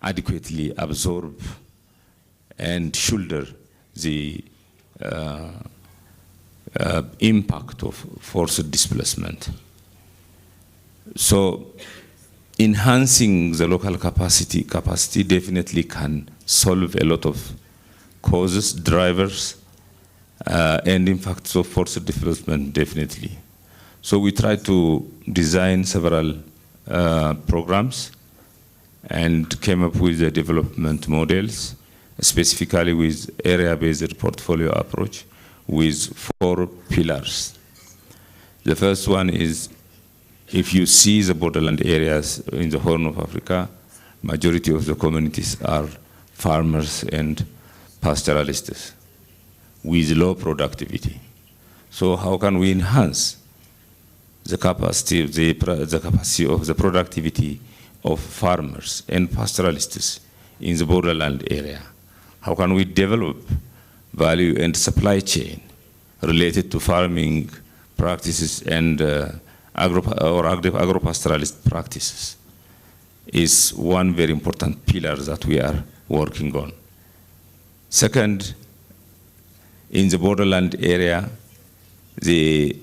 adequately absorb and shoulder the impact of forced displacement. So enhancing the local capacity definitely can solve a lot of causes, drivers, and impacts of forced displacement, definitely. So we try to design several programs and came up with the development models, specifically with area-based portfolio approach with 4 pillars. The first one is, if you see the borderland areas in the Horn of Africa, majority of the communities are farmers and pastoralists with low productivity. So how can we enhance the capacity of the productivity of farmers and pastoralists in the borderland area? How can we develop value and supply chain related to farming practices and agro-pastoralist practices? Is one very important pillar that we are working on. Second, in the borderland area, the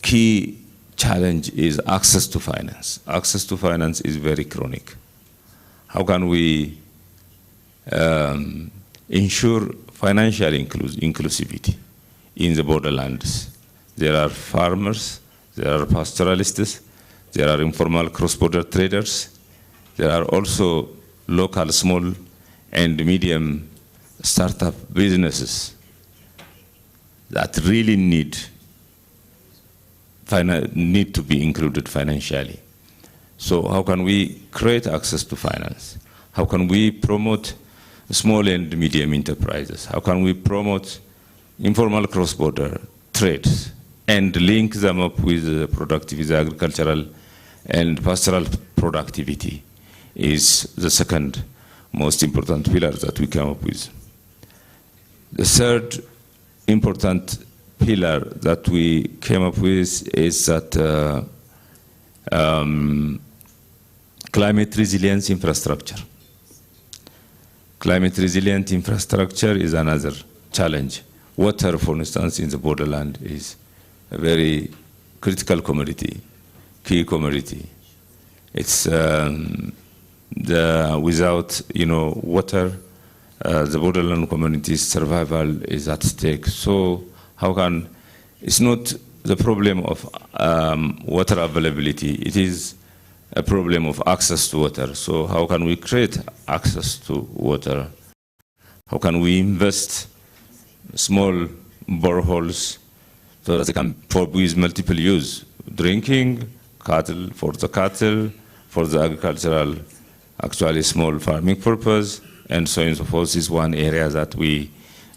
key challenge is access to finance. Access to finance is very chronic. How can we ensure financial inclusivity in the borderlands? There are farmers, there are pastoralists, there are informal cross-border traders, there are also local small and medium startup businesses that really need to be included financially. So how can we create access to finance? How can we promote small and medium enterprises? How can we promote informal cross-border trades and link them up with productivity, agricultural and pastoral productivity is the second most important pillar that we come up with. The third important pillar that we came up with is that climate resilience infrastructure. Climate resilient infrastructure is another challenge. Water, for instance, in the borderland is a very critical commodity, key commodity. It's without water, the borderland community's survival is at stake. So how can, it's not the problem of water availability, it is a problem of access to water. So how can we create access to water? How can we invest small boreholes so that they can with multiple use, drinking, cattle, for the agricultural, actually small farming purpose, and so on and so forth is one area that we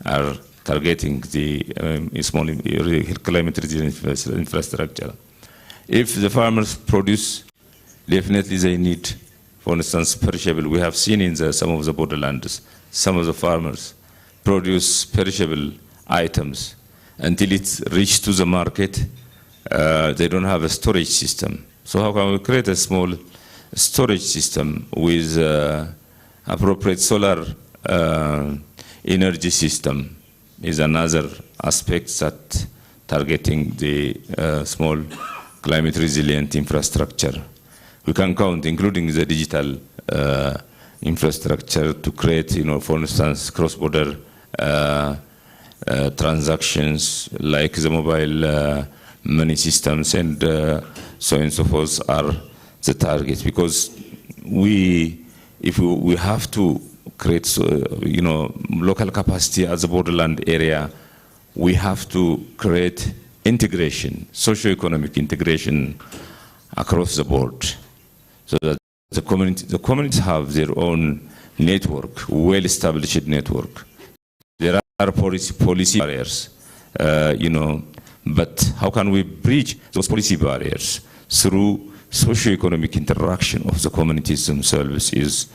are targeting the small climate resilient infrastructure. If the farmers produce, definitely they need, for instance, perishable. We have seen in some of the borderlands, some of the farmers produce perishable items until it's reached to the market. They don't have a storage system. So how can we create a small storage system with appropriate solar energy system is another aspect that targeting the small climate resilient infrastructure. We can count, including the digital infrastructure to create, for instance, cross-border transactions like the mobile money systems and so on and so forth are the targets, because we have to create local capacity as a borderland area. We have to create integration, socio-economic integration across the board, so that the communities have their own network, well-established network. There are policy barriers, but how can we bridge those policy barriers through socio-economic interaction of the communities themselves is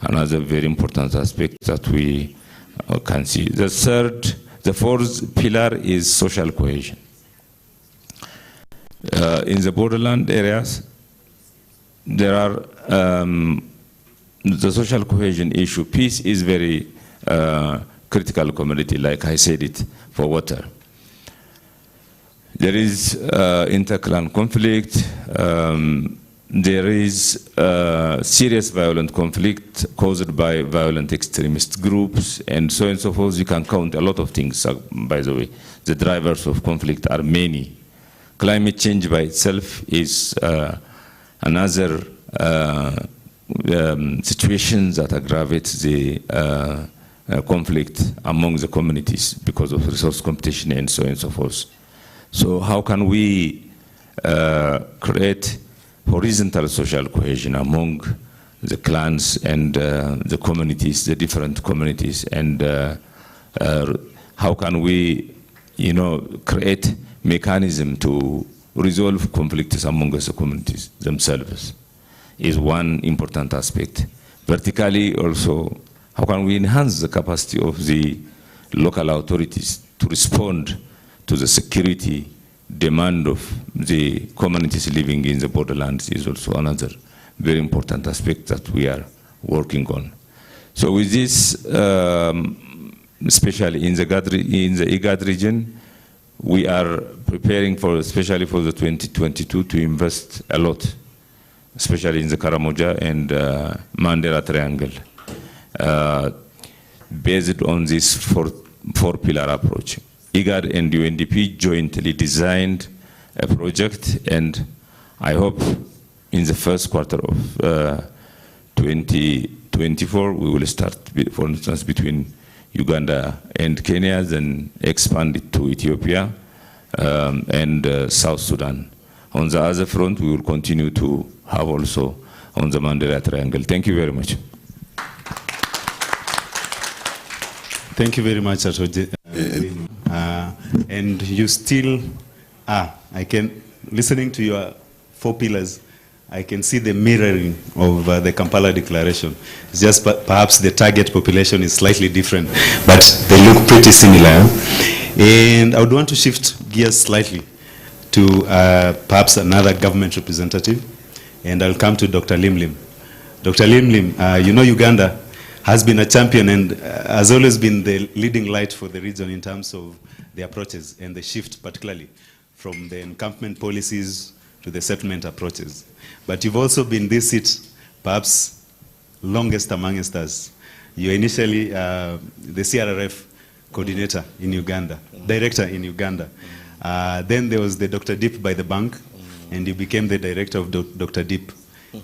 another very important aspect that we can see. The fourth pillar is social cohesion. In the borderland areas, there are the social cohesion issue, peace is very critical commodity, like I said it, for water. There is inter-clan conflict. There is serious violent conflict caused by violent extremist groups, and so on and so forth. You can count a lot of things, by the way. The drivers of conflict are many. Climate change by itself is another situation that aggravates the conflict among the communities because of resource competition and so on and so forth. So how can we create horizontal social cohesion among the clans and the communities, the different communities, and how can we, create mechanism to resolve conflicts among the communities themselves is one important aspect. Vertically also, how can we enhance the capacity of the local authorities to respond to the security demand of the communities living in the borderlands is also another very important aspect that we are working on. So with this, especially in the Igad region, we are preparing for, especially for the 2022, to invest a lot, especially in the Karamoja and Mandela Triangle, based on this four-pillar approach. Igad and UNDP jointly designed a project, and I hope in the first quarter of 2024 we will start, for instance, between Uganda and Kenya, then expand it to Ethiopia and South Sudan. On the other front, we will continue to have also on the Mandela Triangle. Thank you very much. Thank you very much, Atoje. And you still are. Listening to your 4 pillars, I can see the mirroring of the Kampala Declaration. It's just perhaps the target population is slightly different, but they look pretty similar. And I would want to shift gears slightly to perhaps another government representative, and I'll come to Dr. Limlim. Dr. Limlim, Uganda has been a champion and has always been the leading light for the region in terms of the approaches and the shift, particularly from the encampment policies to the settlement approaches. But you've also been this seat, perhaps longest amongst us. You're initially the CRRF coordinator in Uganda, director in Uganda. Then there was the Dr. Deep by the bank, and you became the director of Dr. Deep.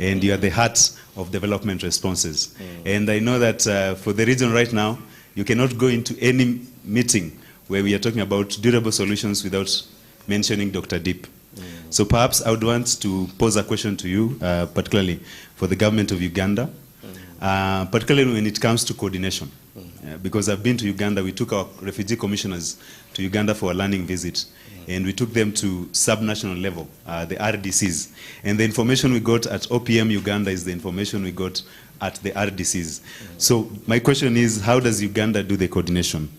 And you are the heart of development responses. And I know that for the region right now, you cannot go into any meeting where we are talking about durable solutions without mentioning Dr. Deep. So perhaps I would want to pose a question to you, particularly for the government of Uganda, particularly when it comes to coordination. Because I've been to Uganda, we took our refugee commissioners to Uganda for a learning visit. And we took them to sub-national level, the RDCs. And the information we got at OPM Uganda is the information we got at the RDCs. So my question is, how does Uganda do the coordination?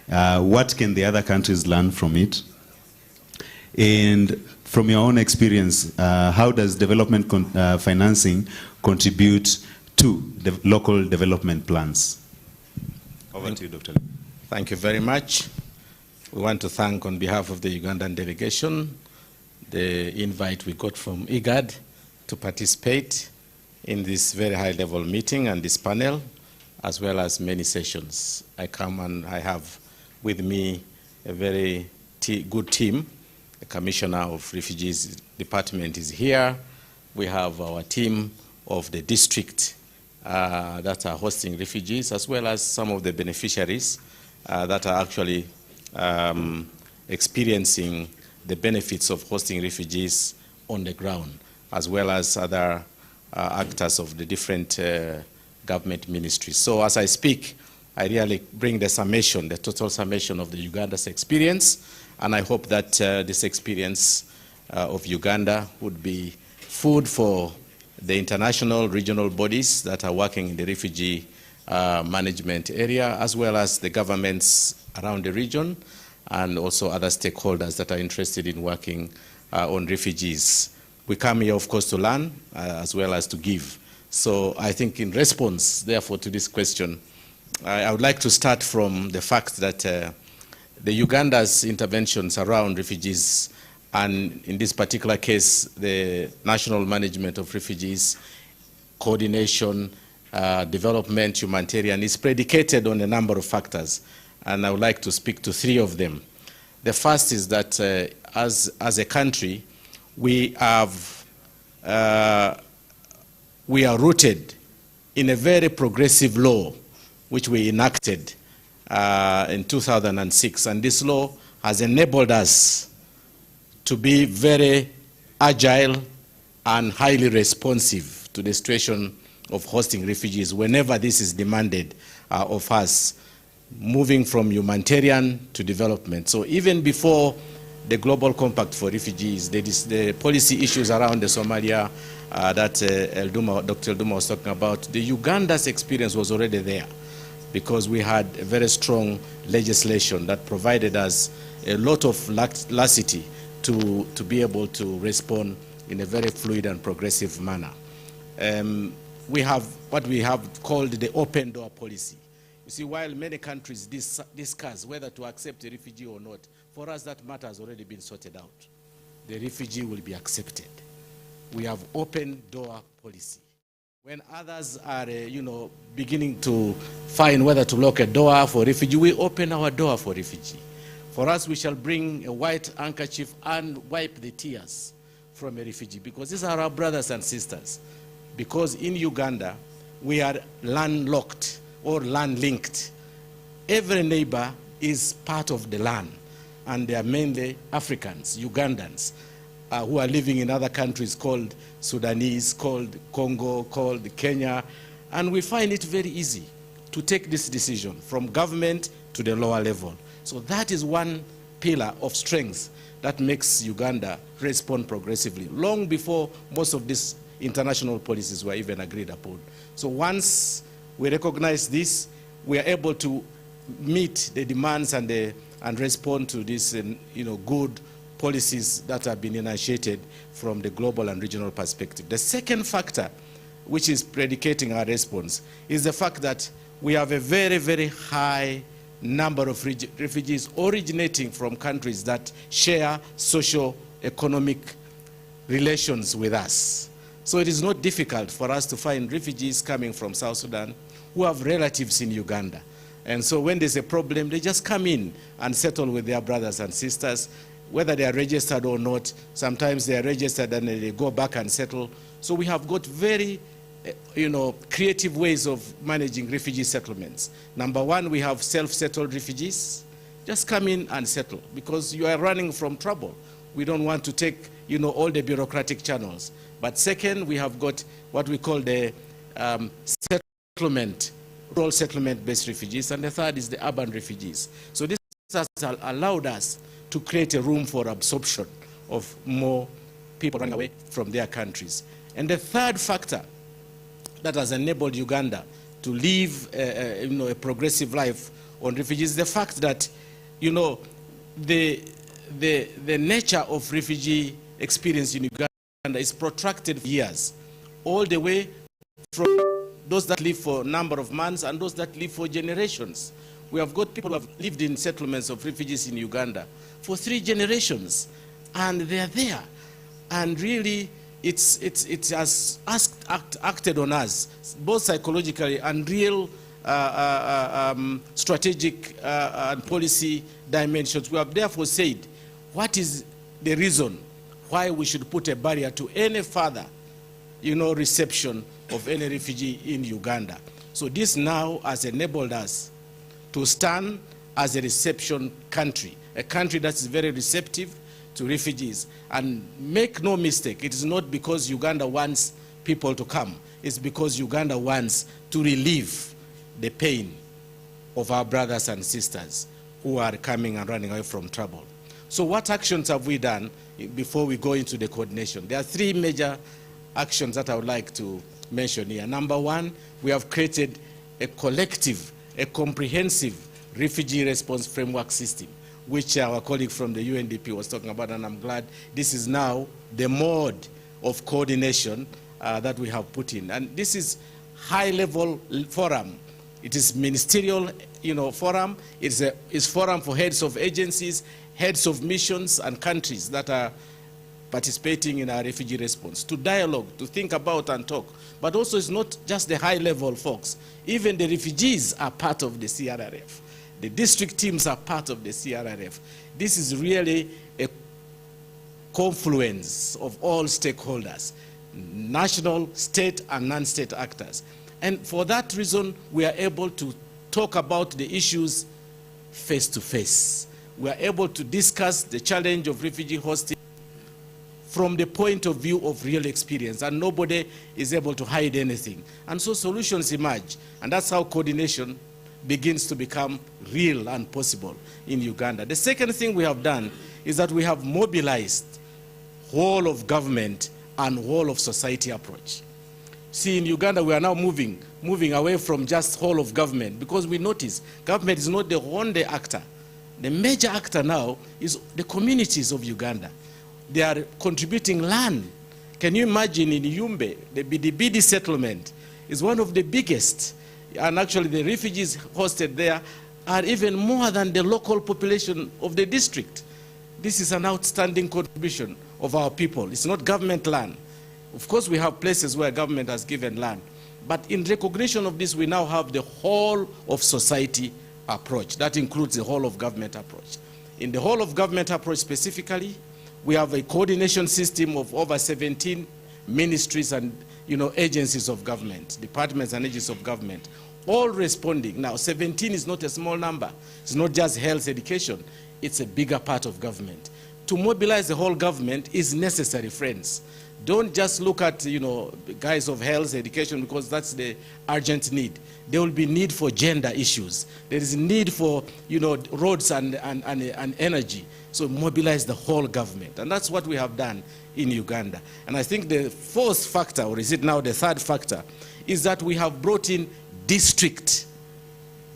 What can the other countries learn from it? And from your own experience, how does development financing contribute to the local development plans? Over to you, Dr. Lee. Thank you very much. We want to thank, on behalf of the Ugandan delegation, the invite we got from Igad to participate in this very high-level meeting and this panel, as well as many sessions. I come and I have with me a very good team. The Commissioner of Refugees Department is here. We have our team of the district that are hosting refugees, as well as some of the beneficiaries that are actually experiencing the benefits of hosting refugees on the ground, as well as other actors of the different government ministries. So as I speak, I really bring the summation, the total summation of the Uganda's experience, and I hope that this experience of Uganda would be food for the international regional bodies that are working in the refugee management area, as well as the governments around the region, and also other stakeholders that are interested in working on refugees. We come here, of course, to learn, as well as to give So I think in response, therefore, to this question, I would like to start from the fact that the Uganda's interventions around refugees, and in this particular case, the national management of refugees, coordination, development, humanitarian, is predicated on a number of factors. And I would like to speak to three of them. The first is that as a country, we are rooted in a very progressive law which we enacted in 2006. And this law has enabled us to be very agile and highly responsive to the situation of hosting refugees whenever this is demanded of us, moving from humanitarian to development. So even before the Global Compact for Refugees, the policy issues around the Somalia that Dr. Elduma was talking about, the Uganda's experience was already there, because we had a very strong legislation that provided us a lot of laxity to be able to respond in a very fluid and progressive manner. We have what we have called the open door policy. You see, while many countries discuss whether to accept a refugee or not, for us that matter has already been sorted out. The refugee will be accepted. We have open door policy. When others are, beginning to find whether to lock a door for refugee, we open our door for refugee. For us, we shall bring a white handkerchief and wipe the tears from a refugee, because these are our brothers and sisters. Because in Uganda, we are landlocked or land-linked. Every neighbor is part of the land, and they are mainly Africans, Ugandans, who are living in other countries called Sudanese, called Congo, called Kenya, and we find it very easy to take this decision from government to the lower level. So that is one pillar of strength that makes Uganda respond progressively, long before most of these international policies were even agreed upon. So once we recognize this, we are able to meet the demands and respond to these good policies that have been initiated from the global and regional perspective. The second factor, which is predicating our response, is the fact that we have a very, very high number of refugees originating from countries that share socio-economic relations with us. So it is not difficult for us to find refugees coming from South Sudan who have relatives in Uganda. And so when there's a problem, they just come in and settle with their brothers and sisters, whether they are registered or not. Sometimes they are registered and they go back and settle. So we have got very creative ways of managing refugee settlements. Number one, we have self-settled refugees. Just come in and settle, because you are running from trouble. We don't want to take, all the bureaucratic channels. But second, we have got what we call the rural settlement-based refugees, and the third is the urban refugees. So this has allowed us to create a room for absorption of more people running away from their countries. And the third factor that has enabled Uganda to live a progressive life on refugees is the fact that, the nature of refugee experience in Uganda is protracted for years, all the way from those that live for a number of months and those that live for generations. We have got people who have lived in settlements of refugees in Uganda for 3 generations, and they are there. And really, it has acted on us, both psychologically and real strategic and policy dimensions. We have therefore said, what is the reason why we should put a barrier to any further, reception of any refugee in Uganda? So this now has enabled us to stand as a reception country, a country that is very receptive to refugees. And make no mistake, it is not because Uganda wants people to come. It's because Uganda wants to relieve the pain of our brothers and sisters who are coming and running away from trouble. So what actions have we done before we go into the coordination? There are 3 major actions that I would like to mention here. Number one, we have created a collective, a comprehensive refugee response framework system, which our colleague from the UNDP was talking about, and I'm glad this is now the mode of coordination that we have put in. And this is high-level forum. It is ministerial, forum. It's forum for heads of agencies, heads of missions and countries that are participating in our refugee response, to dialogue, to think about and talk. But also it's not just the high-level folks. Even the refugees are part of the CRRF. The district teams are part of the CRRF. This is really a confluence of all stakeholders, national, state, and non-state actors. And for that reason, we are able to talk about the issues face to face. We are able to discuss the challenge of refugee hosting from the point of view of real experience, and nobody is able to hide anything. And so solutions emerge, and that's how coordination begins to become real and possible in Uganda. The second thing we have done is that we have mobilized whole of government and whole of society approach. See, in Uganda, we are now moving away from just whole of government, because we notice government is not the only actor. The major actor now is the communities of Uganda. They are contributing land. Can you imagine in Yumbe, the Bidibidi settlement is one of the biggest, and actually the refugees hosted there are even more than the local population of the district. This is an outstanding contribution of our people. It's not government land. Of course, we have places where government has given land, but in recognition of this, we now have the whole of society approach. That includes the whole of government approach. In the whole of government approach specifically, we have a coordination system of over 17 ministries and agencies of government, departments and agencies of government, all responding. Now, 17 is not a small number. It's not just health education. It's a bigger part of government. To mobilize the whole government is necessary, friends. Don't just look at, guys of health education, because that's the urgent need. There will be need for gender issues. There is need for, roads and energy. So mobilize the whole government. And that's what we have done in Uganda. And I think the fourth factor, or is it now the third factor, is that we have brought in district,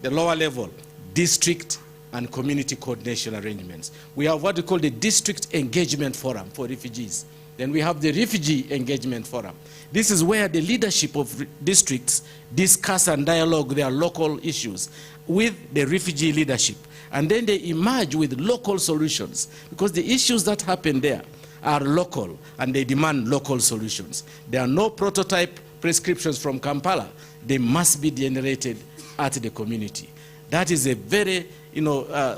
the lower level, district and community coordination arrangements. We have what we call the District Engagement Forum for refugees. Then we have the Refugee Engagement Forum. This is where the leadership of districts discuss and dialogue their local issues with the refugee leadership. And then they emerge with local solutions, because the issues that happen there are local and they demand local solutions. There are no prototype prescriptions from Kampala. They must be generated at the community. That is a very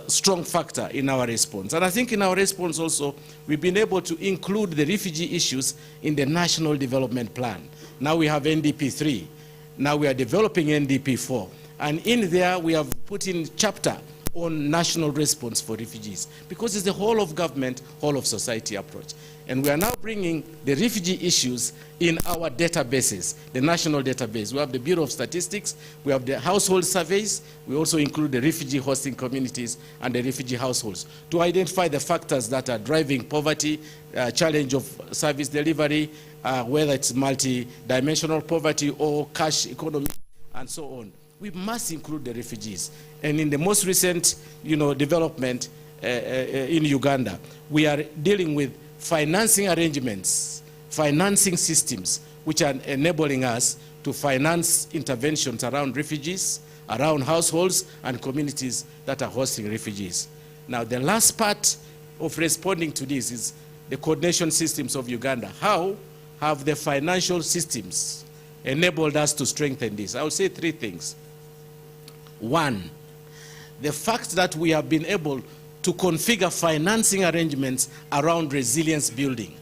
strong factor in our response. And I think in our response also, we've been able to include the refugee issues in the National Development Plan. Now we have NDP 3. Now we are developing NDP 4. And in there, we have put in chapter on national response for refugees, because it's the whole of government, whole of society approach. And we are now bringing the refugee issues in our databases, the national database. We have the Bureau of Statistics, we have the household surveys, we also include the refugee hosting communities and the refugee households to identify the factors that are driving poverty, challenge of service delivery, whether it's multi-dimensional poverty or cash economy, and so on. We must include the refugees. And in the most recent development in Uganda, we are dealing with financing arrangements, financing systems, which are enabling us to finance interventions around refugees, around households and communities that are hosting refugees. Now, the last part of responding to this is the coordination systems of Uganda. How have the financial systems enabled us to strengthen this? I will say three things. One, the fact that we have been able to configure financing arrangements around resilience building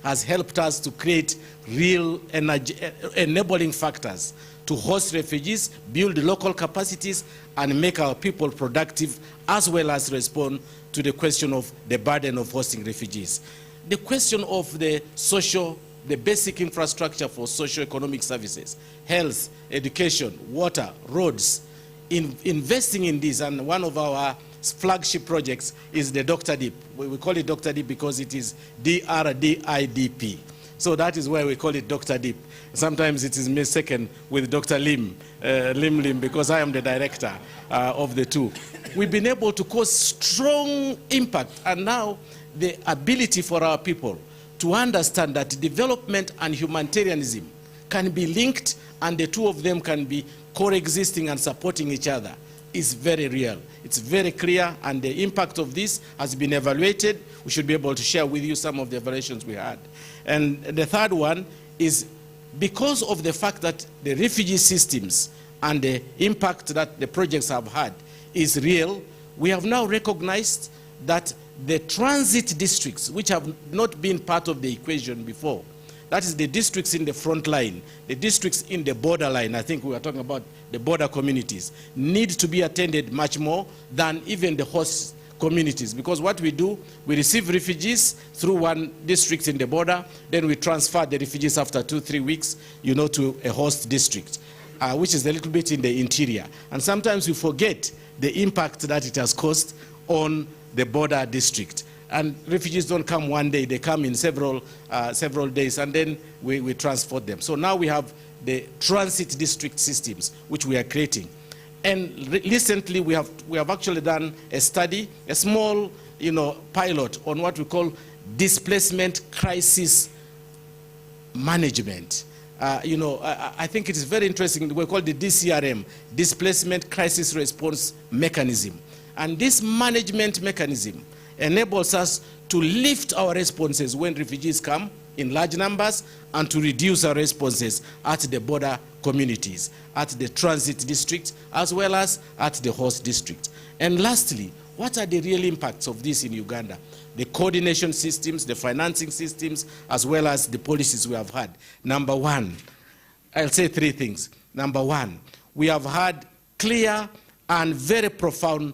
has helped us to create real enabling factors to host refugees, build local capacities, and make our people productive, as well as respond to the question of the burden of hosting refugees. The question of the basic infrastructure for socio-economic services, health, education, water, roads, investing in this, and one of our flagship projects is the Dr. DIP. We call it Dr. DIP because it is DRDIDP. So that is why we call it Dr. DIP. Sometimes it is mistaken with Dr. Lim, because I am the director of the two. We've been able to cause strong impact, and now the ability for our people to understand that development and humanitarianism can be linked, and the two of them can be coexisting and supporting each other is very real. It's very clear, and the impact of this has been evaluated. We should be able to share with you some of the evaluations we had. And the third one is because of the fact that the refugee systems and the impact that the projects have had is real, we have now recognized that the transit districts, which have not been part of the equation before, that is the districts in the front line, the districts in the borderline, I think we are talking about the border communities, need to be attended much more than even the host communities. Because what we do, we receive refugees through one district in the border, then we transfer the refugees after 2-3 weeks, to a host district, which is a little bit in the interior. And sometimes we forget the impact that it has caused on the border district. And refugees don't come one day, they come in several days, and then we transport them. So now we have the transit district systems, which we are creating. And recently we have actually done a study, a small pilot on what we call displacement crisis management. I think it is very interesting. We call the DCRM, Displacement Crisis Response Mechanism. And this management mechanism enables us to lift our responses when refugees come in large numbers and to reduce our responses at the border communities, at the transit district, as well as at the host district. And lastly, what are the real impacts of this in Uganda? The coordination systems, the financing systems, as well as the policies we have had. Number one, I'll say 3 things. Number one, we have had clear and very profound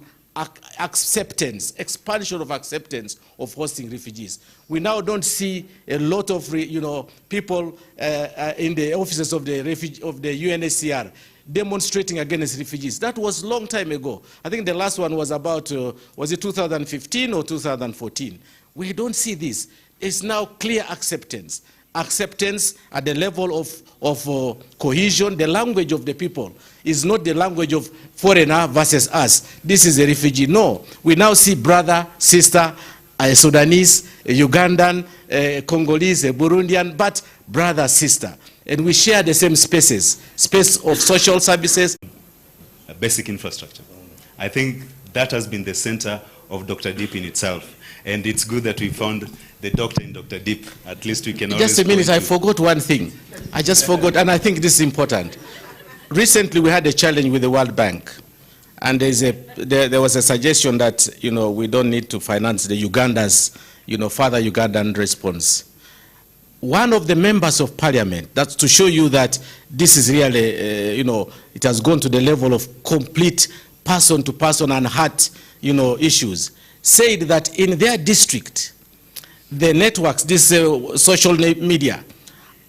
expansion of acceptance of hosting refugees. We now don't see a lot of people in the offices of the UNHCR demonstrating against refugees. That was a long time ago. I think the last one was about, was it 2015 or 2014? We don't see this. It's now clear acceptance. Acceptance at the level of cohesion. The language of the people is not the language of foreigner versus us. This is a refugee. No, we now see brother, sister, a Sudanese, a Ugandan, a Congolese, a Burundian, but brother, sister. And we share the same spaces, space of social services. Basic infrastructure. I think that has been the center of Dr. Deep in itself. And it's good that we found the doctor in Dr. Deep. At least we can always... Just a minute, I forgot one thing. I just forgot, and I think this is important. Recently, we had a challenge with the World Bank. And there was a suggestion that, we don't need to finance the Uganda's, further Ugandan response. One of the members of parliament, that's to show you that this is really, it has gone to the level of complete person-to-person and heart, issues, said that in their district, the networks, this social media,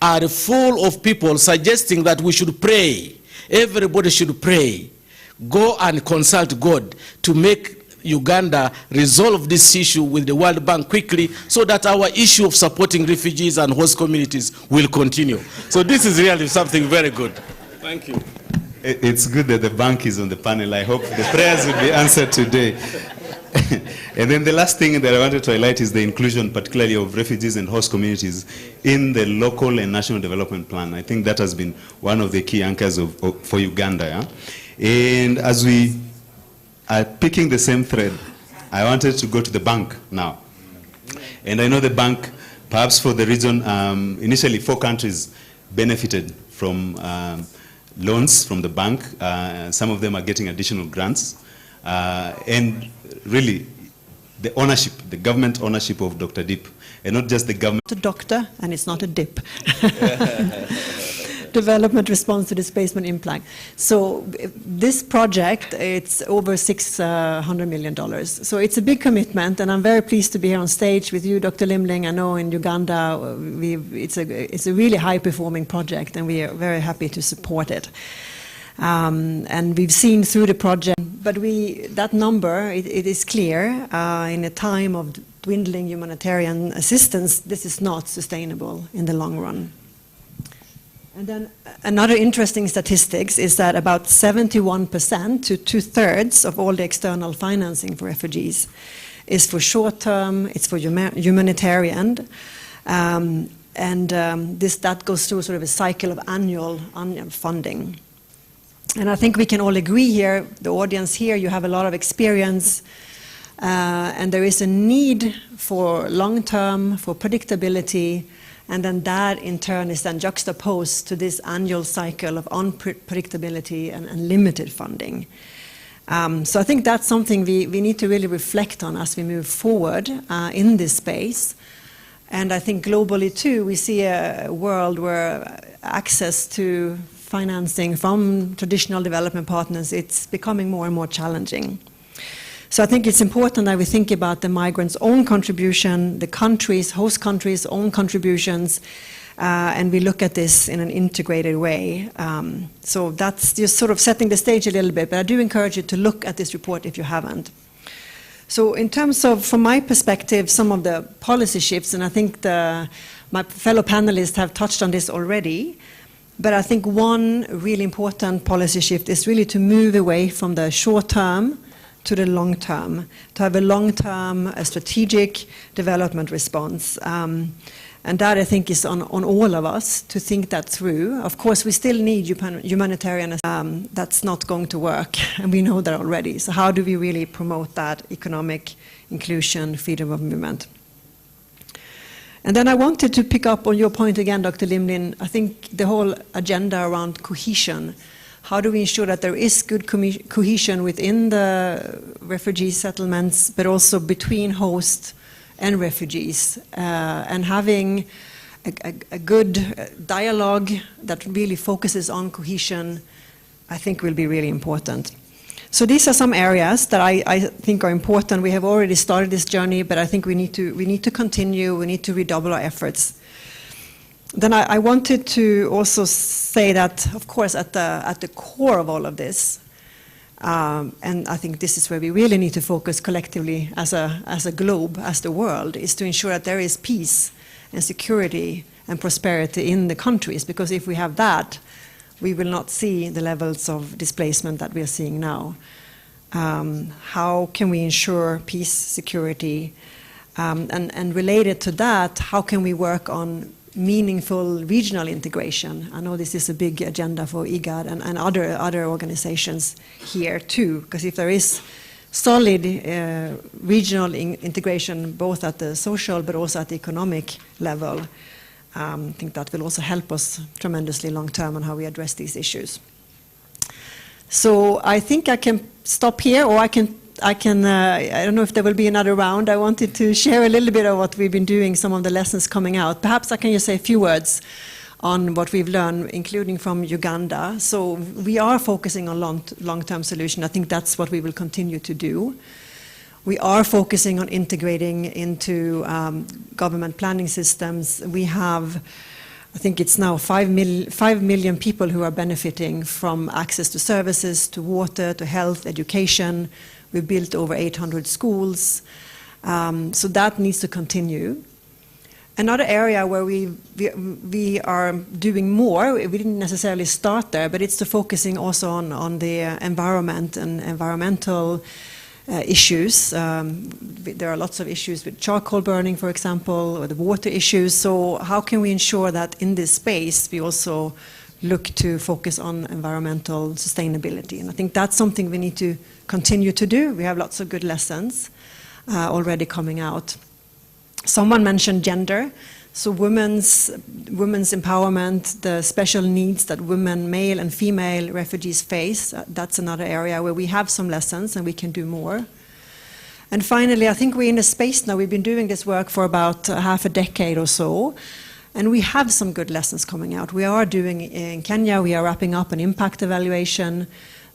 are full of people suggesting that we should pray. Everybody should pray. Go and consult God to make Uganda resolve this issue with the World Bank quickly so that our issue of supporting refugees and host communities will continue. So this is really something very good. Thank you. It's good that the bank is on the panel. I hope the prayers will be answered today. And then the last thing that I wanted to highlight is the inclusion, particularly of refugees and host communities in the local and national development plan. I think that has been one of the key anchors for Uganda. Yeah? And as we are picking the same thread, I wanted to go to the bank now. And I know the bank, perhaps for the region, initially 4 countries benefited from loans from the bank. Some of them are getting additional grants. And really, the ownership, the government ownership of Dr. Deep, and not just the government. It's a doctor, and it's not a dip. Development response to displacement impact. So this project, it's over $600 million. So it's a big commitment, and I'm very pleased to be here on stage with you, Dr. Limling. I know in Uganda, it's a really high-performing project, and we are very happy to support it. And we've seen through the project, but that number, it is clear, in a time of dwindling humanitarian assistance, this is not sustainable in the long run. And then another interesting statistics is that about 71% to 2/3 of all the external financing for refugees is for short-term, it's for humanitarian, That goes through sort of a cycle of annual funding. And I think we can all agree here, the audience here, you have a lot of experience, and there is a need for long-term, for predictability, and then that in turn is then juxtaposed to this annual cycle of unpredictability and limited funding. So I think that's something we need to really reflect on as we move forward in this space. And I think globally too, we see a world where access to financing from traditional development partners, it's becoming more and more challenging. So I think it's important that we think about the migrants' own contribution, the countries, host countries' own contributions, and we look at this in an integrated way. So that's just sort of setting the stage a little bit, but I do encourage you to look at this report if you haven't. So in terms of, from my perspective, some of the policy shifts, and I think my fellow panelists have touched on this already, but I think one really important policy shift is really to move away from the short term to the long term, to have a long-term, strategic development response. And that, I think, is on all of us to think that through. Of course, we still need humanitarian, that's not going to work, and we know that already. So how do we really promote that economic inclusion, freedom of movement? And then I wanted to pick up on your point again, Dr. Limlin. I think the whole agenda around cohesion. How do we ensure that there is good cohesion within the refugee settlements, but also between host and refugees, and having a good dialogue that really focuses on cohesion, I think will be really important. So these are some areas that I think are important. We have already started this journey, but I think we need to continue. We need to redouble our efforts. Then I wanted to also say that, of course, at the core of all of this, and I think this is where we really need to focus collectively as a globe, as the world, is to ensure that there is peace and security and prosperity in the countries. Because if we have that, we will not see the levels of displacement that we are seeing now. How can we ensure peace, security, and related to that, how can we work on meaningful regional integration? I know this is a big agenda for Igad and other organizations here too, because if there is solid regional integration, both at the social but also at the economic level, I think that will also help us tremendously long term on how we address these issues. So I think I can stop here, or I don't know if there will be another round. I wanted to share a little bit of what we've been doing, some of the lessons coming out. Perhaps I can just say a few words on what we've learned, including from Uganda. So we are focusing on long-term solution. I think that's what we will continue to do. We are focusing on integrating into government planning systems. We have, I think it's now 5 million people who are benefiting from access to services, to water, to health, education. We built over 800 schools. So that needs to continue. Another area where we are doing more, we didn't necessarily start there, but it's the focusing also on the environment and environmental issues. There are lots of issues with charcoal burning, for example, or the water issues. So how can we ensure that in this space we also look to focus on environmental sustainability? And I think that's something we need to continue to do. We have lots of good lessons already coming out. Someone mentioned gender. So women's empowerment, the special needs that women, male and female refugees face, that's another area where we have some lessons and we can do more. And finally, I think we're in a space now, we've been doing this work for about half a decade or so, and we have some good lessons coming out. We are doing, in Kenya, we are wrapping up an impact evaluation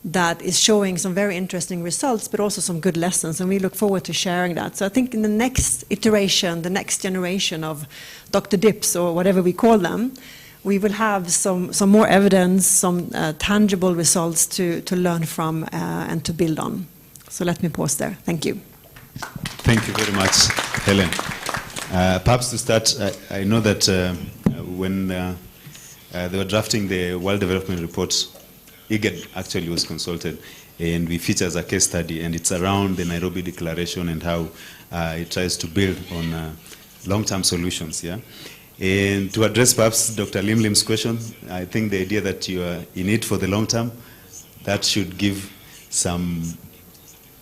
that is showing some very interesting results, but also some good lessons, and we look forward to sharing that. So I think in the next iteration, the next generation of Dr. Dips, or whatever we call them, we will have some more evidence, some tangible results to learn from and to build on. So let me pause there. Thank you. Thank you very much, Helen. Perhaps to start, I know that when they were drafting the World Development Report, Igad actually was consulted, and we feature as a case study, and it's around the Nairobi Declaration and how it tries to build on long-term solutions. Yeah, and to address perhaps Dr. Lim Lim's question, I think the idea that you are in it for the long term, that should give some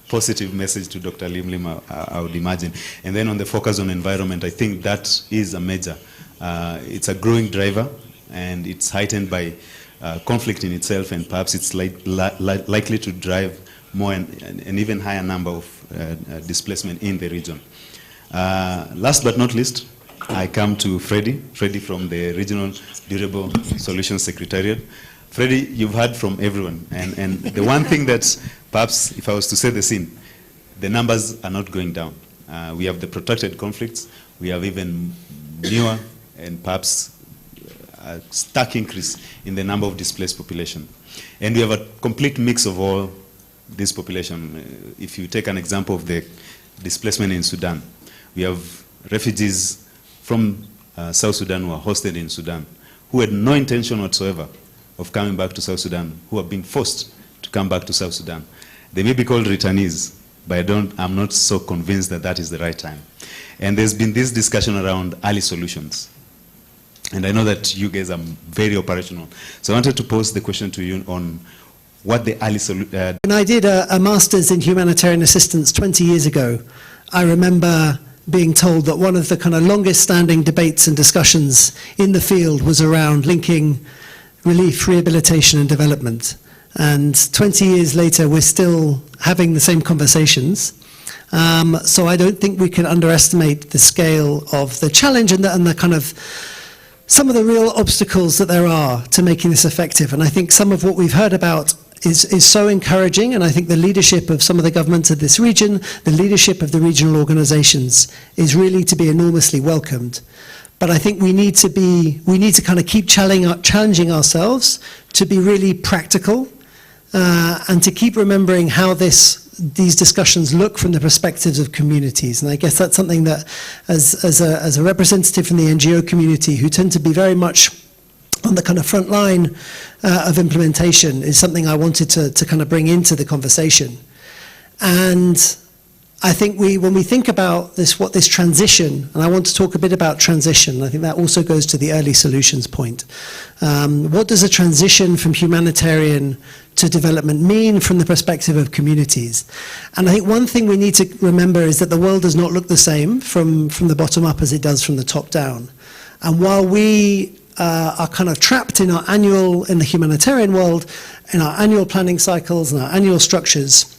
positive message to Dr. Lim Lim, I would imagine. And then on the focus on environment, I think that is a major. It's a growing driver, and it's heightened by conflict in itself, and perhaps it's likely to drive more an even higher number of displacement in the region. Last but not least, I come to Freddie from the Regional Durable Solutions Secretariat. Freddie, you've heard from everyone, and the one thing that perhaps, if I was to say the scene, the numbers are not going down. We have the protracted conflicts, we have even newer and perhaps a stark increase in the number of displaced population. And we have a complete mix of all this population. If you take an example of the displacement in Sudan, we have refugees from South Sudan who are hosted in Sudan, who had no intention whatsoever of coming back to South Sudan, who are being forced to come back to South Sudan. They may be called returnees, but I'm not so convinced that that is the right time. And there's been this discussion around early solutions. And I know that you guys are very operational. So I wanted to pose the question to you on what the early solution... When I did a master's in humanitarian assistance 20 years ago, I remember being told that one of the kind of longest standing debates and discussions in the field was around linking relief, rehabilitation and development. And 20 years later, we're still having the same conversations. So I don't think we can underestimate the scale of the challenge and the kind of some of the real obstacles that there are to making this effective. And I think some of what we've heard about is so encouraging, and I think the leadership of some of the governments of this region, the leadership of the regional organizations is really to be enormously welcomed. But I think we need to kind of keep challenging ourselves to be really practical and to keep remembering how these discussions look from the perspectives of communities. And I guess that's something that, as a representative from the NGO community, who tend to be very much on the kind of front line of implementation, is something I wanted to kind of bring into the conversation. And I think when we think about what this transition, and I want to talk a bit about transition, I think that also goes to the early solutions point. What does a transition from humanitarian to development mean from the perspective of communities? And I think one thing we need to remember is that the world does not look the same from the bottom up as it does from the top down. And while we are kind of trapped in the humanitarian world, in our annual planning cycles and our annual structures,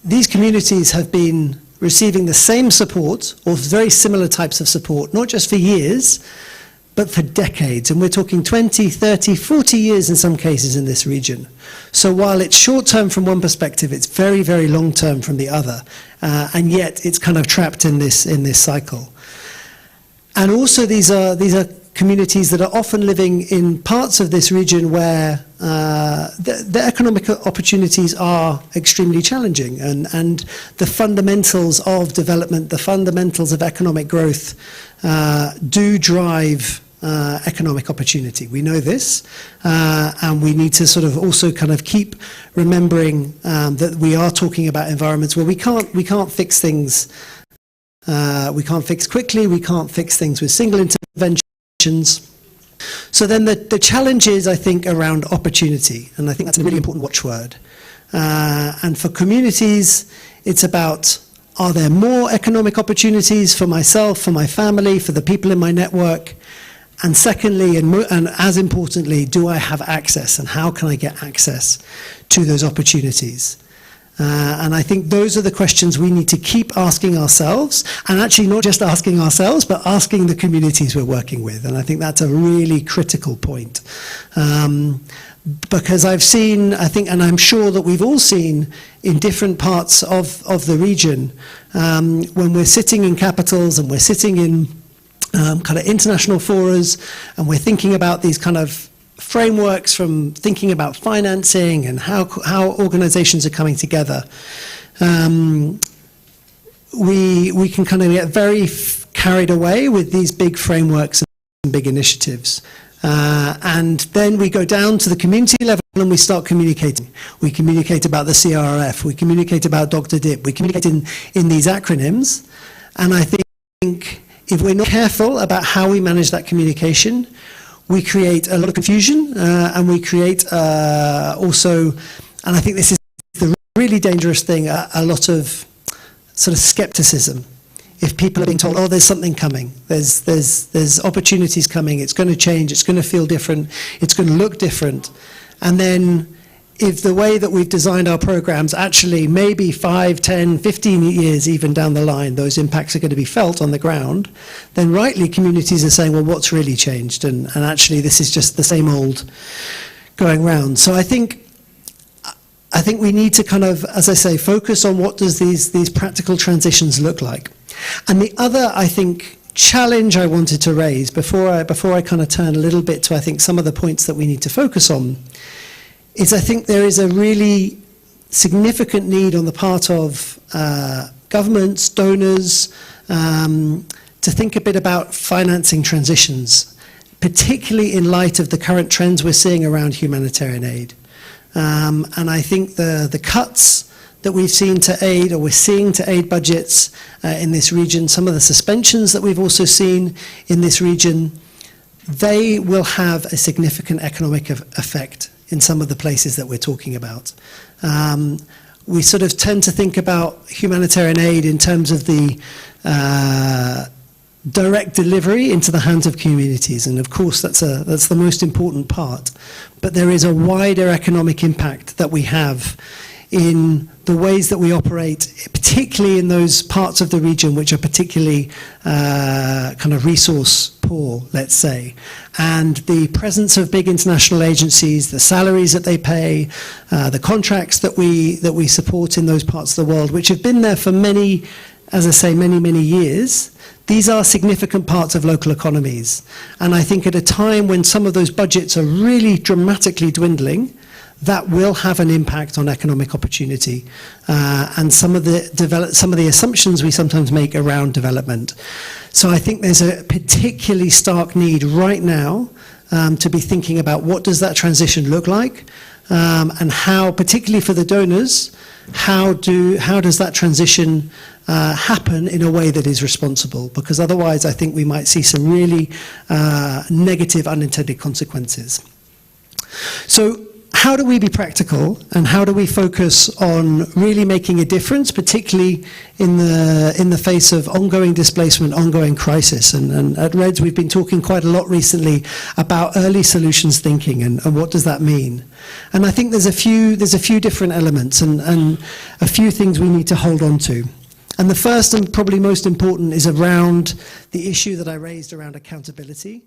these communities have been receiving the same support, or very similar types of support, not just for years, but for decades. And we're talking 20, 30, 40 years in some cases in this region. So while it's short-term from one perspective, it's very, very long-term from the other. And yet it's kind of trapped in this cycle. And also these are communities that are often living in parts of this region where the economic opportunities are extremely challenging, and the fundamentals of development, the fundamentals of economic growth do drive economic opportunity. We know this, and we need to sort of also kind of keep remembering that we are talking about environments where we can't fix things. We can't fix quickly. We can't fix things with single interventions. So then the challenge is, I think, around opportunity, and I think that's a really important watchword. And for communities, it's about, are there more economic opportunities for myself, for my family, for the people in my network? And secondly, and as importantly, do I have access, and how can I get access to those opportunities? And I think those are the questions we need to keep asking ourselves, and actually not just asking ourselves, but asking the communities we're working with. And I think that's a really critical point. Because I've seen, I think, and I'm sure that we've all seen in different parts of the region, when we're sitting in capitals and we're sitting in kind of international forums, and we're thinking about these kind of frameworks, from thinking about financing and how organizations are coming together, we can kind of get very carried away with these big frameworks and big initiatives. And then we go down to the community level and we start communicating. We communicate about the CRF, we communicate about Dr. DIP, we communicate in these acronyms. And I think if we're not careful about how we manage that communication, we create a lot of confusion, and we create also, and I think this is the really dangerous thing, a lot of sort of skepticism. If people are being told, oh, there's something coming, there's opportunities coming, it's going to change, it's going to feel different, it's going to look different, and then if the way that we've designed our programs, actually maybe 5, 10, 15 years even down the line, those impacts are going to be felt on the ground, then rightly communities are saying, well, what's really changed? And actually this is just the same old going round. So I think we need to kind of, as I say, focus on what does these practical transitions look like. And the other, I think, challenge I wanted to raise before I kind of turn a little bit to, I think, some of the points that we need to focus on, is I think there is a really significant need on the part of governments, donors, to think a bit about financing transitions, particularly in light of the current trends we're seeing around humanitarian aid. And I think the cuts that we've seen to aid, or we're seeing to aid budgets in this region, some of the suspensions that we've also seen in this region, they will have a significant economic effect in some of the places that we're talking about. We sort of tend to think about humanitarian aid in terms of the direct delivery into the hands of communities, and of course that's the most important part. But there is a wider economic impact that we have in the ways that we operate, particularly in those parts of the region which are particularly kind of resource poor, let's say. And the presence of big international agencies, the salaries that they pay, the contracts that we support in those parts of the world, which have been there for many, as I say, many years, these are significant parts of local economies. And I think at a time when some of those budgets are really dramatically dwindling, that will have an impact on economic opportunity and some of the assumptions we sometimes make around development. So I think there's a particularly stark need right now to be thinking about what does that transition look like, and how, particularly for the donors, how does that transition happen in a way that is responsible? Because otherwise I think we might see some really negative unintended consequences. So how do we be practical, and how do we focus on really making a difference, particularly in the face of ongoing displacement, ongoing crisis? And at REDS we've been talking quite a lot recently about early solutions thinking and what does that mean. And I think there's a few different elements and a few things we need to hold on to. And the first and probably most important is around the issue that I raised around accountability.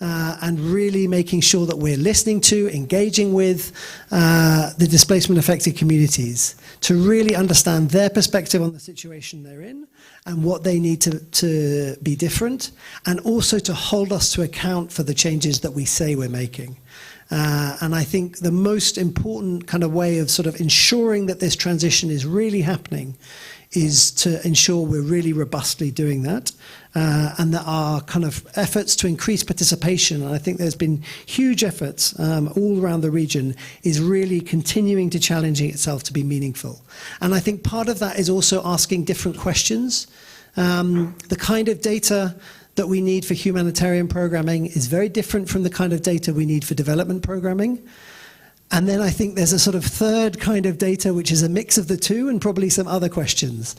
And really making sure that we're listening to, engaging with the displacement affected communities to really understand their perspective on the situation they're in and what they need to be different, and also to hold us to account for the changes that we say we're making. And I think the most important kind of way of sort of ensuring that this transition is really happening is to ensure we're really robustly doing that, and that our kind of efforts to increase participation, and I think there's been huge efforts all around the region, is really continuing to challenging itself to be meaningful. And I think part of that is also asking different questions. The kind of data that we need for humanitarian programming is very different from the kind of data we need for development programming. And then I think there's a sort of third kind of data, which is a mix of the two and probably some other questions,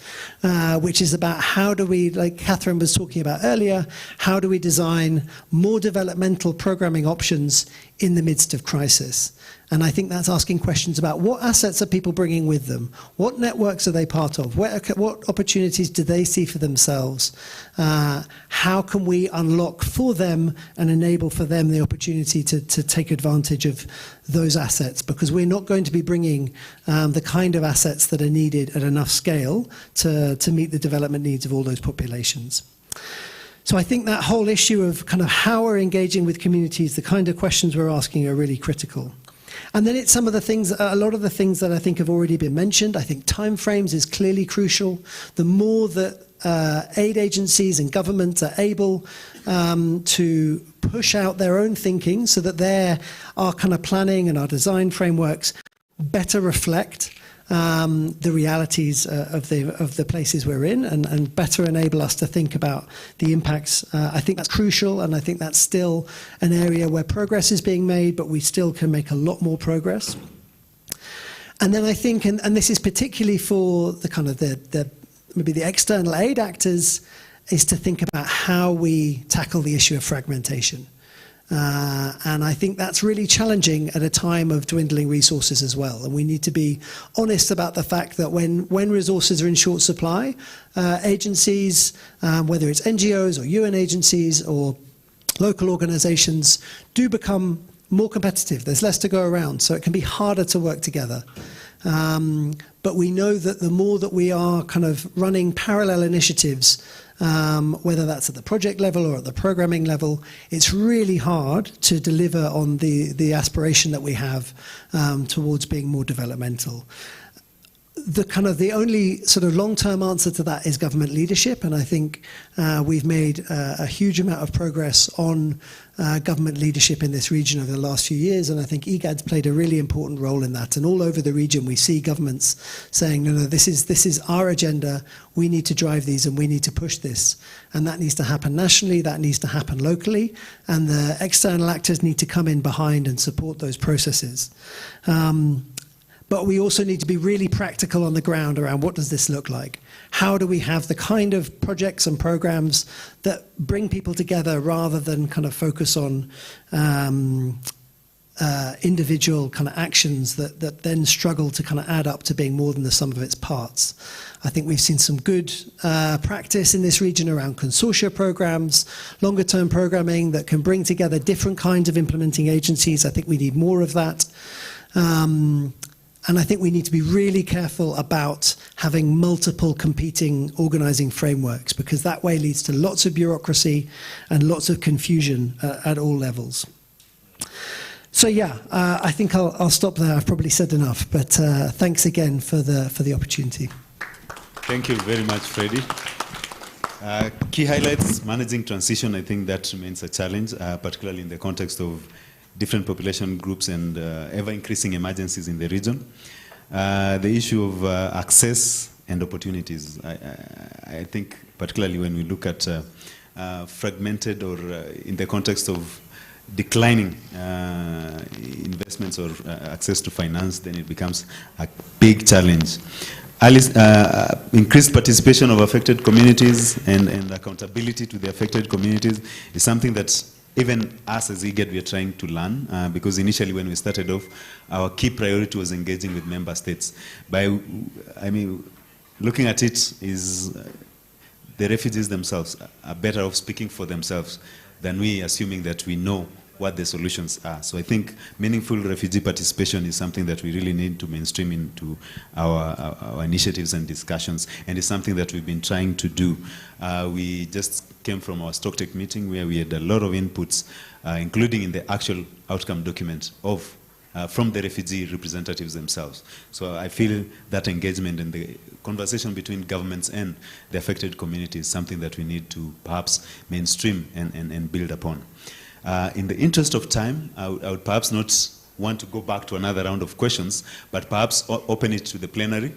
which is about how do we, like Catherine was talking about earlier, how do we design more developmental programming options in the midst of crisis? And I think that's asking questions about what assets are people bringing with them? What networks are they part of? What opportunities do they see for themselves? How can we unlock for them and enable for them the opportunity to take advantage of those assets? Because we're not going to be bringing the kind of assets that are needed at enough scale to meet the development needs of all those populations. So I think that whole issue of kind of how we're engaging with communities, the kind of questions we're asking are really critical. And then it's some of the things, a lot of the things that I think have already been mentioned. I think timeframes is clearly crucial. The more that aid agencies and governments are able to push out their own thinking so that our kind of planning and our design frameworks better reflect the realities of the places we're in and better enable us to think about the impacts. I think that's crucial, and I think that's still an area where progress is being made, but we still can make a lot more progress. And then I think, and this is particularly for the kind of maybe the external aid actors, is to think about how we tackle the issue of fragmentation. And I think that's really challenging at a time of dwindling resources as well. And we need to be honest about the fact that when resources are in short supply, agencies, whether it's NGOs or UN agencies or local organizations, do become more competitive. There's less to go around, so it can be harder to work together. But we know that the more that we are kind of running parallel initiatives, whether that's at the project level or at the programming level, it's really hard to deliver on the aspiration that we have towards being more developmental. The only sort of long-term answer to that is government leadership, and I think we've made a huge amount of progress on government leadership in this region over the last few years, and I think Igad's played a really important role in that. And all over the region we see governments saying, no, this is our agenda, we need to drive these and we need to push this. And that needs to happen nationally, that needs to happen locally, and the external actors need to come in behind and support those processes. But we also need to be really practical on the ground around what does this look like? How do we have the kind of projects and programs that bring people together rather than kind of focus on individual kind of actions that then struggle to kind of add up to being more than the sum of its parts? I think we've seen some good practice in this region around consortia programs, longer term programming that can bring together different kinds of implementing agencies. I think we need more of that. And I think we need to be really careful about having multiple competing organizing frameworks, because that way leads to lots of bureaucracy and lots of confusion at all levels. So yeah, I think I'll stop there. I've probably said enough, but thanks again for the opportunity. Thank you very much, Freddie. Key highlights: managing transition. I think that remains a challenge, particularly in the context of different population groups and ever-increasing emergencies in the region. The issue of access and opportunities. I think particularly when we look at fragmented or in the context of declining investments or access to finance, then it becomes a big challenge. Increased participation of affected communities and accountability to the affected communities is something that even us as Igad, we are trying to learn, because initially when we started off, our key priority was engaging with member states. Looking at it is the refugees themselves are better off speaking for themselves than we assuming that we know what the solutions are. So I think meaningful refugee participation is something that we really need to mainstream into our initiatives and discussions, and it's something that we've been trying to do. We just came from our Stocktake meeting where we had a lot of inputs, including in the actual outcome document from the refugee representatives themselves. So I feel that engagement and the conversation between governments and the affected community is something that we need to perhaps mainstream and build upon. In the interest of time, I would perhaps not want to go back to another round of questions, but perhaps open it to the plenary.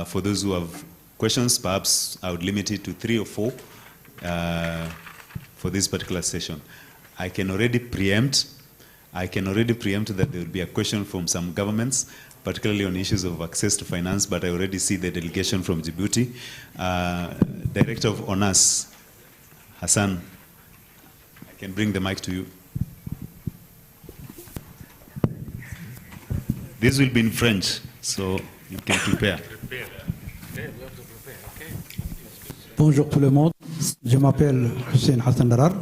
For those who have questions, perhaps I would limit it to 3 or 4 for this particular session. I can already preempt that there will be a question from some governments, particularly on issues of access to finance, but I already see the delegation from Djibouti. Director of ONAS, Hassan, I can bring the mic to you. This will be in French, so you can prepare. Bonjour tout le monde, je m'appelle Hussein Hassan Darar,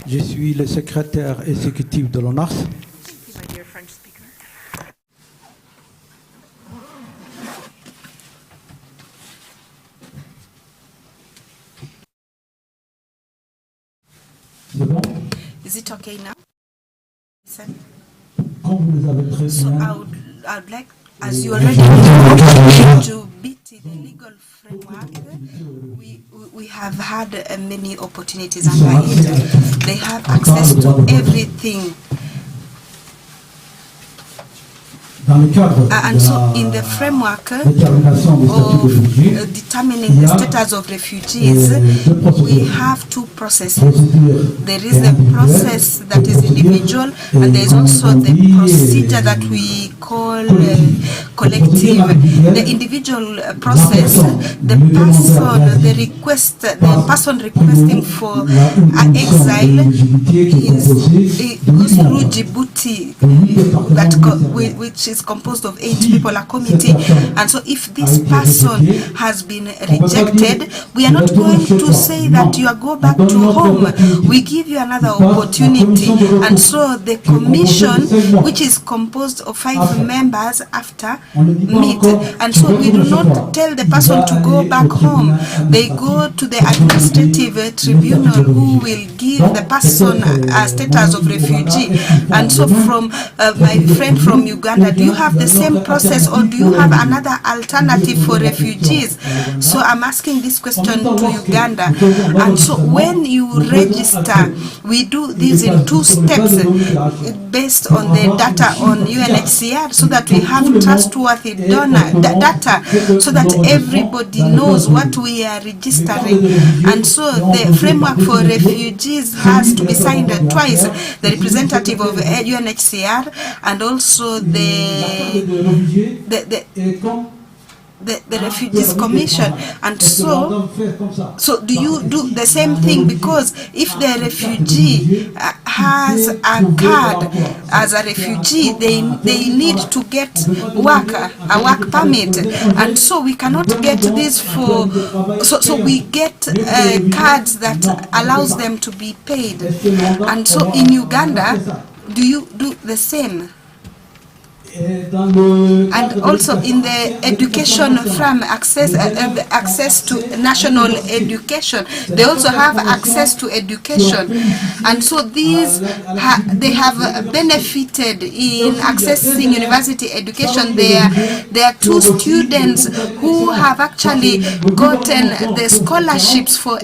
je suis le secrétaire exécutif de l'ONAS. Is it okay now? Listen. So I would like, as you already know, to beat the legal framework, we have had many opportunities under it. They have access to everything. And so in the framework of determining the status of refugees, we have two processes. There is the process that is individual, and there is also the procedure that we call collective. The individual process, the person requesting for exile goes through Djibouti, which is composed of 8 people, a committee. And so if this person has been rejected, we are not going to say that you go back to home. We give you another opportunity. And so the commission, which is composed of 5 members after meet. And so we do not tell the person to go back home. They go to the administrative tribunal, who will give the person a status of refugee. And so from my friend from Uganda, do you have the same process, or do you have another alternative for refugees? So I'm asking this question to Uganda. And so when you register, we do this in 2 steps based on the data on UNHCR, so that we have trustworthy data, so that everybody knows what we are registering. And so the framework for refugees has to be signed twice, the representative of UNHCR and also the Refugees Commission. And so do you do the same thing? Because if the refugee has a card as a refugee, they need to get a work permit, and so we cannot get this for, so we get cards that allows them to be paid. And so in Uganda, do you do the same? And also in the education from access to national education, they also have access to education. And so these they have benefited in accessing university education. There are 2 students who have actually gotten the scholarships for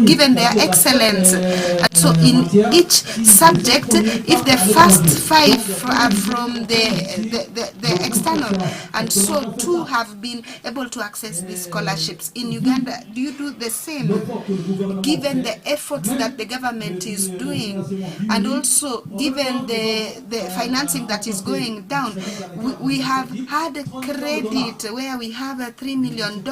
given their excellence. And so in each subject, if the first 5 are from the external, and so 2 have been able to access these scholarships. In Uganda, do you do the same, given the efforts that the government is doing, and also given the financing that is going down? We have had a credit where we have $3 million,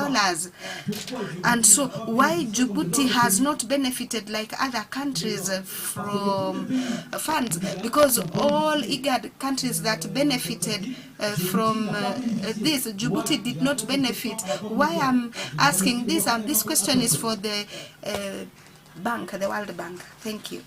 and so why Djibouti has not benefited like other countries from funds? Because all Igad countries that benefited from this, Djibouti did not benefit. Why I'm asking this, and this question is for the bank, the World Bank. Thank you.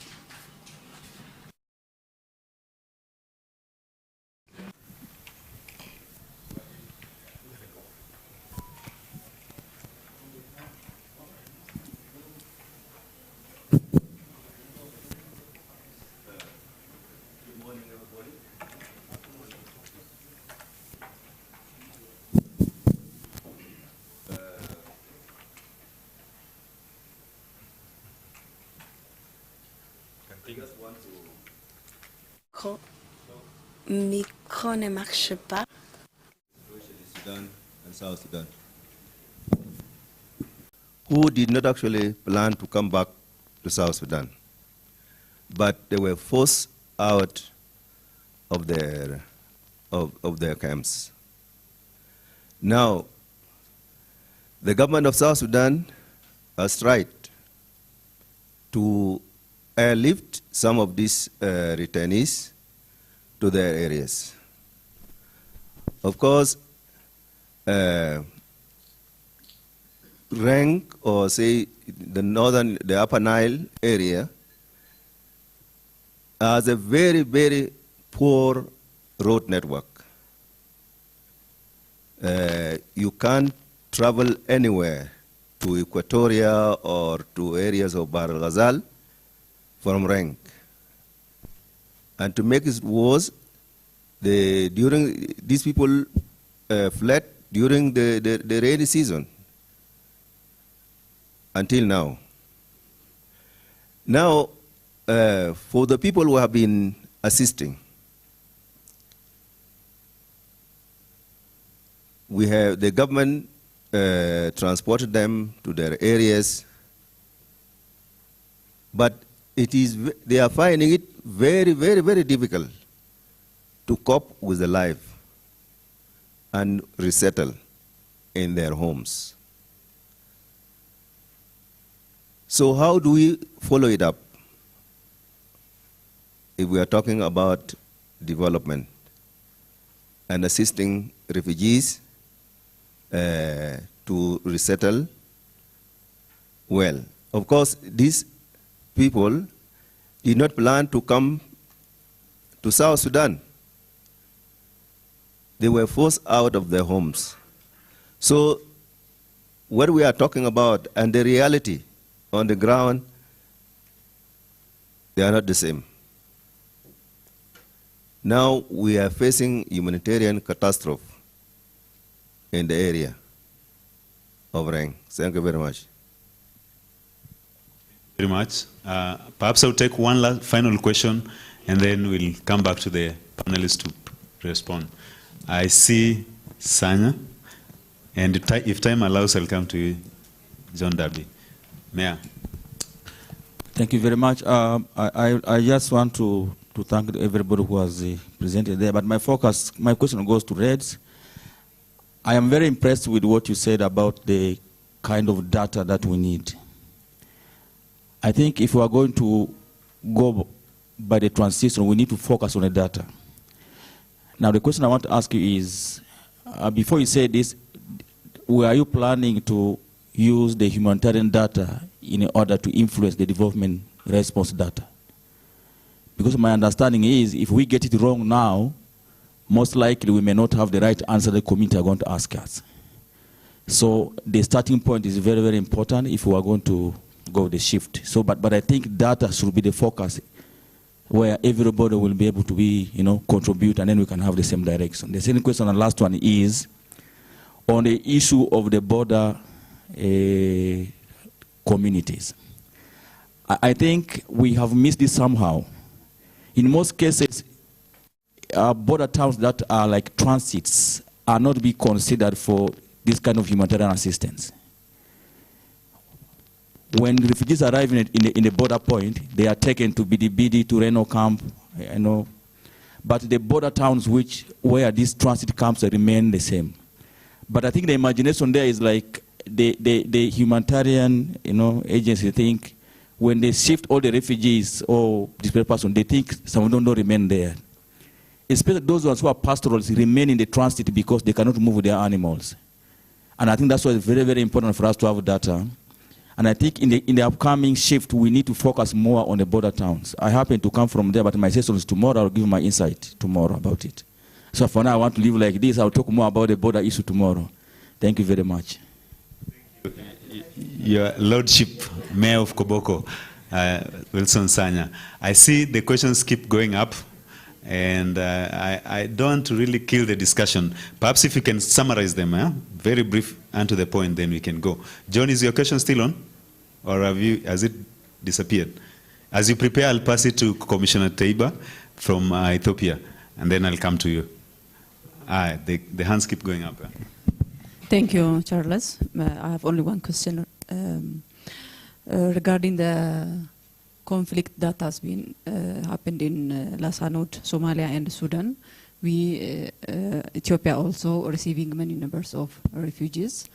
Micro ne marche pas. Sudan and South Sudan, who did not actually plan to come back to South Sudan, but they were forced out of their camps. Now, the government of South Sudan has tried to airlift some of these returnees to their areas. Of course, rank, or say the Upper Nile area has a very, very poor road network. You can't travel anywhere to Equatoria or to areas of Bahr el-Ghazal from rank. And to make it worse, these people fled during the rainy season until now. Now, for the people who have been assisting, the government transported them to their areas, but they are finding it very, very, very difficult to cope with the life and resettle in their homes. So how do we follow it up if we are talking about development and assisting refugees to resettle well? Of course, these people did not plan to come to South Sudan. They were forced out of their homes. So what we are talking about and the reality on the ground, they are not the same. Now we are facing humanitarian catastrophe in the area of Reng. Thank you very much. Very much. Perhaps I'll take one final question, and then we'll come back to the panelists to respond. I see Sanya, and if time allows, I'll come to you, John Darby. Mayor. Thank you very much. I just want to thank everybody who has presented there, but my question goes to Reds. I am very impressed with what you said about the kind of data that we need. I think if we are going to go by the transition, we need to focus on the data. Now the question I want to ask you is, before you say this, were you planning to use the humanitarian data in order to influence the development response data? Because my understanding is, if we get it wrong now, most likely we may not have the right answer the community are going to ask us. So the starting point is very, very important if we are going to go the shift. So, but I think data should be the focus where everybody will be able to be, contribute, and then we can have the same direction. The second question and last one is on the issue of the border communities. I think we have missed this somehow. In most cases, border towns that are like transits are not being considered for this kind of humanitarian assistance. When refugees arrive in the border point, they are taken to Bidi, to Reno camp, But the border towns where these transit camps remain the same. But I think the imagination there is like the humanitarian, agency think when they shift all the refugees or displaced persons, they think some of them don't remain there. Especially those ones who are pastorals remain in the transit because they cannot move their animals. And I think that's why it's very, very important for us to have data. And I think in the upcoming shift, we need to focus more on the border towns. I happen to come from there, but my session is tomorrow. I'll give my insight tomorrow about it. So for now, I want to leave like this. I'll talk more about the border issue tomorrow. Thank you very much. Your Lordship, Mayor of Koboko, Wilson Sanya. I see the questions keep going up, and I don't want to really kill the discussion. Perhaps if you can summarize them, very brief and to the point, then we can go. John, is your question still on? Or has it disappeared? As you prepare, I'll pass it to Commissioner Teiba from Ethiopia, and then I'll come to you. The hands keep going up. Thank you, Charles. I have only one question regarding the conflict that has been happened in Lasanod, Somalia, and Sudan. Ethiopia also receiving many numbers of refugees.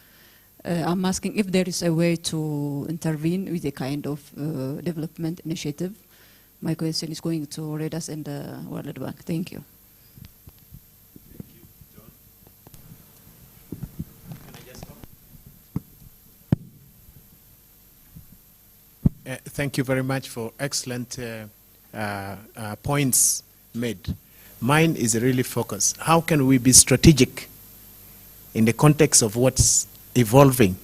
I'm asking if there is a way to intervene with a kind of development initiative. My question is going to Redas and the World Bank. Thank you. Thank you very much for excellent points made. Mine is really focused. How can we be strategic in the context of what's evolving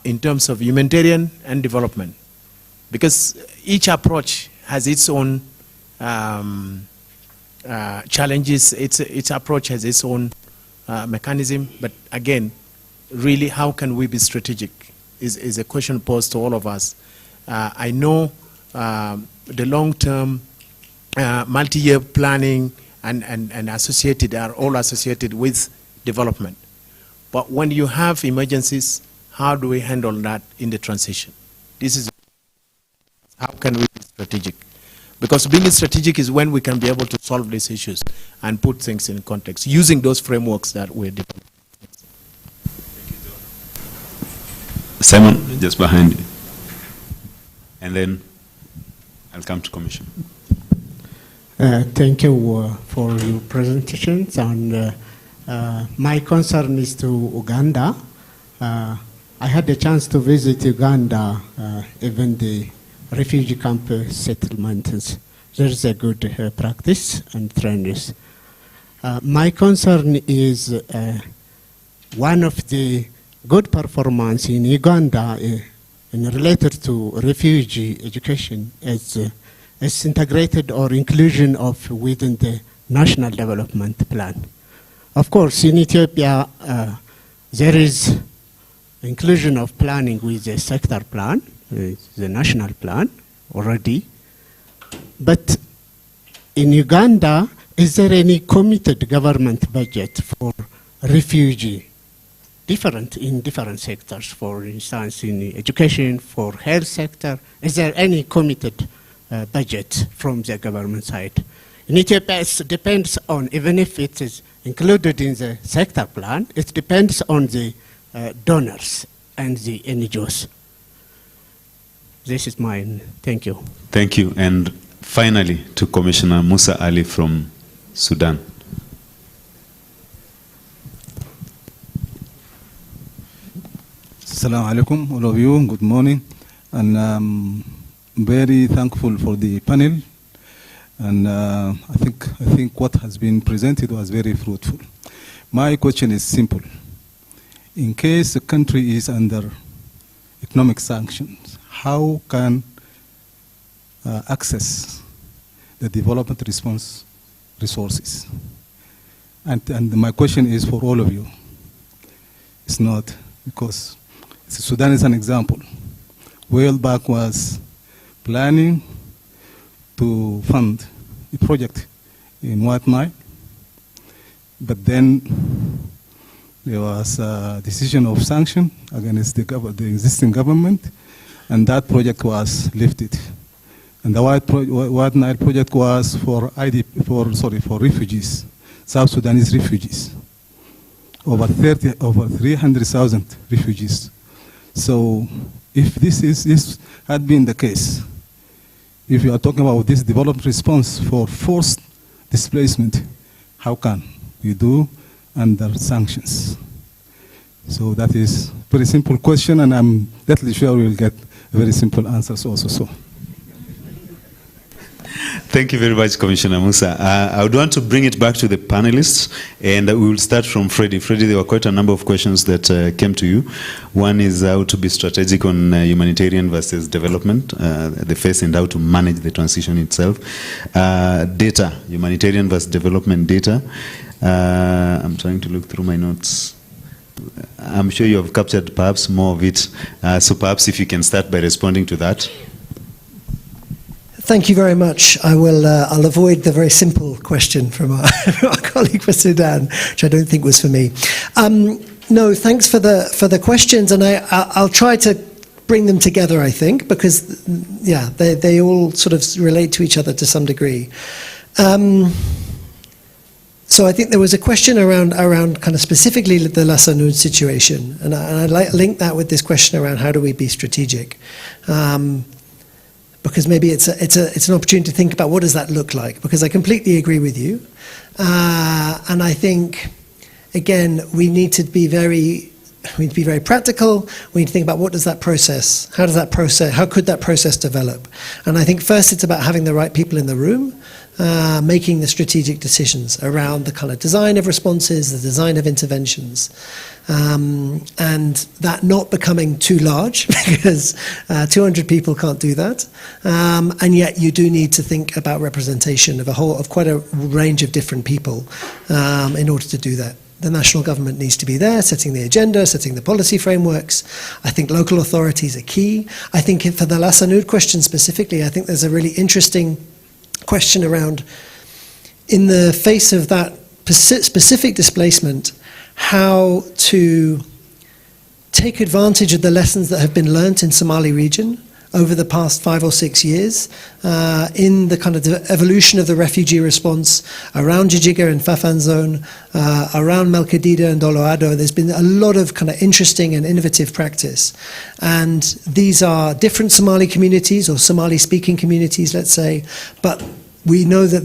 in terms of humanitarian and development? Because each approach has its own challenges, each approach has its own mechanism, but again, really, how can we be strategic is a question posed to all of us. I know the long-term multi-year planning and associated are all associated with development. But when you have emergencies, how do we handle that in the transition? This is how can we be strategic? Because being strategic is when we can be able to solve these issues and put things in context using those frameworks that we're developing. Simon, just behind you. And then I'll come to Commission. Thank you for your presentations. And my concern is to Uganda. I had the chance to visit Uganda, even the refugee camp settlements. There is a good practice and trends. My concern is one of the good performance in Uganda and related to refugee education is integrated or inclusion of within the national development plan. Of course, in Ethiopia, there is inclusion of planning with the sector plan, the national plan already. But in Uganda, is there any committed government budget for refugee? In different sectors, for instance, in education, for health sector, is there any committed budget from the government side? In Ethiopia, it depends on, even if it is included in the sector plan, it depends on the donors and the NGOs. This is mine. Thank you. Thank you. And finally, to Commissioner Musa Ali from Sudan. Assalamu alaikum, all of you. Good morning. And I'm very thankful for the panel. And I think what has been presented was very fruitful. My question is simple. In case a country is under economic sanctions, how can access the development response resources? And my question is for all of you. It's not because Sudan is an example. World Bank was planning to fund a project in White Nile, but then there was a decision of sanction against the existing government, and that project was lifted. And the White Nile project was for refugees, South Sudanese refugees, over 300,000 refugees. So if this had been the case, if you are talking about this development response for forced displacement, how can we do under sanctions? So that is a very simple question, and I'm definitely sure we will get very simple answers also. So. Thank you very much, Commissioner Musa. I would want to bring it back to the panelists, and we will start from Freddie. Freddie, there were quite a number of questions that came to you. One is how to be strategic on humanitarian versus development, the phase, and how to manage the transition itself. Data, humanitarian versus development data. I'm trying to look through my notes. I'm sure you have captured perhaps more of it. So perhaps if you can start by responding to that. Thank you very much. I'll avoid the very simple question from our colleague for Sudan, which I don't think was for me. No, thanks for the questions, and I'll try to bring them together, I think, because yeah, they all sort of relate to each other to some degree. So I think there was a question around kind of specifically the Lasanud situation, and I'd link that with this question around how do we be strategic. Because maybe it's an opportunity to think about what does that look like, because I completely agree with you. And I think, again, we need to be very practical. We need to think about what does that process, how could that process develop? And I think first it's about having the right people in the room, making the strategic decisions around the kind of design of responses, the design of interventions, and that not becoming too large, because 200 people can't do that, and yet you do need to think about representation of quite a range of different people in order to do that. The national government needs to be there, setting the agenda, setting the policy frameworks. I think local authorities are key. I think for the Lasanud question specifically, I think there's a really interesting question around, in the face of that specific displacement, how to take advantage of the lessons that have been learnt in Somali region over the past 5 or 6 years in the kind of evolution of the refugee response around Jijiga and Fafan zone, around Melkadida and Doloado. There's been a lot of kind of interesting and innovative practice. And these are different Somali communities or Somali-speaking communities, let's say, but we know that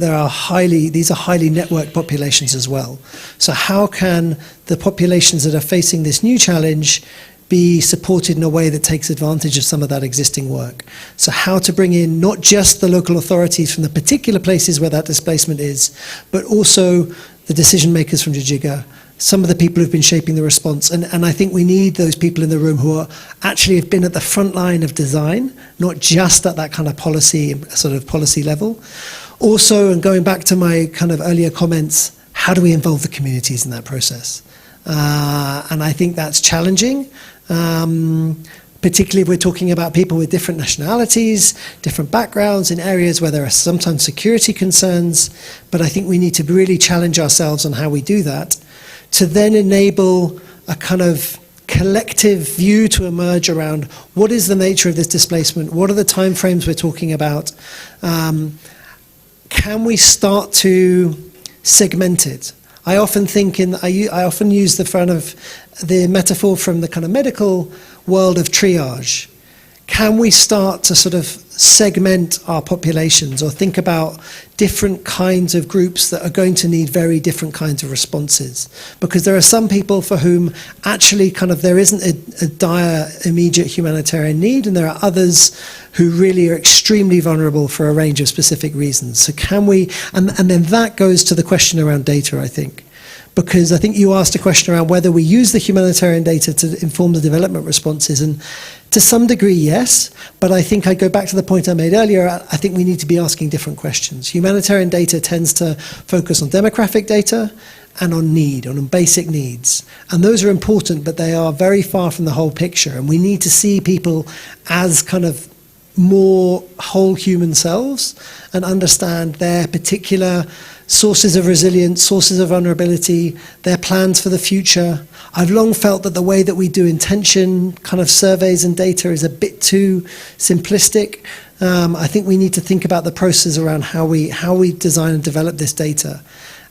these are highly networked populations as well. So how can the populations that are facing this new challenge be supported in a way that takes advantage of some of that existing work? So how to bring in not just the local authorities from the particular places where that displacement is, but also the decision makers from Jijiga, some of the people who've been shaping the response. And I think we need those people in the room who actually have been at the front line of design, not just at that kind of policy level. Also, and going back to my kind of earlier comments, how do we involve the communities in that process? And I think that's challenging, particularly if we're talking about people with different nationalities, different backgrounds in areas where there are sometimes security concerns. But I think we need to really challenge ourselves on how we do that to then enable a kind of collective view to emerge around what is the nature of this displacement, what are the timeframes we're talking about. Can we start to segment it? I often think I often use the metaphor from the kind of medical world of triage. Can we start to sort of segment our populations or think about different kinds of groups that are going to need very different kinds of responses? Because there are some people for whom actually there isn't a dire immediate humanitarian need, and there are others who really are extremely vulnerable for a range of specific reasons. So can we, and then that goes to the question around data, I think. Because I think you asked a question around whether we use the humanitarian data to inform the development responses, and to some degree, yes, but I think I go back to the point I made earlier. I think we need to be asking different questions. Humanitarian data tends to focus on demographic data and on need, on basic needs. And those are important, but they are very far from the whole picture, and we need to see people as kind of more whole human selves and understand their particular sources of resilience, sources of vulnerability, their plans for the future. I've long felt that the way that we do intention kind of surveys and data is a bit too simplistic. I think we need to think about the process around how we design and develop this data.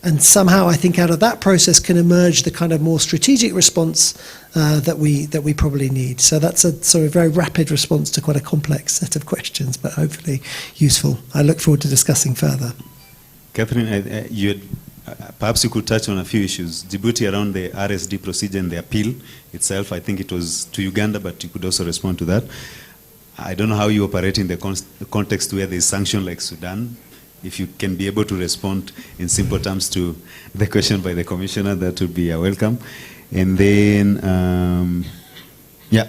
And somehow I think out of that process can emerge the kind of more strategic response that we probably need. So that's a sort of very rapid response to quite a complex set of questions, but hopefully useful. I look forward to discussing further. Catherine, perhaps you could touch on a few issues. Djibouti around the RSD procedure and the appeal itself. I think it was to Uganda, but you could also respond to that. I don't know how you operate in the context where there is sanction like Sudan. If you can be able to respond in simple terms to the question by the Commissioner, that would be welcome. And then, yeah.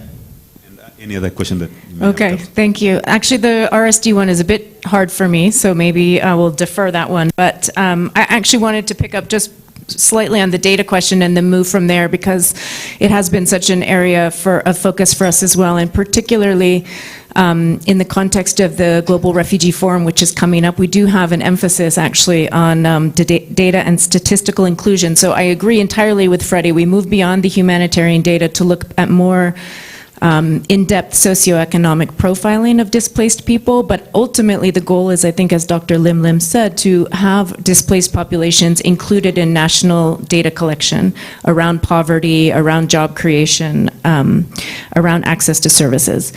Any other question that you may Okay, have? thank you. Actually, the RSD one is a bit hard for me, so maybe I will defer that one. But I actually wanted to pick up just slightly on the data question and then move from there, because it has been such an area of focus for us as well, and particularly in the context of the Global Refugee Forum, which is coming up. We do have an emphasis actually on data and statistical inclusion. So I agree entirely with Freddie. We move beyond the humanitarian data to look at more in-depth socioeconomic profiling of displaced people, but ultimately the goal is, I think, as Dr. Lim said, to have displaced populations included in national data collection around poverty, around job creation, around access to services.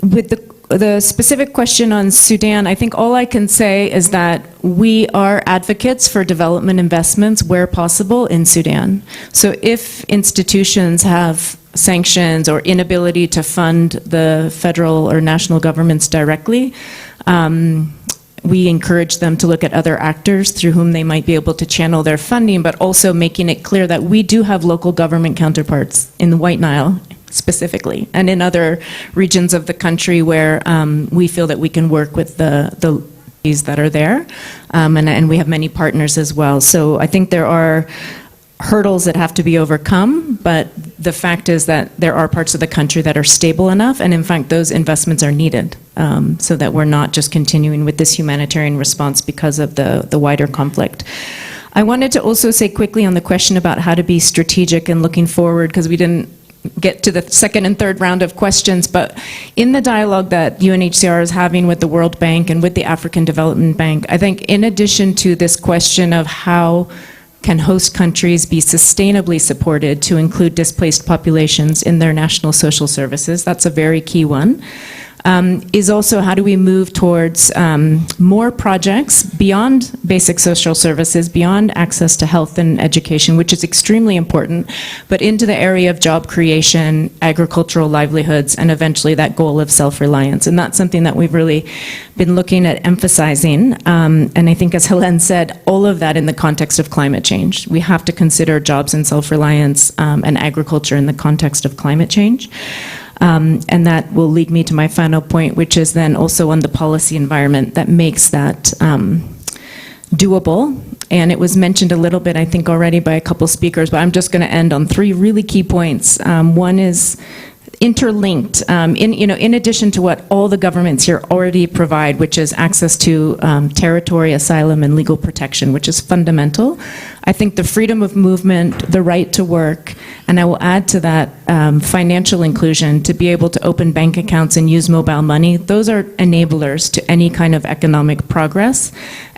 With the specific question on Sudan, I think all I can say is that we are advocates for development investments where possible in Sudan. So if institutions have sanctions or inability to fund the federal or national governments directly, we encourage them to look at other actors through whom they might be able to channel their funding, but also making it clear that we do have local government counterparts in the White Nile specifically, and in other regions of the country where we feel that we can work with the that are there, and we have many partners as well. So I think there are hurdles that have to be overcome, but the fact is that there are parts of the country that are stable enough, and in fact those investments are needed, so that we're not just continuing with this humanitarian response because of the wider conflict. I wanted to also say quickly on the question about how to be strategic and looking forward, because we didn't get to the second and third round of questions, but in the dialogue that UNHCR is having with the World Bank and with the African Development Bank, I think in addition to this question of how can host countries be sustainably supported to include displaced populations in their national social services, that's a very key one, is also how do we move towards more projects beyond basic social services, beyond access to health and education, which is extremely important, but into the area of job creation, agricultural livelihoods, and eventually that goal of self-reliance. And that's something that we've really been looking at emphasizing. And I think, as Hélène said, all of that in the context of climate change. We have to consider jobs and self-reliance and agriculture in the context of climate change. And that will lead me to my final point, which is then also on the policy environment that makes that doable. And it was mentioned a little bit, I think, already by a couple speakers, but I'm just going to end on three really key points. One is interlinked, in addition to what all the governments here already provide, which is access to territory, asylum, and legal protection, which is fundamental. I think the freedom of movement, the right to work, and I will add to that financial inclusion, to be able to open bank accounts and use mobile money, those are enablers to any kind of economic progress.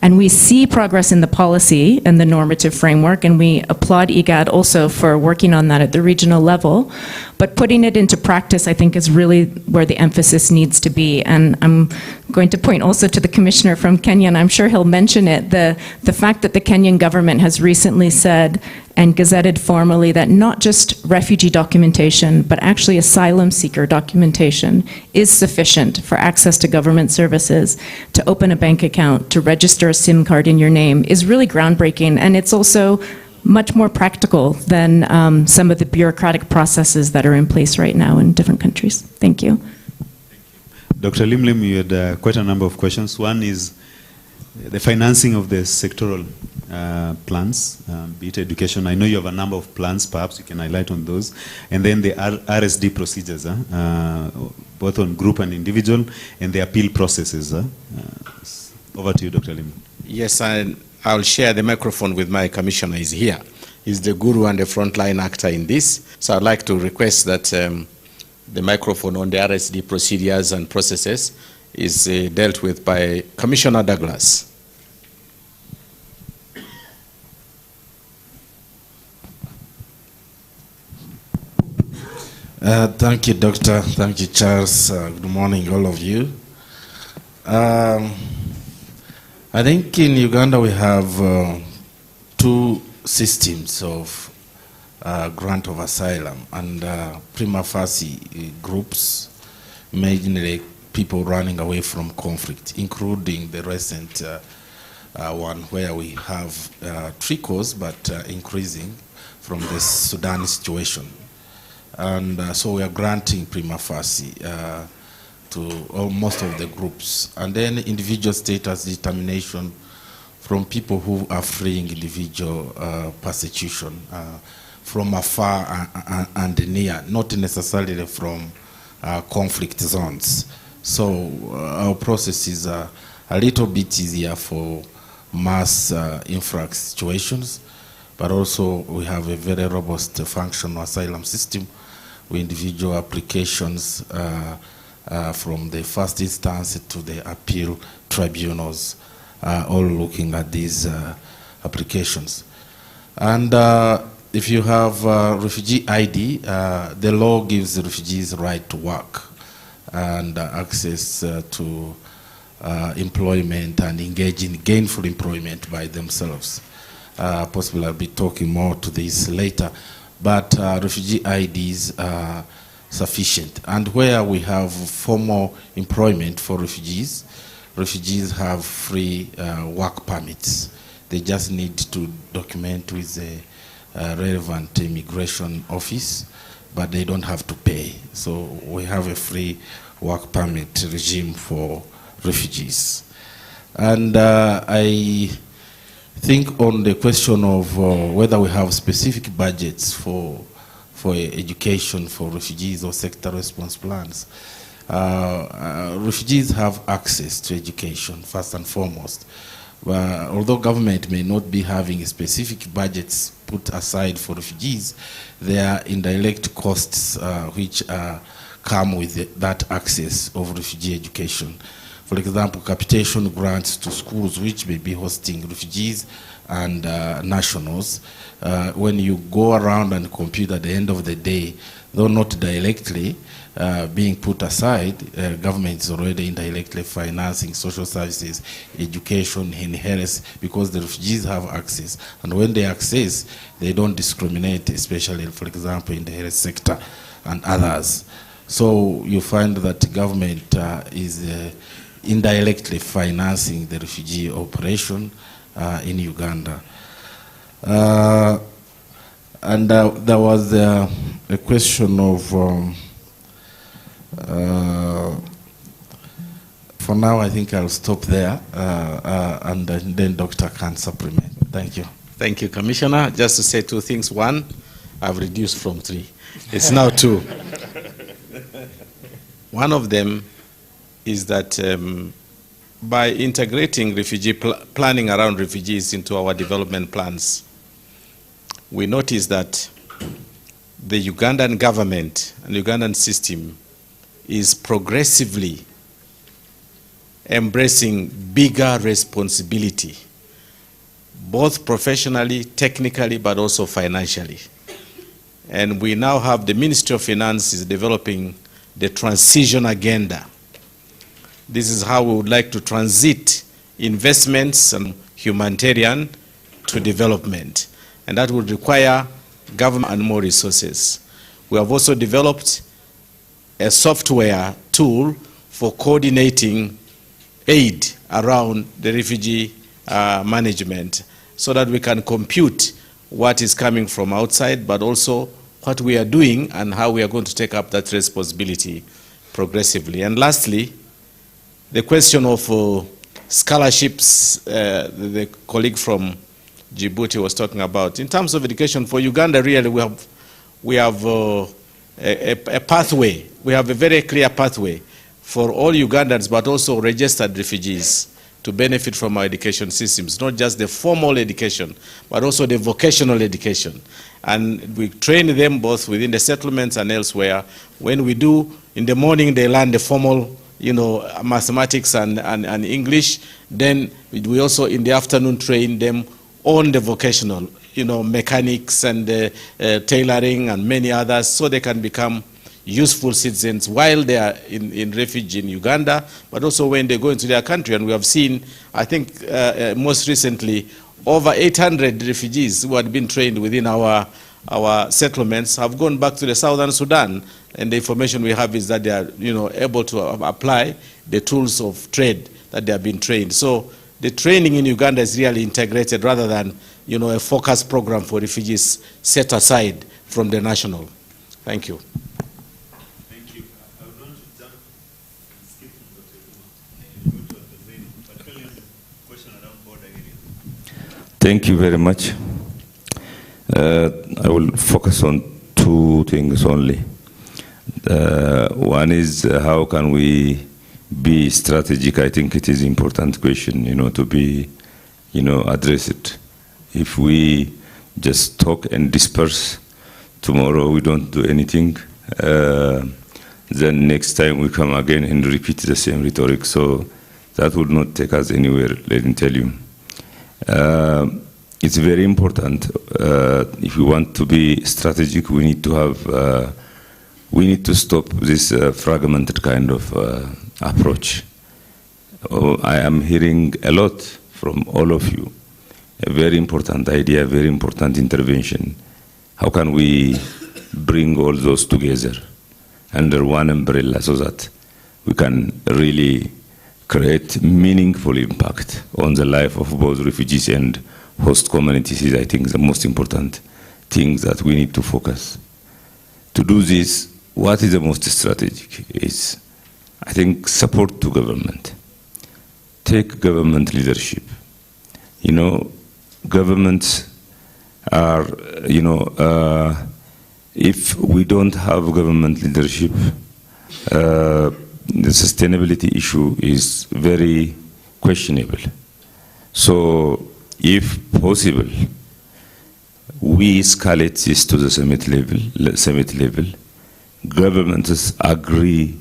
And we see progress in the policy and the normative framework, and we applaud Igad also for working on that at the regional level. But putting it into practice, I think, is really where the emphasis needs to be. And I'm going to point also to the commissioner from Kenya, and I'm sure he'll mention it, the fact that the Kenyan government has recently said and gazetted formally that not just refugee documentation, but actually asylum seeker documentation is sufficient for access to government services, to open a bank account, to register a SIM card in your name, is really groundbreaking. And it's also much more practical than some of the bureaucratic processes that are in place right now in different countries. Thank you. Dr. Limlim, you had quite a number of questions. One is the financing of the sectoral plans, be it education. I know you have a number of plans, perhaps you can highlight on those. And then the RSD procedures, both on group and individual, and the appeal processes. Over to you, Dr. Limlim. Yes, I'll share the microphone with my commissioner. He's here. He's the guru and the frontline actor in this. So I'd like to request that the microphone on the RSD procedures and processes is dealt with by Commissioner Douglas. Thank you, Doctor. Thank you, Charles. Good morning, all of you. I think in Uganda we have two systems of grant of asylum and prima facie groups, mainly people running away from conflict, including the recent one where we have trickles but increasing from the Sudan situation. And so we are granting prima facie to most of the groups. And then individual status determination from people who are fleeing individual persecution from afar and near, not necessarily from conflict zones. So our process is a little bit easier for mass influx situations, but also we have a very robust functional asylum system with individual applications from the first instance to the appeal tribunals, all looking at these applications. And if you have refugee ID, the law gives the refugees the right to work and access to employment and engage in gainful employment by themselves. Possibly I'll be talking more to this later, but refugee IDs are sufficient. And where we have formal employment for refugees, refugees have free work permits. They just need to document with the relevant immigration office, but they don't have to pay. So we have a free work permit regime for refugees. And I think on the question of whether we have specific budgets for education for refugees or sector response plans, refugees have access to education, first and foremost. Although government may not be having specific budgets put aside for refugees, there are indirect costs which come with that access of refugee education. For example, capitation grants to schools which may be hosting refugees and nationals. When you go around and compute at the end of the day, though not directly being put aside, government is already indirectly financing social services, education, and health, because the refugees have access. And when they access, they don't discriminate, especially, for example, in the health sector and others. So you find that government is indirectly financing the refugee operation in Uganda. And there was a question of, for now I think I'll stop there, and then Doctor can supplement. Thank you. Thank you, Commissioner. Just to say two things. One, I've reduced from 3. It's now 2. One of them is that by integrating refugee planning around refugees into our development plans, we notice that the Ugandan government and Ugandan system is progressively embracing bigger responsibility, both professionally, technically, but also financially. And we now have the Ministry of Finance is developing the transition agenda. This is how we would like to transit investments and humanitarian to development. And that would require government and more resources. We have also developed a software tool for coordinating aid around the refugee management, so that we can compute what is coming from outside, but also what we are doing and how we are going to take up that responsibility progressively. And lastly, the question of scholarships, the colleague from Djibouti was talking about. In terms of education for Uganda, really we have a pathway. We have a very clear pathway for all Ugandans, but also registered refugees, to benefit from our education systems, not just the formal education, but also the vocational education. And we train them both within the settlements and elsewhere. When we do, in the morning they learn the formal, mathematics and English. Then we also in the afternoon train them on the vocational, mechanics and tailoring and many others, so they can become useful citizens while they are in refuge in Uganda, but also when they go into their country. And we have seen, I think most recently, over 800 refugees who had been trained within our settlements have gone back to the southern Sudan. And the information we have is that they are able to apply the tools of trade that they have been trained. So the training in Uganda is really integrated rather than a focused program for refugees set aside from the national. Thank you. Thank you very much. I will focus on 2 things only. One is how can we be strategic? I think it is an important question, to be, addressed. If we just talk and disperse, tomorrow we don't do anything, then next time we come again and repeat the same rhetoric. So that would not take us anywhere, let me tell you. It's very important. If we want to be strategic, we need to have, we need to stop this fragmented kind of approach. I am hearing a lot from all of you. A very important idea, very important intervention. How can we bring all those together under one umbrella so that we can really create meaningful impact on the life of both refugees and host communities is, I think, the most important thing that we need to focus. To do this, what is the most strategic is, I think, support to government. Take government leadership. Governments are, if we don't have government leadership, the sustainability issue is very questionable. So, if possible, we escalate this to the summit level. Governments agree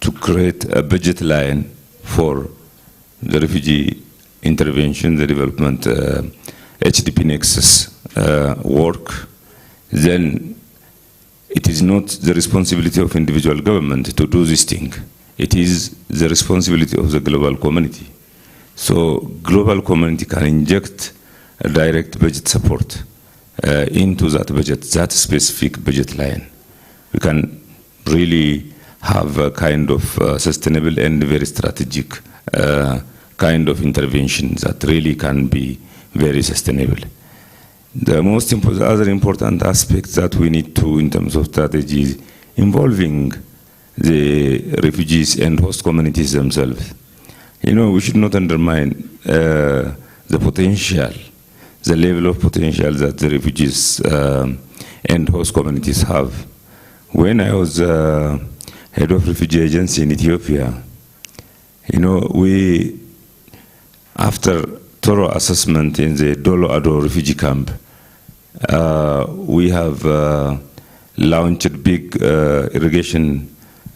to create a budget line for the refugee intervention, the development HDP nexus work. Then it is not the responsibility of individual government to do this thing. It is the responsibility of the global community. So global community can inject a direct budget support into that budget, that specific budget line. We can really have a kind of sustainable and very strategic kind of intervention that really can be very sustainable. The most other important aspect that we need to, in terms of strategies, involving the refugees and host communities themselves. You know, we should not undermine the potential, the level of potential that the refugees and host communities have. When I was head of refugee agency in Ethiopia, you know, we, after thorough assessment in the Dolo Ado refugee camp, we have launched a big irrigation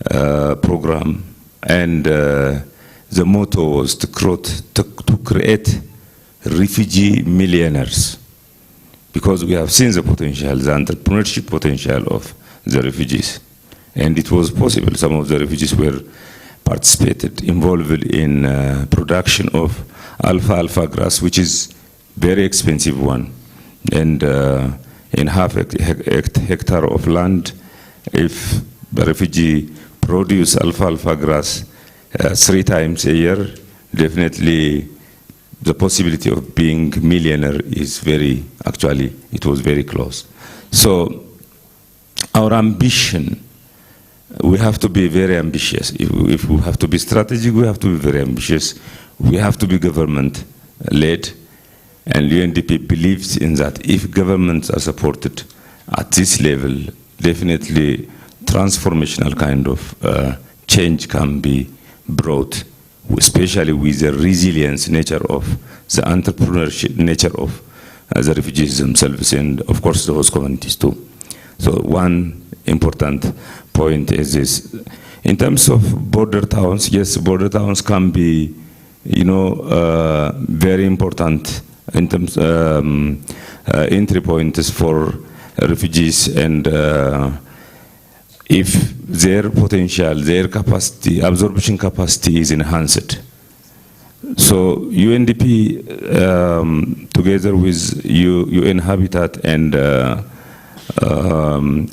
program, and the motto was to create refugee millionaires, because we have seen the potential, the entrepreneurship potential of the refugees. And it was possible. Some of the refugees were participated, involved in production of alfalfa grass, which is very expensive one. And in half hectare of land, if the refugee produce alfalfa grass 3 times a year, definitely the possibility of being millionaire is very, actually, it was very close. So our ambition, we have to be very ambitious. If we have to be strategic, we have to be very ambitious. We have to be government-led, and UNDP believes in that. If governments are supported at this level, definitely transformational kind of change can be brought, especially with the resilience nature of the entrepreneurship nature of the refugees themselves, and of course the host communities too. So one important point is this. In terms of border towns, yes, border towns can be, you know, very important in terms entry points for refugees, and if their potential, their capacity, absorption capacity is enhanced. So UNDP, together with UN Habitat and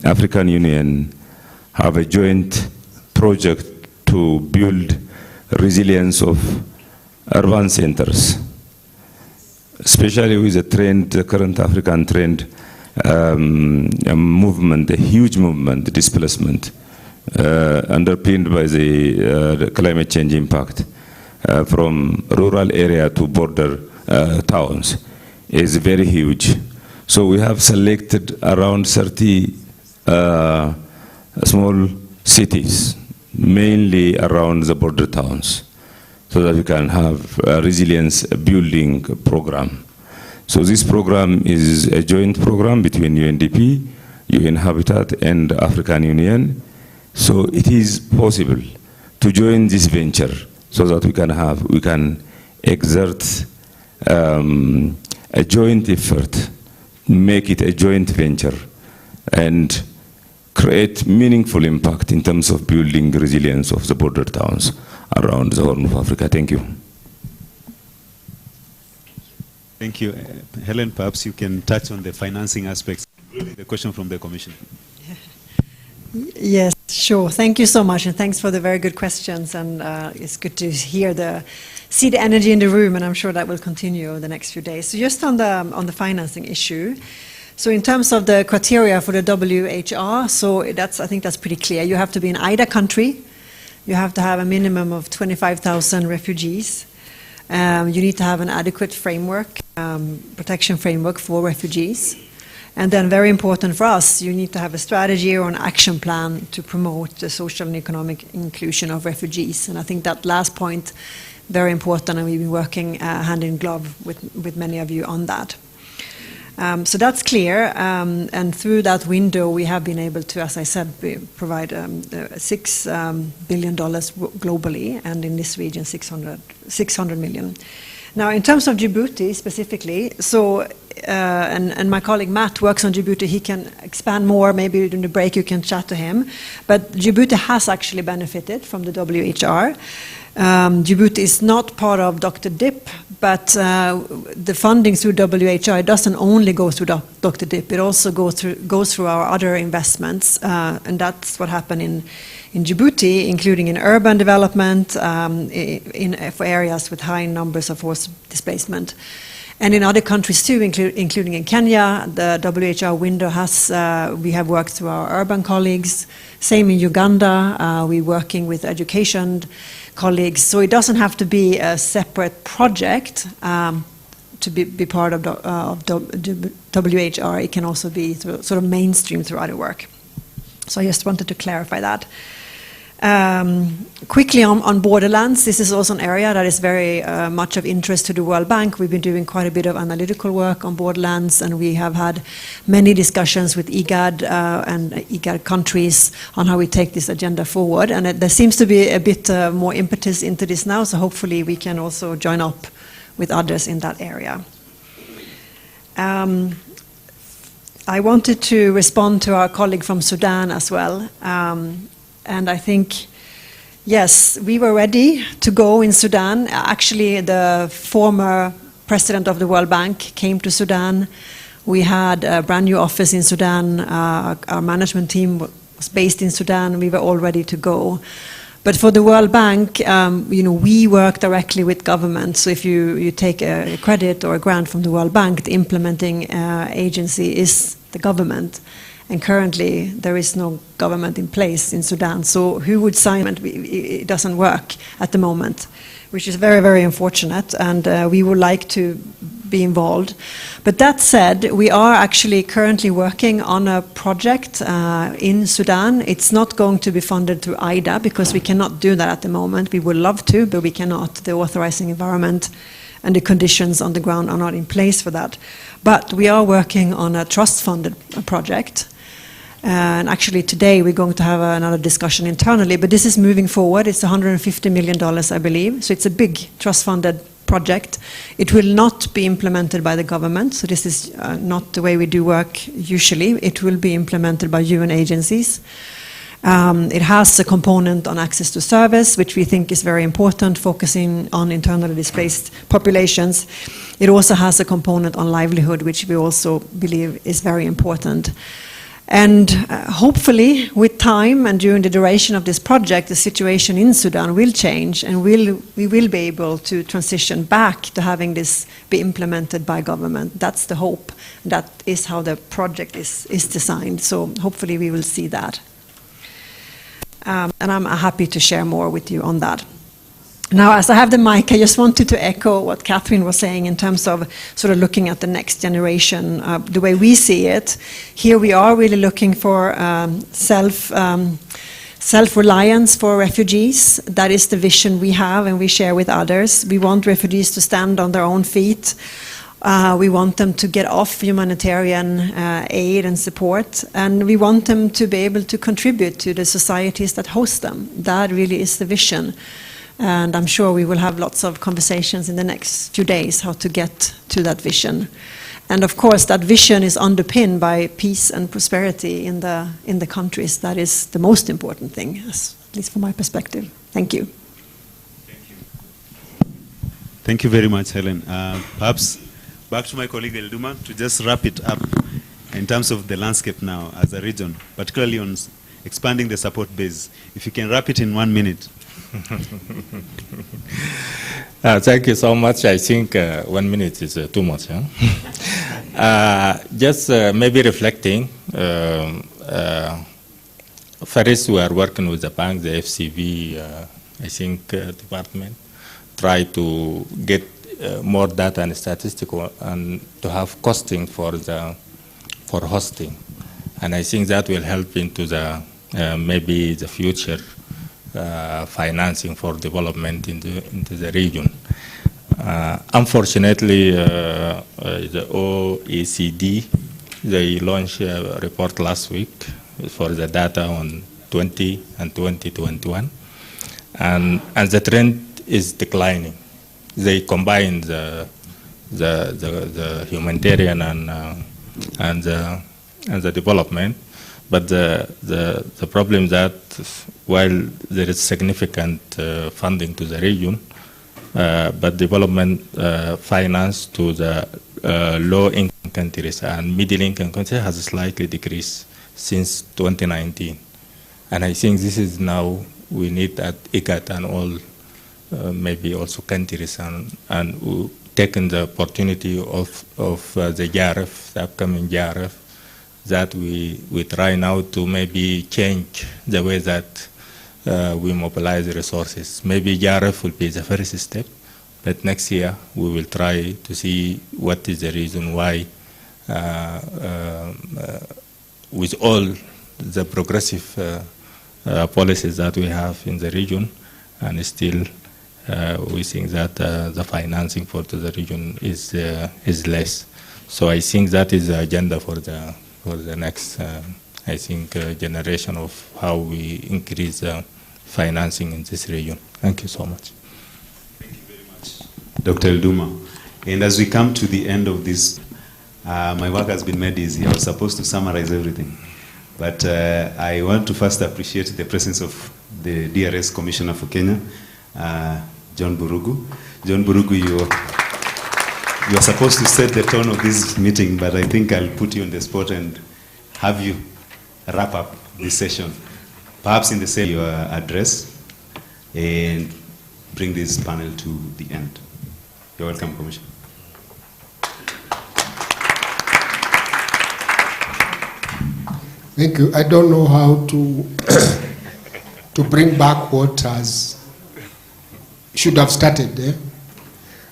African Union, have a joint project to build resilience of urban centers, especially with the trend, the current African trend, a movement, a huge movement, displacement, underpinned by the climate change impact from rural area to border towns, is very huge. So we have selected around 30 small cities, mainly around the border towns, so that we can have a resilience building program. So this program is a joint program between UNDP, UN Habitat, and African Union. So it is possible to join this venture so that we can exert a joint effort, make it a joint venture, and create meaningful impact in terms of building resilience of the border towns around the Horn of Africa. Thank you. Thank you. Helen, perhaps you can touch on the financing aspects, including the question from the Commission. Yes, sure. Thank you so much, and thanks for the very good questions. And it's good to see the energy in the room, and I'm sure that will continue over the next few days. So just on the financing issue, so in terms of the criteria for the WHR, so I think that's pretty clear. You have to be an IDA country. You have to have a minimum of 25,000 refugees. You need to have an adequate framework, protection framework for refugees. And then very important for us, you need to have a strategy or an action plan to promote the social and economic inclusion of refugees. And I think that last point, very important, and we've been working hand in glove with many of you on that. So that's clear, and through that window we have been able to, as I said, provide $6 billion globally, and in this region 600 million. Now, in terms of Djibouti specifically, so and my colleague Matt works on Djibouti. He can expand more. Maybe during the break you can chat to him. But Djibouti has actually benefited from the WHR. Djibouti is not part of Dr. DIP, but the funding through WHR doesn't only go through Dr. DIP. It also goes through our other investments, and that's what happened in Djibouti, including in urban development, for areas with high numbers of forced displacement. And in other countries too, including in Kenya, the WHR window we have worked through our urban colleagues. Same in Uganda, we're working with education colleagues. So it doesn't have to be a separate project to be part of WHR. It can also be sort of mainstream through other work. So I just wanted to clarify that. Quickly on borderlands, this is also an area that is very much of interest to the World Bank. We've been doing quite a bit of analytical work on borderlands, and we have had many discussions with Igad and Igad countries on how we take this agenda forward. And there seems to be a bit more impetus into this now, so hopefully we can also join up with others in that area. I wanted to respond to our colleague from Sudan as well. And I think, yes, we were ready to go in Sudan. Actually, the former president of the World Bank came to Sudan. We had a brand new office in Sudan. Our management team was based in Sudan. We were all ready to go. But for the World Bank, we work directly with government. So if you take a credit or a grant from the World Bank, the implementing agency is the government. And currently, there is no government in place in Sudan. So who would sign it? It doesn't work at the moment, which is very, very unfortunate. And we would like to be involved. But that said, we are actually currently working on a project in Sudan. It's not going to be funded through IDA because we cannot do that at the moment. We would love to, but we cannot. The authorizing environment and the conditions on the ground are not in place for that. But we are working on a trust-funded project. And actually today we're going to have another discussion internally, but this is moving forward. It's $150 million, I believe. So it's a big trust-funded project. It will not be implemented by the government. So this is not the way we do work usually. It will be implemented by UN agencies. It has a component on access to service, which we think is very important, focusing on internally displaced populations. It also has a component on livelihood, which we also believe is very important. And hopefully, with time and during the duration of this project, the situation in Sudan will change, and we will be able to transition back to having this be implemented by government. That's the hope. That is how the project is designed. So hopefully we will see that. And I'm happy to share more with you on that. Now, as I have the mic, I just wanted to echo what Catherine was saying in terms of sort of looking at the next generation, the way we see it. Here we are really looking for self-reliance for refugees. That is the vision we have and we share with others. We want refugees to stand on their own feet. We want them to get off humanitarian aid and support, and we want them to be able to contribute to the societies that host them. That really is the vision. And I'm sure we will have lots of conversations in the next few days how to get to that vision. And of course, that vision is underpinned by peace and prosperity in the countries. That is the most important thing, at least from my perspective. Thank you. Thank you very much, Helen. Perhaps back to my colleague Elduma to just wrap it up in terms of the landscape now as a region, particularly on expanding the support base. If you can wrap it in 1 minute. Thank you so much. I think 1 minute is too much. Huh? Just maybe reflecting. First, we are working with the bank, the FCV, I think, department, try to get more data and statistical and to have costing for for hosting. And I think that will help into the maybe the future financing for development into the region. Unfortunately, the OECD, they launched a report last week for the data on 20 and 2021, and the trend is declining. They combine the humanitarian and the development, but the problem that while there is significant funding to the region, but development finance to the low-income countries and middle-income countries has slightly decreased since 2019. And I think this is now we need at Igad and all maybe also countries and taking the opportunity of the JRF, the upcoming JRF, that we try now to maybe change the way that we mobilize the resources. Maybe JRF will be the first step, but next year we will try to see what is the reason why with all the progressive policies that we have in the region, and still we think that the financing for the region is less. So I think that is the agenda for the next, I think, generation of how we increase financing in this region. Thank you so much. Thank you very much, Dr. Elduma. And as we come to the end of this, my work has been made easy. I was supposed to summarize everything. But I want to first appreciate the presence of the DRS Commissioner for Kenya, John Burugu. John Burugu, you are supposed to set the tone of this meeting, but I think I'll put you on the spot and have you wrap up this session. Perhaps in the same your address and bring this panel to the end. You're welcome, Commissioner. Thank you. I don't know how to to bring back what should have started there.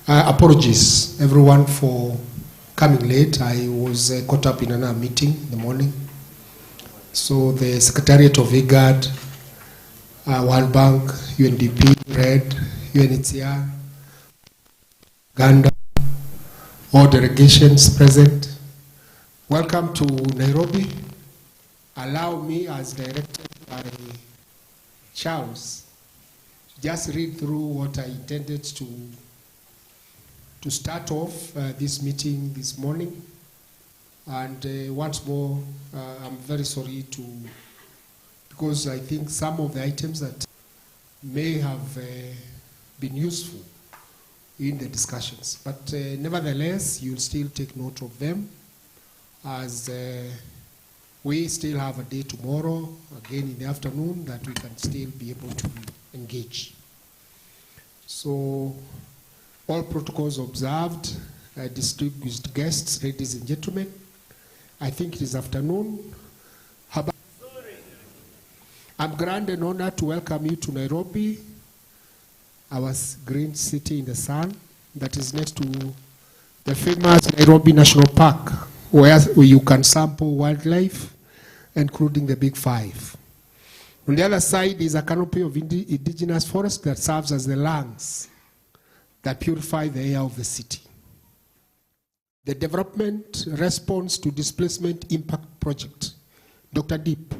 Apologies, everyone, for coming late. I was caught up in another meeting in the morning. So the Secretariat of Igad, World Bank, UNDP, RED, UNHCR, Uganda, all delegations present. Welcome to Nairobi. Allow me, as directed by Charles, to just read through what I intended to start off this meeting this morning. And once more, I'm very sorry because I think some of the items that may have been useful in the discussions. But nevertheless, you'll still take note of them as we still have a day tomorrow, again in the afternoon, that we can still be able to engage. So, all protocols observed, distinguished guests, ladies and gentlemen. I think it is afternoon. I'm grand and honored to welcome you to Nairobi, our green city in the sun, that is next to the famous Nairobi National Park, where you can sample wildlife, including the Big Five. On the other side is a canopy of indigenous forest that serves as the lungs that purify the air of the city. The Development Response to Displacement Impact Project, Dr. DEEP,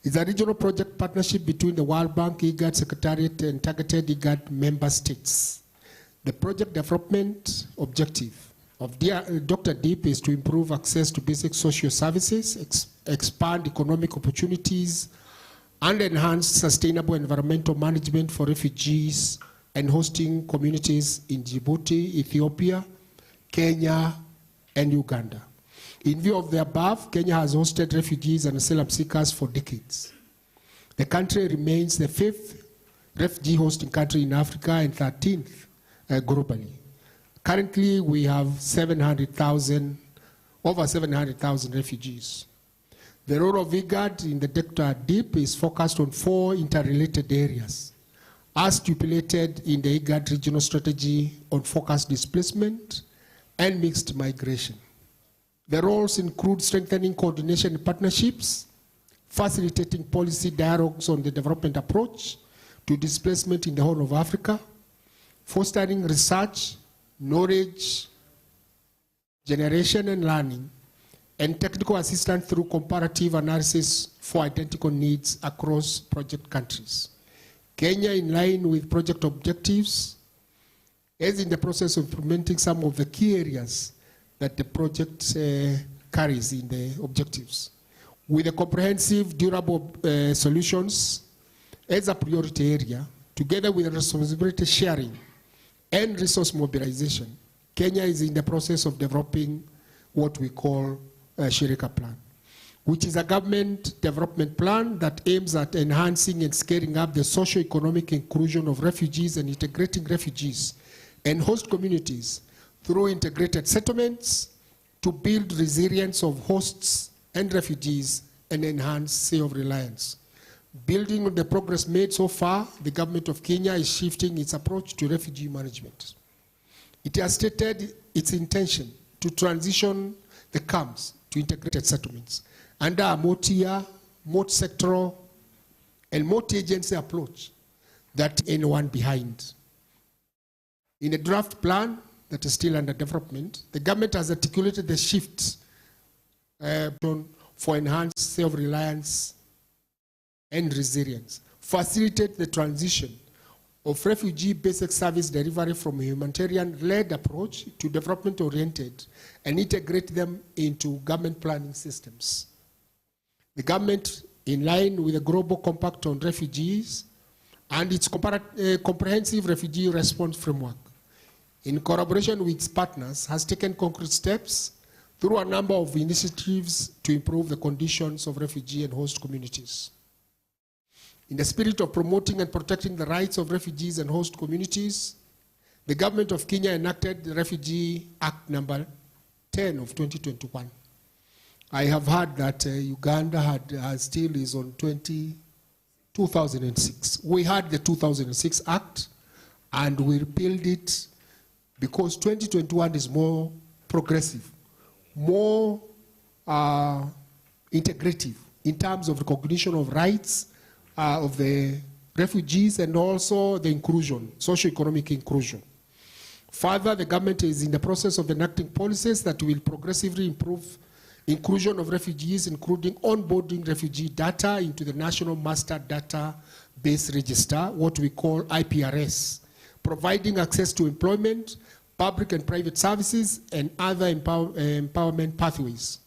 is a regional project partnership between the World Bank, Igad Secretariat, and targeted Igad member states. The project development objective of Dr. DEEP is to improve access to basic social services, expand economic opportunities, and enhance sustainable environmental management for refugees and hosting communities in Djibouti, Ethiopia, Kenya, and Uganda. In view of the above, Kenya has hosted refugees and asylum seekers for decades. The country remains the 5th refugee hosting country in Africa and 13th globally. Currently, we have over 700,000 refugees. The role of Igad in the Dr. DEEP is focused on 4 interrelated areas, as stipulated in the Igad regional strategy on focused displacement and mixed migration. The roles include strengthening coordination and partnerships, facilitating policy dialogues on the development approach to displacement in the Horn of Africa, fostering research, knowledge generation and learning, and technical assistance through comparative analysis for identical needs across project countries. Kenya, in line with project objectives, is in the process of implementing some of the key areas that the project carries in the objectives, with a comprehensive, durable solutions as a priority area, together with responsibility sharing and resource mobilization. Kenya is in the process of developing what we call a Shirika Plan, which is a government development plan that aims at enhancing and scaling up the socio-economic inclusion of refugees and integrating refugees and host communities through integrated settlements to build resilience of hosts and refugees and enhance self-reliance. Building on the progress made so far, the government of Kenya is shifting its approach to refugee management. It has stated its intention to transition the camps to integrated settlements under a multi-year, multi-sectoral, and multi-agency approach that anyone behind. In a draft plan that is still under development, the government has articulated the shift for enhanced self-reliance and resilience, facilitate the transition of refugee basic service delivery from a humanitarian-led approach to development-oriented and integrate them into government planning systems. The government, in line with the Global Compact on Refugees and its comprehensive refugee response framework, in collaboration with its partners, has taken concrete steps through a number of initiatives to improve the conditions of refugee and host communities. In the spirit of promoting and protecting the rights of refugees and host communities, the government of Kenya enacted the Refugee Act number 10 of 2021. I have heard that Uganda still is on 2006. We had the 2006 Act and we repealed it because 2021 is more progressive, more integrative in terms of recognition of rights of the refugees and also the inclusion, socio-economic inclusion. Further, the government is in the process of enacting policies that will progressively improve inclusion of refugees, including onboarding refugee data into the National Master Database Register, what we call IPRS, providing access to employment, public and private services, and other empowerment pathways.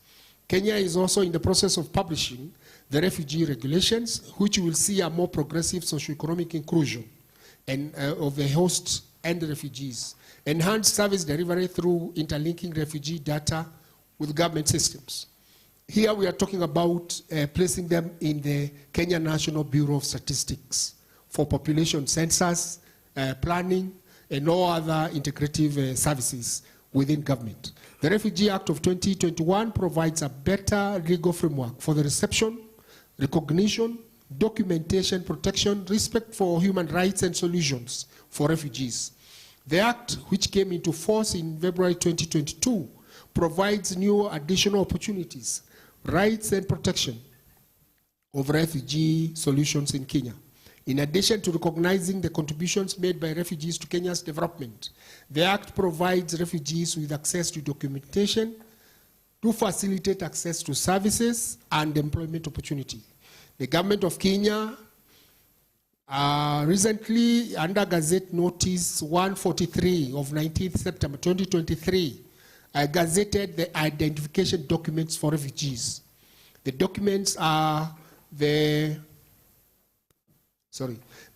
Kenya is also in the process of publishing the refugee regulations, which will see a more progressive socio-economic inclusion and, of the hosts and the refugees. Enhanced service delivery through interlinking refugee data with government systems. Here we are talking about placing them in the Kenya National Bureau of Statistics for population census, planning, and all other integrative services within government. The Refugee Act of 2021 provides a better legal framework for the reception, recognition, documentation, protection, respect for human rights and solutions for refugees. The Act, which came into force in February 2022, provides new additional opportunities, rights and protection of refugee solutions in Kenya. In addition to recognizing the contributions made by refugees to Kenya's development, the Act provides refugees with access to documentation to facilitate access to services and employment opportunity. The government of Kenya recently, under Gazette Notice 143 of 19th September 2023, gazetted the identification documents for refugees. The documents are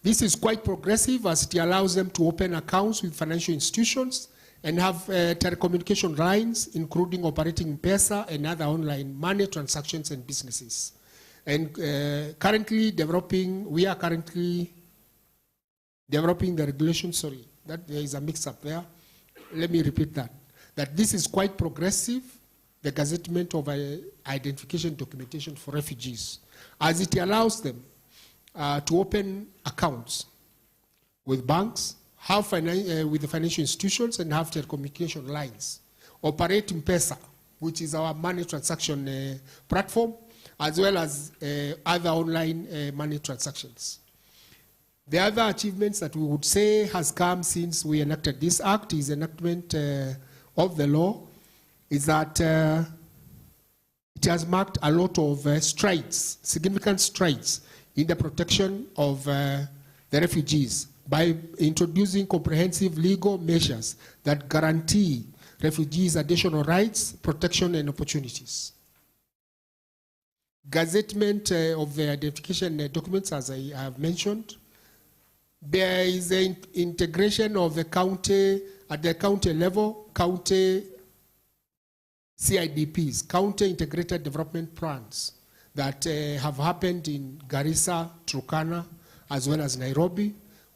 this is quite progressive as it allows them to open accounts with financial institutions and have telecommunication lines, including operating M-Pesa and other online money transactions and businesses. And we are currently developing the regulation, that there is a mix-up there. Let me repeat that this is quite progressive, the gazettement of identification documentation for refugees, as it allows them to open accounts with banks, with the financial institutions, and have telecommunication lines, operate M-Pesa, which is our money transaction platform, as well as other online money transactions. The other achievements that we would say has come since we enacted this act is enactment of the law, is that it has marked a lot of strides, significant strides in the protection of the refugees by introducing comprehensive legal measures that guarantee refugees additional rights, protection, and opportunities. Gazettement of the identification documents, as I have mentioned. There is an integration of the county, at the county level, county CIDPs, county integrated development plans that have happened in Garissa, Turkana, as well as Nairobi.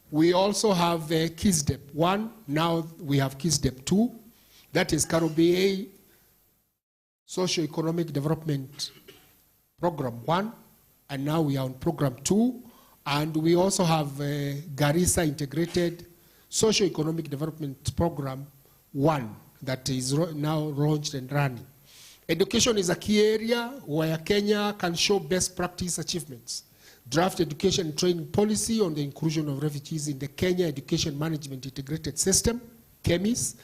We also have KISDEP 1, now we have KISDEP 2, that is Caribbean Socio-Economic Development Program 1, and now we are on Program 2, and we also have Garissa Integrated Socio-Economic Development Program 1 that is now launched and running. Education is a key area where Kenya can show best practice achievements. Draft education and training policy on the inclusion of refugees in the Kenya Education Management Integrated System, KEMIS,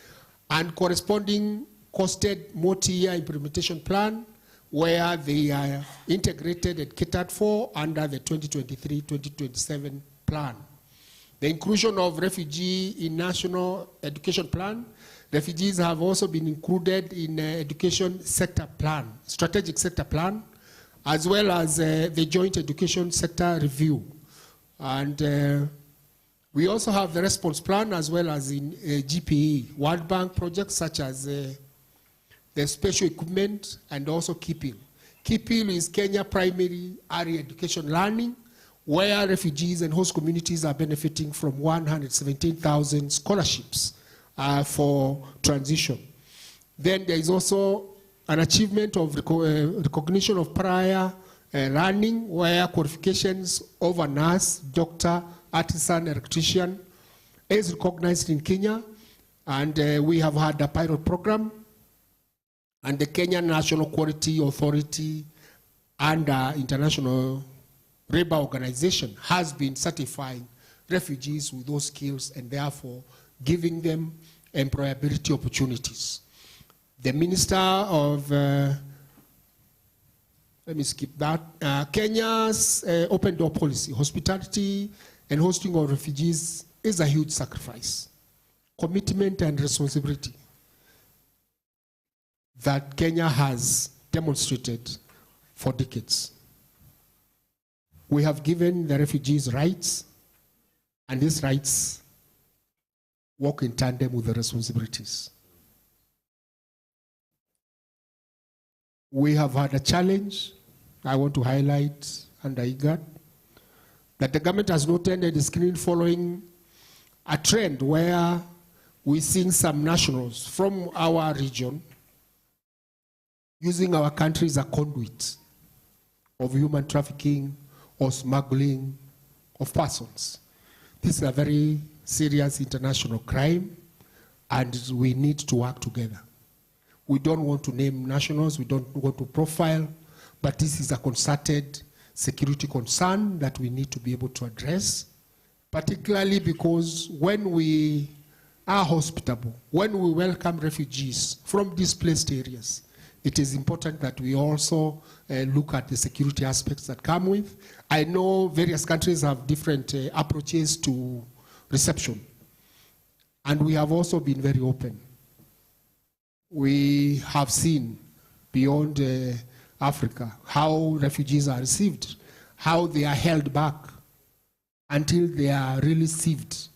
and corresponding costed multi-year implementation plan where they are integrated and catered for under the 2023-2027 plan. The inclusion of refugee in national education plan. Refugees have also been included in education sector plan, strategic sector plan, as well as the joint education sector review. And we also have the response plan as well as in GPE, World Bank projects such as the special equipment and also KIPIL. KIPIL is Kenya Primary Early Education Learning, where refugees and host communities are benefiting from 117,000 scholarships for transition. Then there is also an achievement of recognition of prior learning, where qualifications of a nurse, doctor, artisan, electrician is recognized in Kenya, and we have had a pilot program, and the Kenya National Quality Authority and International Labour Organization has been certifying refugees with those skills and therefore giving them employability opportunities. The Minister of, let me skip that, Kenya's open door policy, hospitality and hosting of refugees is a huge sacrifice, commitment and responsibility that Kenya has demonstrated for decades. We have given the refugees rights, and these rights work in tandem with the responsibilities. We have had a challenge, I want to highlight under Igad, that the government has not ended the screen following a trend where we're seeing some nationals from our region using our country as a conduit of human trafficking or smuggling of persons. This is a very serious international crime, and we need to work together. We don't want to name nationals, we don't want to profile, but this is a concerted security concern that we need to be able to address, particularly because when we are hospitable, when we welcome refugees from displaced areas, it is important that we also look at the security aspects that come with. I know various countries have different approaches to reception, and we have also been very open. We have seen beyond Africa how refugees are received, how they are held back until they are received.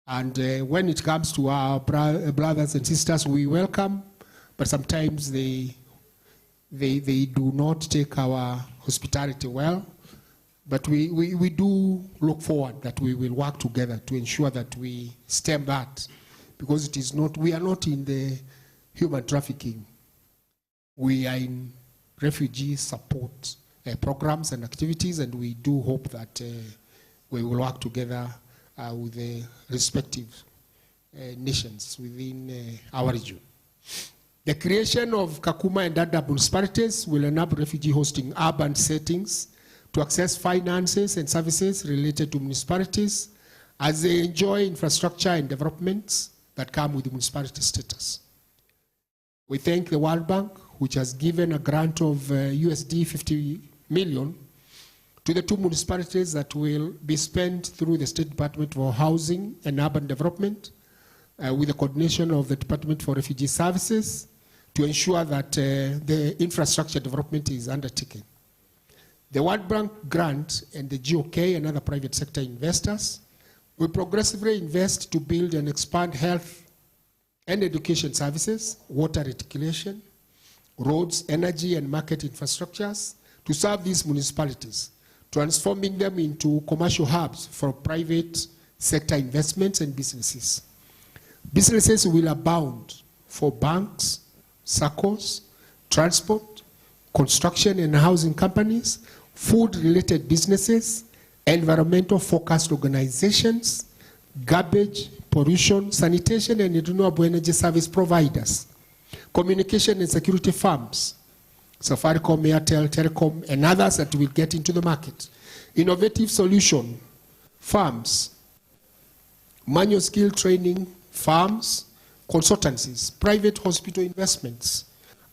And when it comes to our brothers and sisters, we welcome, but sometimes they do not take our hospitality well. But we do look forward that we will work together to ensure that we stem that, because it is not, we are not in the human trafficking. We are in refugee support programs and activities, and we do hope that we will work together with the respective nations within our region. The creation of Kakuma and Dadaab municipalities will enable refugee hosting urban settings to access finances and services related to municipalities as they enjoy infrastructure and developments that come with the municipality status. We thank the World Bank, which has given a grant of USD 50 million to the 2 municipalities that will be spent through the State Department for Housing and Urban Development with the coordination of the Department for Refugee Services to ensure that the infrastructure development is undertaken. The World Bank grant and the GOK and other private sector investors will progressively invest to build and expand health and education services, water reticulation, roads, energy and market infrastructures to serve these municipalities, transforming them into commercial hubs for private sector investments and businesses. Businesses will abound for banks, SACCOs, transport, construction and housing companies, food-related businesses, environmental-focused organizations, garbage, pollution, sanitation and renewable energy service providers, communication and security firms, Safaricom, Airtel, Telecom, and others that will get into the market, innovative solution firms, manual skill training firms, consultancies, private hospital investments,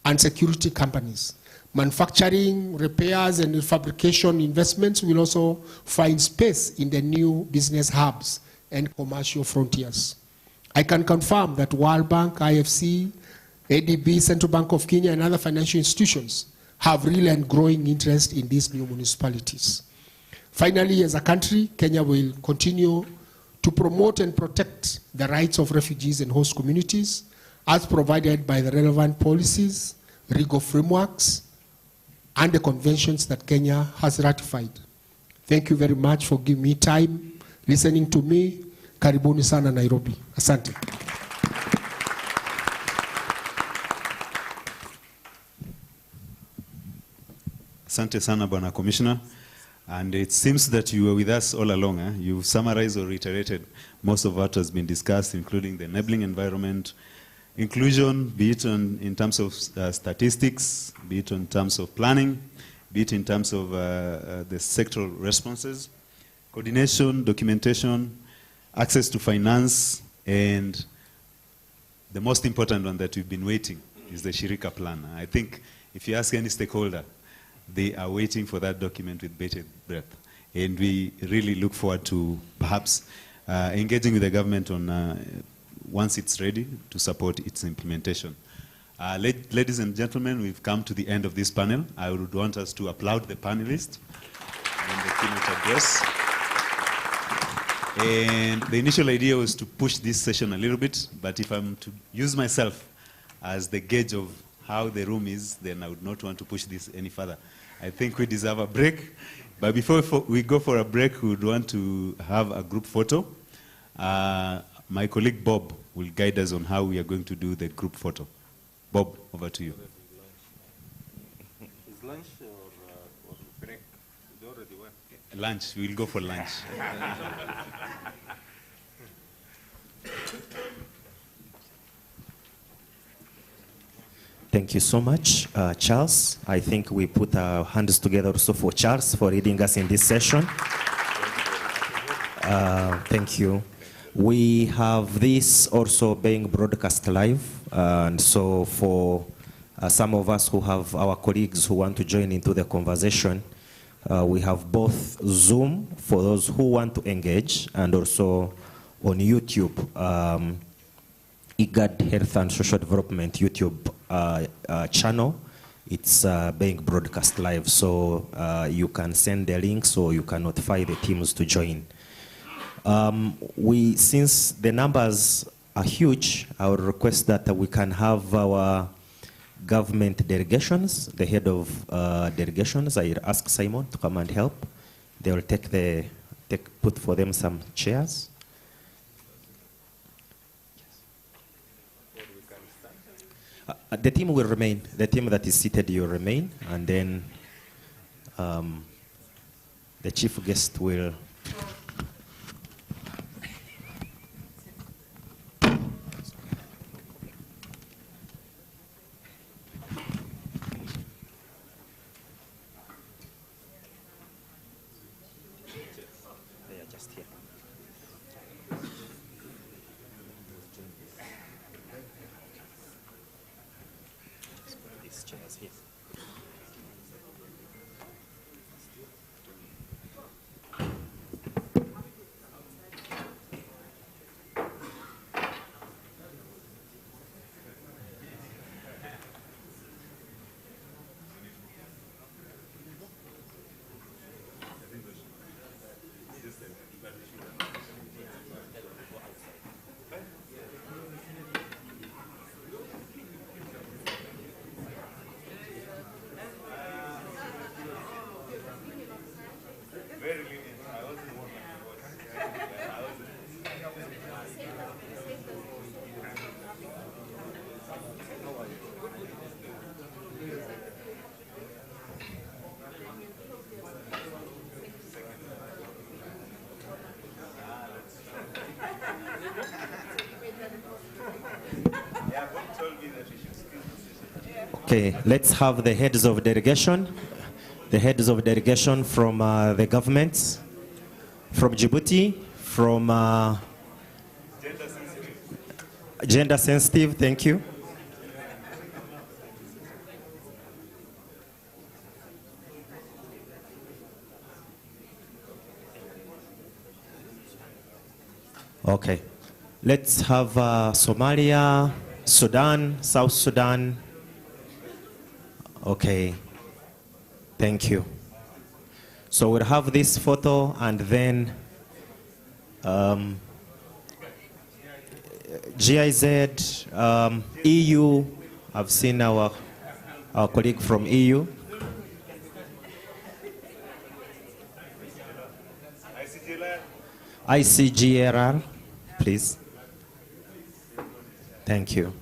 and security companies. Manufacturing, repairs, and fabrication investments will also find space in the new business hubs and commercial frontiers. I can confirm that World Bank, IFC, ADB, Central Bank of Kenya, and other financial institutions have real and growing interest in these new municipalities. Finally, as a country, Kenya will continue to promote and protect the rights of refugees and host communities as provided by the relevant policies, legal frameworks, and the conventions that Kenya has ratified. Thank you very much for giving me time, listening to me. Karibuni sana Nairobi. Asante. Asante sana, Bwana Commissioner. And it seems that you were with us all along. You've summarized or reiterated most of what has been discussed, including the enabling environment, inclusion, be it in terms of statistics, be it in terms of planning, be it in terms of the sectoral responses, coordination, documentation, access to finance, and the most important one that we've been waiting is the Shirika plan. I think if you ask any stakeholder, they are waiting for that document with bated breath. And we really look forward to perhaps engaging with the government on once it's ready to support its implementation. Ladies and gentlemen, we've come to the end of this panel. I would want us to applaud the panelists and the keynote address. And the initial idea was to push this session a little bit, but if I'm to use myself as the gauge of how the room is, then I would not want to push this any further. I think we deserve a break. But before we go for a break, we would want to have a group photo. My colleague Bob will guide us on how we are going to do the group photo. Bob, over to you. Is lunch or break? They already went. Lunch. We'll go for lunch. Thank you so much, Charles. I think we put our hands together also for Charles for leading us in this session. Thank you. We have this also being broadcast live, and so for some of us who have our colleagues who want to join into the conversation, we have both Zoom for those who want to engage, and also on YouTube, Igad Health and Social Development YouTube channel. It's being broadcast live, so you can send the links or you can notify the teams to join. Since the numbers are huge, I would request that we can have our government delegations, the head of delegations. I ask Simon to come and help. They will put for them some chairs. The team will remain. The team that is seated will remain, and then the chief guest will. chairs here. Okay, let's have the heads of delegation. The heads of delegation from the governments, from Djibouti, from gender sensitive, thank you. Okay, let's have Somalia, Sudan, South Sudan. Okay, thank you. So we'll have this photo and then GIZ, EU, I've seen our colleague from EU. ICGLR, please. Thank you.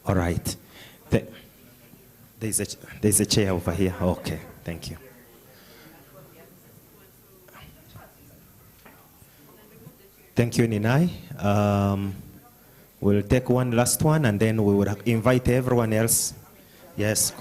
All right. There's a chair over here. Okay, thank you. Thank you, Ninai. We'll take one last one and then we will invite everyone else. Yes.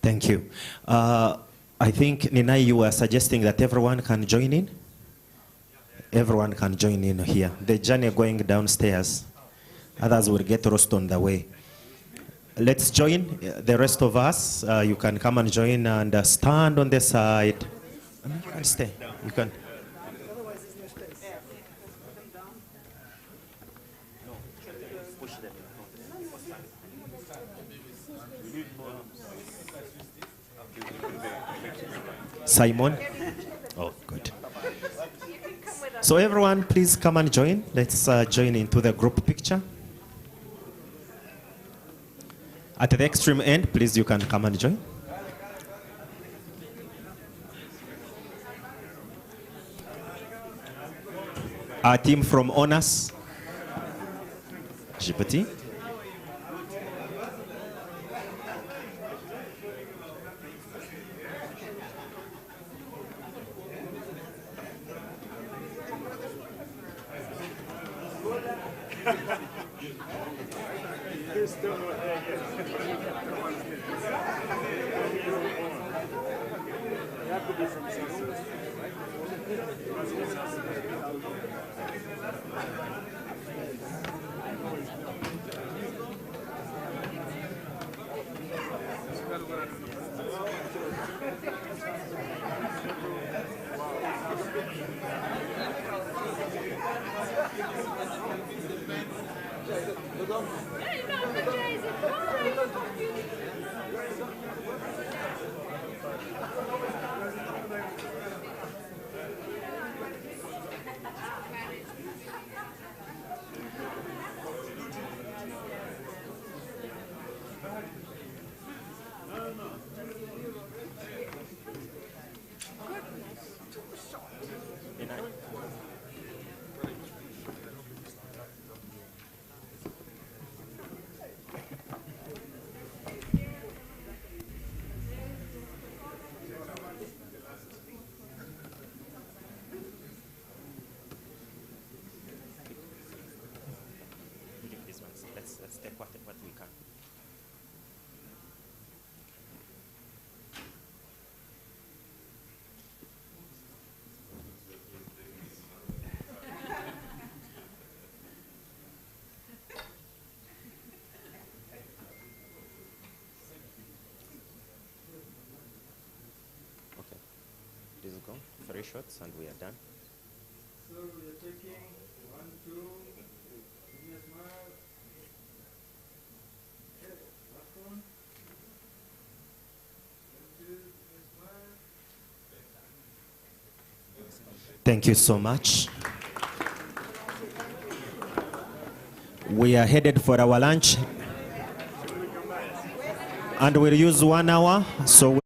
Thank you. I think, Ninai, you were suggesting that everyone can join in? Everyone can join in here. The journey going downstairs, others will get lost on the way. Let's join, the rest of us. You can come and join and stand on the side. You can stay, you can. Simon? Oh, good. So everyone, please come and join. Let's join into the group picture. At the extreme end, please, you can come and join. Our team from Honors, Djibouti. take what we can. Okay, this is gone. 3 shots and we are done. So we are taking 1, 2, give me a smile. Okay, last one. 2, give me a smile. Thank you so much. We are headed for our lunch and we'll use 1 hour. So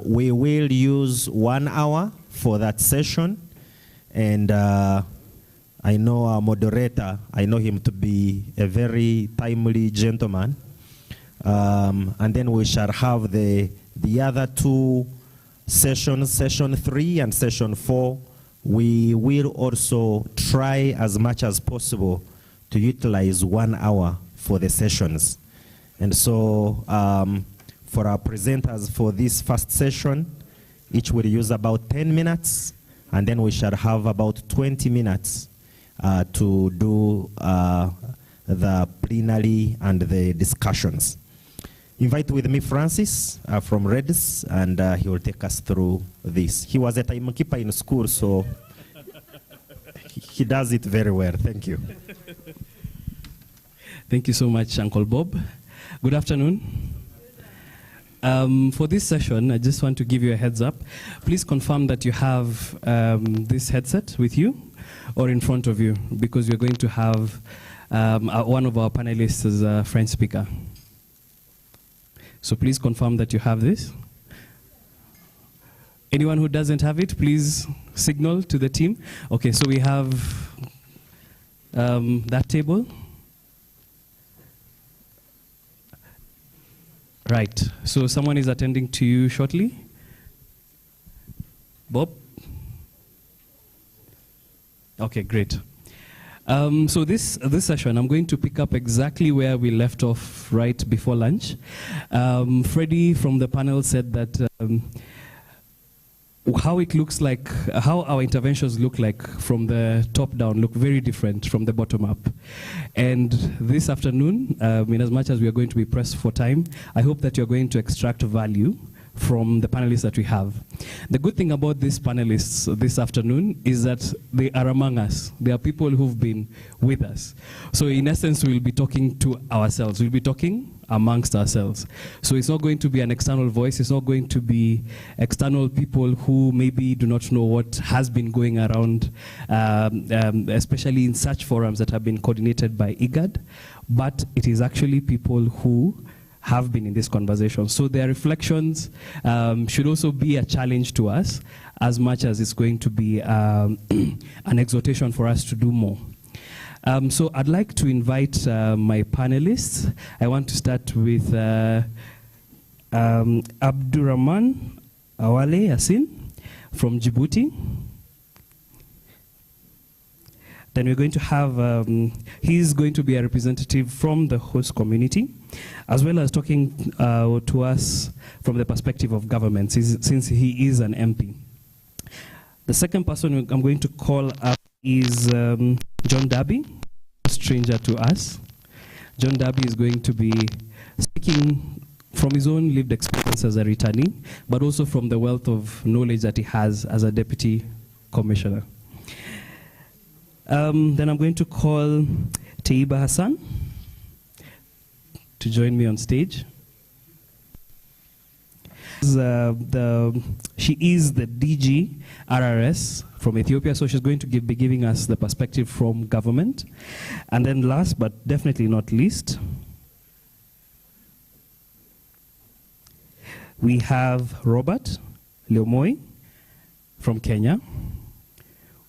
we will use 1 hour for that session, and I know our moderator, I know him to be a very timely gentleman, and then we shall have the other 2 sessions, session 3 and session 4. We will also try as much as possible to utilize 1 hour for the sessions. And so for our presenters for this first session, each will use about 10 minutes, and then we shall have about 20 minutes to do the plenary and the discussions. Invite with me Francis from Reds, and he will take us through this. He was a timekeeper in school, so he does it very well. Thank you. Thank you so much, Uncle Bob. Good afternoon. For this session, I just want to give you a heads up. Please confirm that you have this headset with you or in front of you, because we're going to have one of our panelists as a French speaker. So please confirm that you have this. Anyone who doesn't have it, please signal to the team. Okay, so we have that table. Right, so someone is attending to you shortly. Bob? Okay, great. So this session, I'm going to pick up exactly where we left off right before lunch. Freddie from the panel said that how it looks like, how our interventions look like from the top down look very different from the bottom up. And this afternoon, in as much as we are going to be pressed for time, I hope that you're going to extract value from the panelists that we have. The good thing about these panelists this afternoon is that they are among us. They are people who've been with us. So in essence, we'll be talking to ourselves. We'll be talking amongst ourselves. So it's not going to be an external voice. It's not going to be external people who maybe do not know what has been going around, especially in such forums that have been coordinated by Igad. But it is actually people who have been in this conversation. So their reflections should also be a challenge to us, as much as it's going to be an exhortation for us to do more. So I'd like to invite my panelists. I want to start with Abdurrahman Awale Yassin from Djibouti. Then we're going to have, he's going to be a representative from the host community, as well as talking to us from the perspective of government, since he is an MP. The second person I'm going to call up is John Darby, a stranger to us. John Darby is going to be speaking from his own lived experience as a returnee, but also from the wealth of knowledge that he has as a deputy commissioner. Then I'm going to call Teiba Hassan to join me on stage. She is the DG RRS from Ethiopia, so she's going to be giving us the perspective from government. And then last but definitely not least, we have Robert Leomoi from Kenya,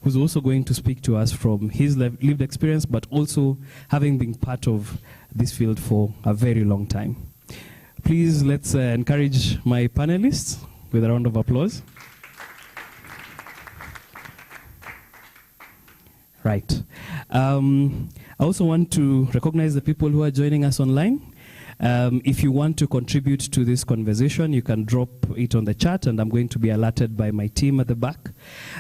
who's also going to speak to us from his lived experience, but also having been part of this field for a very long time. Please, let's encourage my panelists with a round of applause. Right. I also want to recognize the people who are joining us online. If you want to contribute to this conversation, you can drop it on the chat, and I'm going to be alerted by my team at the back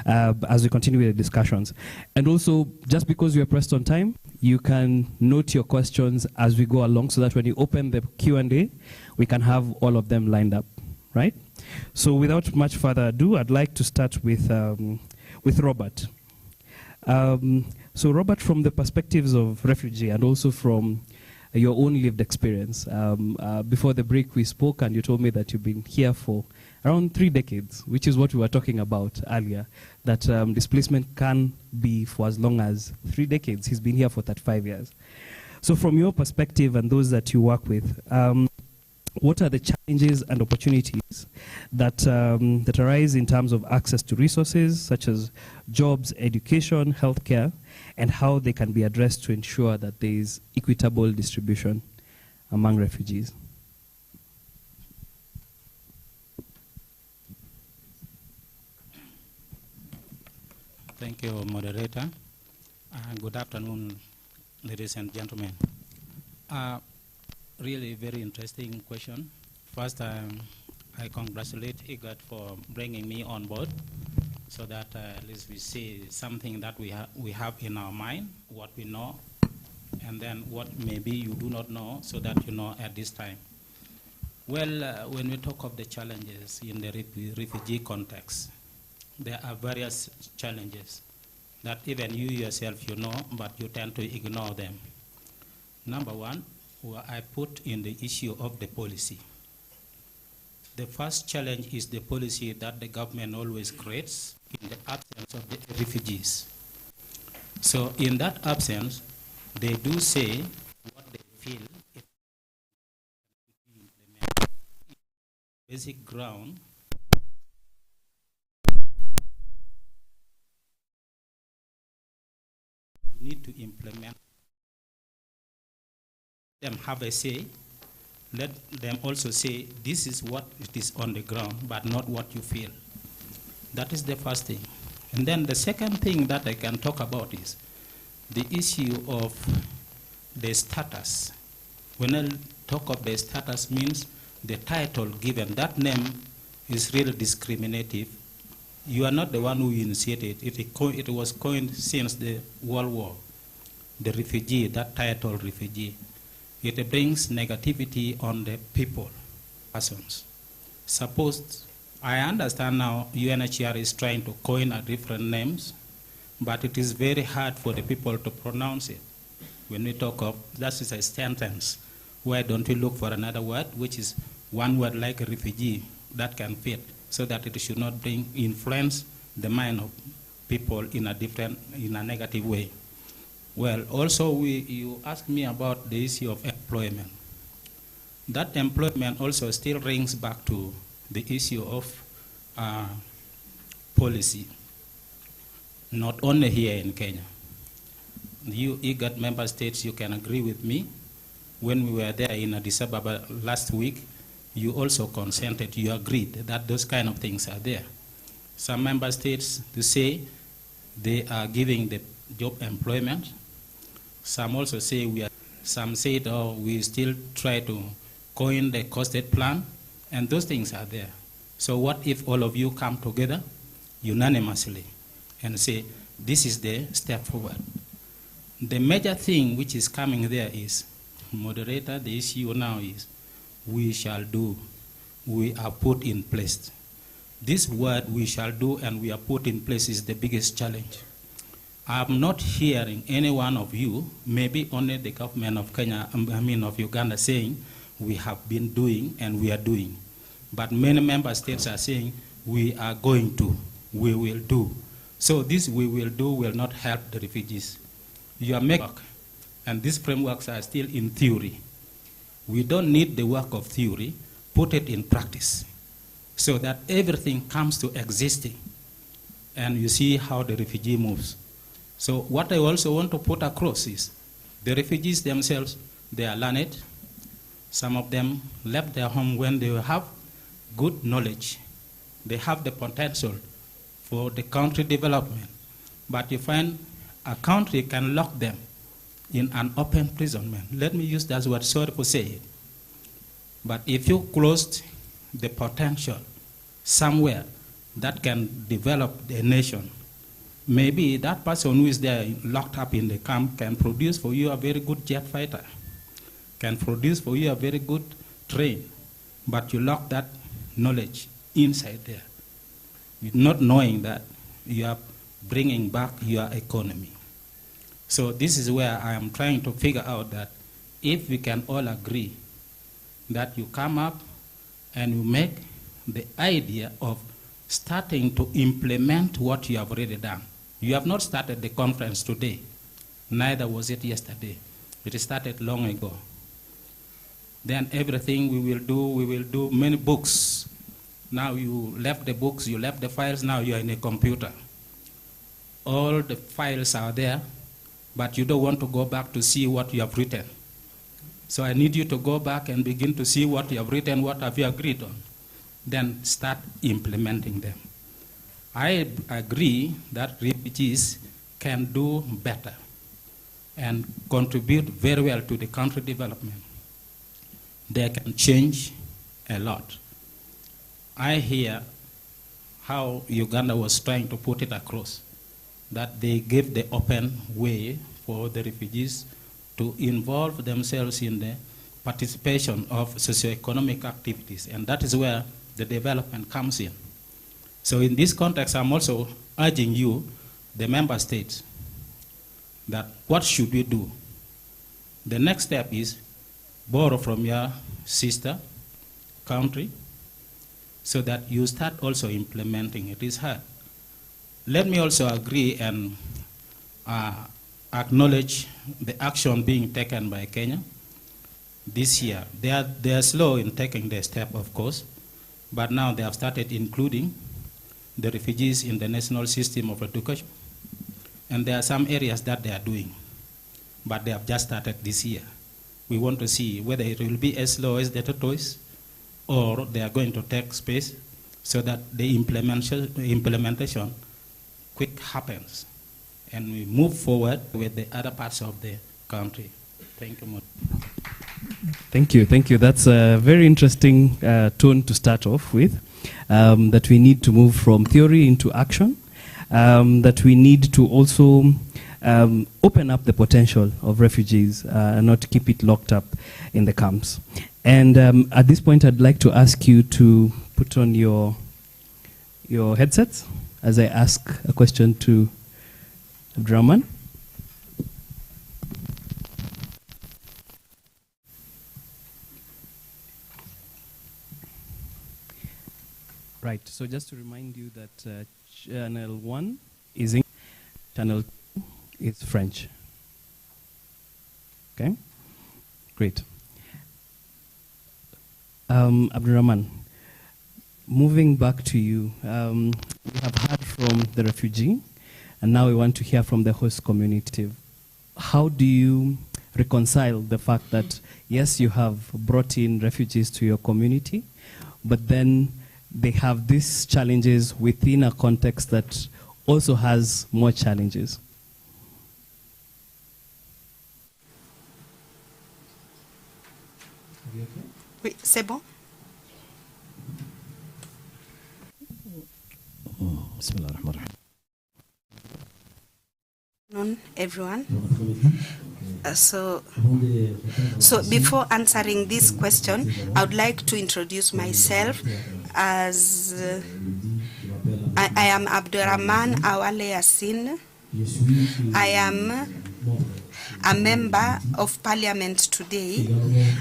as we continue with the discussions. And also, just because we are pressed on time, you can note your questions as we go along so that when you open the Q&A, we can have all of them lined up, right? So without much further ado, I'd like to start with Robert. So Robert, from the perspectives of Refugee and also from your own lived experience, before the break we spoke and you told me that you've been here for around 3 decades, which is what we were talking about earlier, that displacement can be for as long as 3 decades. He's been here for 35 years. So from your perspective and those that you work with, what are the challenges and opportunities that, that arise in terms of access to resources such as jobs, education, healthcare, and how they can be addressed to ensure that there is equitable distribution among refugees? Thank you, moderator. Good afternoon, ladies and gentlemen. Really very interesting question. First, I congratulate Igad for bringing me on board so that at least we see something that we have in our mind, what we know, and then what maybe you do not know so that you know at this time. Well, when we talk of the challenges in the refugee context, there are various challenges that even you yourself you know, but you tend to ignore them. Number one, I put in the issue of the policy. The first challenge is the policy that the government always creates in the absence of the refugees. So in that absence, they do say what they feel it implement. Basic ground. You need to implement. Them have a say, let them also say this is what it is on the ground, but not what you feel. That is the first thing. And then the second thing that I can talk about is the issue of the status. When I talk of the status means the title given, that name is really discriminative. You are not the one who initiated it. It was coined since the World War. The refugee, that title refugee. It brings negativity on the people, persons. Suppose, I understand now UNHCR is trying to coin a different names, but it is very hard for the people to pronounce it. When we talk of, that is a sentence. Why don't we look for another word, which is one word like a refugee that can fit, so that it should not influence the mind of people in a negative way. Well, also you asked me about the issue of employment. That employment also still rings back to the issue of policy, not only here in Kenya. You Igad member states, you can agree with me. When we were there in Addis Ababa last week, you also consented, you agreed that those kind of things are there. Some member states to say they are giving the job employment. Some also say some say, oh, we still try to coin the costed plan, and those things are there. So what if all of you come together unanimously and say, this is the step forward? The major thing which is coming there is, moderator, the issue now is, we shall do, we are put in place. This word, we shall do and we are put in place, is the biggest challenge. I'm not hearing any one of you, maybe only the government of Kenya, of Uganda, saying we have been doing and we are doing. But many member states are saying we are going to, we will do. So this we will do will not help the refugees. You are making work, and these frameworks are still in theory. We don't need the work of theory, put it in practice, so that everything comes to existing. And you see how the refugee moves. So what I also want to put across is the refugees themselves, they are learned. Some of them left their home when they have good knowledge. They have the potential for the country development. But you find a country can lock them in an open imprisonment. Let me use that word, sorry for saying it. But if you closed the potential somewhere that can develop a nation, maybe that person who is there locked up in the camp can produce for you a very good jet fighter, can produce for you a very good train, but you lock that knowledge inside there, not knowing that you are bringing back your economy. So this is where I am trying to figure out that if we can all agree that you come up and you make the idea of starting to implement what you have already done. You have not started the conference today, neither was it yesterday. It started long ago. Then everything we will do many books. Now you left the books, you left the files, now you are in a computer. All the files are there, but you don't want to go back to see what you have written. So I need you to go back and begin to see what you have written, what have you agreed on. Then start implementing them. I agree that refugees can do better and contribute very well to the country development. They can change a lot. I hear how Uganda was trying to put it across, that they gave the open way for the refugees to involve themselves in the participation of socioeconomic activities, and that is where the development comes in. So in this context, I'm also urging you, the member states, that what should we do? The next step is borrow from your sister country so that you start also implementing it. It's hard. Let me also agree and acknowledge the action being taken by Kenya this year. They are slow in taking the step, of course, but now they have started including the refugees in the national system of education. And there are some areas that they are doing, but they have just started this year. We want to see whether it will be as slow as the tortoise or they are going to take space so that the implementation quick happens and we move forward with the other parts of the country. Thank you, Thank you, thank you. That's a very interesting tone to start off with, that we need to move from theory into action, that we need to also open up the potential of refugees and not keep it locked up in the camps. And at this point, I'd like to ask you to put on your headsets as I ask a question to Abdurrahman. Right, so just to remind you that channel 1 is English, channel 2 is French. Okay, great. Abdurrahman, moving back to you, we have heard from the refugee, and now we want to hear from the host community. How do you reconcile the fact that, yes, you have brought in refugees to your community, but then they have these challenges within a context that also has more challenges? Oui, c'est bon. Everyone. So before answering this question, I would like to introduce myself as I am Abdurrahman Awale Yassin. I am a member of parliament today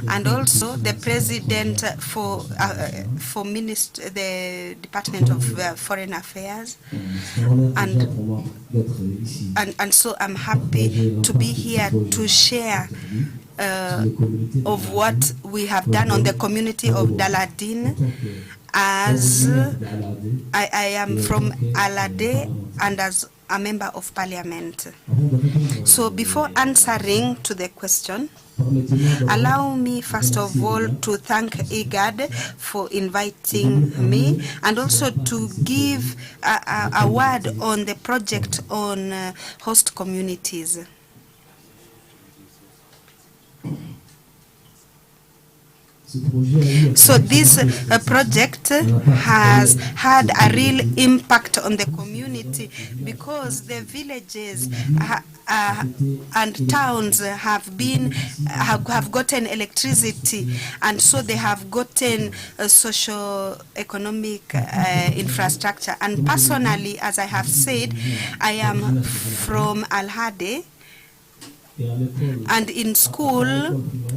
and also the president for the Department of Foreign Affairs, and so I'm happy to be here to share of what we have done on the community of Daladin, as I am from Alade and as a member of parliament. So before answering to the question, Allow me, first of all, to thank Igad for inviting me and also to give a word on the project on host communities. So this project has had a real impact on the community because the villages and towns have gotten electricity, and so they have gotten socio-economic infrastructure. And personally, as I have said, I am from Al-Hade, and in school,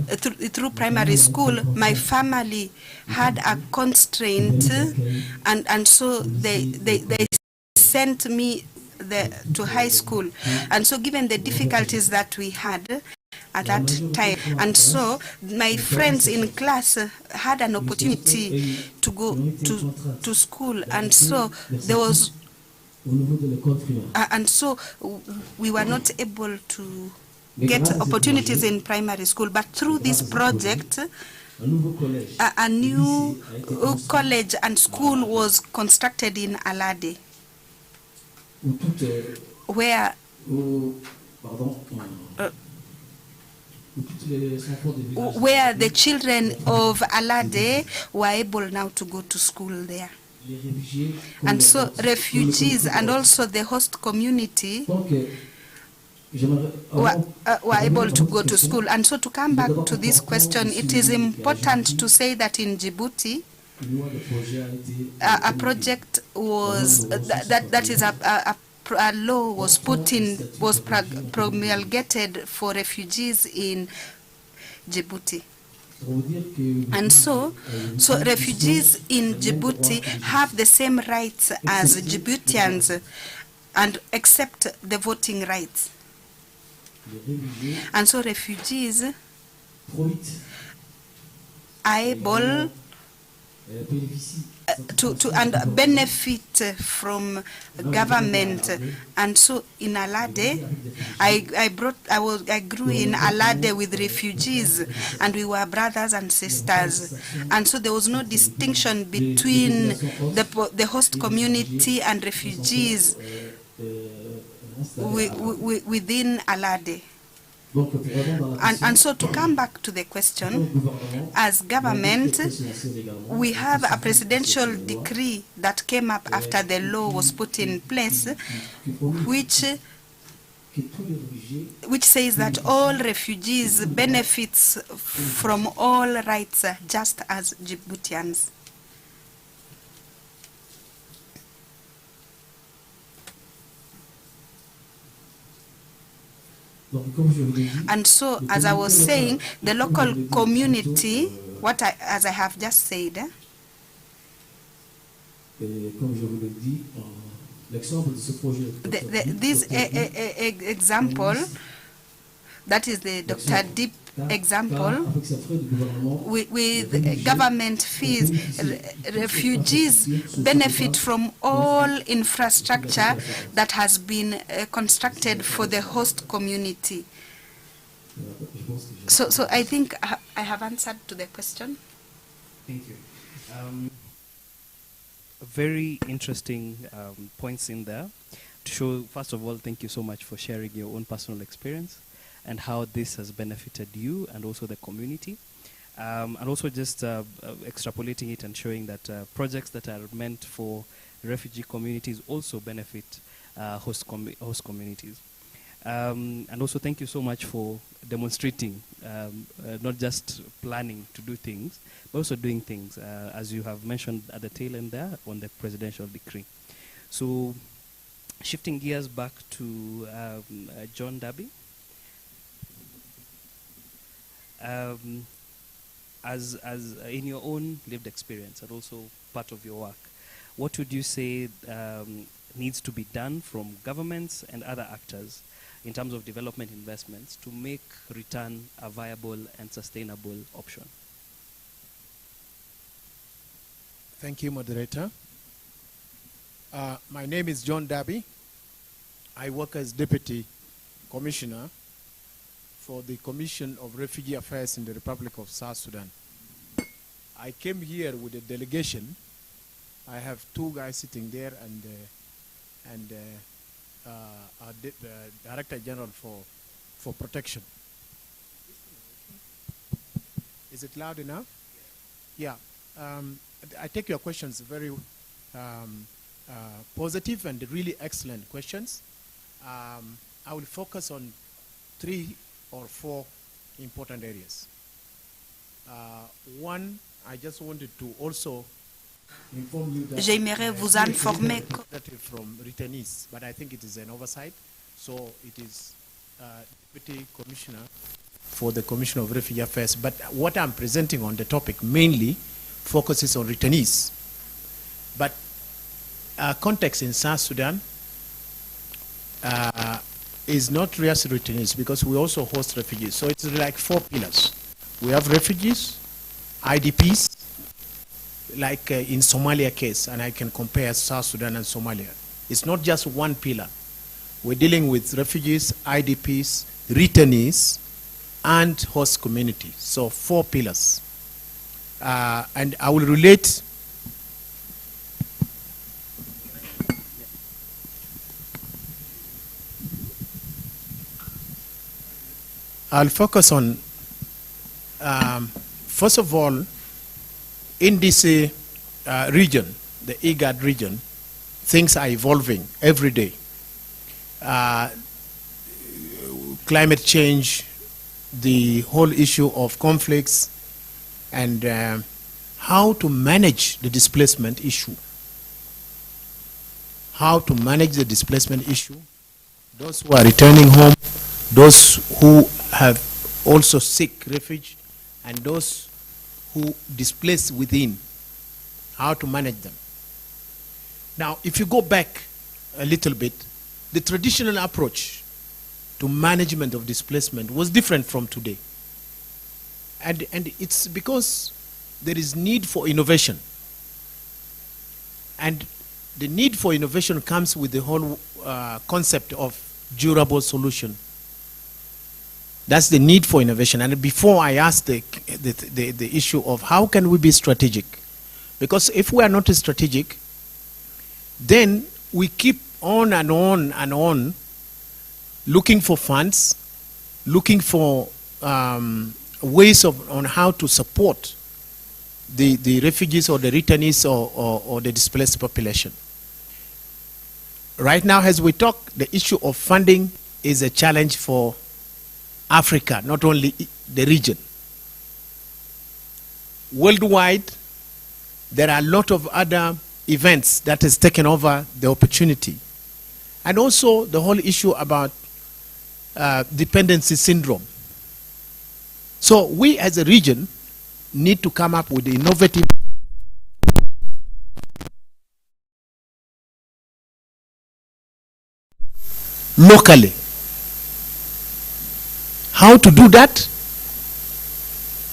through primary school, my family had a constraint, and so they sent me to high school. And so given the difficulties that we had at that time, and so my friends in class had an opportunity to go to school, and so there was, and so we were not able to get opportunities in primary school. But through this project, a new college and school was constructed in Alade, where the children of Alade were able now to go to school there. And so refugees and also the host community were able to go to school. And so to come back to this question, it is important to say that in Djibouti, a project was, that is a law was promulgated for refugees in Djibouti. And so refugees in Djibouti have the same rights as Djiboutians, and except the voting rights. And so refugees are able to benefit from government. And so in Alade, I grew in Alade with refugees, and we were brothers and sisters. And so there was no distinction between the host community and refugees within Alade. And so to come back to the question, as government, we have a presidential decree that came up after the law was put in place, which says that all refugees benefits from all rights just as Djiboutians. And so, as I was saying, the local community, as I have just said, this example, that is the Dr. Deep example, with government fees, refugees benefit from all infrastructure that has been constructed for the host community. So I think I have answered to the question. Thank you. Very interesting points in there to show, first of all, thank you so much for sharing your own personal experience and how this has benefited you and also the community. And also just extrapolating it and showing that projects that are meant for refugee communities also benefit host communities. And also thank you so much for demonstrating, not just planning to do things, but also doing things, as you have mentioned at the tail end there on the presidential decree. So shifting gears back to John Darby. As in your own lived experience and also part of your work, what would you say needs to be done from governments and other actors in terms of development investments to make return a viable and sustainable option? Thank you, moderator. My name is John Darby. I work as Deputy Commissioner for the Commission of Refugee Affairs in the Republic of South Sudan. I came here with a delegation. I have two guys sitting there and our Director General for Protection. Is it loud enough? Yeah. I take your questions very positive and really excellent questions. I will focus on 3 or 4 important areas. One, I just wanted to also inform you that J'aimerais vous informer from returnees, but I think it is an oversight. So it is Deputy Commissioner for the Commission of Refugee Affairs. But what I'm presenting on the topic mainly focuses on returnees. But context in South Sudan is not just returnees, because we also host refugees. So it's like 4 pillars. We have refugees, IDPs, like in Somalia case, and I can compare South Sudan and Somalia. It's not just one pillar. We're dealing with refugees, IDPs, returnees, and host community. So 4 pillars. And I will relate I'll focus on, first of all, in this region, the Igad region, things are evolving every day. Climate change, the whole issue of conflicts, and how to manage the displacement issue. How to manage the displacement issue. Those who are returning home, those who have also seek refuge, and those who displaced within, how to manage them. Now, if you go back a little bit, the traditional approach to management of displacement was different from today. And it's because there is need for innovation. And the need for innovation comes with the whole concept of durable solution. That's the need for innovation. And before I ask the issue of how can we be strategic, because if we are not strategic, then we keep on and on and on looking for funds, looking for ways on how to support the refugees or the returnees or the displaced population. Right now, as we talk, the issue of funding is a challenge for Africa, not only the region. Worldwide, there are a lot of other events that has taken over the opportunity. And also the whole issue about dependency syndrome. So we as a region need to come up with innovative locally. How to do that?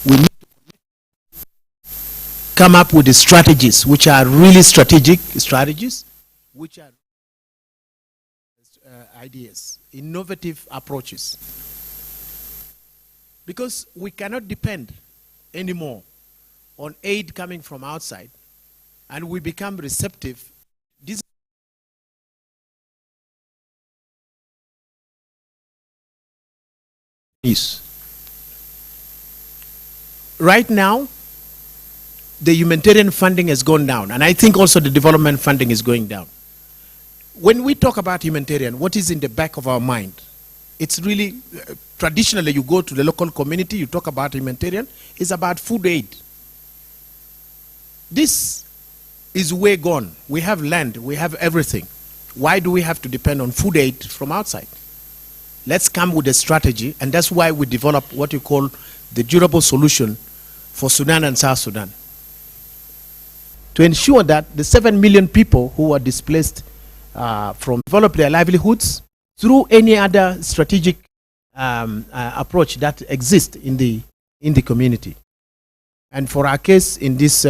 We need to come up with the strategies which are really strategic strategies, which are ideas, innovative approaches. Because we cannot depend anymore on aid coming from outside, and we become receptive. This is right now the humanitarian funding has gone down, and I think also the development funding is going down. When we talk about humanitarian, what is in the back of our mind? It's really, traditionally you go to the local community, you talk about humanitarian, it's about food aid. This is way gone. We have land, we have everything. Why do we have to depend on food aid from outside? Let's come with a strategy, and that's why we develop what you call the durable solution for Sudan and South Sudan. To ensure that the 7 million people who are displaced from develop their livelihoods through any other strategic approach that exists in the community. And for our case in this,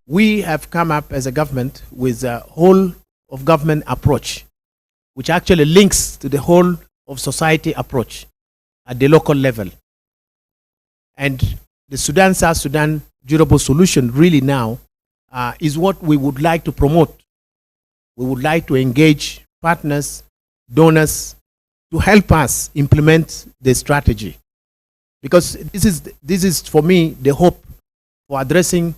we have come up as a government with a whole of government approach, which actually links to the whole of society approach. at the local level. And the South Sudan durable solution really now is what we would like to promote. We would like to engage partners, donors, to help us implement the strategy. Because this is for me the hope for addressing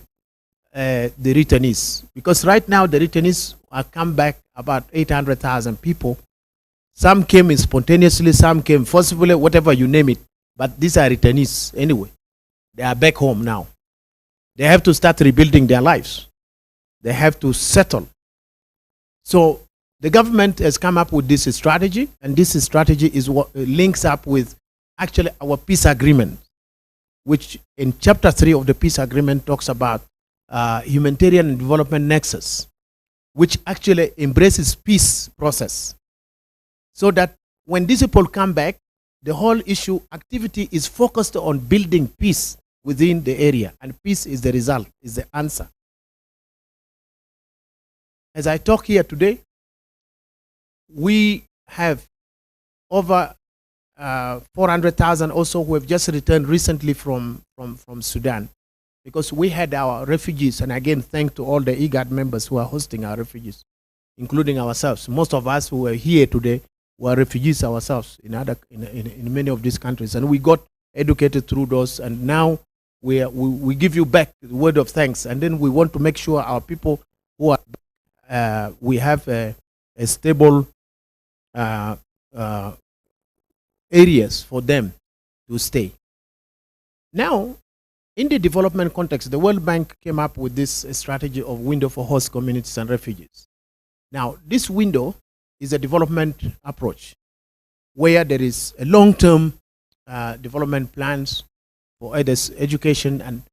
the returnees. Because right now the returnees have come back about 800,000 people. Some came spontaneously, some came forcibly, whatever you name it. But these are returnees anyway. They are back home now. They have to start rebuilding their lives. They have to settle. So the government has come up with this strategy, and this strategy is what links up with actually our peace agreement, which in chapter 3 of the peace agreement talks about humanitarian and development nexus, which actually embraces peace process. So that when these people come back, the whole activity is focused on building peace within the area, and peace is the result, is the answer. As I talk here today, we have over 400,000 also who have just returned recently from Sudan, because we had our refugees, and again, thanks to all the Igad members who are hosting our refugees, including ourselves. Most of us who are here today were refugees ourselves in many of these countries, and we got educated through those, and now we give you back the word of thanks, and then we want to make sure our people who are we have a stable areas for them to stay. Now, in the development context, the World Bank came up with this strategy of window for host communities and refugees. Now, this window is a development approach where there is a long-term development plans for others, education,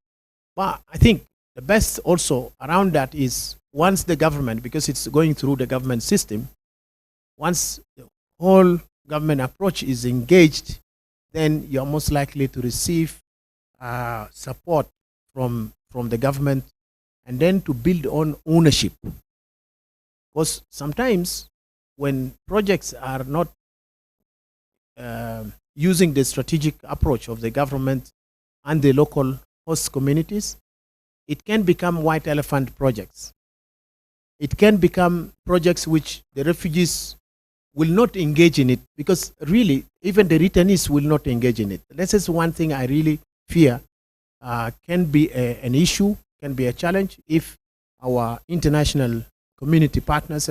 but I think the best also around that is once the government, because it's going through the government system, once the whole government approach is engaged, then you're most likely to receive support from the government, and then to build on ownership. Because sometimes when projects are not using the strategic approach of the government and the local host communities, it can become white elephant projects. It can become projects which the refugees will not engage in it, because really even the returnees will not engage in it. This is one thing I really fear can be an issue, can be a challenge if our international community partners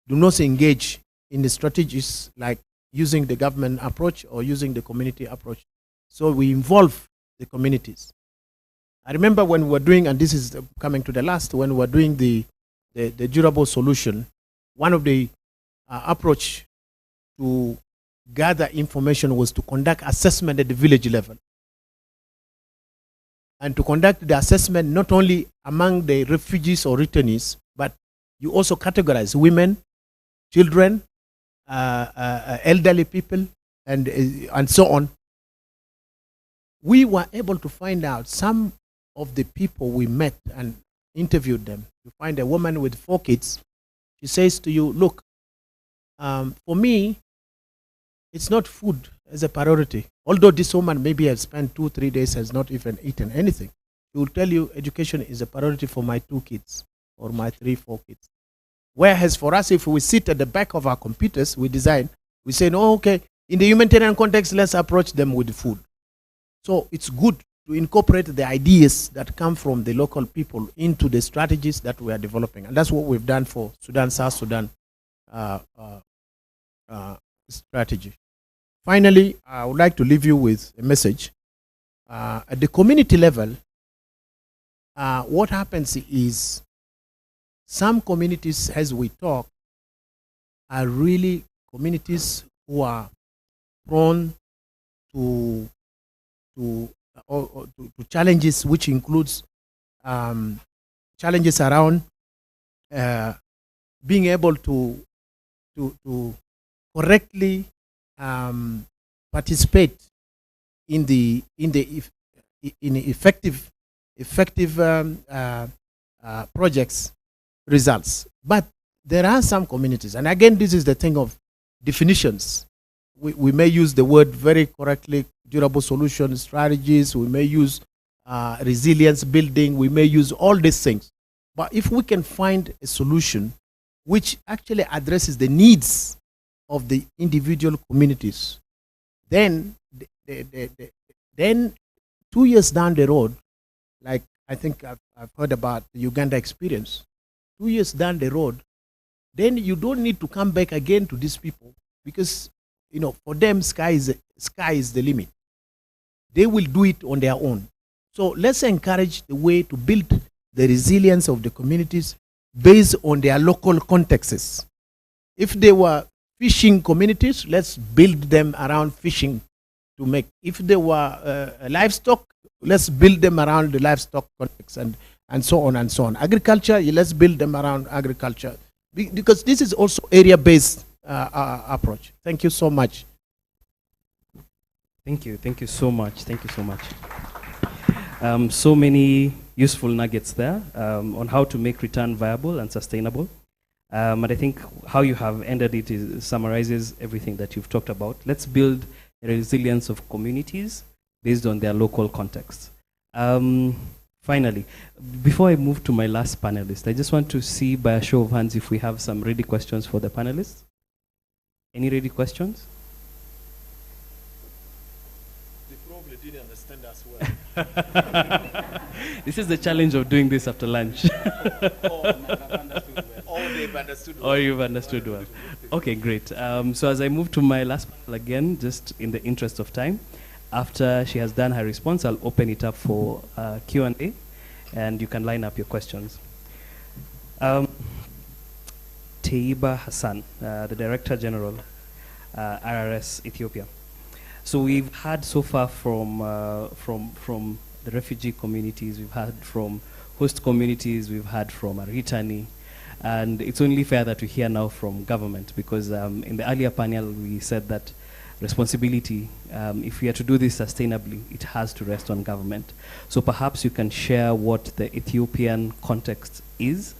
do not engage in the strategies like using the government approach or using the community approach. So we involve the communities. I remember when we were doing, and this is coming to the last, when we were doing the durable solution, one of the approach to gather information was to conduct assessment at the village level. And to conduct the assessment not only among the refugees or returnees, but you also categorize women, children, elderly people, and so on. We were able to find out some of the people we met and interviewed them. You find a woman with 4 kids. She says to you, look, for me, it's not food as a priority. Although this woman maybe has spent 2-3 days, has not even eaten anything. She will tell you education is a priority for my 2 kids or my 3-4 kids. Whereas for us, if we sit at the back of our computers, we design, we say, no, okay, in the humanitarian context, let's approach them with food. So it's good to incorporate the ideas that come from the local people into the strategies that we are developing. And that's what we've done for South Sudan strategy. Finally, I would like to leave you with a message. At the community level, what happens is some communities, as we talk, are really communities who are prone to challenges, which includes challenges around being able to correctly participate in effective projects results. But there are some communities, and again, this is the thing of definitions. we may use the word very correctly, durable solution strategies, we may use resilience building, we may use all these things. But if we can find a solution which actually addresses the needs of the individual communities, then then 2 years down the road, like I think I've heard about the Uganda experience, 2 years down the road, then you don't need to come back again to these people, because for them sky is the limit. They will do it on their own. So let's encourage the way to build the resilience of the communities based on their local contexts. If they were fishing communities, let's build them around fishing to make. If they were livestock, let's build them around the livestock context, and so on and so on. Agriculture, let's build them around agriculture, because this is also area-based approach. Thank you so much. Thank you so much. Thank you so much. So many useful nuggets there on how to make return viable and sustainable. And I think how you have ended it summarizes everything that you've talked about. Let's build a resilience of communities based on their local context. Finally, before I move to my last panelist, I just want to see by a show of hands if we have some ready questions for the panelists. Any ready questions? They probably didn't understand us well. This is the challenge of doing this after lunch. Or they've understood well. Or you've understood well. Okay, great. So as I move to my last panel again, just in the interest of time, after she has done her response, I'll open it up for Q&A, and you can line up your questions. Teiba Hassan, the Director General, RRS Ethiopia. So we've had so far from the refugee communities, we've had from host communities, we've had from Aritani, and it's only fair that we hear now from government, because in the earlier panel we said that responsibility, if we are to do this sustainably, it has to rest on government. So perhaps you can share what the Ethiopian context is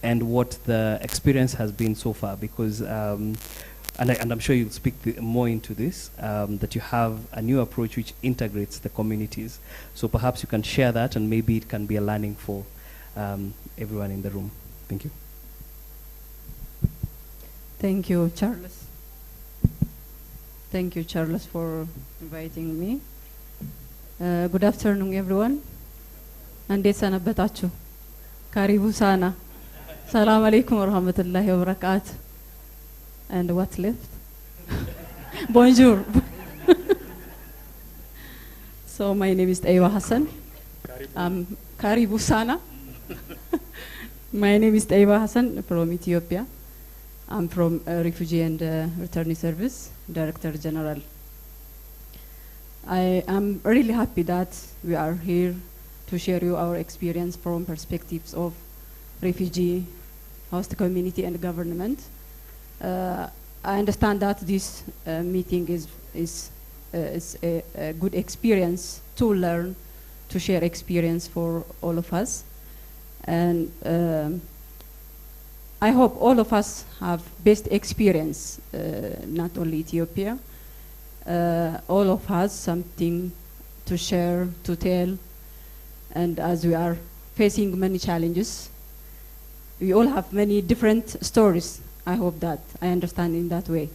and what the experience has been so far, because, and I'm sure you'll speak more into this, that you have a new approach which integrates the communities. So perhaps you can share that, and maybe it can be a learning for everyone in the room. Thank you. Thank you, Charles. Thank you, Charles, for inviting me. Good afternoon, everyone. Endeet sanabatachu. Karibu sana. Salam alaikum wa rahmatullahi wa barakatuh. And what's left? Bonjour. So my name is Teiba Hassan. Karibu sana. My name is Teiba Hassan from Ethiopia. I'm from Refugee and Returning Service, Director General. I am really happy that we are here to share you our experience from perspectives of refugee, host community, and government. I understand that this meeting is a good experience to learn, to share experience for all of us. And I hope all of us have best experience, not only Ethiopia. All of us something to share, to tell, and as we are facing many challenges, we all have many different stories. I hope that I understand in that way.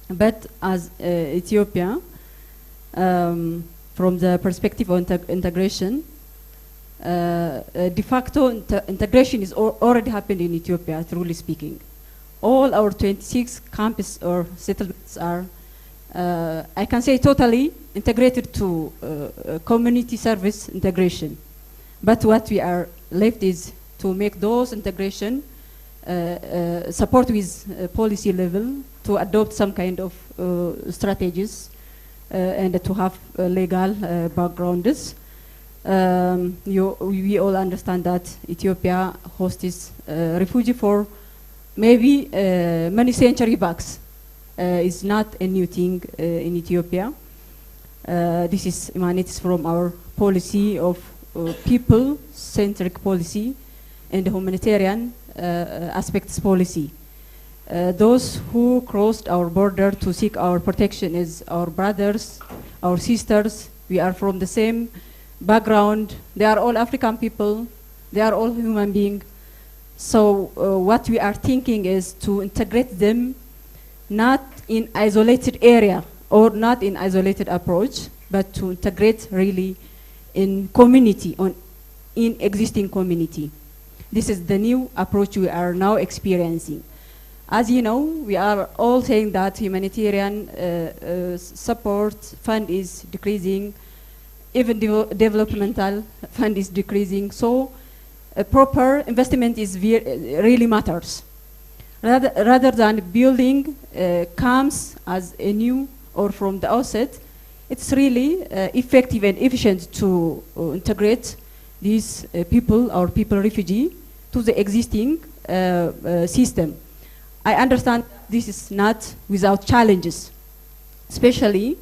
But as Ethiopia, from the perspective of integration, de facto integration is already happened in Ethiopia, truly speaking. All our 26 campuses or settlements are, I can say, totally integrated to community service integration. But what we are left is to make those integration support with policy level, to adopt some kind of strategies, and to have legal backgrounds. We all understand that Ethiopia hosts refugee for maybe many centuries back. It's not a new thing in Ethiopia. This is emanates from our policy of people-centric policy and humanitarian aspects policy. Those who crossed our border to seek our protection is our brothers, our sisters. We are from the same background. They are all African people. They are all human beings. So what we are thinking is to integrate them not in isolated area or not in isolated approach, but to integrate really in community, in existing community. This is the new approach we are now experiencing. As you know, we are all saying that humanitarian support fund is decreasing, even developmental fund is decreasing. So a proper investment is really matters. Rather than building camps as a new or from the outset, it's really effective and efficient to integrate these people, our people refugee, to the existing system. I understand this is not without challenges, especially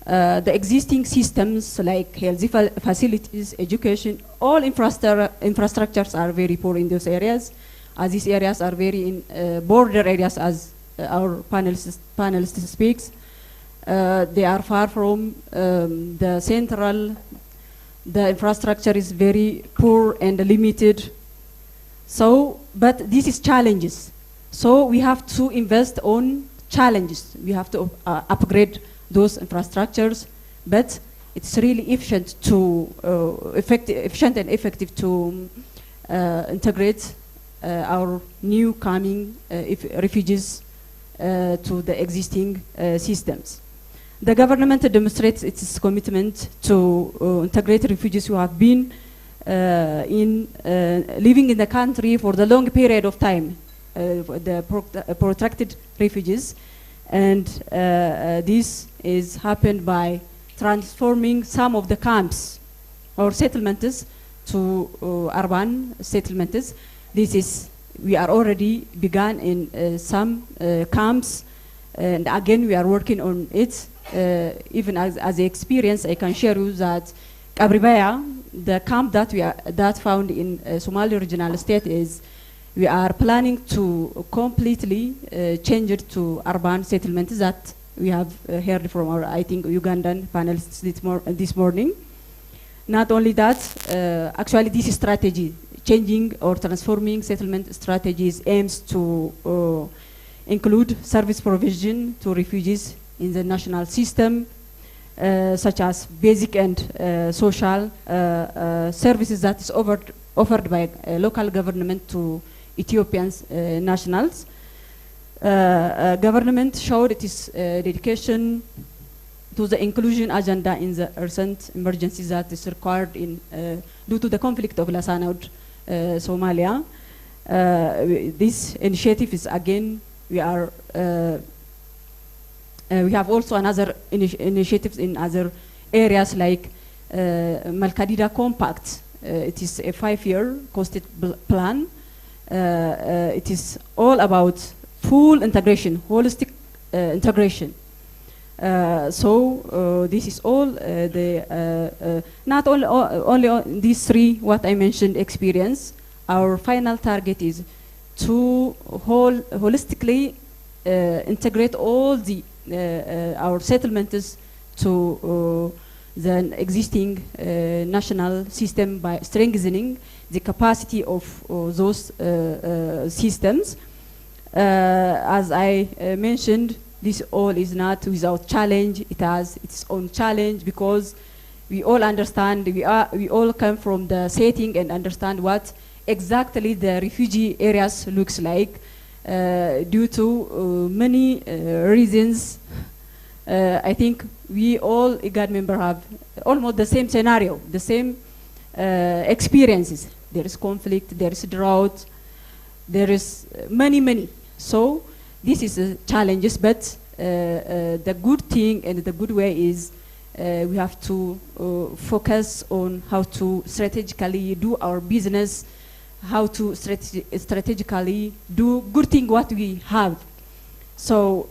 the existing systems like health facilities, education, all infrastructures are very poor in those areas, as these areas are very in border areas, as our panelist speaks. They are far from the central. The infrastructure is very poor and limited. So, but this is challenges. So we have to invest on challenges. We have to upgrade those infrastructures, but it's really efficient and effective to integrate our new coming refugees to the existing systems. The government demonstrates its commitment to integrate refugees who have been living in the country for the long period of time, the protracted refugees, and this is happened by transforming some of the camps or settlements to urban settlements. This is, we are already begun in some camps, and again we are working on it. Even as an experience, I can share you that Kabribaya, the camp that found in Somali regional state, is we are planning to completely change it to urban settlements that we have heard from our, I think, Ugandan panelists this morning. Not only that, actually this strategy, changing or transforming settlement strategies, aims to include service provision to refugees in the national system, such as basic and social services that is offered by local government to Ethiopian nationals. Government showed its dedication to the inclusion agenda in the recent emergencies that is required in due to the conflict of Lasanaud, Somalia. This initiative is again, we have also another initiatives in other areas like Malkadida Compact. It is a 5-year costed plan. It is all about full integration, holistic integration. So this is all not only these three what I mentioned experience. Our final target is to holistically integrate all the our settlements to the existing national system by strengthening the capacity of those systems. As I mentioned, this all is not without challenge. It has its own challenge because we all understand, we all come from the setting and understand what exactly the refugee areas looks like. Due to many reasons, I think we all Igad members have almost the same scenario, the same experiences. There is conflict, there is drought, there is many. So this is a challenges, but the good thing and the good way is we have to focus on how to strategically do our business, how to strategically do good thing what we have. So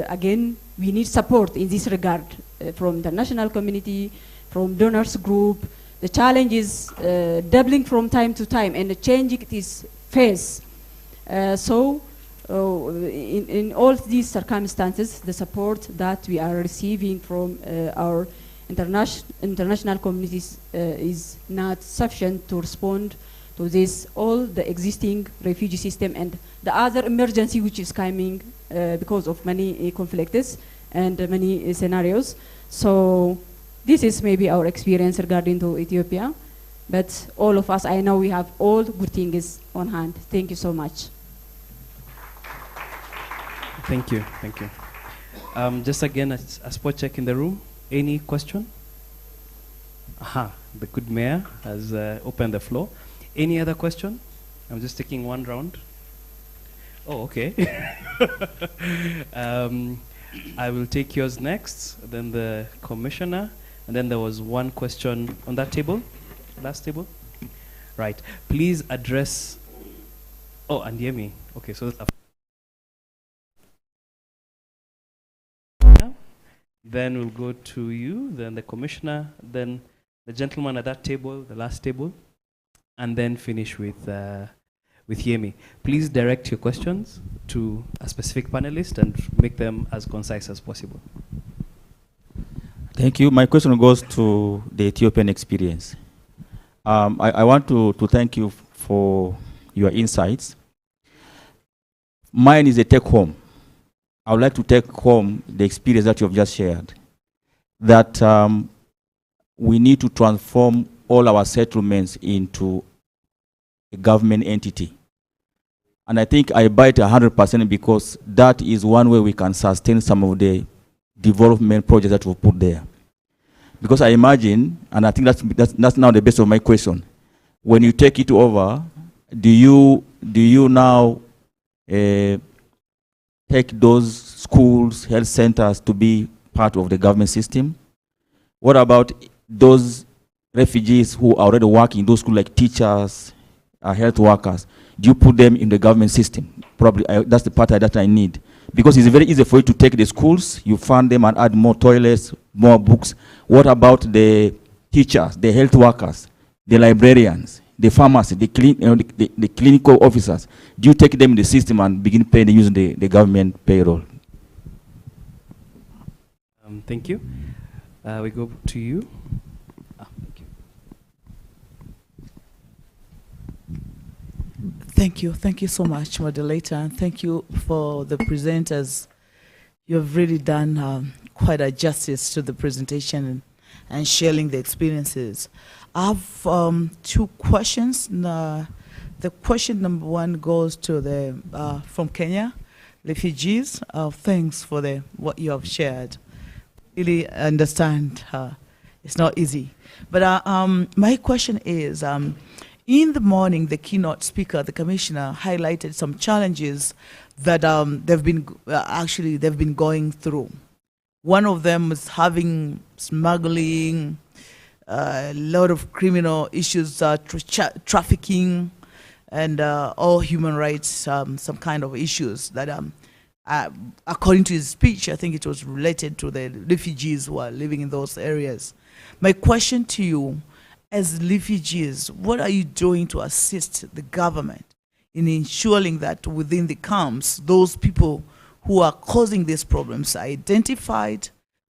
again, we need support in this regard from the national community, from donors group. The challenge is doubling from time to time and changing its phase. So in all these circumstances, the support that we are receiving from our international communities is not sufficient to respond to this, all the existing refugee system and the other emergency which is coming because of many conflicts and many scenarios. So this is maybe our experience regarding to Ethiopia, but all of us, I know we have all good things on hand. Thank you so much. Thank you, thank you. Just again, a spot check in the room. Any question? Aha, the good mayor has opened the floor. Any other question? I'm just taking one round. Oh, okay. I will take yours next, then the commissioner, and then there was one question on that table, last table. Right, please address, oh, and Yemi. Okay, so that's then we'll go to you, then the commissioner, then the gentleman at that table, the last table, and then finish with Yemi. Please direct your questions to a specific panelist and make them as concise as possible. Thank you. My question goes to the Ethiopian experience. I want to thank you for your insights. Mine is a take home. I would like to take home the experience that you have just shared, that we need to transform all our settlements into a government entity. And I think I buy it 100% because that is one way we can sustain some of the development projects that we put there. Because I imagine, and I think that's now the base of my question, when you take it over, do you now take those schools, health centers to be part of the government system? What about those refugees who are already working in those schools, like teachers, health workers? Do you put them in the government system? Probably that's the part that I need. Because it's very easy for you to take the schools, you fund them and add more toilets, more books. What about the teachers, the health workers, the librarians, the pharmacists, the clinical officers? Do you take them in the system and begin paying using the government payroll? Thank you. We go to you. Thank you. Thank you so much, moderator, and thank you for the presenters. You have really done quite a justice to the presentation and sharing the experiences. I have two questions. The question number one goes to the from Kenya, refugees. Thanks for what you have shared. Really understand it's not easy. But my question is, in the morning, the keynote speaker, the commissioner, highlighted some challenges that they've been going through. One of them is having smuggling, a lot of criminal issues, trafficking, and all human rights, some kind of issues that, according to his speech, I think it was related to the refugees who are living in those areas. My question to you, as refugees, what are you doing to assist the government in ensuring that within the camps, those people who are causing these problems are identified,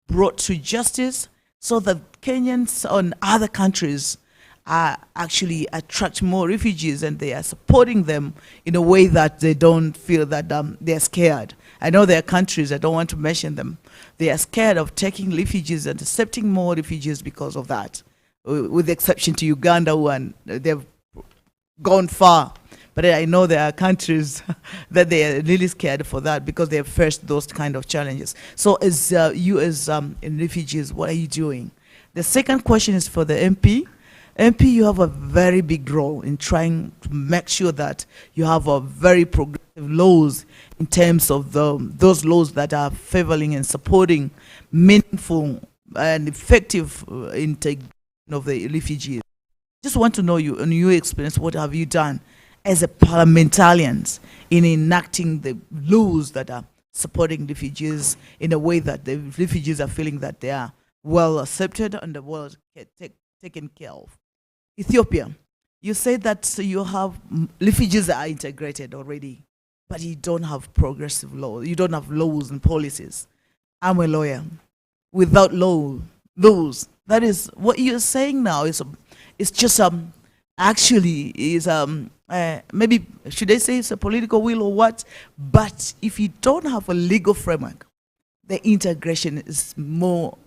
brought to justice, so that Kenyans and other countries actually attract more refugees and they are supporting them in a way that they don't feel that they're scared? I know there are countries, I don't want to mention them, they are scared of taking refugees and accepting more refugees because of that, with the exception to Uganda, they've gone far. But I know there are countries that they are really scared for that because they have faced those kind of challenges. So as you as in refugees, what are you doing? The second question is for the MP. MP, you have a very big role in trying to make sure that you have a very progressive laws in terms of those laws that are favoring and supporting meaningful and effective integration of the refugees. Just want to know in your experience, what have you done as a parliamentarians in enacting the laws that are supporting refugees in a way that the refugees are feeling that they are well accepted and well taken care of? Ethiopia, you said that you have refugees that are integrated already. but you don't have progressive law. You don't have laws and policies. I'm a lawyer. Without laws, that is what you're saying now. It's just actually is maybe should I say it's a political will or what? But if you don't have a legal framework, the integration is more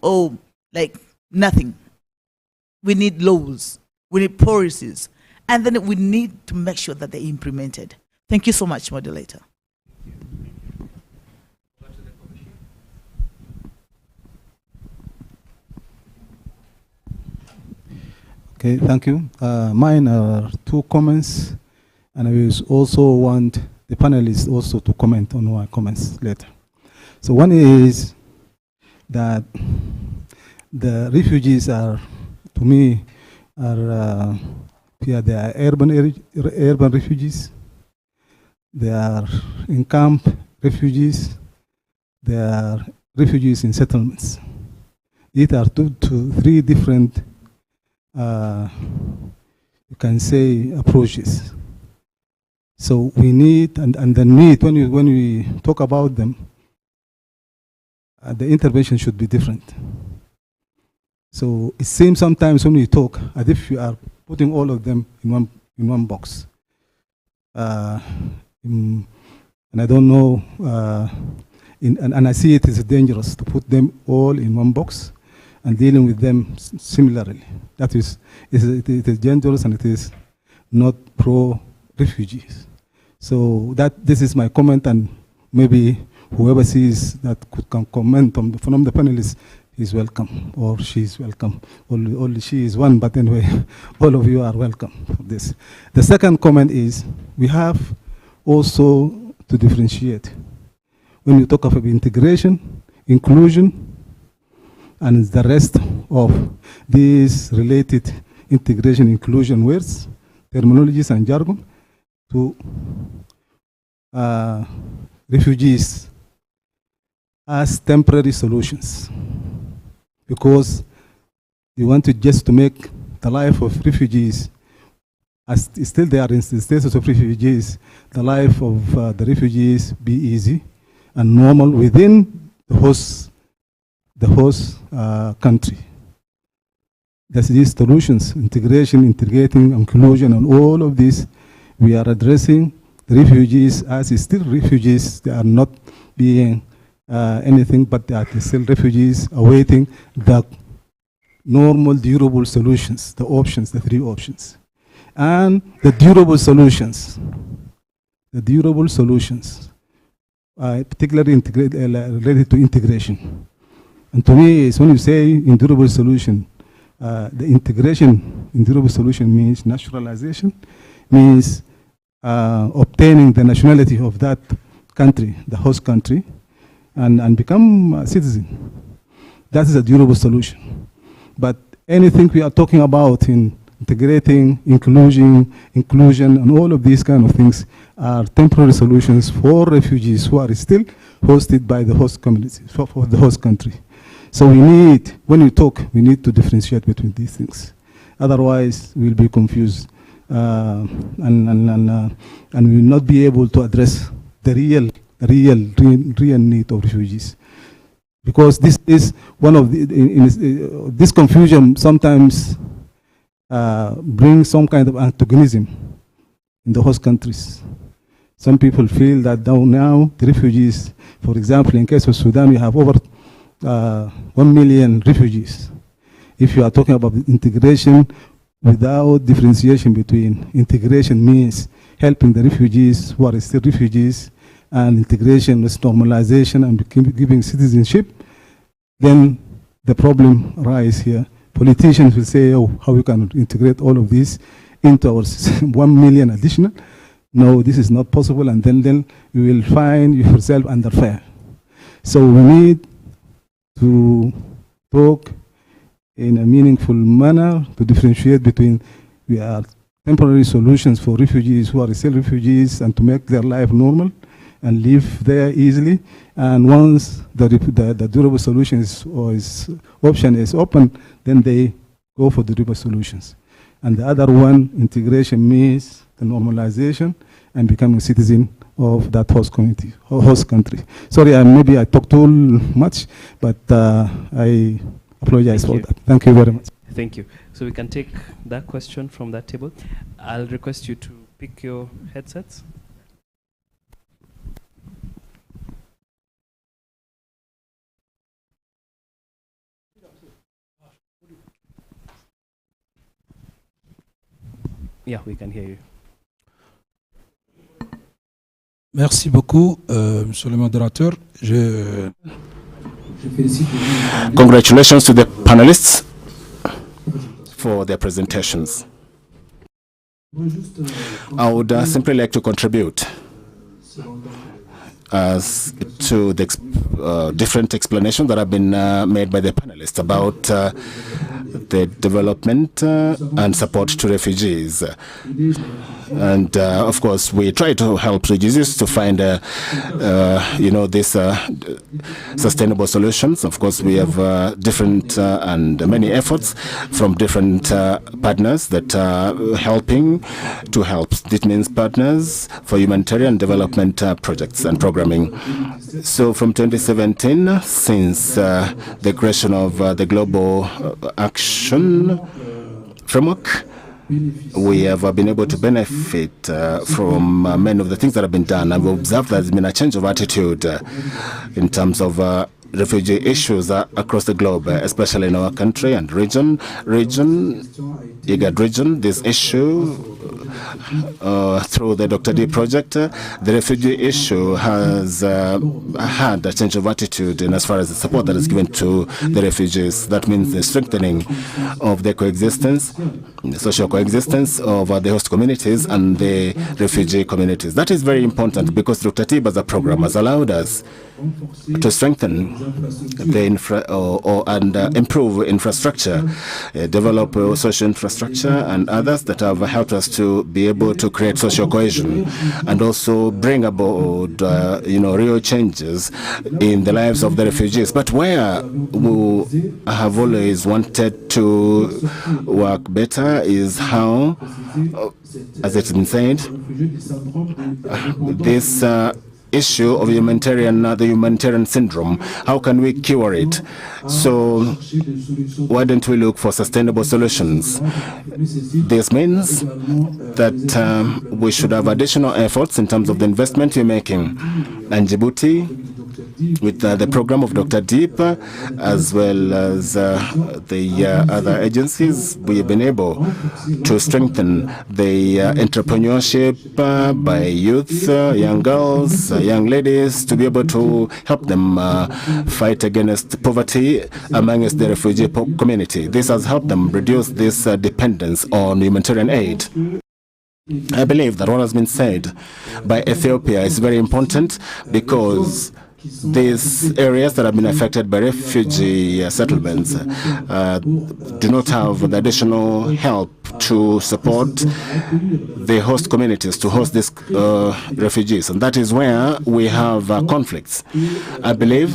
like nothing. We need laws. We need policies. And then we need to make sure that they're implemented. Thank you so much, moderator. Okay, thank you. Mine are two comments, and I will also want the panelists also to comment on my comments later. So one is that the refugees are, to me, they are urban refugees. They are in camp refugees. They are refugees in settlements. These are two to three different, you can say, approaches. So we need, and the need, when we talk about them, the intervention should be different. So it seems sometimes when we talk as if you are putting all of them in one box. And I don't know, and I see it as dangerous to put them all in one box and dealing with them similarly. That is, it is dangerous, and it is not pro-refugees. So this is my comment, and maybe whoever sees that can comment from the panelists is welcome, or she's welcome. Only she is one, but anyway, all of you are welcome for this. The second comment is we have also to differentiate. When you talk of integration, inclusion, and the rest of these related integration, inclusion words, terminologies and jargon, to refugees as temporary solutions, because you want to make the life of refugees, as still they are in the status of refugees, the life of the refugees be easy and normal within the host country. That's these solutions, integration, integrating, inclusion, and all of this, we are addressing the refugees as still refugees. They are not being anything, but they are still refugees awaiting the normal, durable solutions, the options, the three options. And the durable solutions, particularly related to integration. And to me, it's when you say endurable solution, the integration in durable solution means naturalization, means obtaining the nationality of that country, the host country, and become a citizen. That is a durable solution. But anything we are talking about in integrating, inclusion, and all of these kind of things are temporary solutions for refugees who are still hosted by the host community, for the host country. So we need, when we talk, we need to differentiate between these things. Otherwise, we'll be confused and we will not be able to address the real need of refugees. Because this is one of the, this confusion sometimes brings some kind of antagonism in the host countries. Some people feel that now the refugees, for example, in case of Sudan, we have over 1 million refugees. If you are talking about integration without differentiation between integration means helping the refugees who are still refugees, and integration with normalization and giving citizenship, then the problem arises here. Politicians will say, oh, how we can integrate all of this into our 1 million additional. No, this is not possible, and then you will find yourself under fire. So we need to talk in a meaningful manner to differentiate between we are temporary solutions for refugees who are still refugees and to make their life normal and live there easily. And once the durable solution option is open, then they go for the durable solutions. And the other one, integration, means the normalization and becoming a citizen of that host community, or host country. Sorry, maybe I talk too much, but I apologize for that. Thank you very much. Thank you. So we can take that question from that table. I'll request you to pick your headsets. Yeah, we can hear you. Merci beaucoup, Monsieur le modérateur. Congratulations to the panelists for their presentations. I would simply like to contribute to the different explanations that have been made by the panelists about the development and support to refugees. And of course, we try to help refugees to find, these sustainable solutions. Of course, we have different and many efforts from different partners that are helping to help. This means partners for humanitarian development projects and programming. So from 2017, since the creation of the Global Action Framework, we have been able to benefit from many of the things that have been done, and we observe that there's been a change of attitude in terms of refugee issues across the globe, especially in our country and region, Igad region. This issue, through the Dr. D project, the refugee issue has had a change of attitude in as far as the support that is given to the refugees. That means the strengthening of the coexistence, the social coexistence of the host communities and the refugee communities. That is very important because Dr. T as a program has allowed us to strengthen the and improve infrastructure, develop social infrastructure and others that have helped us to be able to create social cohesion and also bring about real changes in the lives of the refugees. But where we have always wanted to work better is how, as it's been said, this issue of the humanitarian syndrome, how can we cure it? So why don't we look for sustainable solutions? This means that we should have additional efforts in terms of the investment we're making. And Djibouti, with the program of Dr. Deep, as well as the other agencies, we have been able to strengthen the entrepreneurship by youth, young girls, young ladies, to be able to help them fight against poverty amongst the refugee community. This has helped them reduce this dependence on humanitarian aid. I believe that what has been said by Ethiopia is very important because these areas that have been affected by refugee settlements do not have the additional help to support the host communities to host these refugees, and that is where we have conflicts. I believe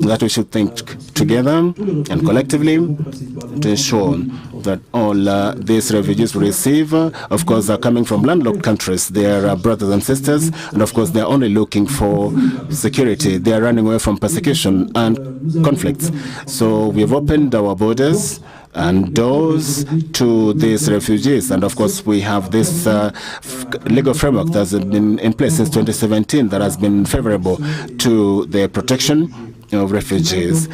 that we should think together and collectively to ensure that all these refugees will receive, of course, are coming from landlocked countries. They are brothers and sisters, and of course they are only looking for security. They are running away from persecution and conflicts. So we have opened our borders and doors to these refugees, and of course we have this legal framework that has been in place since 2017 that has been favorable to the protection of refugees.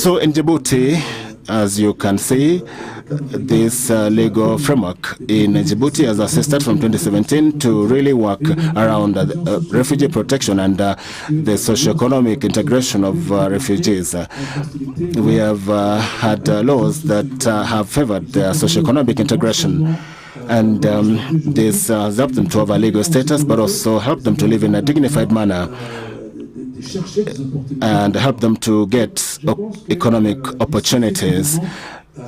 So in Djibouti, as you can see, this legal framework in Djibouti has assisted from 2017 to really work around refugee protection and the socio-economic integration of refugees. We have had laws that have favored their socio-economic integration, and this has helped them to have a legal status, but also helped them to live in a dignified manner and help them to get economic opportunities.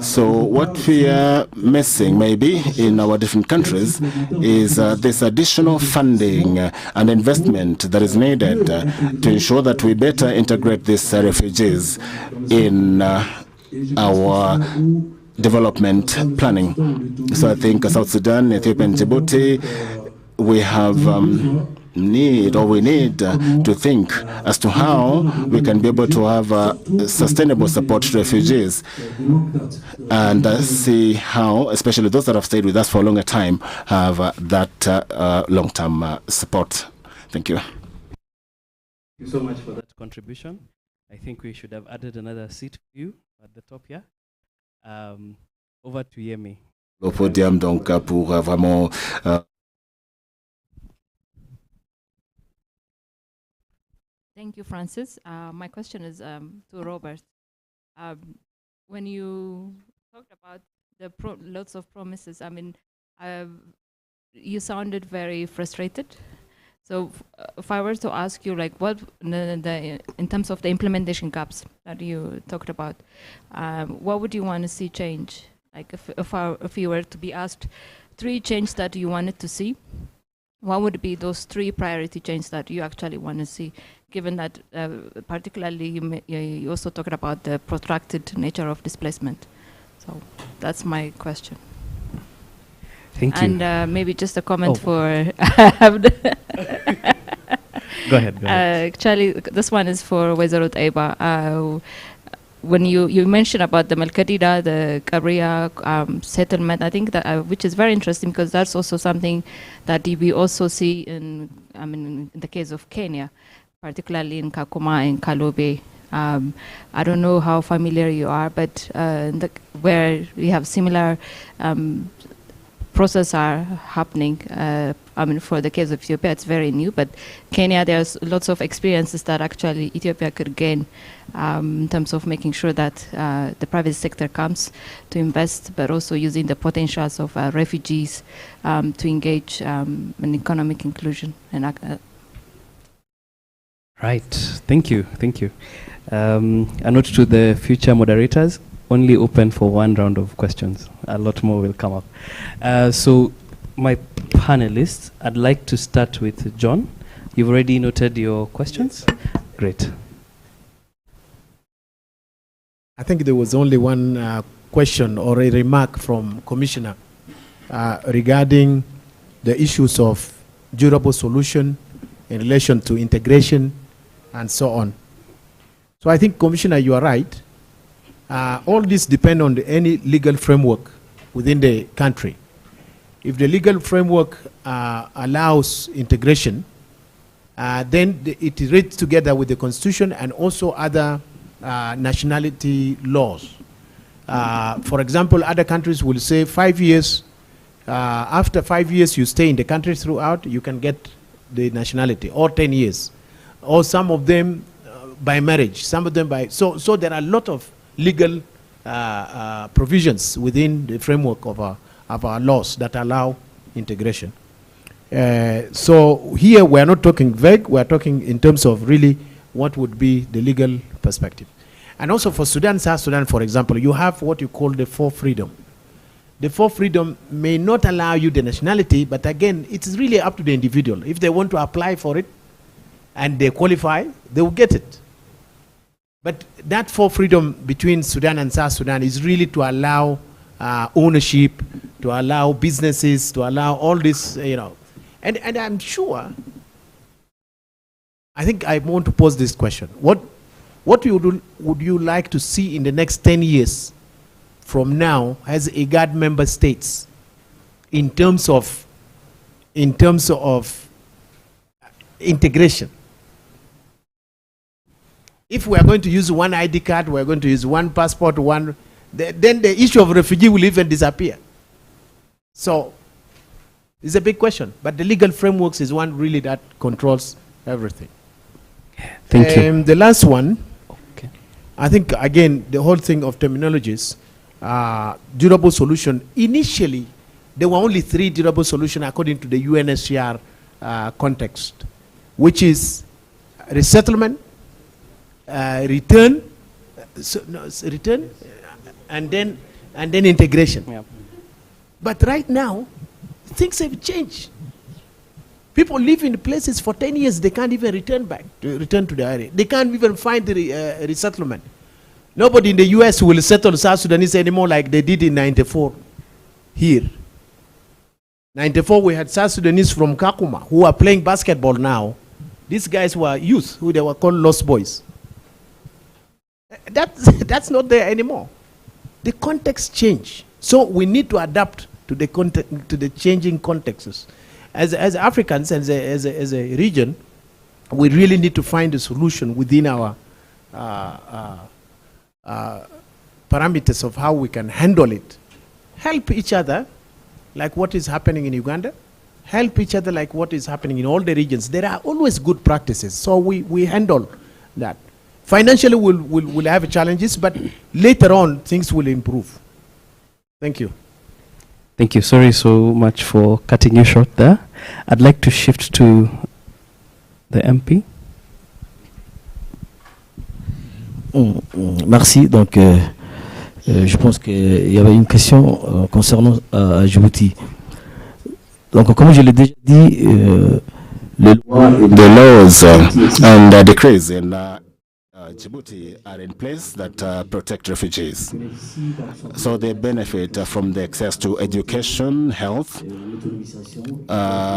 So what we are missing maybe in our different countries is this additional funding and investment that is needed to ensure that we better integrate these refugees in our development planning. So I think South Sudan, Ethiopia and Djibouti, we have need to think as to how we can be able to have sustainable support to refugees and see how, especially those that have stayed with us for a longer time, have that long-term support. Thank you. Thank you so much for that contribution. I think we should have added another seat for you at the top here. Over to Yemi. Au podium, donc, pour vraiment... Thank you, Francis. My question is to Robert. When you talked about the lots of promises, I mean, you sounded very frustrated. So if I were to ask you, like, what in terms of the implementation gaps that you talked about, what would you want to see change? Like, if you were to be asked 3 changes that you wanted to see, what would be those 3 priority changes that you actually want to see? Given that, particularly, you also talked about the protracted nature of displacement. So that's my question. Thank you. And maybe just a comment for... Go ahead. Actually, this one is for Wazirut Eba. When you mentioned about the Malkadida, the Kabria settlement, I think that which is very interesting because that's also something that we also see in the case of Kenya, particularly in Kakuma and Kalobe. I don't know how familiar you are, but where we have similar process are happening. For the case of Ethiopia, it's very new, but Kenya, there's lots of experiences that actually Ethiopia could gain in terms of making sure that the private sector comes to invest, but also using the potentials of refugees to engage in economic inclusion. Right. Thank you. Thank you. A note to the future moderators, only open for 1 round of questions. A lot more will come up. So my panelists, I'd like to start with John. You've already noted your questions? Great. I think there was only one question or a remark from Commissioner regarding the issues of durable solution in relation to integration and so on. So I think, Commissioner, you are right. All this depends on any legal framework within the country. If the legal framework allows integration, then it reads together with the Constitution and also other nationality laws. For example, other countries will say 5 years, after 5 years you stay in the country throughout, you can get the nationality, or 10 years. Or some of them by marriage, some of them by... So there are a lot of legal provisions within the framework of our laws that allow integration. So here we are not talking vague, we are talking in terms of really what would be the legal perspective. And also for Sudan, South Sudan, for example, you have what you call the 4 freedom. The 4 freedom may not allow you the nationality, but again, it's really up to the individual. If they want to apply for it and they qualify, they will get it. But that 4 freedom between Sudan and South Sudan is really to allow ownership, to allow businesses, to allow all this, you know. And I'm sure, I think I want to pose this question. What would you like to see in the next 10 years from now as Igad member states in terms of integration? If we are going to use one ID card, we are going to use one passport, then the issue of refugee will even disappear. So it's a big question, but the legal frameworks is one really that controls everything. Thank you. The last one, okay. I think again the whole thing of terminologies, durable solution. Initially, there were only 3 durable solutions according to the UNHCR context, which is resettlement, return, and then integration. Yep. But right now, things have changed. People live in places for 10 years, they can't even return to the area. They can't even find the resettlement. Nobody in the US will settle South Sudanese anymore like they did in '94 here. 94, we had South Sudanese from Kakuma who are playing basketball now. These guys were youth, who they were called lost boys. That's not there anymore. The context change. So we need to adapt to the changing contexts. As Africans, as a region, we really need to find a solution within our parameters of how we can handle it. Help each other, like what is happening in Uganda. Help each other like what is happening in all the regions. There are always good practices, so we handle that. Financially, we'll have challenges, but later on, things will improve. Thank you. Thank you. Sorry so much for cutting you short there. I'd like to shift to the MP. Merci. Donc, je pense qu'il y avait une question concernant Djibouti. Donc, comme je l'ai déjà dit, the laws and decrees in Djibouti are in place that protect refugees. So they benefit from the access to education, health,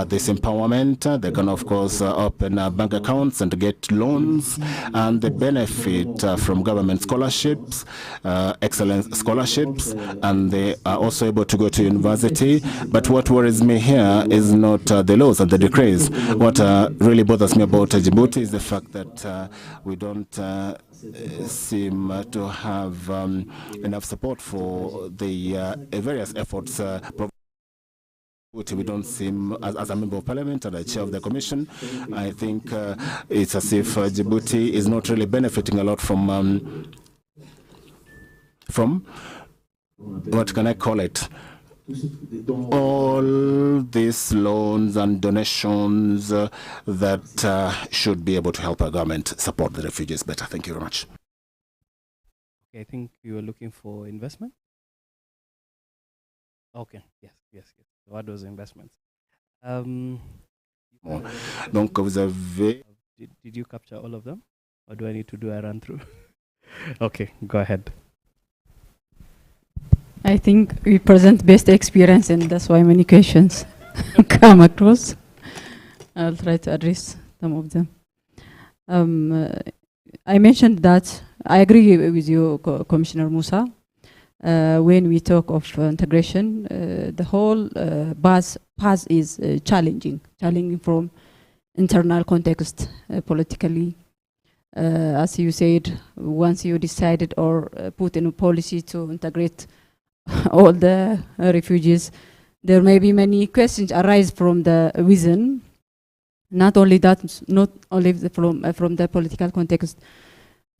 this empowerment. They can, of course, open bank accounts and get loans, and they benefit from government scholarships, excellent scholarships, and they are also able to go to university. But what worries me here is not the laws and the decrees. What really bothers me about Djibouti is the fact that we don't seem to have enough support for the various efforts. We don't seem, as a member of parliament and a chair of the commission, I think it's as if Djibouti is not really benefiting a lot from what can I call it? All these loans and donations that should be able to help our government support the refugees better. Thank you very much. Okay, I think you were looking for investment. Okay, yes. What was investments? Donc vous avez. Did you capture all of them, or do I need to do a run through? Okay, go ahead. I think we present best experience, and that's why many questions come across. I'll try to address some of them. I mentioned that I agree with you, Commissioner Musa. When we talk of integration, the whole path is challenging from internal context, politically. As you said, once you decided or put in a policy to integrate all the refugees, there may be many questions arise from the within. Not only that, not only from the political context,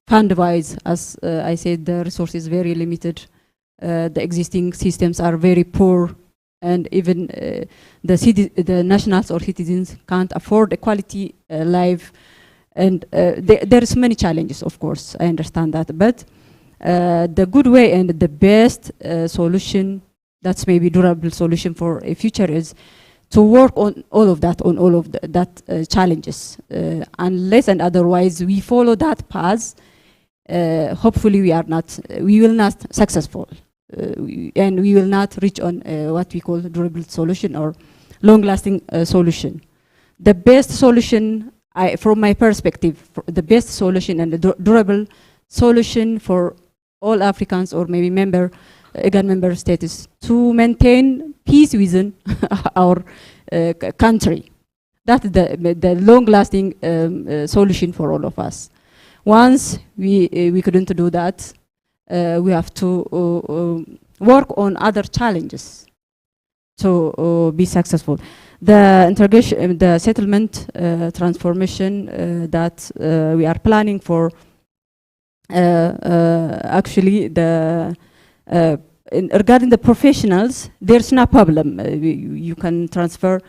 fund-wise, as I said, the resources very limited. The existing systems are very poor, and even the nationals or citizens can't afford a quality life. And there is many challenges, of course, I understand that. But the good way and the best solution, that's maybe durable solution for a future, is to work on all of that, that challenges. Unless and otherwise we follow that path, hopefully we will not successful, and we will not reach on what we call durable solution or long-lasting solution. The best solution, from my perspective, the best solution and the durable solution for all Africans, or maybe Igad member states, is to maintain peace within our country. That's the long-lasting solution for all of us. Once we couldn't do that, we have to work on other challenges to be successful. The integration, the settlement transformation that we are planning for, actually, regarding the professionals, there's no problem. You can transfer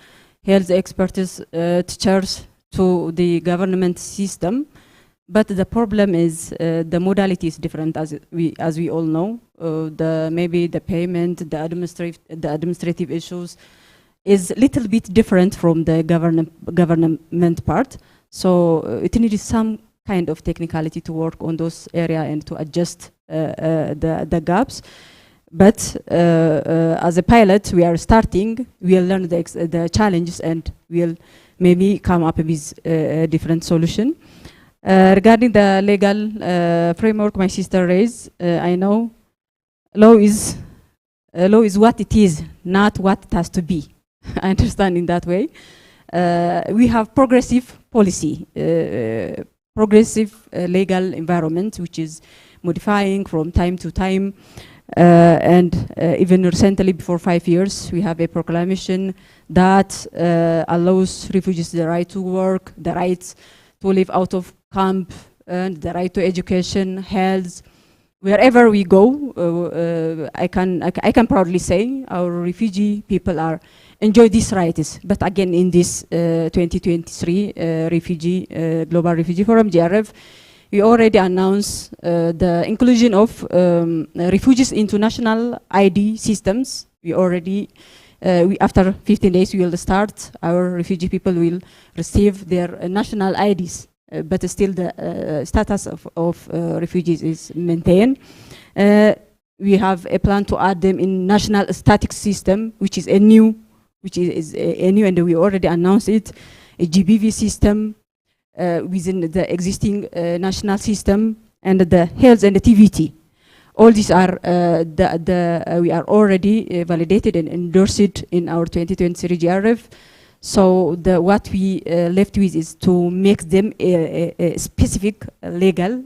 health expertise, teachers to the government system. But the problem is the modality is different, as we all know. Maybe the payment, the administrative issues is a little bit different from the government part. So it needs some kind of technicality to work on those areas and to adjust the gaps. But as a pilot, we are starting. We'll learn the challenges and we'll maybe come up with a different solution. Regarding the legal framework my sister raised, I know law is what it is, not what it has to be. I understand in that way. We have progressive policy, progressive legal environment, which is modifying from time to time. And even recently, before 5 years, we have a proclamation that allows refugees the right to work, the right to live out of camp, and the right to education, health. Wherever we go, I can proudly say our refugee people are enjoy these rights. But again, in this 2023 Global Refugee Forum, GRF, we already announced the inclusion of refugees into national ID systems. We already, after 15 days, we will start. Our refugee people will receive their national IDs, but still the status of refugees is maintained. We have a plan to add them in national static system, which is a new, and we already announced it, a GBV system. Within the existing national system, and the health and the TVT. All these are we are already validated and endorsed in our 2023 GRF. So what we left with is to make them a specific legal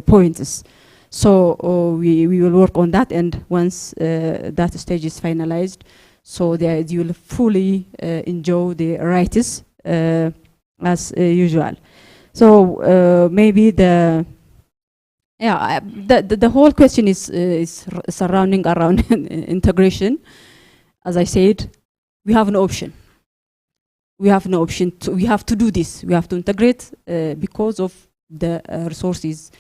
points. So we will work on that, and once that stage is finalized, so that you will fully enjoy the rights as usual. So maybe the whole question is surrounding around integration. As I said, we have no option. We have no option. We have to do this. We have to integrate because of the resources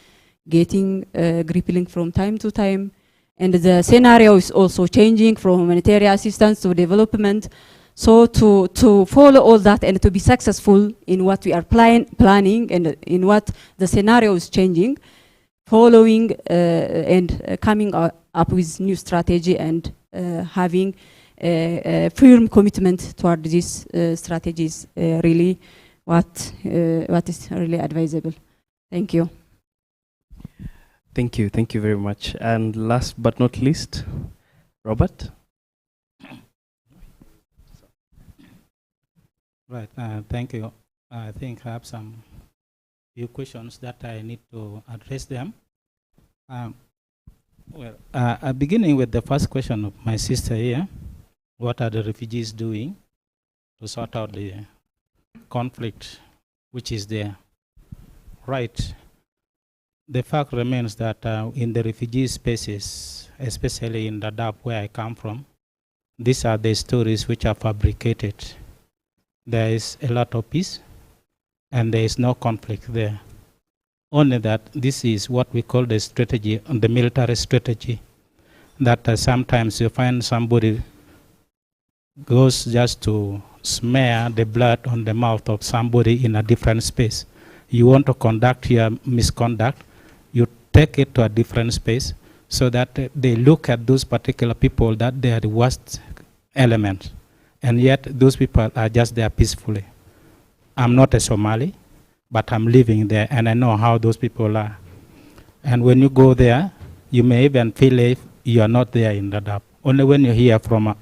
getting crippling from time to time, and the scenario is also changing from humanitarian assistance to development. So to follow all that and to be successful in what we are planning and in what the scenario is changing, following and coming up with new strategy and having a firm commitment toward these strategies, really what is really advisable. Thank you. Thank you very much. And last but not least, Robert. Right, thank you. I think I have some few questions that I need to address them. Beginning with the first question of my sister here, what are the refugees doing to sort out the conflict which is there? Right. The fact remains that in the refugee spaces, especially in Dadaab where I come from, these are the stories which are fabricated. There is a lot of peace and there is no conflict there. Only that this is what we call the strategy, the military strategy, that sometimes you find somebody goes just to smear the blood on the mouth of somebody in a different space. You want to conduct your misconduct, you take it to a different space so that they look at those particular people that they are the worst element. And yet those people are just there peacefully. I'm not a Somali, but I'm living there and I know how those people are. And when you go there, you may even feel if you are not there in Dadaab. Only when you hear from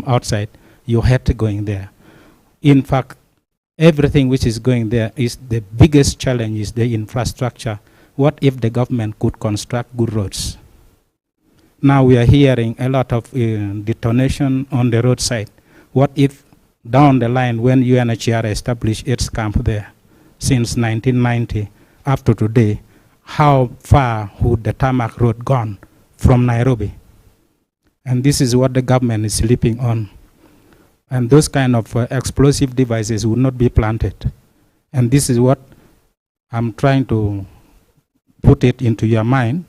outside, you hate going there. In fact, everything which is going there is the biggest challenge is the infrastructure. What if the government could construct good roads? Now we are hearing a lot of detonation on the roadside. What if down the line when UNHCR established its camp there since 1990 up to today, how far would the tarmac road gone from Nairobi? And this is what the government is sleeping on. And those kind of explosive devices would not be planted. And this is what I'm trying to put it into your mind,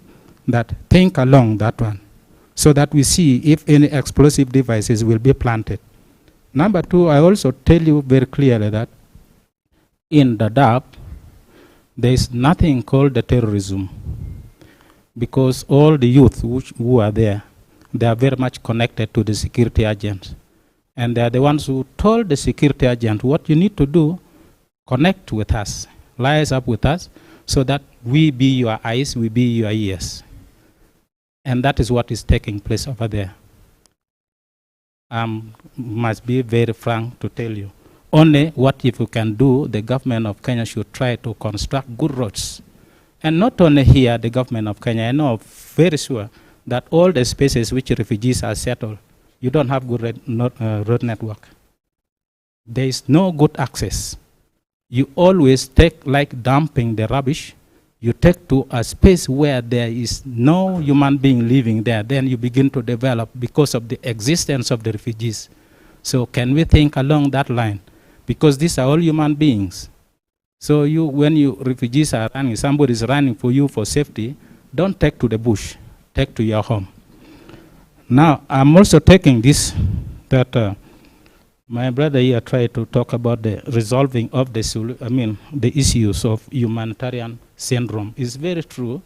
that think along that one, so that we see if any explosive devices will be planted. Number two, I also tell you very clearly that in Dadaab, there is nothing called the terrorism, because all the youth who are there, they are very much connected to the security agents. And they are the ones who told the security agent, what you need to do, connect with us, liaise up with us, so that we be your eyes, we be your ears. And that is what is taking place over there. Must be very frank to tell you. Only what if you can do, the government of Kenya should try to construct good roads. And not only here, the government of Kenya, I know very sure that all the spaces which refugees are settled, you don't have good road network. There is no good access. You always take, like dumping the rubbish, you take to a space where there is no human being living there, then you begin to develop because of the existence of the refugees. So can we think along that line? Because these are all human beings. So when refugees are running, somebody is running for you for safety, don't take to the bush, take to your home. Now, I'm also taking this, that my brother here tried to talk about the resolving of the issues of humanitarian syndrome. It's very true.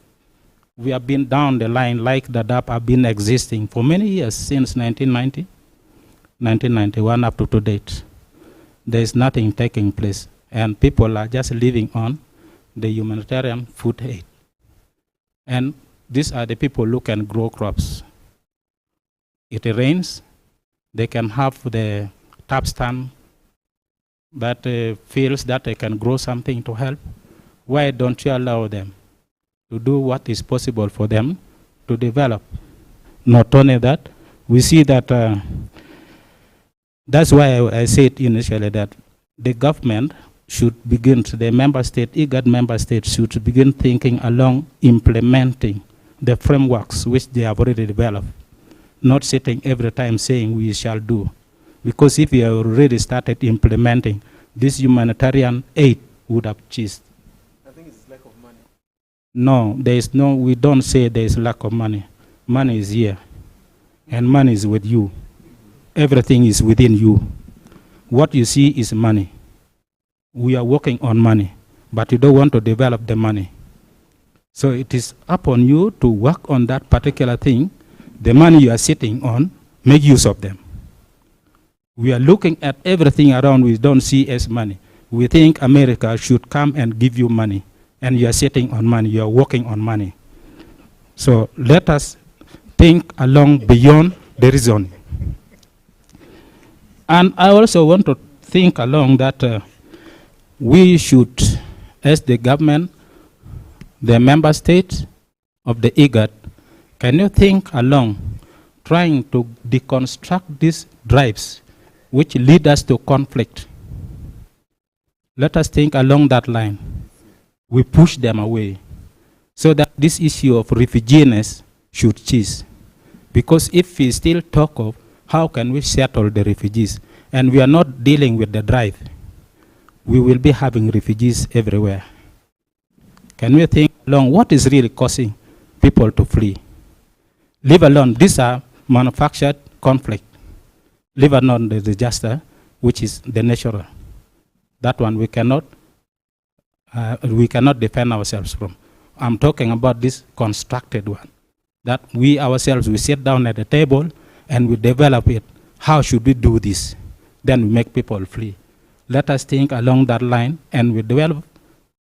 We have been down the line like the DAP have been existing for many years, since 1990, 1991 up to date. There is nothing taking place, and people are just living on the humanitarian food aid. And these are the people who can grow crops. It rains, they can have the tap stand that feels that they can grow something to help. Why don't you allow them to do what is possible for them to develop? Not only that, we see that that's why I said initially that the government should begin, the member state, Igad member states should begin thinking along implementing the frameworks which they have already developed, not sitting every time saying we shall do. Because if we have already started implementing, this humanitarian aid would have ceased. I think it's lack of money. No, there is no, we don't say there is lack of money. Money is here, and money is with you. Everything is within you. What you see is money. We are working on money, but you don't want to develop the money. So it is upon you to work on that particular thing. The money you are sitting on, make use of them. We are looking at everything around we don't see as money. We think America should come and give you money, and you are sitting on money, you are working on money. So let us think along beyond the reason. And I also want to think along that we should, as the government, the member states of the Igad, can you think along trying to deconstruct these drives which lead us to conflict? Let us think along that line. We push them away so that this issue of refugees should cease. Because if we still talk of how can we settle the refugees, and we are not dealing with the drive, we will be having refugees everywhere. Can we think along what is really causing people to flee? Leave alone, these are manufactured conflict. Leave alone the disaster, which is the natural. That one we cannot defend ourselves from. I'm talking about this constructed one, that we ourselves, we sit down at the table and we develop it. How should we do this? Then we make people flee. Let us think along that line, and we develop,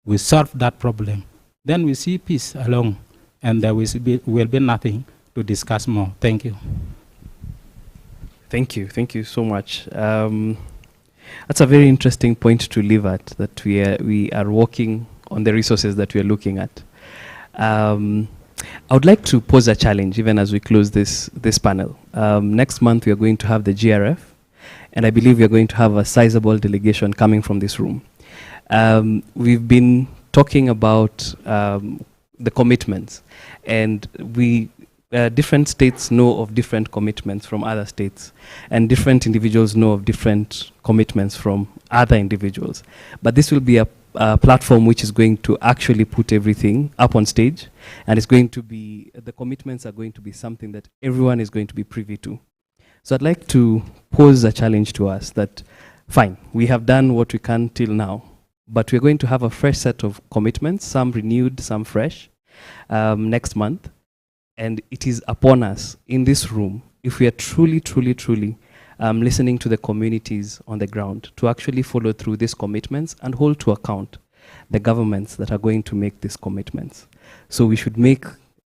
we solve that problem. Then we see peace along, and there will be nothing to discuss more. Thank you. Thank you so much. That's a very interesting point to leave at, that we are working on the resources that we are looking at. I would like to pose a challenge even as we close this panel. Next month we are going to have the GRF, and I believe we are going to have a sizable delegation coming from this room. We've been talking about the commitments, and different states know of different commitments from other states, and different individuals know of different commitments from other individuals. But this will be a platform which is going to actually put everything up on stage, and it's going to be, the commitments are going to be something that everyone is going to be privy to. So I'd like to pose a challenge to us that, fine, we have done what we can till now, but we're going to have a fresh set of commitments, some renewed, some fresh, next month. And it is upon us in this room, if we are truly, truly, truly listening to the communities on the ground, to actually follow through these commitments and hold to account the governments that are going to make these commitments. So we should make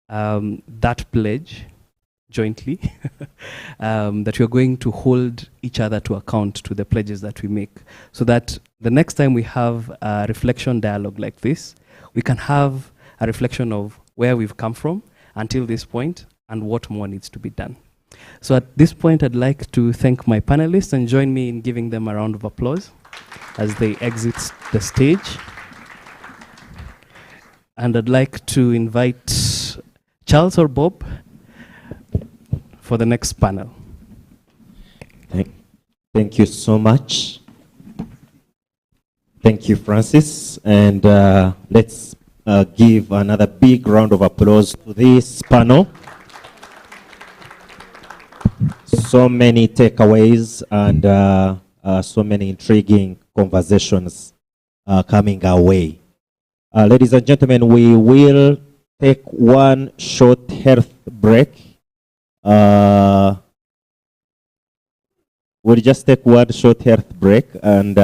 that pledge jointly, that we are going to hold each other to account to the pledges that we make, so that the next time we have a reflection dialogue like this, we can have a reflection of where we've come from until this point and what more needs to be done. So at this point, I'd like to thank my panelists and join me in giving them a round of applause as they exit the stage. And I'd like to invite Charles or Bob for the next panel. Thank you so much. Thank you, Francis. And let's give another big round of applause to this panel. So many takeaways and so many intriguing conversations coming our way. Ladies and gentlemen, we will take one short health break. We'll just take one short health break and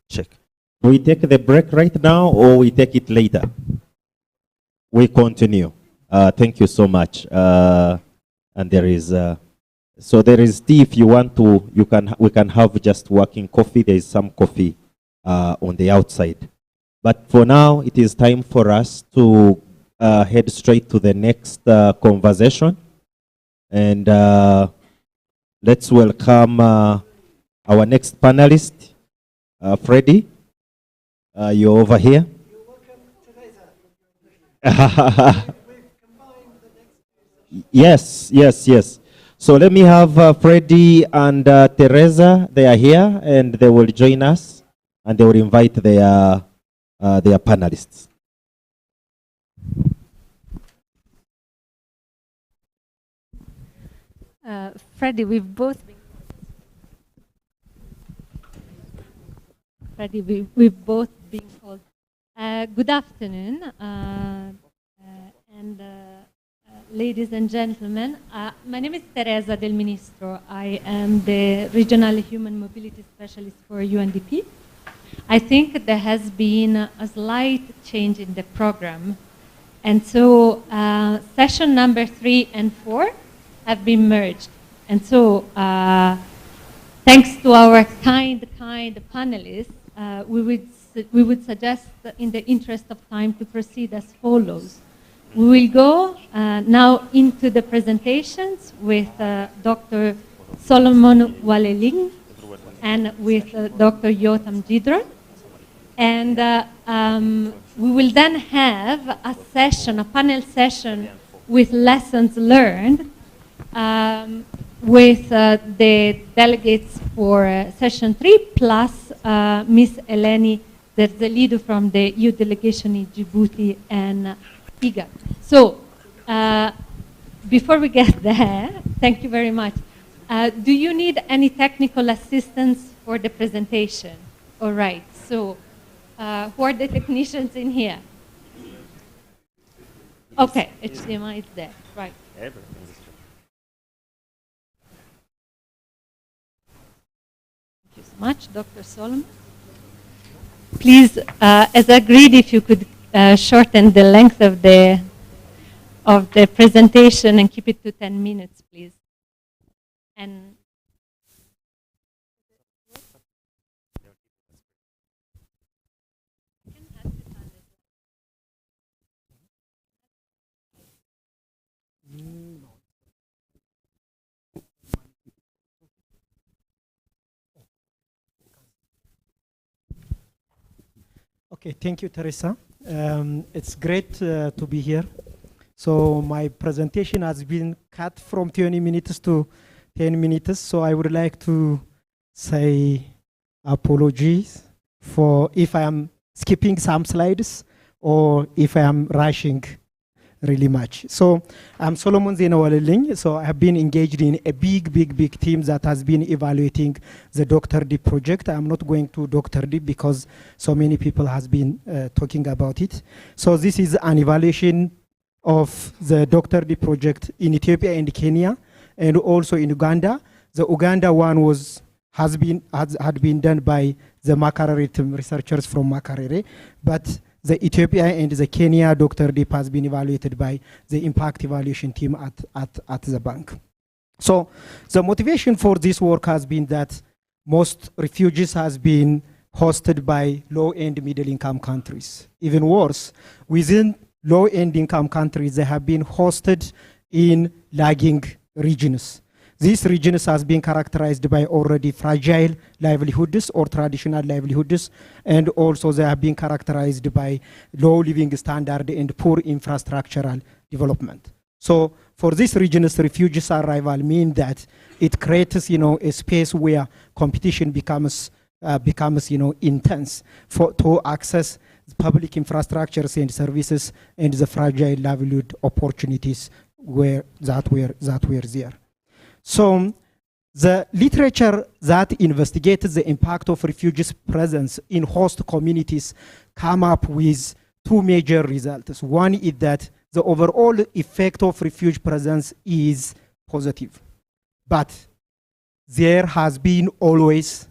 check. Do we take the break right now or we take it later? We continue. Thank you so much. And there is so there is tea if you want to. We can have just working coffee. There is some coffee on the outside. But for now, it is time for us to head straight to the next conversation. And let's welcome our next panelist, Freddie. You're over here. Yes. So let me have Freddie and Teresa. They are here and they will join us and they will invite their panelists. Freddie, we've both been called. Good afternoon, ladies and gentlemen. My name is Teresa Del Ministro. I am the Regional Human Mobility Specialist for UNDP. I think there has been a slight change in the program. And so session number 3 and 4 have been merged. And so thanks to our kind panelists, we would suggest, in the interest of time, to proceed as follows. We will go now into the presentations with Dr. Solomon Waleling and with Dr. Yotam Gidron. And we will then have a session, a panel session with lessons learned with the delegates for session 3 plus Ms. Eleni Derzelidu from the EU delegation in Djibouti and Igad. So before we get there, thank you very much. Do you need any technical assistance for the presentation? All right, so who are the technicians in here? Okay, HDMI is there, right. Thank you so much, Dr. Solomon. Please, as agreed, if you could shorten the length of the presentation and keep it to 10 minutes, please. And okay, thank you, Teresa. It's great to be here. So my presentation has been cut from 20 minutes to 10 minutes. So I would like to say apologies for if I am skipping some slides or if I am rushing really much. So I'm Solomon Zenawaleling. So I have been engaged in a big team that has been evaluating the Dr. Deep project. I'm not going to Dr. Deep because so many people has been talking about it. So this is an evaluation of the Dr. Deep project in Ethiopia and Kenya, and also in Uganda. The Uganda one had been done by the Makerere team researchers from Makerere, but the Ethiopia and the Kenya Dr. Deep has been evaluated by the impact evaluation team at the bank. So the motivation for this work has been that most refugees has been hosted by low and middle income countries. Even worse, within low and income countries, they have been hosted in lagging regions. These regions has been characterized by already fragile livelihoods or traditional livelihoods, and also they have been characterized by low living standard and poor infrastructural development. So for these regions, refugees' arrival mean that it creates, a space where competition becomes intense to access public infrastructures and services and the fragile livelihood opportunities that were there. So the literature that investigated the impact of refugees' presence in host communities come up with two major results. One is that the overall effect of refugee presence is positive, but there has been always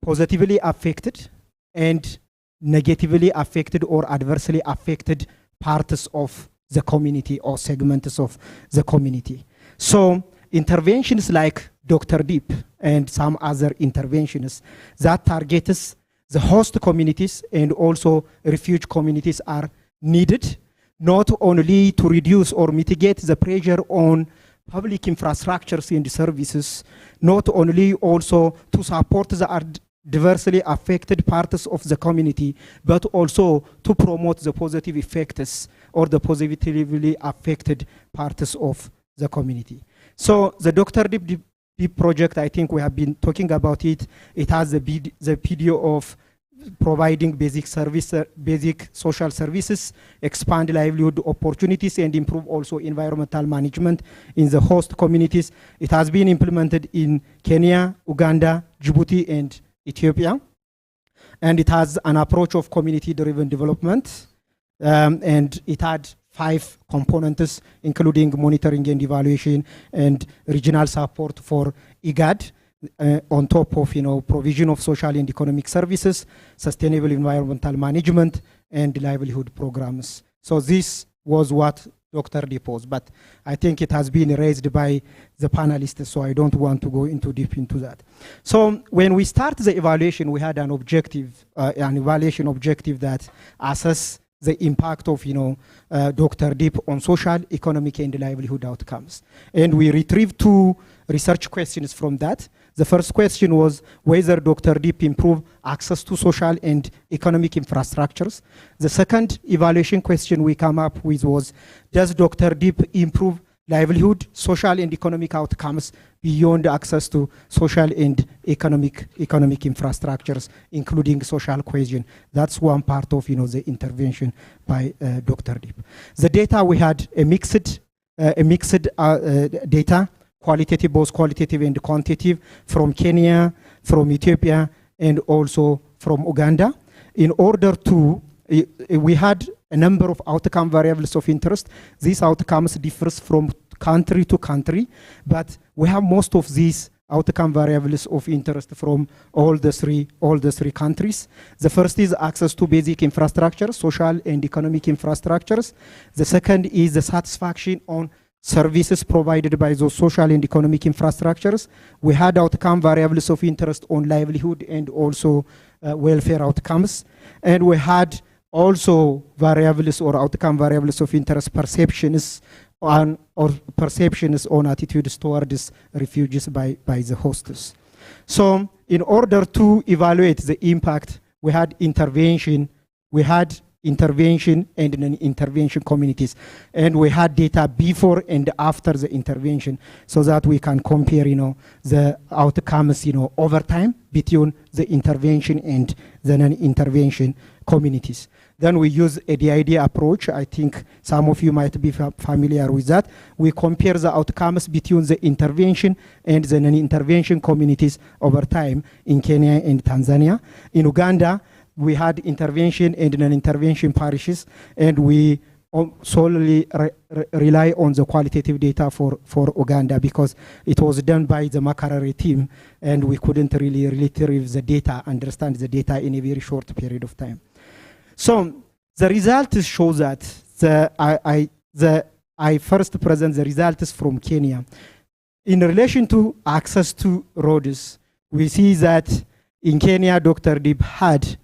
positively affected and negatively affected or adversely affected parts of the community or segments of the community. So interventions like Dr. Deep and some other interventions that targets the host communities and also refugee communities are needed, not only to reduce or mitigate the pressure on public infrastructures and services, not only also to support the diversely affected parts of the community, but also to promote the positive effects or the positively affected parts of the community. So the Dr. Deep project, I think we have been talking about it. It has the PDO of providing basic social services, expand livelihood opportunities, and improve also environmental management in the host communities. It has been implemented in Kenya, Uganda, Djibouti, and Ethiopia. And it has an approach of community-driven development. And it had 5 components, including monitoring and evaluation and regional support for Igad, on top of provision of social and economic services, sustainable environmental management, and livelihood programs. So this was what Dr. Deep was, but I think it has been raised by the panelists, so I don't want to go deep into that. So when we start the evaluation, we had an evaluation objective that assess the impact of Dr. Deep on social, economic, and livelihood outcomes. And we retrieved 2 research questions from that. The first question was whether Dr. Deep improved access to social and economic infrastructures. The second evaluation question we come up with was, does Dr. Deep improve livelihood, social and economic outcomes beyond access to social and economic infrastructures, including social cohesion? That's one part of the intervention by Dr. Deep. The data, we had a mixed data, qualitative, both qualitative and quantitative, from Kenya, from Ethiopia, and also from Uganda. In order to, we had a number of outcome variables of interest. These outcomes differs from country to country, but we have most of these outcome variables of interest from all the three countries. The first is access to basic infrastructure, social and economic infrastructures. The second is the satisfaction on services provided by those social and economic infrastructures. We had outcome variables of interest on livelihood and also welfare outcomes. And we had also variables or outcome variables of interest, perceptions on attitudes towards refugees by the hosts. So in order to evaluate the impact, we had intervention, we had intervention and non-intervention communities. And we had data before and after the intervention so that we can compare, the outcomes, over time between the intervention and the non-intervention communities. Then we use a DID approach. I think some of you might be familiar with that. We compare the outcomes between the intervention and the non-intervention communities over time in Kenya and Tanzania. In Uganda, we had intervention and non-intervention parishes, and we solely rely on the qualitative data for Uganda because it was done by the Makarare team, and we couldn't really retrieve the data, understand the data in a very short period of time. So the results show that I first present the results from Kenya. In relation to access to roads, we see that in Kenya, Dr. Deep had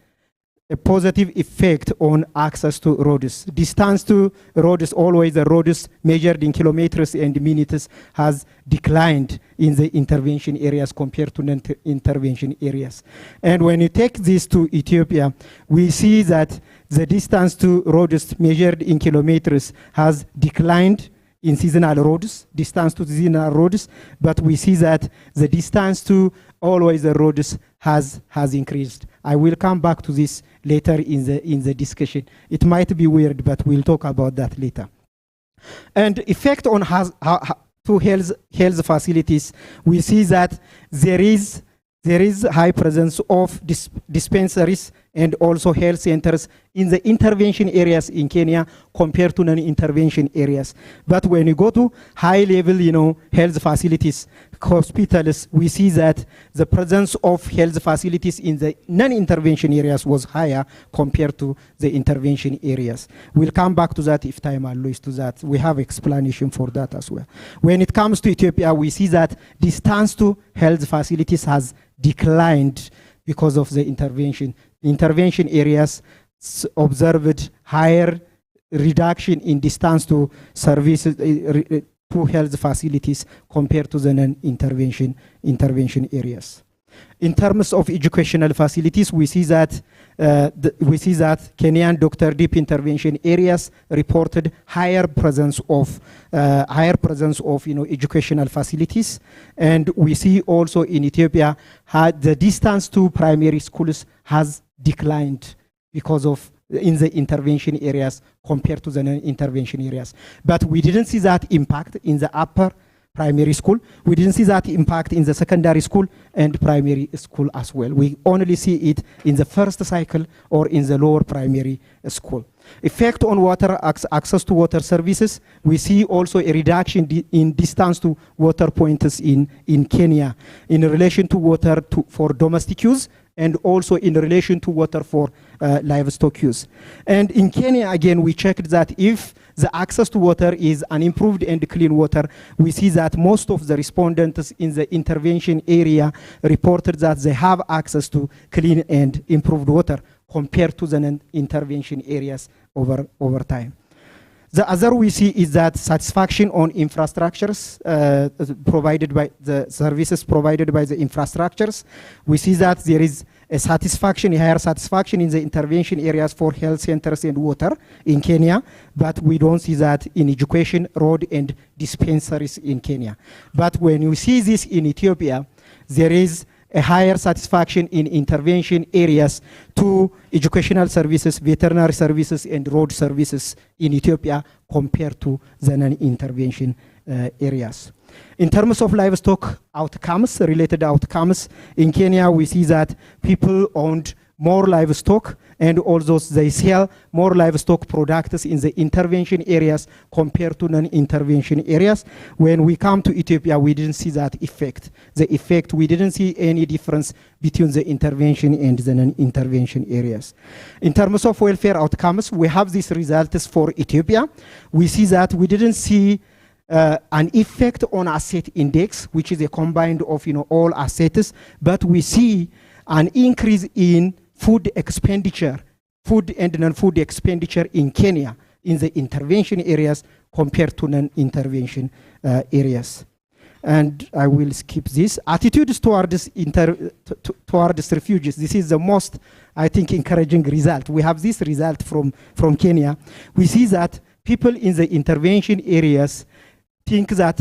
a positive effect on access to roads. Distance to roads, always the roads measured in kilometers and minutes, has declined in the intervention areas compared to non-intervention areas. And when you take this to Ethiopia, we see that the distance to roads measured in kilometers has declined in seasonal roads, distance to seasonal roads, but we see that the distance to always the roads has increased. I will come back to this later in the discussion. It might be weird, but we'll talk about that later. And effect on to health facilities, we see that there is high presence of dispensaries and also health centers in the intervention areas in Kenya compared to non-intervention areas. But when you go to high-level, health facilities, hospitals, we see that the presence of health facilities in the non-intervention areas was higher compared to the intervention areas. We'll come back to that if time allows to that. We have explanation for that as well. When it comes to Ethiopia, we see that distance to health facilities has declined because of the intervention. Intervention areas observed higher reduction in distance to services, to health facilities compared to the non-intervention areas. In terms of educational facilities, we see that Kenyan Dr. Deep intervention areas reported higher presence of educational facilities, and we see also in Ethiopia the distance to primary schools has declined because of in the intervention areas compared to the non-intervention areas. But we didn't see that impact in the upper primary school. We didn't see that impact in the secondary school and primary school as well. We only see it in the first cycle or in the lower primary school. Effect on water, access to water services, we see also a reduction in distance to water points in Kenya in relation to water for domestic use and also in relation to water for livestock use. And in Kenya, again, we checked that if the access to water is unimproved and clean water, we see that most of the respondents in the intervention area reported that they have access to clean and improved water compared to the non-intervention areas over time. The other we see is that satisfaction on infrastructures provided by the services provided by the infrastructures. We see that there is a higher satisfaction in the intervention areas for health centers and water in Kenya, but we don't see that in education, road, and dispensaries in Kenya. But when you see this in Ethiopia, there is a higher satisfaction in intervention areas to educational services, veterinary services, and road services in Ethiopia compared to the non-intervention areas. In terms of livestock outcomes, related outcomes, in Kenya we see that people owned more livestock and also they sell more livestock products in the intervention areas compared to non-intervention areas. When we come to Ethiopia, we didn't see that effect. We didn't see any difference between the intervention and the non-intervention areas. In terms of welfare outcomes, we have these results for Ethiopia. We see that we didn't see an effect on asset index, which is a combined of all assets, but we see an increase in food expenditure, food and non-food expenditure in Kenya in the intervention areas compared to non-intervention areas. and I will skip this. Attitudes towards towards refugees. This is the most, I think, encouraging result. We have this result from Kenya. We see that people in the intervention areas think that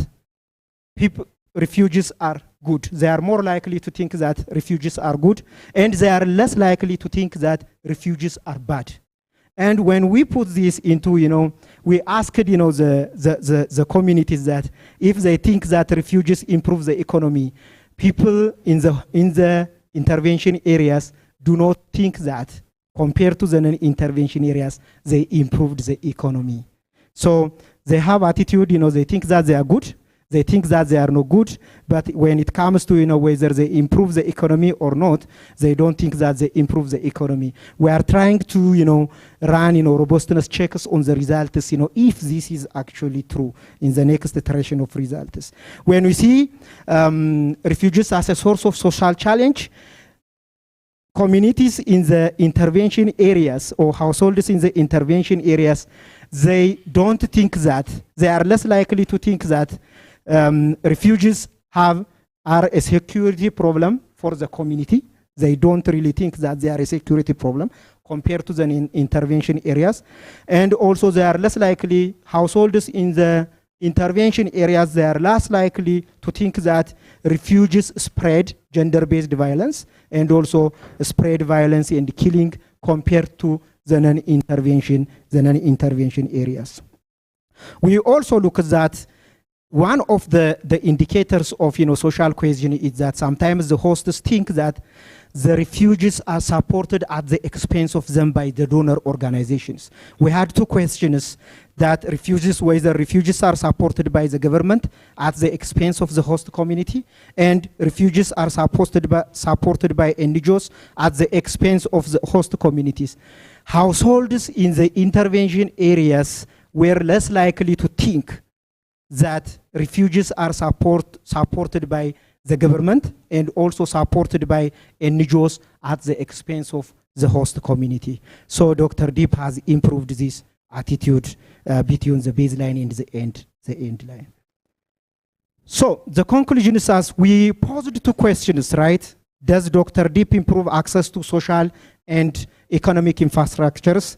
refugees are good. They are more likely to think that refugees are good, and they are less likely to think that refugees are bad. And when we put this into, we asked, the communities that if they think that refugees improve the economy, people in the intervention areas do not think that. Compared to the non-intervention areas, they improved the economy. So they have attitude, they think that they are good. They think that they are no good, but when it comes to whether they improve the economy or not, they don't think that they improve the economy. We are trying to run robustness checks on the results, if this is actually true in the next iteration of results. When we see refugees as a source of social challenge, communities in the intervention areas or households in the intervention areas, they don't think that, they are less likely to think that refugees are a security problem for the community. They don't really think that they are a security problem compared to the intervention areas. And also they are less likely, households in the intervention areas, they are less likely to think that refugees spread gender-based violence and also spread violence and killing compared to the non-intervention areas. We also look at that. One of the indicators of social cohesion is that sometimes the hosts think that the refugees are supported at the expense of them by the donor organizations. We had two questions that whether refugees are supported by the government at the expense of the host community, and refugees are supported by NGOs at the expense of the host communities. Households in the intervention areas were less likely to think that refugees are supported by the government and also supported by NGOs at the expense of the host community. So Dr. Deep has improved this attitude between the baseline and the end line. So the conclusion is, as we posed two questions, right? Does Dr. Deep improve access to social and economic infrastructures?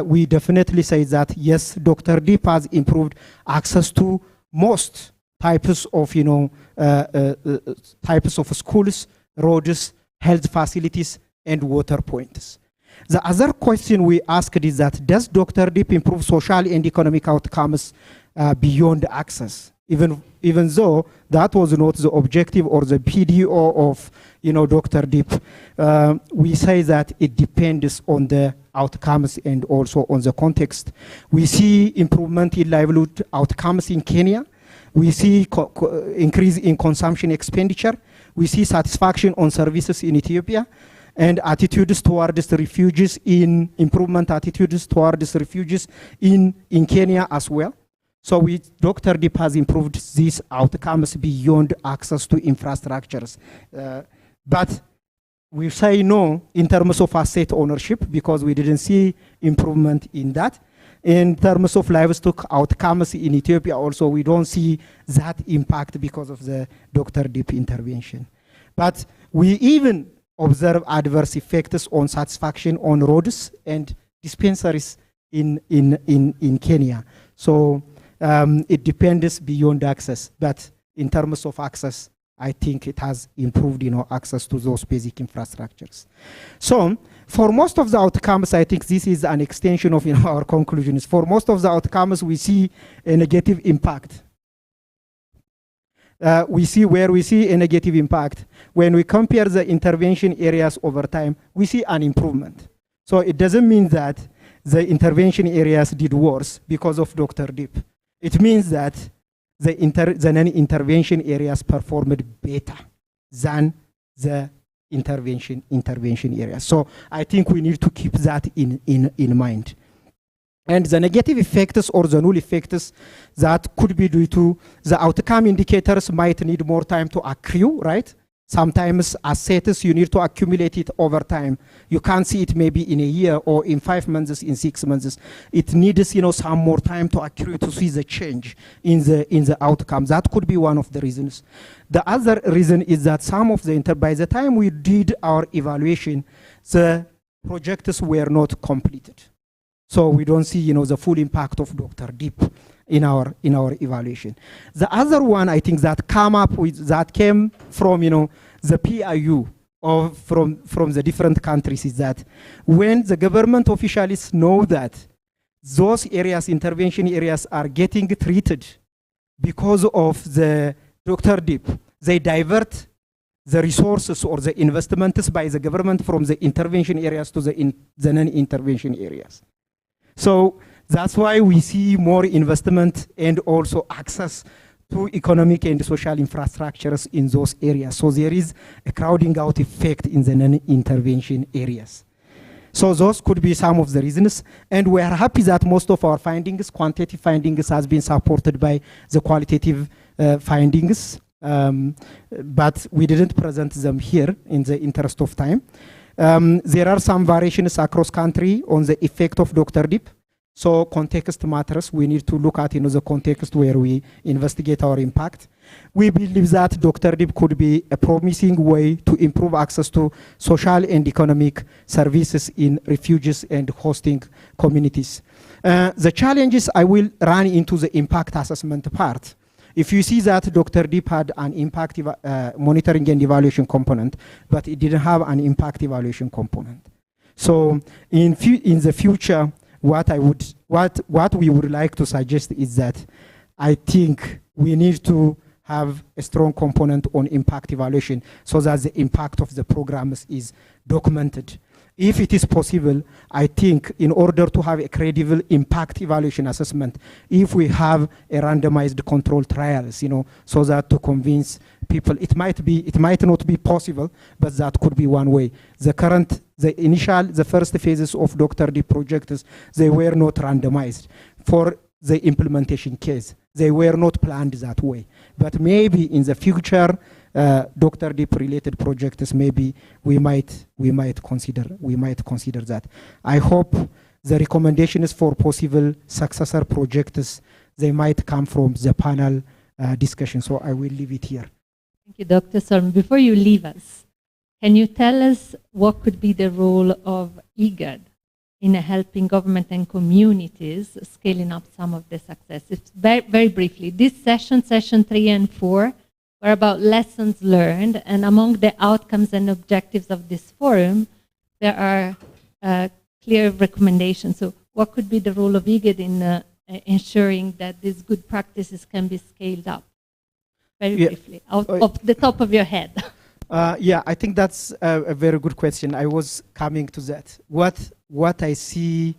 We definitely say that yes, Dr. Deep has improved access to most types of schools, roads, health facilities, and water points. The other question we asked is that does Dr. Deep improve social and economic outcomes beyond access? Even though that was not the objective or the PDO of Dr. Deep, we say that it depends on the outcomes and also on the context. We see improvement in livelihood outcomes in Kenya. We see increase in consumption expenditure. We see satisfaction on services in Ethiopia, and attitudes towards the refugees improvement attitudes towards refugees in Kenya as well. So Dr. Deep has improved these outcomes beyond access to infrastructures. But we say no in terms of asset ownership because we didn't see improvement in that. In terms of livestock outcomes in Ethiopia also, we don't see that impact because of the Dr. Deep intervention. But we even observe adverse effects on satisfaction on roads and dispensaries in Kenya. So it depends beyond access, but in terms of access, I think it has improved, access to those basic infrastructures. So for most of the outcomes, I think this is an extension of our conclusions. For most of the outcomes, we see a negative impact. We see a negative impact. When we compare the intervention areas over time, we see an improvement. So it doesn't mean that the intervention areas did worse because of Dr. Deep. It means that the non-intervention areas performed better than the intervention areas. So I think we need to keep that in mind. And the negative effects or the null effects that could be due to the outcome indicators might need more time to accrue, right? Sometimes assets, you need to accumulate it over time. You can't see it maybe in a year or in 5 months, in 6 months. It needs, some more time to accrue to see the change in the outcomes. That could be one of the reasons. The other reason is that by the time we did our evaluation, the projects were not completed. So we don't see, the full impact of Dr. Deep in our evaluation. The other one, I think, that came from, the PIU from the different countries is that when the government officials know that those areas, intervention areas, are getting treated because of the Dr. Deep, they divert the resources or the investments by the government from the intervention areas to the non-intervention areas. So that's why we see more investment and also access to economic and social infrastructures in those areas. So there is a crowding out effect in the non-intervention areas. So those could be some of the reasons. And we are happy that most of our findings, quantitative findings, has been supported by the qualitative findings. But we didn't present them here in the interest of time. There are some variations across country on the effect of Dr. Deep. So context matters. We need to look at the context where we investigate our impact. We believe that Dr. Deep could be a promising way to improve access to social and economic services in refugees and hosting communities. The challenges, I will run into the impact assessment part. If you see that Dr. Deep had an impact monitoring and evaluation component, but it didn't have an impact evaluation component. So in the future, what we would like to suggest is that I think we need to have a strong component on impact evaluation so that the impact of the programs is documented. If it is possible, I think in order to have a credible impact evaluation assessment, if we have a randomized control trials, so that to convince people, it might not be possible, but that could be one way. The first phases of Dr. D projects, they were not randomized for the implementation case. They were not planned that way. But maybe in the future, Dr. Deep related projects, maybe we might consider that. I hope the recommendations for possible successor projects, they might come from the panel discussion. So I will leave it here. Thank you, Dr. Solm. Before you leave us, can you tell us what could be the role of Igad in helping government and communities scaling up some of the successes? Very, very briefly, this session 3 and 4, were about lessons learned, and among the outcomes and objectives of this forum, there are clear recommendations. So what could be the role of Igad in ensuring that these good practices can be scaled up? Very briefly, off the top of your head. Yeah, I think that's a very good question. I was coming to that. What I see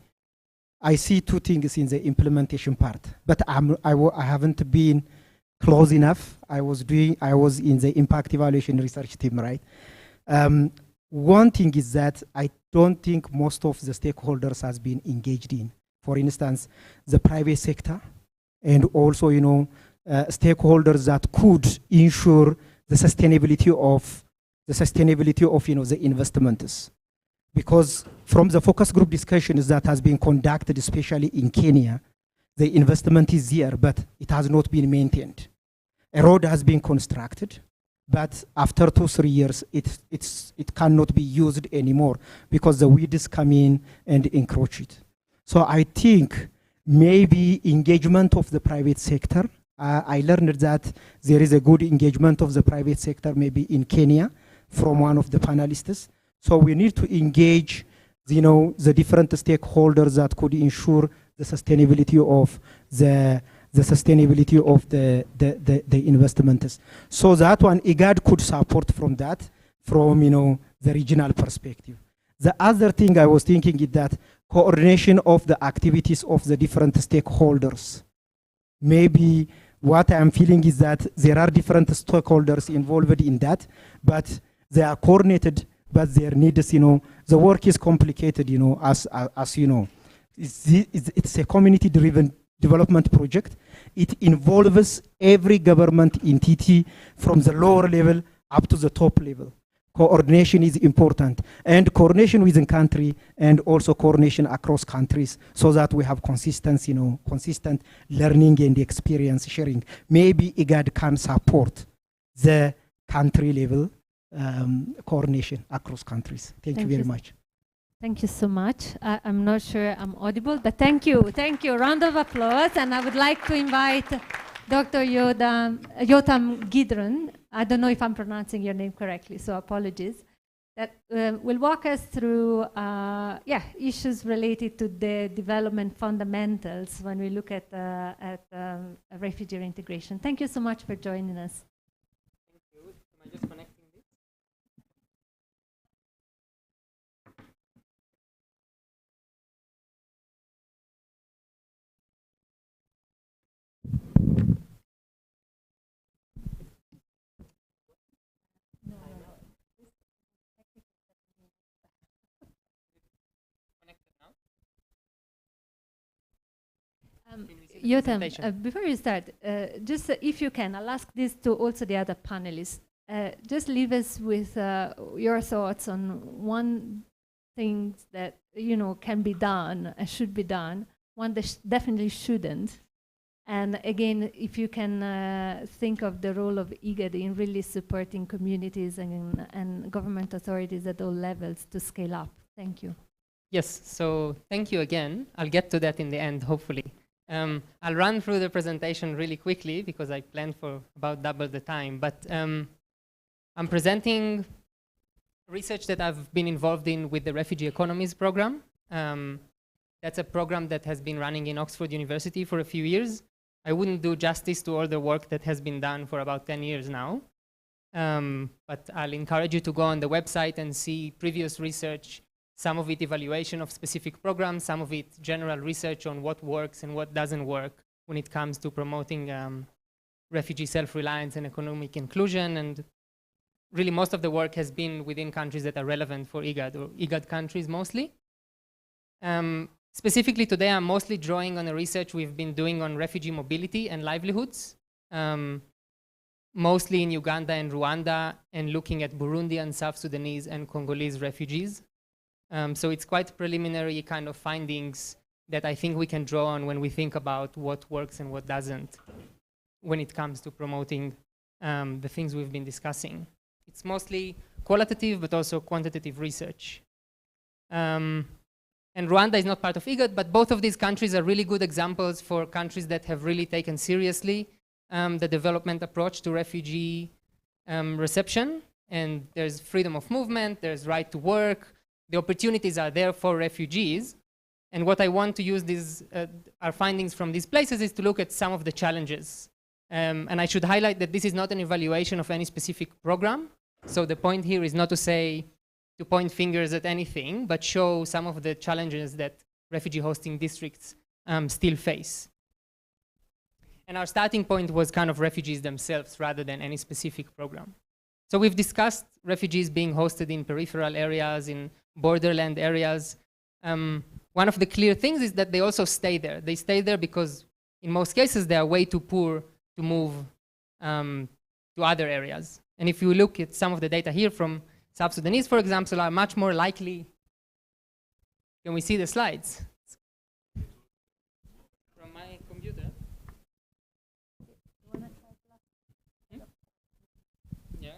two things in the implementation part, but I haven't been close enough. I was in the impact evaluation research team, right? One thing is that I don't think most of the stakeholders has been engaged in. For instance, the private sector, and also stakeholders that could ensure the sustainability of the investments. Because from the focus group discussions that has been conducted, especially in Kenya, the investment is there, but it has not been maintained. A road has been constructed, but after 2-3 years, it cannot be used anymore because the weeds come in and encroach it. So I think maybe engagement of the private sector. I learned that there is a good engagement of the private sector maybe in Kenya from one of the panelists. So we need to engage, the different stakeholders that could ensure the sustainability of the investments. So that one, Igad could support from that, from the regional perspective. The other thing I was thinking is that coordination of the activities of the different stakeholders. Maybe what I'm feeling is that there are different stakeholders involved in that, but they are coordinated, but their needs, the work is complicated, as you know. It's a community-driven development project. It involves every government entity from the lower level up to the top level. Coordination is important, and coordination within country and also coordination across countries, so that we have consistency, consistent learning and experience sharing. Maybe Igad can support the country level coordination across countries. Thank you very much. Thank you so much. I'm not sure I'm audible, but thank you. Thank you. Round of applause. And I would like to invite Dr. Yotam Gidron. I don't know if I'm pronouncing your name correctly, so apologies. That will walk us through issues related to the development fundamentals when we look at refugee reintegration. Thank you so much for joining us. Thank you. Am I just connecting this? Yotam, before you start, just if you can, I'll ask this to also the other panelists. Just leave us with your thoughts on one thing that can be done, should be done, one that definitely shouldn't. And again, if you can think of the role of Igad in really supporting communities and government authorities at all levels to scale up. Thank you. Yes, so thank you again. I'll get to that in the end, hopefully. I'll run through the presentation really quickly because I planned for about double the time. But I'm presenting research that I've been involved in with the Refugee Economies program. That's a program that has been running in Oxford University for a few years. I wouldn't do justice to all the work that has been done for about 10 years now. But I'll encourage you to go on the website and see previous research, some of it evaluation of specific programs, some of it general research on what works and what doesn't work when it comes to promoting refugee self-reliance and economic inclusion. And really most of the work has been within countries that are relevant for Igad, or Igad countries mostly. Specifically today, I'm mostly drawing on the research we've been doing on refugee mobility and livelihoods, mostly in Uganda and Rwanda, and looking at Burundian, South Sudanese, and Congolese refugees. So it's quite preliminary kind of findings that I think we can draw on when we think about what works and what doesn't when it comes to promoting the things we've been discussing. It's mostly qualitative, but also quantitative research. And Rwanda is not part of Igad, but both of these countries are really good examples for countries that have really taken seriously the development approach to refugee reception. And there's freedom of movement, there's right to work, the opportunities are there for refugees. And what I want to use these, our findings from these places is to look at some of the challenges. And I should highlight that this is not an evaluation of any specific program. So the point here is not to say, to point fingers at anything, but show some of the challenges that refugee hosting districts still face. And our starting point was kind of refugees themselves rather than any specific program. So we've discussed refugees being hosted in peripheral areas, in borderland areas. One of the clear things is that they also stay there. They stay there because in most cases they are way too poor to move to other areas. And if you look at some of the data here from South Sudanese, for example, are much more likely. Can we see the slides? From my computer. Yeah.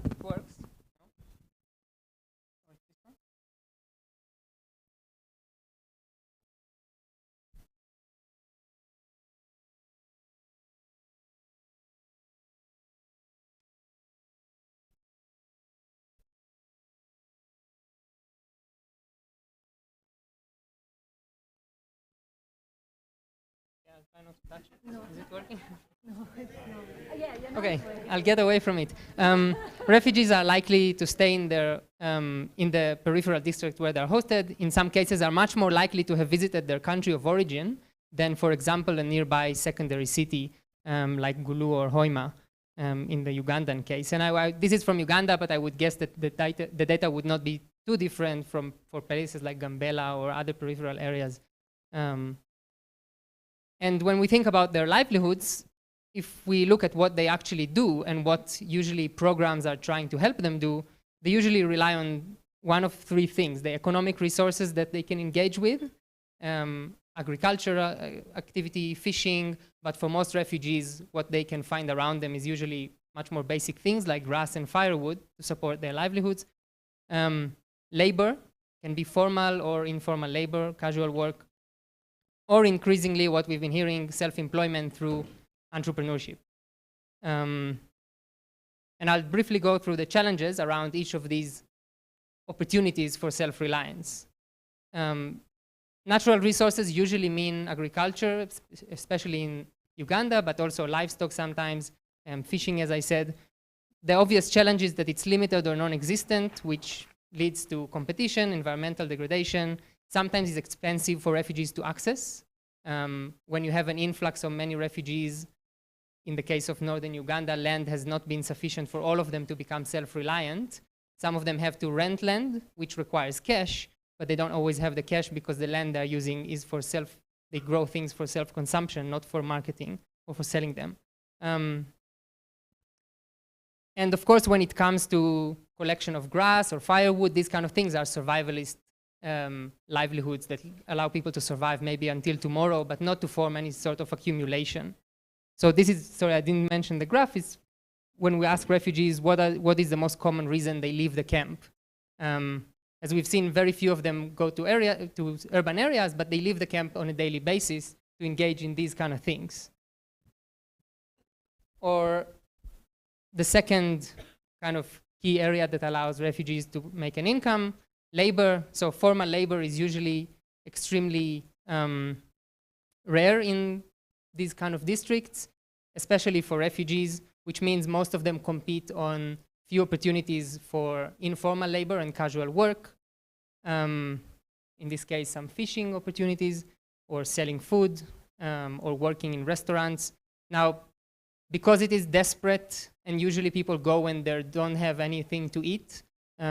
It works. Try not to touch it. No. Is it working? No, it's not. Yeah, okay, I'll get away from it. Refugees are likely to stay in the peripheral district where they're hosted. In some cases, are much more likely to have visited their country of origin than, for example, a nearby secondary city like Gulu or Hoima in the Ugandan case. And this is from Uganda, but I would guess that the data would not be too different for places like Gambela or other peripheral areas. And when we think about their livelihoods, if we look at what they actually do and what usually programs are trying to help them do, they usually rely on one of three things: the economic resources that they can engage with, agricultural activity, fishing, but for most refugees, what they can find around them is usually much more basic things like grass and firewood to support their livelihoods. Labor can be formal or informal labor, casual work, or increasingly what we've been hearing, self-employment through entrepreneurship. And I'll briefly go through the challenges around each of these opportunities for self-reliance. Natural resources usually mean agriculture, especially in Uganda, but also livestock sometimes, fishing, as I said. The obvious challenge is that it's limited or non-existent, which leads to competition, environmental degradation. Sometimes it's expensive for refugees to access. When you have an influx of many refugees, in the case of northern Uganda, land has not been sufficient for all of them to become self-reliant. Some of them have to rent land, which requires cash, but they don't always have the cash because the land they're using is for they grow things for self-consumption, not for marketing or for selling them. And of course, when it comes to collection of grass or firewood, these kind of things are survivalist livelihoods that allow people to survive maybe until tomorrow, but not to form any sort of accumulation. So this is, sorry, I didn't mention the graph, is when we ask refugees what is the most common reason they leave the camp. As we've seen, very few of them go to urban areas, but they leave the camp on a daily basis to engage in these kind of things. Or the second kind of key area that allows refugees to make an income, labor. So formal labor is usually extremely rare in these kind of districts, especially for refugees, which means most of them compete on few opportunities for informal labor and casual work. In this case, some fishing opportunities, or selling food, or working in restaurants. Now, because it is desperate, and usually people go when they don't have anything to eat,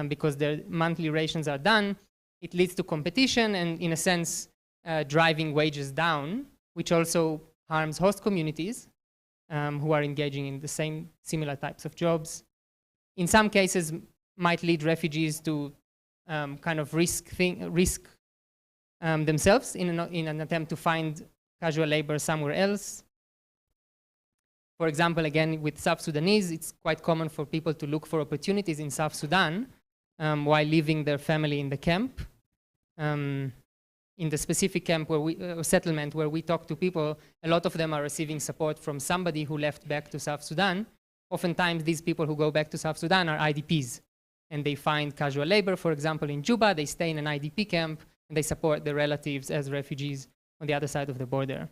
because their monthly rations are done, it leads to competition and, in a sense, driving wages down, which also harms host communities who are engaging in the same similar types of jobs. In some cases, might lead refugees to kind of risk themselves in an attempt to find casual labor somewhere else. For example, again, with South Sudanese, it's quite common for people to look for opportunities in South Sudan while leaving their family in the camp. In the specific camp where settlement where we talk to people, a lot of them are receiving support from somebody who left back to South Sudan. Oftentimes, these people who go back to South Sudan are IDPs, and they find casual labor. For example, in Juba, they stay in an IDP camp, and they support their relatives as refugees on the other side of the border.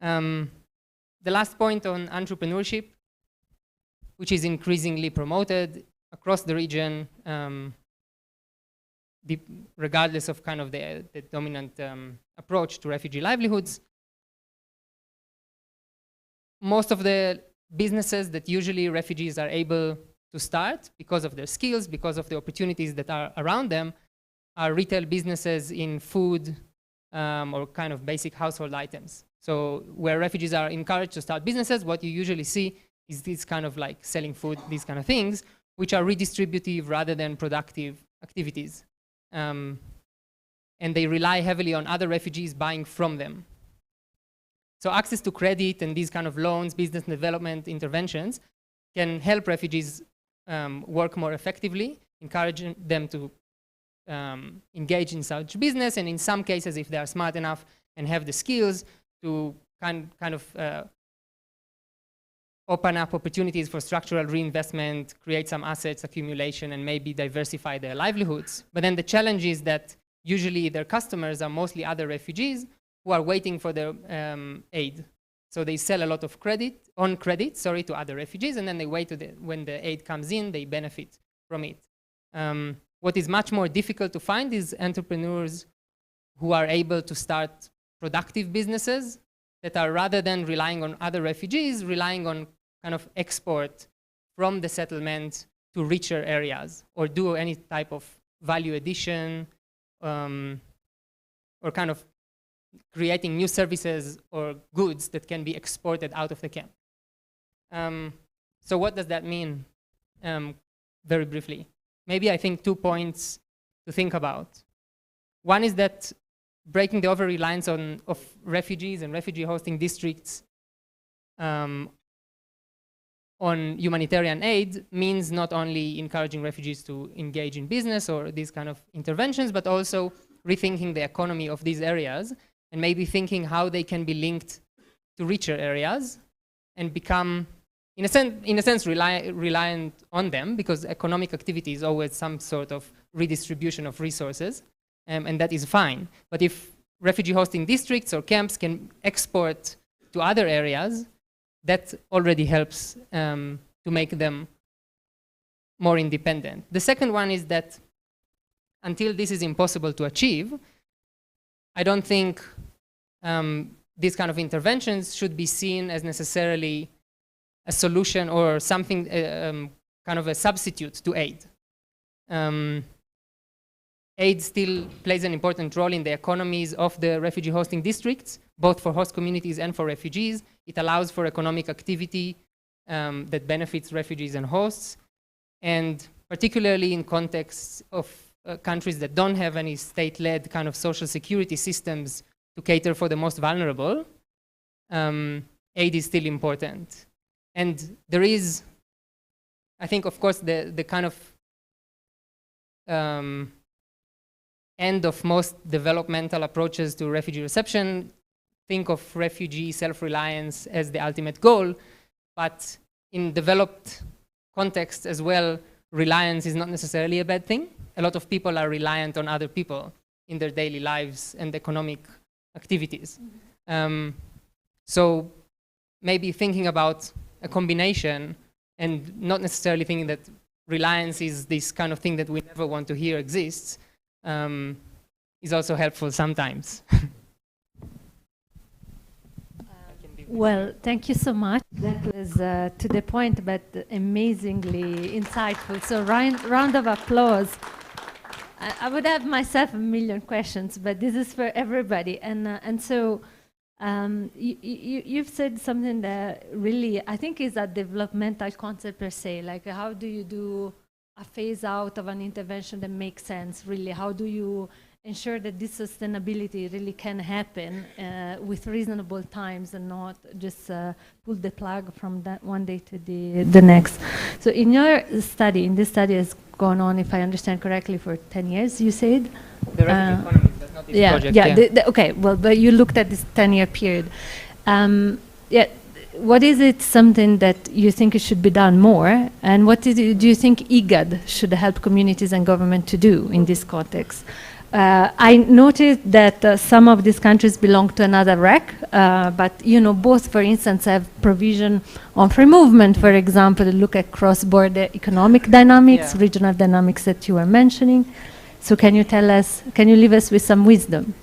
The last point on entrepreneurship, which is increasingly promoted across the region, regardless of kind of the dominant approach to refugee livelihoods. Most of the businesses that usually refugees are able to start because of their skills, because of the opportunities that are around them, are retail businesses in food or kind of basic household items. So where refugees are encouraged to start businesses, what you usually see is this kind of like selling food, these kind of things, which are redistributive rather than productive activities. And they rely heavily on other refugees buying from them. So access to credit and these kind of loans, business development interventions can help refugees work more effectively, encouraging them to engage in such business, and in some cases, if they are smart enough and have the skills, to kind of open up opportunities for structural reinvestment, create some assets accumulation, and maybe diversify their livelihoods. But then the challenge is that usually their customers are mostly other refugees who are waiting for their aid. So they sell a lot of credit to other refugees, and then they wait when the aid comes in, they benefit from it. What is much more difficult to find is entrepreneurs who are able to start productive businesses that are, rather than relying on other refugees, relying on kind of export from the settlement to richer areas, or do any type of value addition, or kind of creating new services or goods that can be exported out of the camp. So what does that mean? Very briefly. Maybe I think 2 points to think about. One is that breaking the over-reliance of refugees and refugee hosting districts on humanitarian aid means not only encouraging refugees to engage in business or these kind of interventions, but also rethinking the economy of these areas and maybe thinking how they can be linked to richer areas and become, in a sense reliant on them, because economic activity is always some sort of redistribution of resources, and that is fine. But if refugee hosting districts or camps can export to other areas, that already helps to make them more independent. The second one is that until this is impossible to achieve, I don't think these kind of interventions should be seen as necessarily a solution or something, kind of a substitute to aid. Aid still plays an important role in the economies of the refugee hosting districts, both for host communities and for refugees. It allows for economic activity that benefits refugees and hosts. And particularly in contexts of countries that don't have any state-led kind of social security systems to cater for the most vulnerable, aid is still important. And there is, I think, of course, the kind of end of most developmental approaches to refugee reception think of refugee self-reliance as the ultimate goal, but in developed contexts as well, reliance is not necessarily a bad thing. A lot of people are reliant on other people in their daily lives and economic activities. So maybe thinking about a combination and not necessarily thinking that reliance is this kind of thing that we never want to hear exists is also helpful sometimes. Well, thank you so much. That was to the point, but amazingly insightful. So round of applause. I would have myself a million questions, but this is for everybody. And so you've said something that really, I think, is a developmental concept per se. Like, how do you do a phase out of an intervention that makes sense, really? How do you ensure that this sustainability really can happen with reasonable times and not just pull the plug from that one day to the next? So in your study, this study has gone on, if I understand correctly, for 10 years, you said? The refugee economy, that's not this project. Yeah. Okay, well, but you looked at this 10-year period. What is it something that you think it should be done more? And what do you think Igad should help communities and government to do in this context? I noticed that some of these countries belong to another REC, but both, for instance, have provision on free movement, for example, look at cross-border economic dynamics, regional dynamics that you were mentioning. So can you tell us, can you leave us with some wisdom?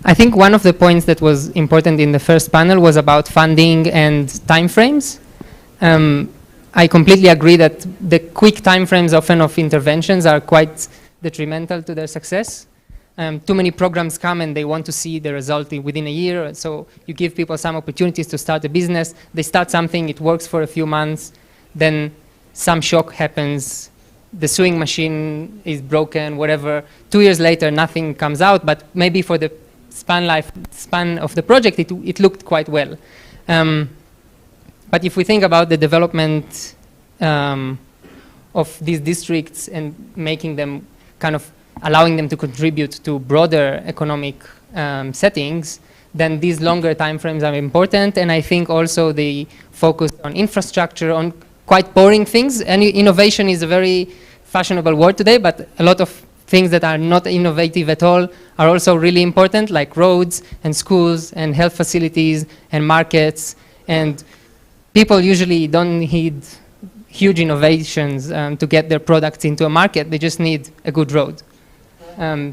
I think one of the points that was important in the first panel was about funding and timeframes. I completely agree that the quick timeframes often of interventions are quite detrimental to their success. Too many programs come and they want to see the result within a year, so you give people some opportunities to start a business. They start something, it works for a few months, then some shock happens, the sewing machine is broken, whatever. 2 years later, nothing comes out, but maybe for the span of the project, it looked quite well. But if we think about the development of these districts and making them kind of allowing them to contribute to broader economic settings, then these longer timeframes are important. And I think also the focus on infrastructure, on quite boring things. And innovation is a very fashionable word today, but a lot of things that are not innovative at all are also really important, like roads and schools and health facilities and markets. And people usually don't need huge innovations to get their products into a market. They just need a good road.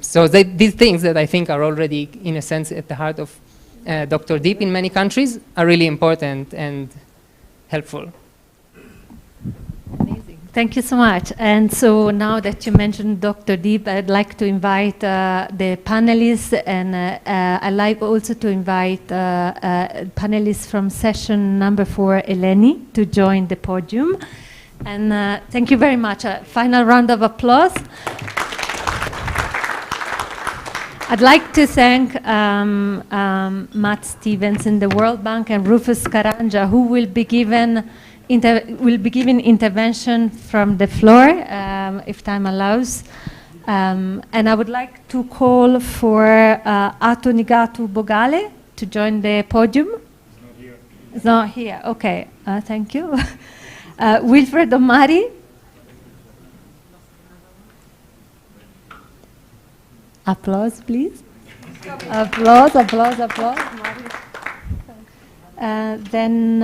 So these things that I think are already, in a sense, at the heart of Dr. Deep in many countries are really important and helpful. Amazing. Thank you so much. And so now that you mentioned Dr. Deep, I'd like to invite the panelists, and I'd like also to invite panelists from session number 4, Eleni, to join the podium. And thank you very much. A final round of applause. I'd like to thank Matt Stevens in the World Bank and Rufus Karanja, who will be giving intervention from the floor, if time allows. And I would like to call for Ato Nigatu Bogale to join the podium. It's not here. Okay, thank you. Wilfred Omari. Applause, please. Applause, applause, applause. Then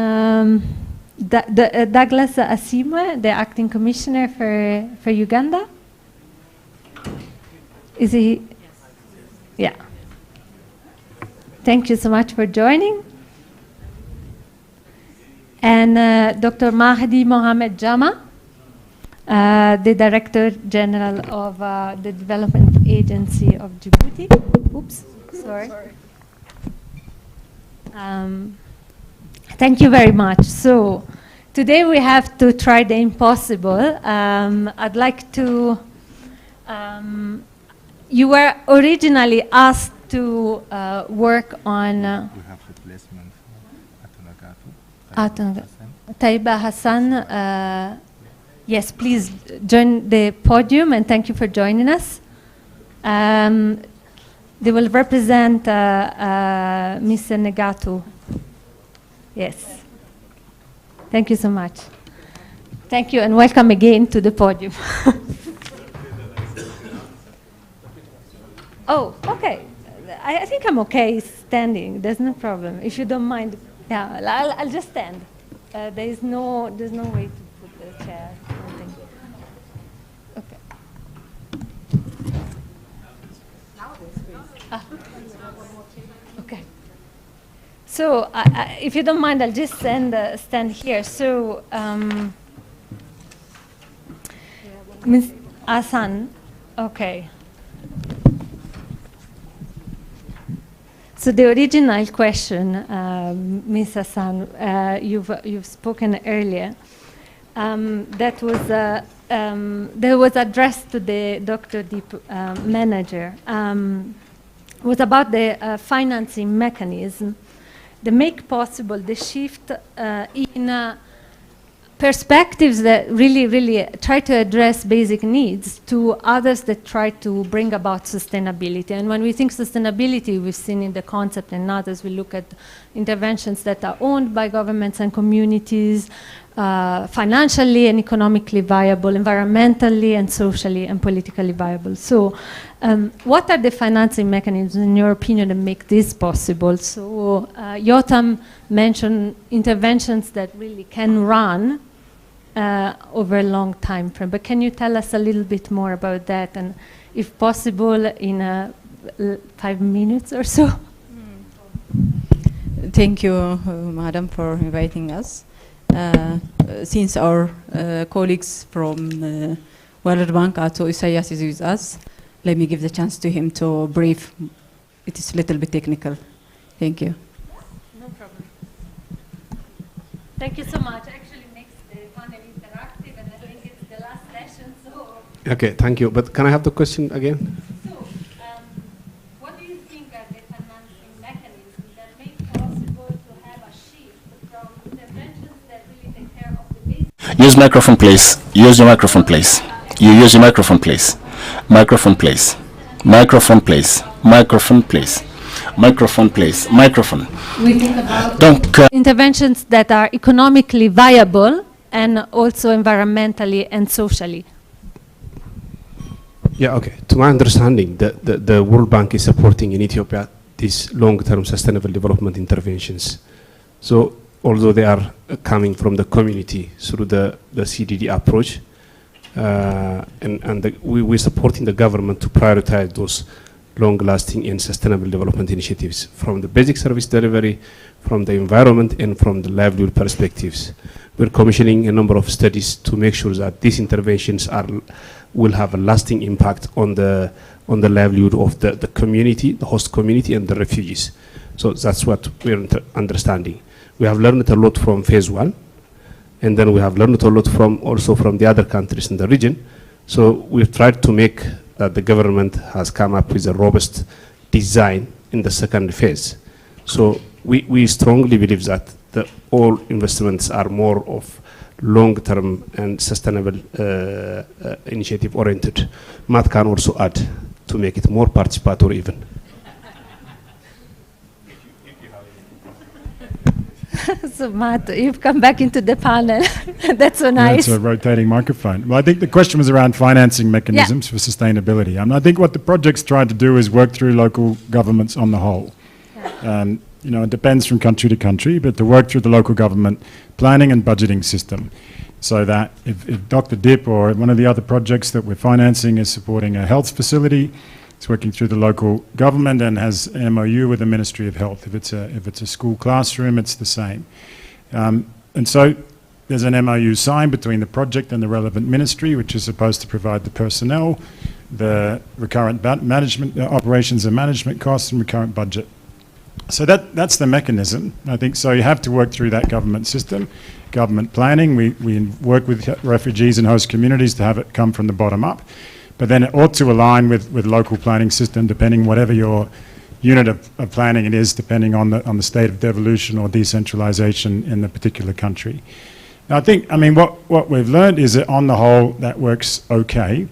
Douglas Asimwe, the acting commissioner for Uganda. Is he? Yes. Yeah. Thank you so much for joining. And Dr. Mahdi Mohamed Jama, the Director General of the Development Agency of Djibouti. Oops, sorry. Thank you very much. So today we have to try the impossible. I'd like to, you were originally asked to work on we have replacement Taiba Hassan. Yes, please join the podium, and thank you for joining us. They will represent Mr. Negatu. Yes. Thank you so much. Thank you, and welcome again to the podium. Oh, okay. I think I'm okay standing. There's no problem. If you don't mind, yeah, I'll just stand. There's no way to put the chair. Okay. Okay. So, if you don't mind, I'll just stand here. So, Ms. Hassan, okay. So the original question, Ms. Hassan, you've spoken earlier. That was addressed to the Dr. Deep manager. Was about the financing mechanism that make possible the shift in perspectives that really try to address basic needs to others that try to bring about sustainability. And when we think sustainability, we've seen in the concept and others, we look at interventions that are owned by governments and communities, financially and economically viable, environmentally and socially and politically viable. So what are the financing mechanisms, in your opinion, that make this possible? So Yotam mentioned interventions that really can run over a long time frame, but can you tell us a little bit more about that, and if possible in 5 minutes or so? Thank you, Madam, for inviting us. Since our colleagues from World Bank, Ato Isaias, is with us, let me give the chance to him to brief. It is a little bit technical. Thank you. No problem. Thank you so much. Actually makes the panel interactive, and I think it's the last session, so... Okay, thank you. But can I have the question again? So, what do you think are the financing mechanisms that make possible to have a shift from interventions that really take care of the basic... Use microphone, please. Use your microphone, please. You use your microphone, please. Microphone, please. Microphone, please. Microphone, please. Microphone, please. Microphone. We think about interventions that are economically viable and also environmentally and socially. Yeah, okay. To my understanding, the World Bank is supporting in Ethiopia these long-term sustainable development interventions. So although they are coming from the community through the CDD approach, we're supporting the government to prioritize those long-lasting and sustainable development initiatives from the basic service delivery, from the environment, and from the livelihood perspectives. We're commissioning a number of studies to make sure that these interventions will have a lasting impact on the livelihood of the community, the host community, and the refugees. So that's what we're understanding. We have learned a lot from phase 1, and then we have learned a lot also from the other countries in the region. So we've tried to make that the government has come up with a robust design in the second phase. So we strongly believe that all investments are more of long-term and sustainable initiative oriented. Matt can also add to make it more participatory even. So Matt, you've come back into the panel. That's so nice. That's a rotating microphone. Well, I think the question was around financing mechanisms for sustainability. I think what the project's tried to do is work through local governments on the whole. You know, it depends from country to country, but to work through the local government planning and budgeting system, so that if Dr. DIP or one of the other projects that we're financing is supporting a health facility, it's working through the local government and has an MOU with the Ministry of Health. If it's a school classroom, it's the same. And so there's an MOU signed between the project and the relevant ministry, which is supposed to provide the personnel, the recurrent management operations and management costs, and recurrent budget. So that's the mechanism, I think. So you have to work through that government system, government planning. We work with refugees and host communities to have it come from the bottom up. But then it ought to align with local planning system, depending whatever your unit of planning it is, depending on the state of devolution or decentralization in the particular country. Now, what we've learned is that on the whole, that works okay.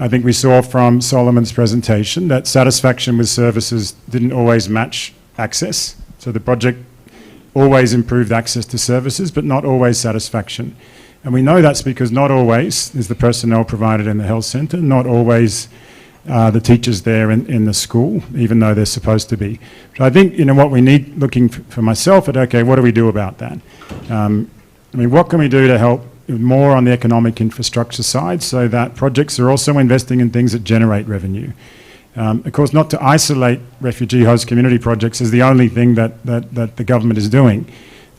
I think we saw from Solomon's presentation that satisfaction with services didn't always match access. So the project always improved access to services, but not always satisfaction. And we know that's because not always is the personnel provided in the health centre, not always the teachers there in the school, even though they're supposed to be. So I think, what we need, looking for myself at, okay, what do we do about that? What can we do to help more on the economic infrastructure side so that projects are also investing in things that generate revenue? Of course, not to isolate refugee host community projects is the only thing that the government is doing.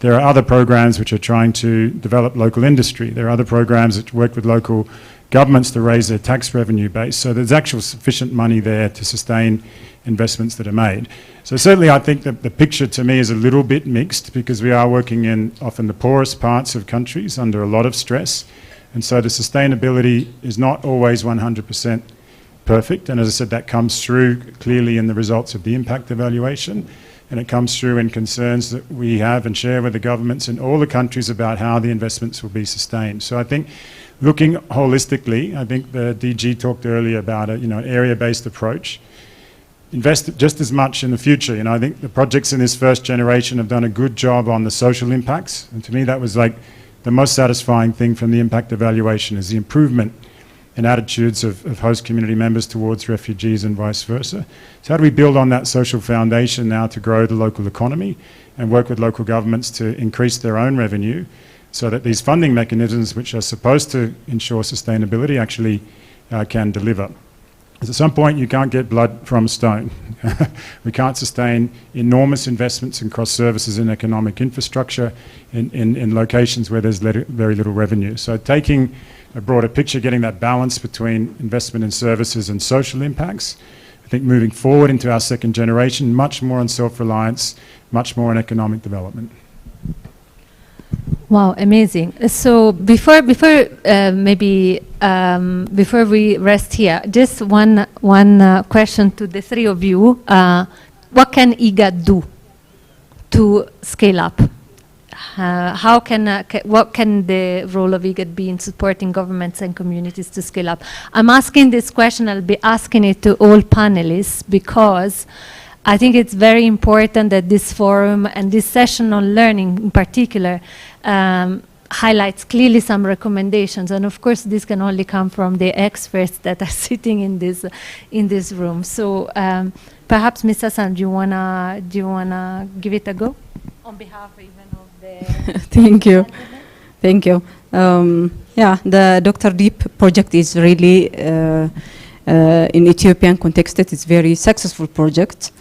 There are other programs which are trying to develop local industry. There are other programs that work with local governments to raise their tax revenue base. So there's actual sufficient money there to sustain investments that are made. So certainly I think that the picture to me is a little bit mixed, because we are working in often the poorest parts of countries under a lot of stress. And so the sustainability is not always 100% perfect. And as I said, that comes through clearly in the results of the impact evaluation. And it comes through in concerns that we have and share with the governments in all the countries about how the investments will be sustained. So I think looking holistically, I think the DG talked earlier about an area-based approach. Invest just as much in the future. I think the projects in this first generation have done a good job on the social impacts. And to me, that was like the most satisfying thing from the impact evaluation, is the improvement and attitudes of host community members towards refugees and vice versa. So how do we build on that social foundation now to grow the local economy and work with local governments to increase their own revenue so that these funding mechanisms, which are supposed to ensure sustainability, actually can deliver? Because at some point you can't get blood from stone. We can't sustain enormous investments in cross services and economic infrastructure in locations where there's very little revenue. So taking a broader picture, getting that balance between investment in services and social impacts. I think moving forward into our second generation, much more on self-reliance, much more on economic development. Wow, amazing. So before we rest here, just one question to the three of you. What can Igad do to scale up? What can the role of Igad be in supporting governments and communities to scale up? I'm asking this question, I'll be asking it to all panelists, because I think it's very important that this forum and this session on learning in particular highlights clearly some recommendations. And of course, this can only come from the experts that are sitting in this room. So perhaps, Ms. Hassan, do you wanna give it a go? On behalf even of the... Thank you. Thank you. Yeah, the Dr. Deep project is really in Ethiopian context, it is very successful project.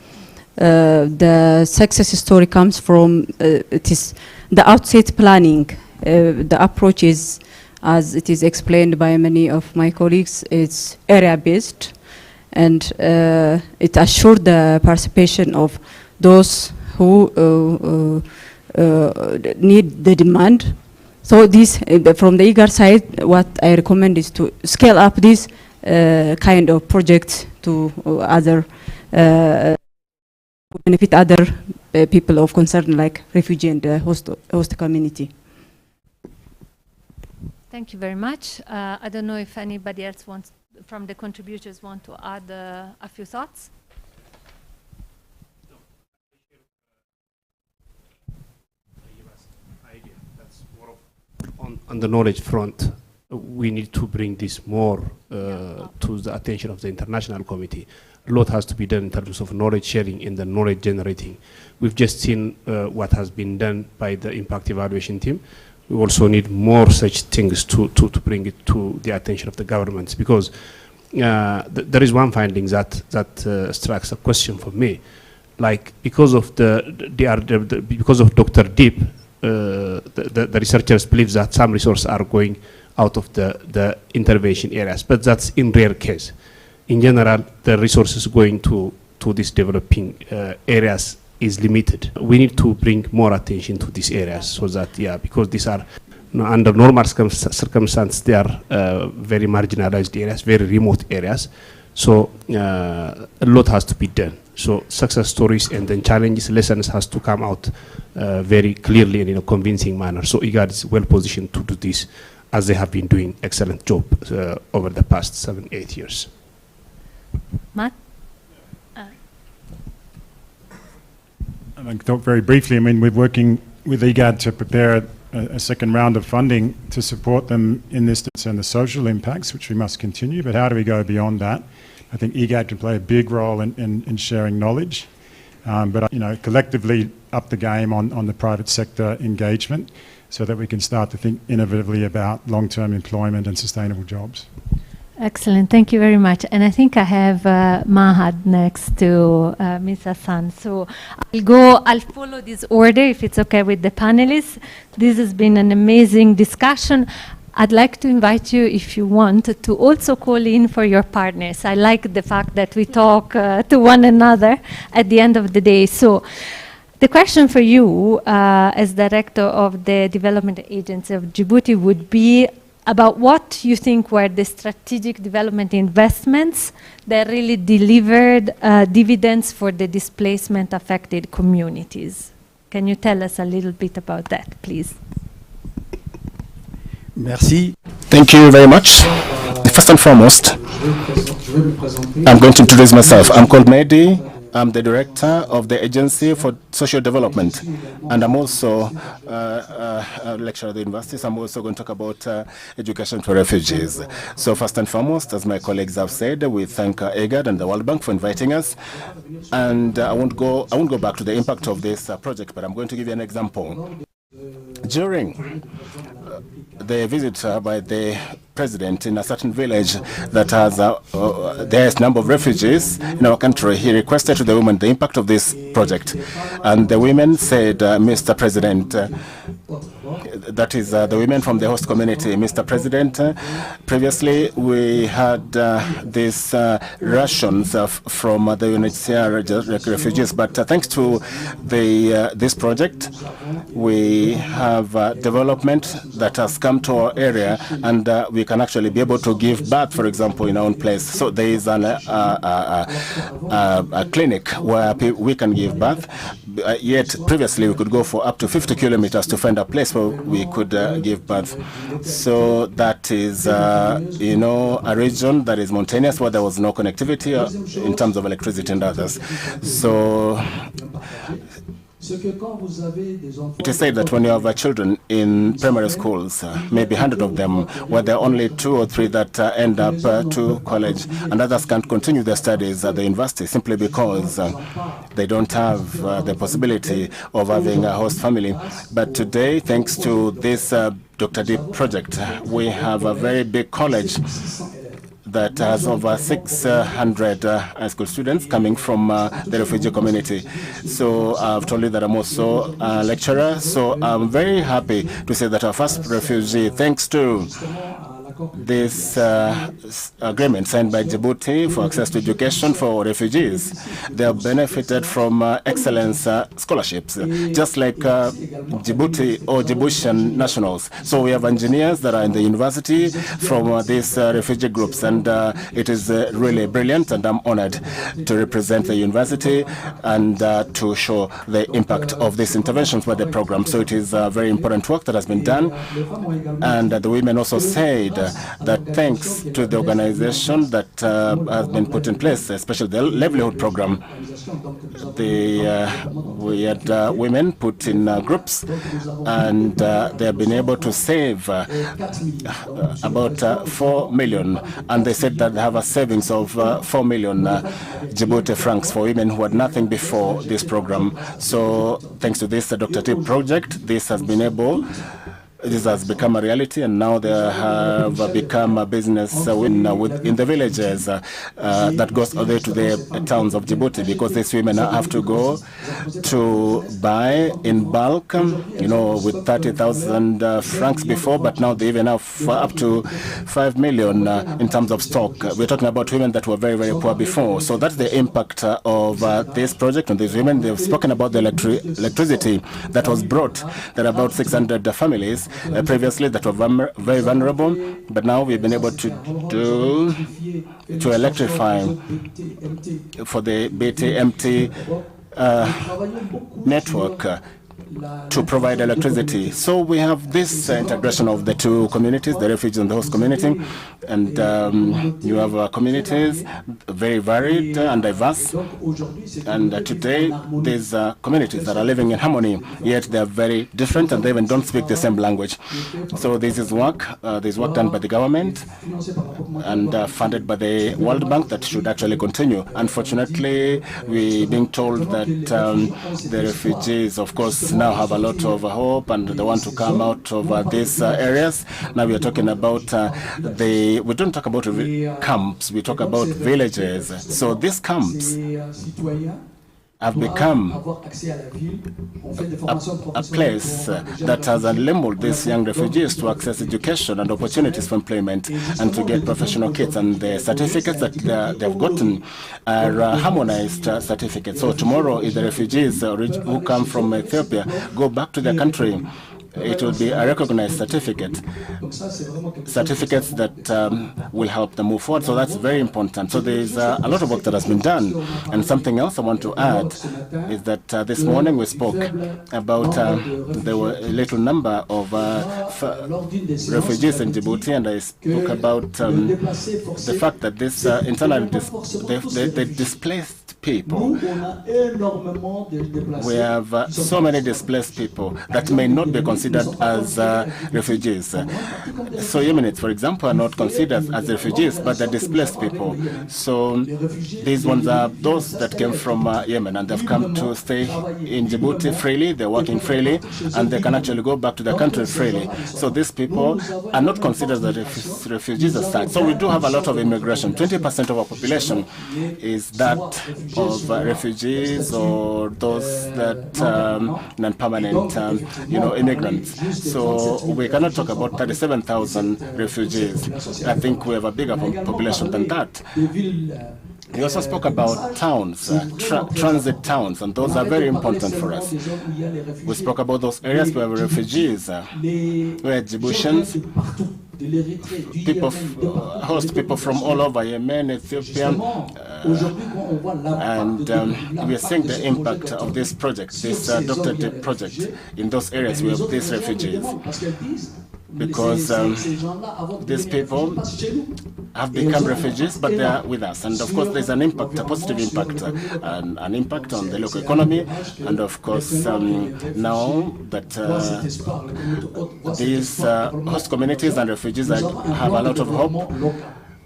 The success story comes from it is the outset planning. The approach is, as it is explained by many of my colleagues, it's area-based, and it assured the participation of those who need the demand. So this, from the Igad side, what I recommend is to scale up this kind of project to other benefit other people of concern, like refugee and host community. Thank you very much. I don't know if anybody else wants, from the contributors, want to add a few thoughts. On the knowledge front, we need to bring this more to the attention of the international committee. A lot has to be done in terms of knowledge sharing and the knowledge generating. We've just seen what has been done by the impact evaluation team. We also need more such things to bring it to the attention of the governments, because there is one finding that strikes a question for me. Like, because of because of Dr. Deep, the researchers believe that some resources are going out of the intervention areas, but that's in rare case. In general, the resources going to these developing areas is limited. We need to bring more attention to these areas, so that, because these are, under normal circumstances, they are very marginalized areas, very remote areas. So a lot has to be done. So success stories and then challenges, lessons has to come out very clearly and in a convincing manner. So Igad is well positioned to do this, as they have been doing excellent job over the past 7-8 years. Matt? I thought very briefly, I mean, we're working with Igad to prepare a second round of funding to support them in this and the social impacts, which we must continue, but how do we go beyond that? I think Igad can play a big role in sharing knowledge, but collectively up the game on the private sector engagement, so that we can start to think innovatively about long-term employment and sustainable jobs. Excellent, thank you very much. And I think I have Mahad next to Ms. Hassan. So I'll follow this order if it's okay with the panelists. This has been an amazing discussion. I'd like to invite you, if you want, to also call in for your partners. I like the fact that we talk to one another at the end of the day. So the question for you, as director of the Development Agency of Djibouti, would be about what you think were the strategic development investments that really delivered dividends for the displacement-affected communities. Can you tell us a little bit about that, please? Merci. Thank you very much. First and foremost, I'm going to introduce myself. I'm called Mehdi. I'm the director of the Agency for Social Development, and I'm also a lecturer at the university. So I'm also going to talk about education for refugees. So first and foremost, as my colleagues have said, we thank Igad and the World Bank for inviting us. And I won't go back to the impact of this project, but I'm going to give you an example. During the visit by the president in a certain village that has the highest number of refugees in our country, he requested to the women the impact of this project. And the women said, Mr. President, that is the women from the host community, Mr. President, previously we had these rations from the UNHCR refugees, but thanks to this project, we have development that has come to our area, and we can actually be able to give birth, for example, in our own place. So there is a clinic where we can give birth, yet previously we could go for up to 50 kilometers to find a place where we could give birth. So that is, a region that is mountainous where there was no connectivity in terms of electricity and others. So it is said that when you have children in primary schools, maybe 100 of them, where there are only 2 or 3 that end up to college, and others can't continue their studies at the university simply because they don't have the possibility of having a host family. But today, thanks to this Dr. Deep project, we have a very big college that has over 600 high school students coming from the refugee community. So I've told you that I'm also a lecturer, so I'm very happy to say that our first refugee, thanks to this agreement signed by Djibouti for access to education for refugees, they have benefited from excellence scholarships, just like Djibouti or Djiboutian nationals. So we have engineers that are in the university from these refugee groups, and it is really brilliant, and I'm honored to represent the university and to show the impact of these interventions by the program. So it is very important work that has been done, and the women also said that thanks to the organization that has been put in place, especially the livelihood program, we had women put in groups, and they have been able to save about 4 million, and they said that they have a savings of 4 million Djibouti francs for women who had nothing before this program. So thanks to this Dr. T project, this has become a reality, and now they have become a business in the villages that goes all the way to the towns of Djibouti, because these women have to go to buy in bulk, with 30,000 francs before, but now they even have up to 5 million in terms of stock. We're talking about women that were very, very poor before. So that's the impact of this project on these women. They've spoken about the electricity that was brought. There are about 600 families previously that were very vulnerable, but now we've been able to electrify for the BTMT network to provide electricity. So we have this integration of the two communities, the refugee and the host community, and you have communities very varied and diverse, and today these communities that are living in harmony, yet they are very different and they even don't speak the same language. So this is work done by the government and funded by the World Bank that should actually continue. Unfortunately, we're being told that the refugees, of course, now have a lot of hope and they want to come out of these areas. Now we are talking about we don't talk about camps, we talk about villages. So these camps have become a place that has enabled these young refugees to access education and opportunities for employment and to get professional kits. And the certificates that they've gotten are harmonized certificates. So tomorrow, if the refugees who come from Ethiopia go back to their country, it will be a recognized certificates that will help them move forward. So that's very important. So there's a lot of work that has been done. And something else I want to add is that this morning we spoke about there were a little number of refugees in Djibouti, and I spoke about the fact that this internally the displaced people, we have so many displaced people that may not be considered as refugees. So Yemenites, for example, are not considered as refugees, but they're displaced people. So these ones are those that came from Yemen, and they've come to stay in Djibouti freely, they're working freely, and they can actually go back to their country freely. So these people are not considered as refugees as such. So we do have a lot of immigration. 20% of our population is that of refugees or those that non-permanent, immigrants. So we cannot talk about 37,000 refugees. I think we have a bigger population than that. We also spoke about towns, transit towns, and those are very important for us. We spoke about those areas where refugees, where Djiboutians, host people from all over Yemen, Ethiopia, and we are seeing the impact of this project, this Dr. D project, in those areas where these refugees. Because these people have become refugees, but they are with us. And of course, there's an impact, a positive impact, an impact on the local economy. And of course, now that these host communities and refugees have a lot of hope,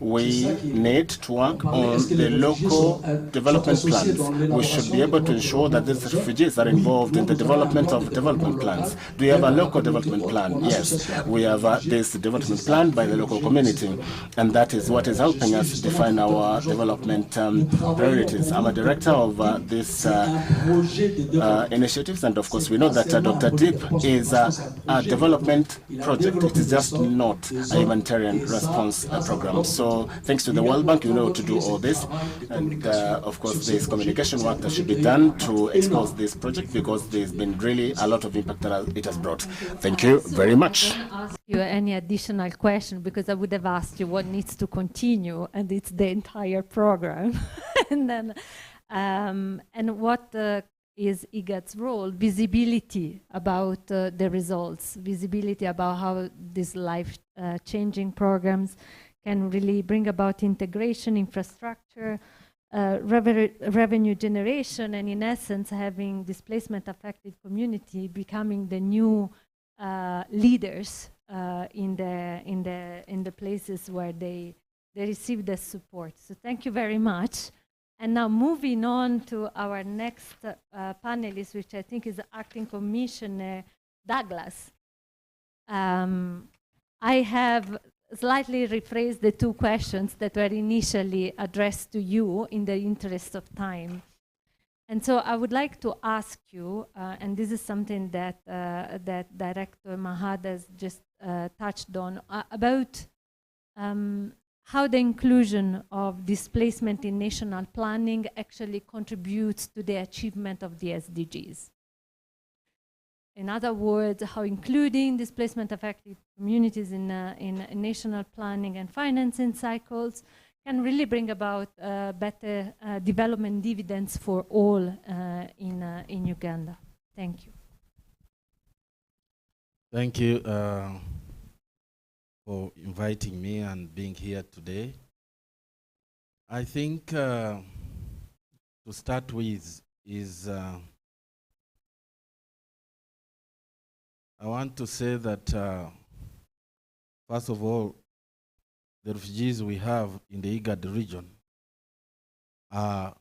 we need to work on the local development plans. We should be able to ensure that these refugees are involved in the development of development plans. Do we have a local development plan? Yes, we have this development plan by the local community, and that is what is helping us define our development priorities. I'm a director of these initiatives, and of course we know that Dr. Deep is a development project. It is just not a humanitarian response program. So thanks to the World Bank, you know to do all this. And of course, there's communication work that should be done to expose this project, because there's been really a lot of impact that it has brought. Thank you very much. I won't ask you any additional question, because I would have asked you what needs to continue, and it's the entire program. And then, and what is Igad's role? Visibility about the results, visibility about how these life-changing programs can really bring about integration, infrastructure, revenue generation, and in essence having displacement-affected community becoming the new leaders in the places where they receive the support. So thank you very much. And now moving on to our next panelist, which I think is Acting Commissioner Douglas. I have slightly rephrased the two questions that were initially addressed to you in the interest of time. And so I would like to ask you, and this is something that, that Director Mahad has just touched on, about how the inclusion of displacement in national planning actually contributes to the achievement of the SDGs. In other words, how including displacement-affected communities in national planning and financing cycles can really bring about better development dividends for all in Uganda. Thank you. Thank you for inviting me and being here today. I think to start with is I want to say that first of all, the refugees we have in the Igad region are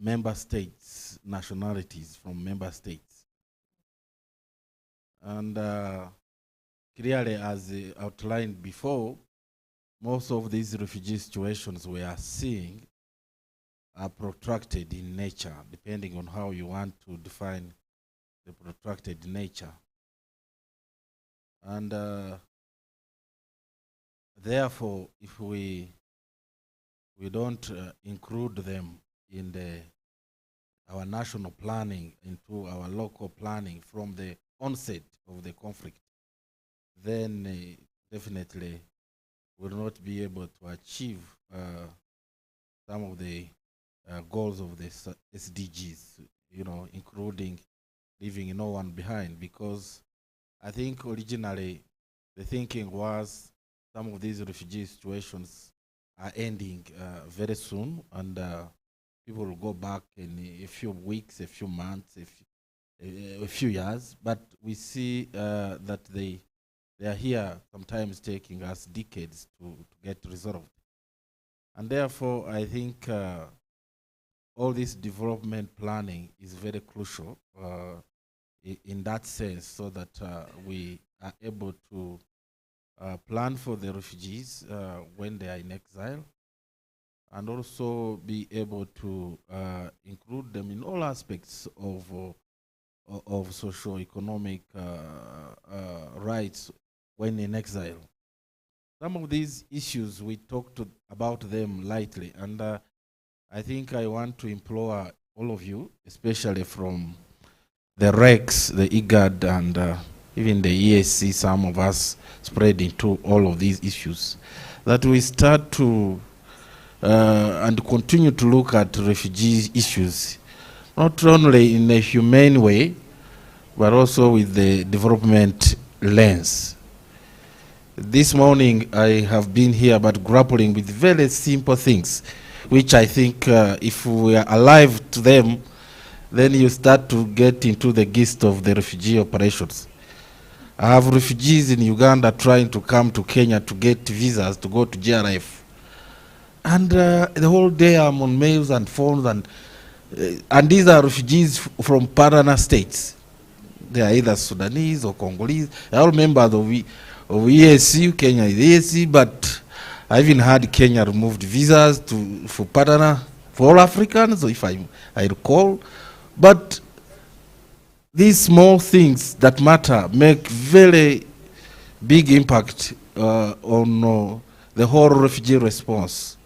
member states, nationalities from member states. And clearly, as outlined before, most of these refugee situations we are seeing are protracted in nature, depending on how you want to define the protracted nature. And therefore, if we don't include them in our national planning, into our local planning from the onset of the conflict, then definitely will not be able to achieve some of the goals of the SDGs, you know, including leaving no one behind, because I think originally the thinking was some of these refugee situations are ending very soon, and people will go back in a few weeks, a few months, a few years, but we see that they are here sometimes taking us decades to get resolved. And therefore, I think all this development planning is very crucial in that sense, so that we are able to plan for the refugees when they are in exile, and also be able to include them in all aspects of socio-economic rights when in exile. Some of these issues, we talked about them lightly, and I think I want to implore all of you, especially from the REX, the Igad, and even the ESC, some of us spread into all of these issues, that we start to and continue to look at refugee issues, not only in a humane way, but also with the development lens. This morning I have been here but grappling with very simple things, which I think if we are alive to them, then you start to get into the gist of the refugee operations. I have refugees in Uganda trying to come to Kenya to get visas to go to GRF. And the whole day I'm on mails and phones, and these are refugees from partner states. They are either Sudanese or Congolese. They are all members of EAC. Kenya is EAC, but I even had Kenya removed visas for partner for all Africans, if I recall. But these small things that matter make very big impact on the whole refugee response.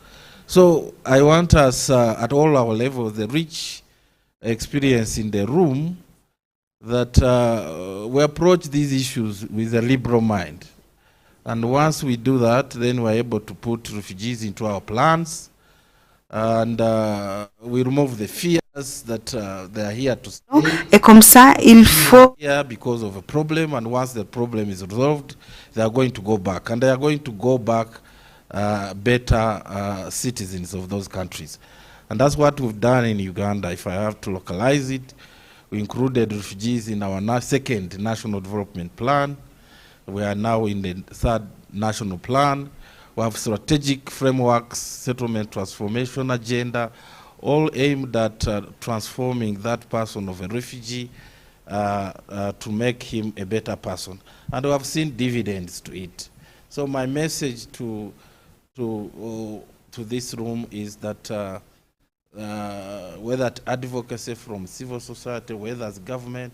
So I want us at all our levels, the rich experience in the room, that we approach these issues with a liberal mind. And once we do that, then we're able to put refugees into our plans, and we remove the fears that they are here to stay. Et comme ça, il faut Here because of a problem, and once the problem is resolved, they are going to go back, and they are going to go back better citizens of those countries. And that's what we've done in Uganda. If I have to localize it, we included refugees in our second national development plan. We are now in the third national plan. We have strategic frameworks, settlement transformation agenda, all aimed at transforming that person of a refugee to make him a better person. And we have seen dividends to it. So my message to this room is that whether it's advocacy from civil society, whether it's government,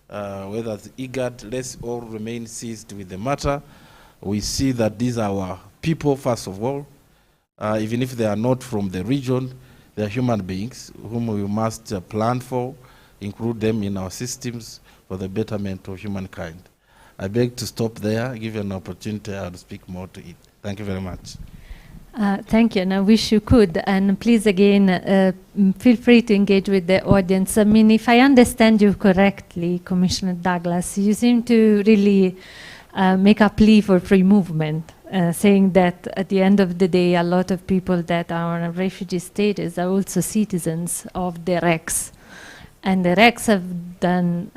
whether it's Igad, let's all remain seized with the matter. We see that these are our people, first of all. Even if they are not from the region, they are human beings whom we must plan for, include them in our systems for the betterment of humankind. I beg to stop there, give you an opportunity to speak more to it. Thank you very much. Thank you, and I wish you could. And please, again, feel free to engage with the audience. I mean, if I understand you correctly, Commissioner Douglas, you seem to really make a plea for free movement, saying that at the end of the day, a lot of people that are on refugee status are also citizens of the RECs. And the RECs have done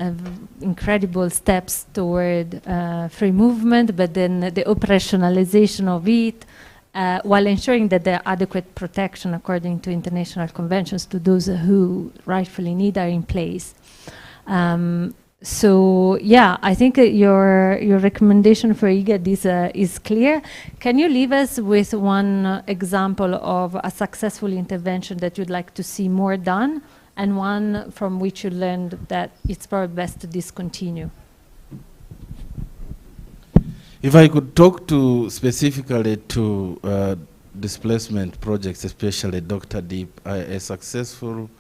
incredible steps toward free movement, but then the operationalization of it, while ensuring that there are adequate protection according to international conventions to those who rightfully need are in place. So yeah, I think your recommendation for Igad is clear. Can you leave us with one example of a successful intervention that you'd like to see more done, and one from which you learned that it's probably best to discontinue? If I could talk to specifically to displacement projects, especially Dr. Deep, a successful,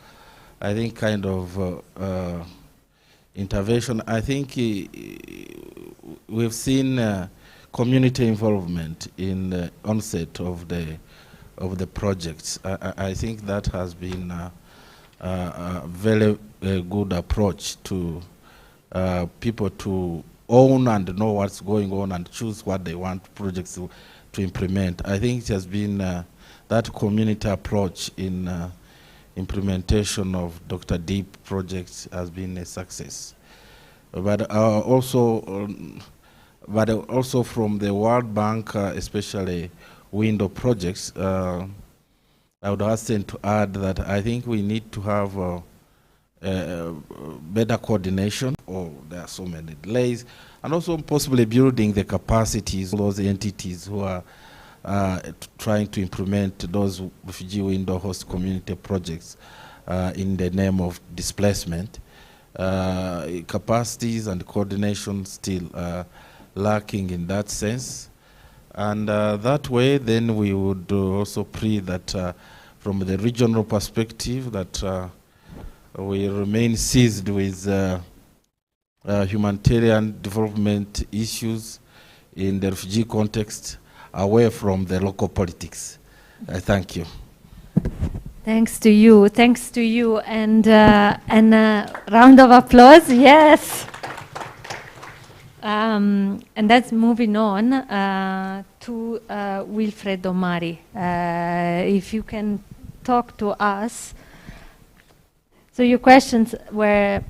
I think, kind of intervention. I think we've seen community involvement in the onset of the projects. I think that has been a very good approach to people to own and know what's going on and choose what they want projects to implement. I think it has been that community approach in implementation of Dr. Deep projects has been a success. But also from the World Bank, especially window projects, I would hasten to add that I think we need to have better coordination, or there are so many delays, and also possibly building the capacities of those entities who are trying to implement those refugee window host community projects in the name of displacement. Capacities and coordination still lacking in that sense. And that way, then we would also pray that from the regional perspective that we remain seized with humanitarian development issues in the refugee context, away from the local politics. Thank you. Thanks to you. Thanks to you. And a round of applause. Yes. And that's moving on to Wilfredo Mari. If you can talk to us. So your questions were...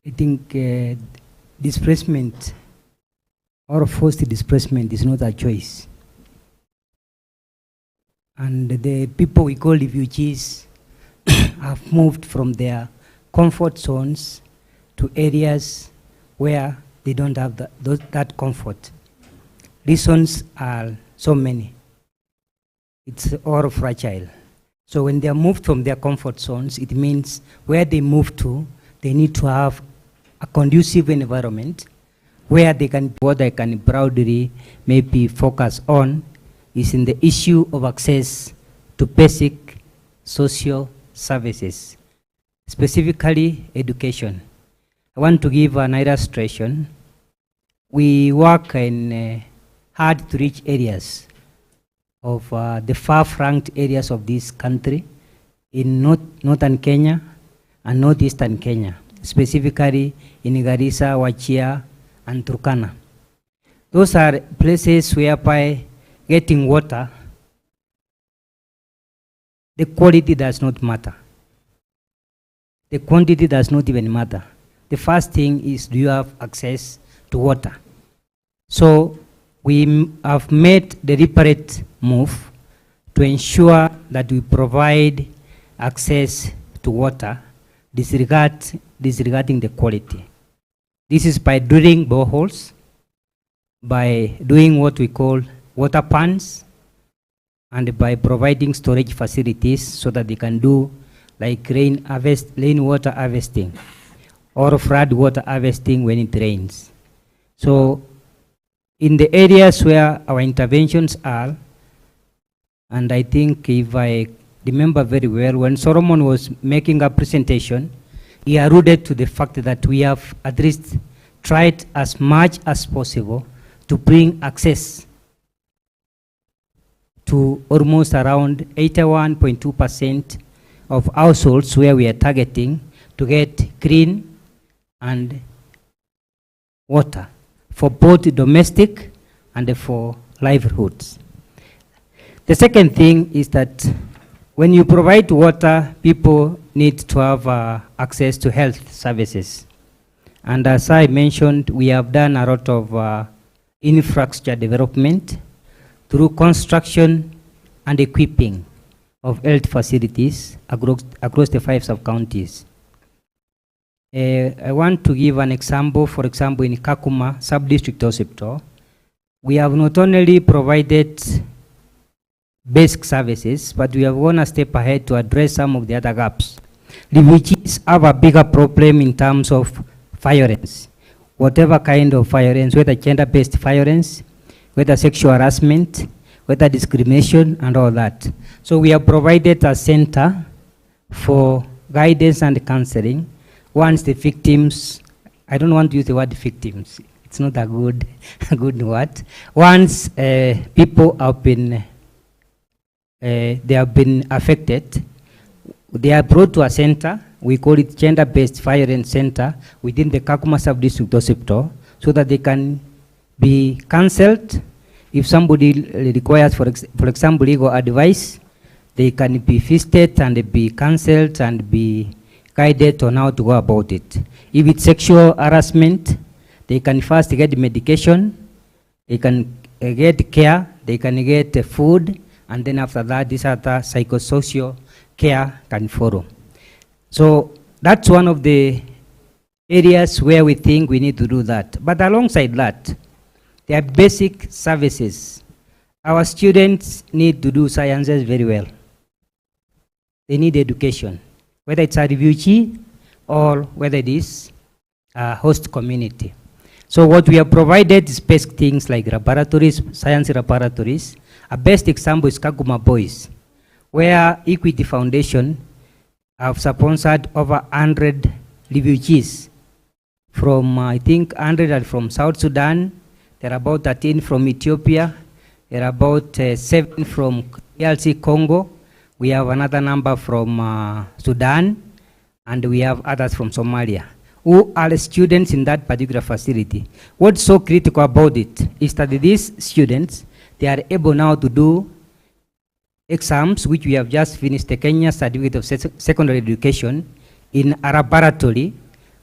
I think displacement or forced displacement is not a choice. And the people we call refugees have moved from their comfort zones to areas where they don't have that comfort. Reasons are so many. It's all fragile. So when they are moved from their comfort zones, it means where they move to, they need to have a conducive environment where they can, what they can proudly maybe focus on is in the issue of access to basic social services, specifically education. I want to give an illustration. We work in hard-to-reach areas of the far-flanked areas of this country in northern Kenya and northeastern Kenya, specifically in Garissa, Wajir, and Turkana. Those are places whereby getting water, the quality does not matter. The quantity does not even matter. The first thing is, do you have access to water? So we have made the deliberate move to ensure that we provide access to water, disregarding the quality. This is by drilling boreholes, by doing what we call water pans, and by providing storage facilities so that they can do like rainwater harvesting or flood water harvesting when it rains. So in the areas where our interventions are, and I think if I remember very well, when Solomon was making a presentation, he alluded to the fact that we have at least tried as much as possible to bring access to almost around 81.2% of households where we are targeting to get clean and water for both domestic and for livelihoods. The second thing is that when you provide water, people need to have access to health services. And as I mentioned, we have done a lot of infrastructure development through construction and equipping of health facilities across the 5 sub-counties. I want to give an example. For example, in Kakuma Sub-District Hospital, we have not only provided basic services, but we have gone a step ahead to address some of the other gaps. Refugees have a bigger problem in terms of violence, whatever kind of violence, whether gender-based violence, whether sexual harassment, whether discrimination, and all that. So we have provided a center for guidance and counseling. Once the victims, I don't want to use the word victims, it's not a good word. Once people have been, they have been affected, they are brought to a center. We call it gender-based violence center within the Kakuma Sub-District Hospital, so that they can be counseled. If somebody requires, for example, legal advice, they can be visited and be counseled and be guided on how to go about it. If it's sexual harassment, they can first get medication, they can get care, they can get food, and then after that, this other psychosocial care can follow. So that's one of the areas where we think we need to do that. But alongside that, there are basic services. Our students need to do sciences very well. They need education, whether it's a refugee or whether it is a host community. So what we have provided is basic things like laboratories, science laboratories. A best example is Kakuma Boys, where Equity Foundation have sponsored over 100 refugees from, I think, 100 are from South Sudan. There are about 13 from Ethiopia. There are about 7 from DRC Congo. We have another number from Sudan, and we have others from Somalia, who are students in that particular facility. What's so critical about it is that these students, they are able now to do exams, which we have just finished, the Kenya Certificate of Secondary Education, in a laboratory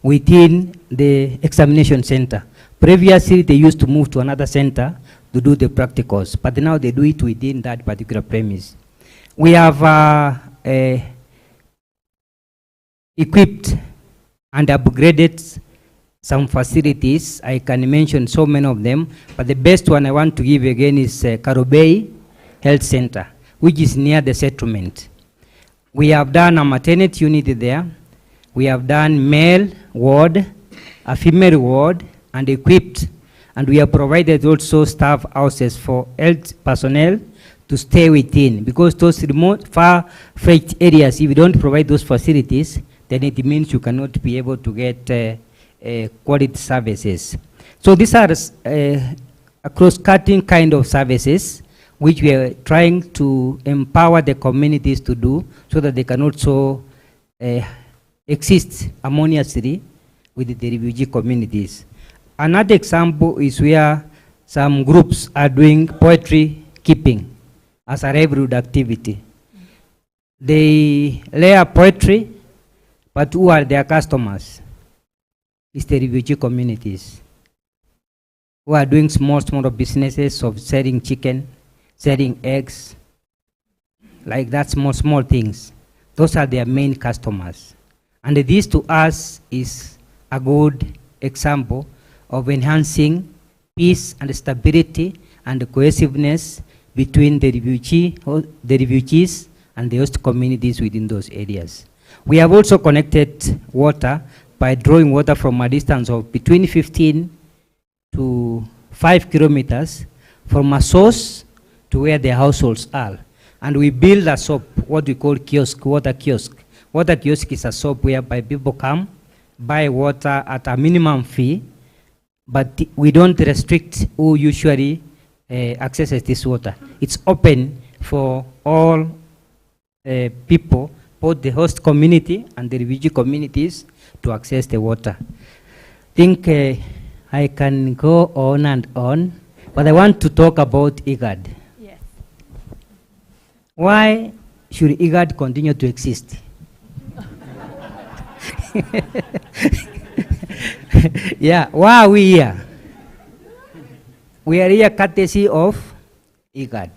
within the examination center. Previously, they used to move to another center to do the practicals, but now they do it within that particular premise. We have equipped and upgraded some facilities. I can mention so many of them, but the best one I want to give again is Karobei Health Center, which is near the settlement. We have done a maternity unit there. We have done male ward, a female ward, and equipped. And we have provided also staff houses for health personnel to stay within, because those remote, far-fetched areas, if you don't provide those facilities, then it means you cannot be able to get quality services. So these are a cross-cutting kind of services which we are trying to empower the communities to do, so that they can also exist harmoniously with the refugee communities. Another example is where some groups are doing poetry keeping as a livelihood activity. They layer poetry, but who are their customers? It's the refugee communities who are doing small businesses of selling chicken, selling eggs, like that, small things. Those are their main customers. And this to us is a good example of enhancing peace and stability and cohesiveness between the refugees and the host communities within those areas. We have also connected water by drawing water from a distance of between 15 to 5 kilometers from a source to where the households are. And we build a shop, what we call kiosk, water kiosk. Water kiosk is a shop whereby people come, buy water at a minimum fee, but we don't restrict who usually accesses this water. It's open for all people, both the host community and the refugee communities, to access the water. I think I can go on and on, but I want to talk about Igad. Yes. Why should Igad continue to exist? Yeah, why are we here? We are here courtesy of Igad.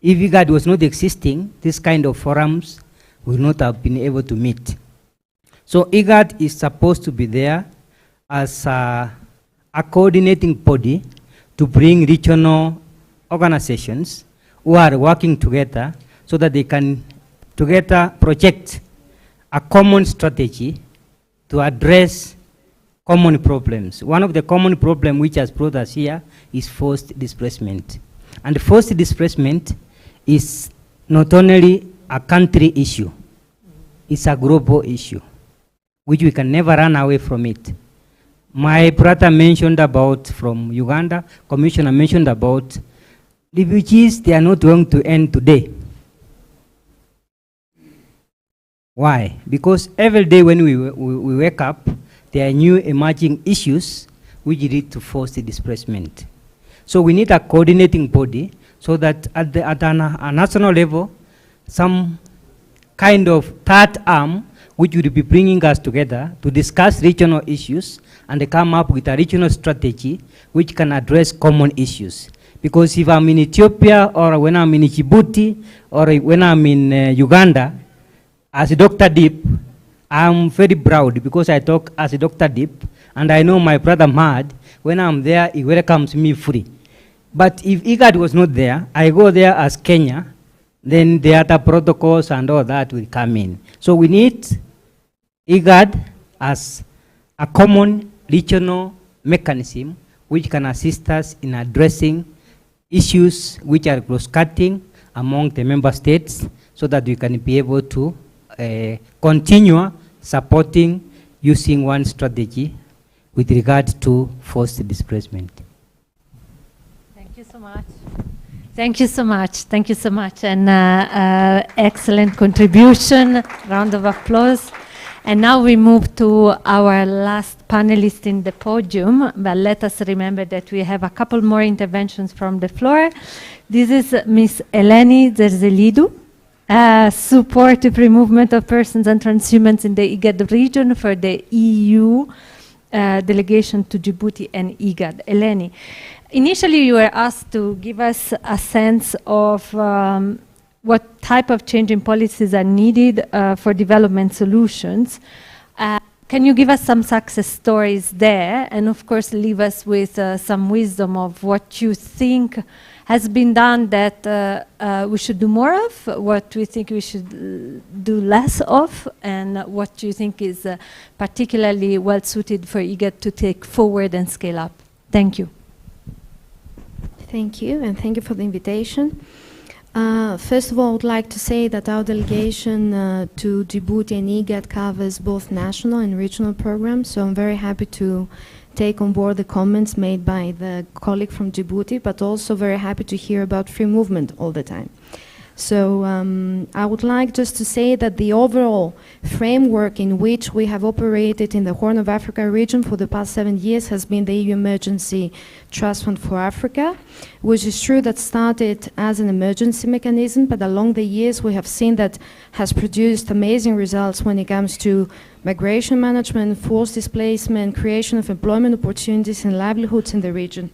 If Igad was not existing, this kind of forums would not have been able to meet. So Igad is supposed to be there as a coordinating body to bring regional organizations who are working together so that they can together project a common strategy to address common problems. One of the common problems which has brought us here is forced displacement. And forced displacement is not only a country issue, it's a global issue, which we can never run away from it. My brother mentioned about from Uganda, Commissioner mentioned about refugees, they are not going to end today. Why? Because every day when we wake up, there are new emerging issues which lead to forced displacement. So we need a coordinating body so that at a national level, some kind of third arm which will be bringing us together to discuss regional issues and come up with a regional strategy which can address common issues. Because if I'm in Ethiopia, or when I'm in Djibouti, or when I'm in Uganda, as Dr. Deep, I'm very proud because I talk as Dr. Deep, and I know my brother Mad, when I'm there, he welcomes me free. But if Igad was not there, I go there as Kenya, then the other protocols and all that will come in. So we need Igad as a common regional mechanism which can assist us in addressing issues which are cross-cutting among the member states so that we can be able to continue supporting using one strategy with regard to forced displacement. Thank you so much. Thank you so much. Thank you so much. And excellent contribution. Round of applause. And now we move to our last panelist in the podium. But let us remember that we have a couple more interventions from the floor. This is Ms. Eleni Zerzelidou. supportive movement of persons and transhumans in the Igad region for the EU delegation to Djibouti and Igad. Eleni, initially you were asked to give us a sense of what type of change in policies are needed for development solutions. Can you give us some success stories there, and of course leave us with some wisdom of what you think has been done that we should do more of, what we think we should do less of, and what you think is particularly well suited for Igad to take forward and scale up? Thank you. Thank you, and thank you for the invitation. First of all, I would like to say that our delegation to Djibouti and Igad covers both national and regional programs, so I'm very happy to take on board the comments made by the colleague from Djibouti, but also very happy to hear about free movement all the time. So I would like just to say that the overall framework in which we have operated in the Horn of Africa region for the past 7 years has been the EU Emergency Trust Fund for Africa, which is true that started as an emergency mechanism, but along the years we have seen that has produced amazing results when it comes to migration management, forced displacement, creation of employment opportunities and livelihoods in the region.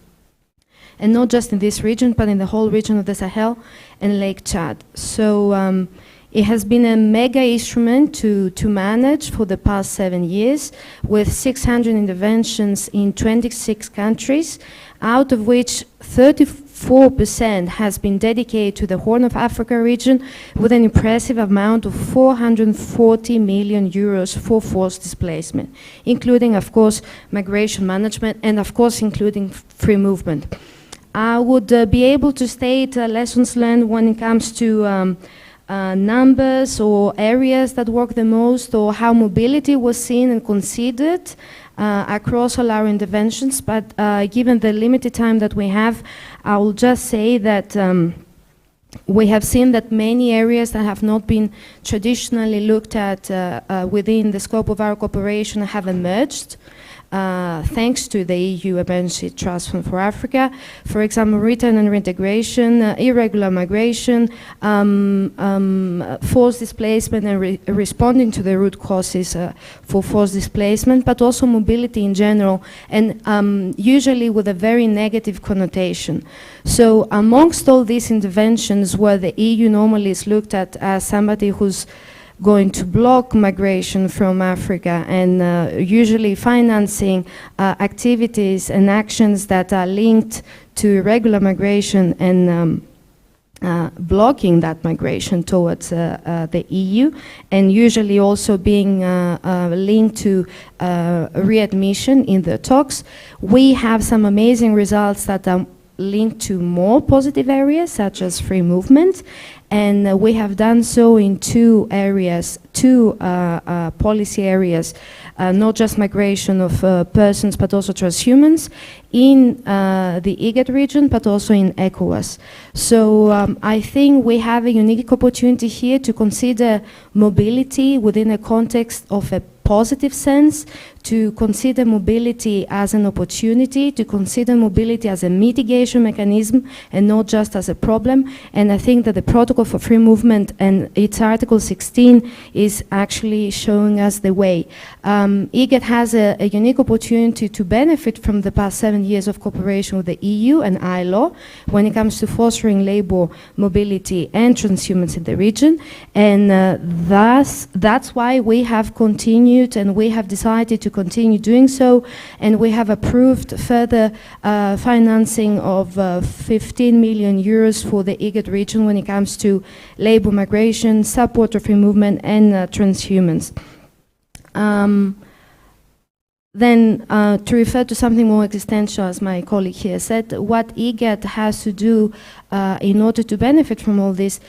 And not just in this region, but in the whole region of the Sahel and Lake Chad. So it has been a mega instrument to manage for the past 7 years, with 600 interventions in 26 countries, out of which 34% has been dedicated to the Horn of Africa region, with an impressive amount of 440 million euros for forced displacement, including, of course, migration management and, of course, including free movement. I would be able to state lessons learned when it comes to numbers or areas that work the most, or how mobility was seen and considered across all our interventions, but given the limited time that we have, I will just say that we have seen that many areas that have not been traditionally looked at within the scope of our cooperation have emerged. Thanks to the EU Emergency Trust Fund for Africa. For example, return and reintegration, irregular migration, forced displacement and responding to the root causes for forced displacement, but also mobility in general, and usually with a very negative connotation. So amongst all these interventions where the EU normally is looked at as somebody who's going to block migration from Africa and usually financing activities and actions that are linked to irregular migration and blocking that migration towards the EU, and usually also being linked to readmission in the talks. We have some amazing results that are linked to more positive areas, such as free movement, and we have done so in two areas, two policy areas, not just migration of persons, but also transhumans in the Igad region, but also in ECOWAS. So I think we have a unique opportunity here to consider mobility within a context of a positive sense, to consider mobility as an opportunity, to consider mobility as a mitigation mechanism and not just as a problem. And I think that the Protocol for Free Movement and its Article 16 is actually showing us the way. Igad has a unique opportunity to benefit from the past 7 years of cooperation with the EU and ILO when it comes to fostering labor mobility and transhumance in the region. And that's why we have continued and we have decided to continue doing so, and we have approved further financing of 15 million euros for the Igad region when it comes to labor migration, support of free movement and transhumance. Then to refer to something more existential, as my colleague here said, what Igad has to do in order to benefit from all this,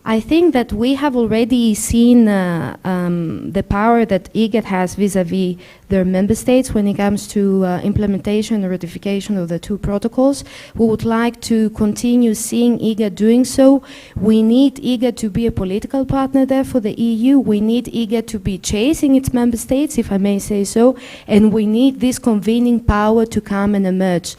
I think that we have already seen the power that Igad has vis-à-vis their member states when it comes to implementation and ratification of the two protocols. We would like to continue seeing Igad doing so. We need Igad to be a political partner there for the EU. We need Igad to be chasing its member states, if I may say so, and we need this convening power to come and emerge.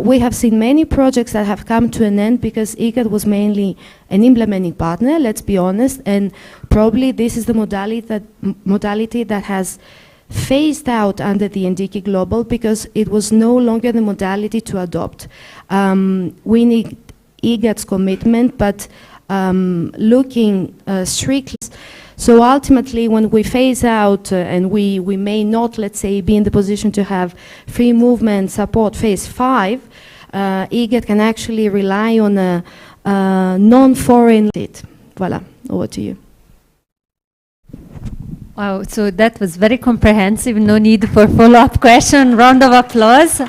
We have seen many projects that have come to an end because IGAD was mainly an implementing partner, let's be honest, and probably this is the modality that has phased out under the NDK Global because it was no longer the modality to adopt. We need IGAD's commitment, but looking strictly. So ultimately, when we phase out and we may not, let's say, be in the position to have free movement support phase 5, IGAD can actually rely on a non-foreign state. Voilà, over to you. Wow, so that was very comprehensive. No need for follow-up question. Round of applause.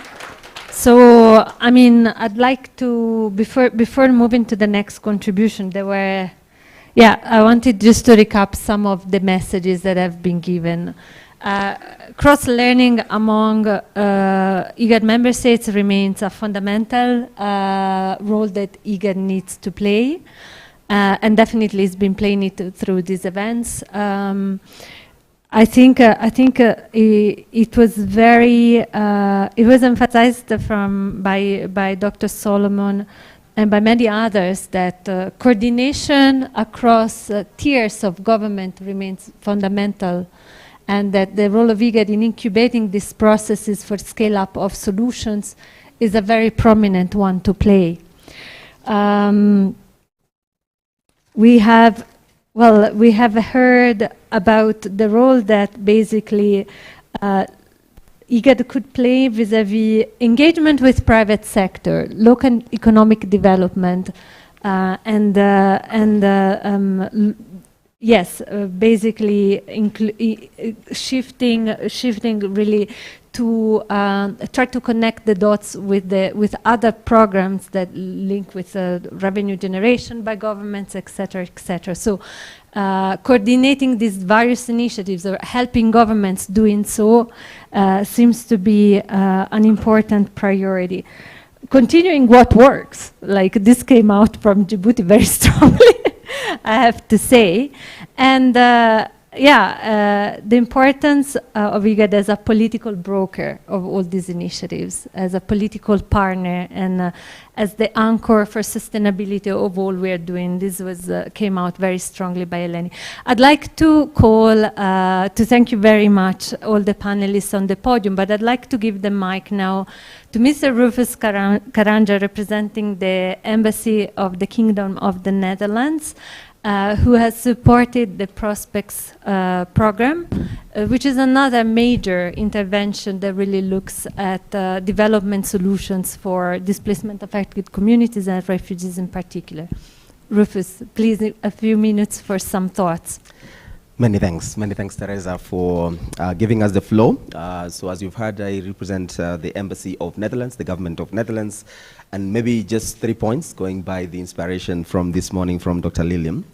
So, I mean, I'd like to, before moving to the next contribution, there were, yeah, I wanted just to recap some of the messages that have been given. Cross-learning among IGAD member states remains a fundamental role that IGAD needs to play, and definitely has been playing it through these events. I think it was very it was emphasized by Dr. Solomon and by many others that coordination across tiers of government remains fundamental, and that the role of IGAD in incubating these processes for scale-up of solutions is a very prominent one to play. We have heard about the role that basically IGAD could play vis-à-vis engagement with private sector, local economic development, basically shifting really to try to connect the dots with other programs that link with revenue generation by governments, etc., etc. So coordinating these various initiatives or helping governments doing so seems to be an important priority. Continuing what works, like this came out from Djibouti very strongly, I have to say. And the importance of IGAD as a political broker of all these initiatives, as a political partner, and as the anchor for sustainability of all we are doing. This was came out very strongly by Eleni. I'd like to call to thank you very much all the panelists on the podium, but I'd like to give the mic now to Mr. Rufus Karanja, representing the Embassy of the Kingdom of the Netherlands, who has supported the Prospects program, which is another major intervention that really looks at development solutions for displacement-affected communities and refugees in particular. Rufus, please, a few minutes for some thoughts. Many thanks, Teresa, for giving us the floor. So as you've heard, I represent the Embassy of Netherlands, the government of Netherlands, and maybe just 3 points going by the inspiration from this morning from Dr. Lilium.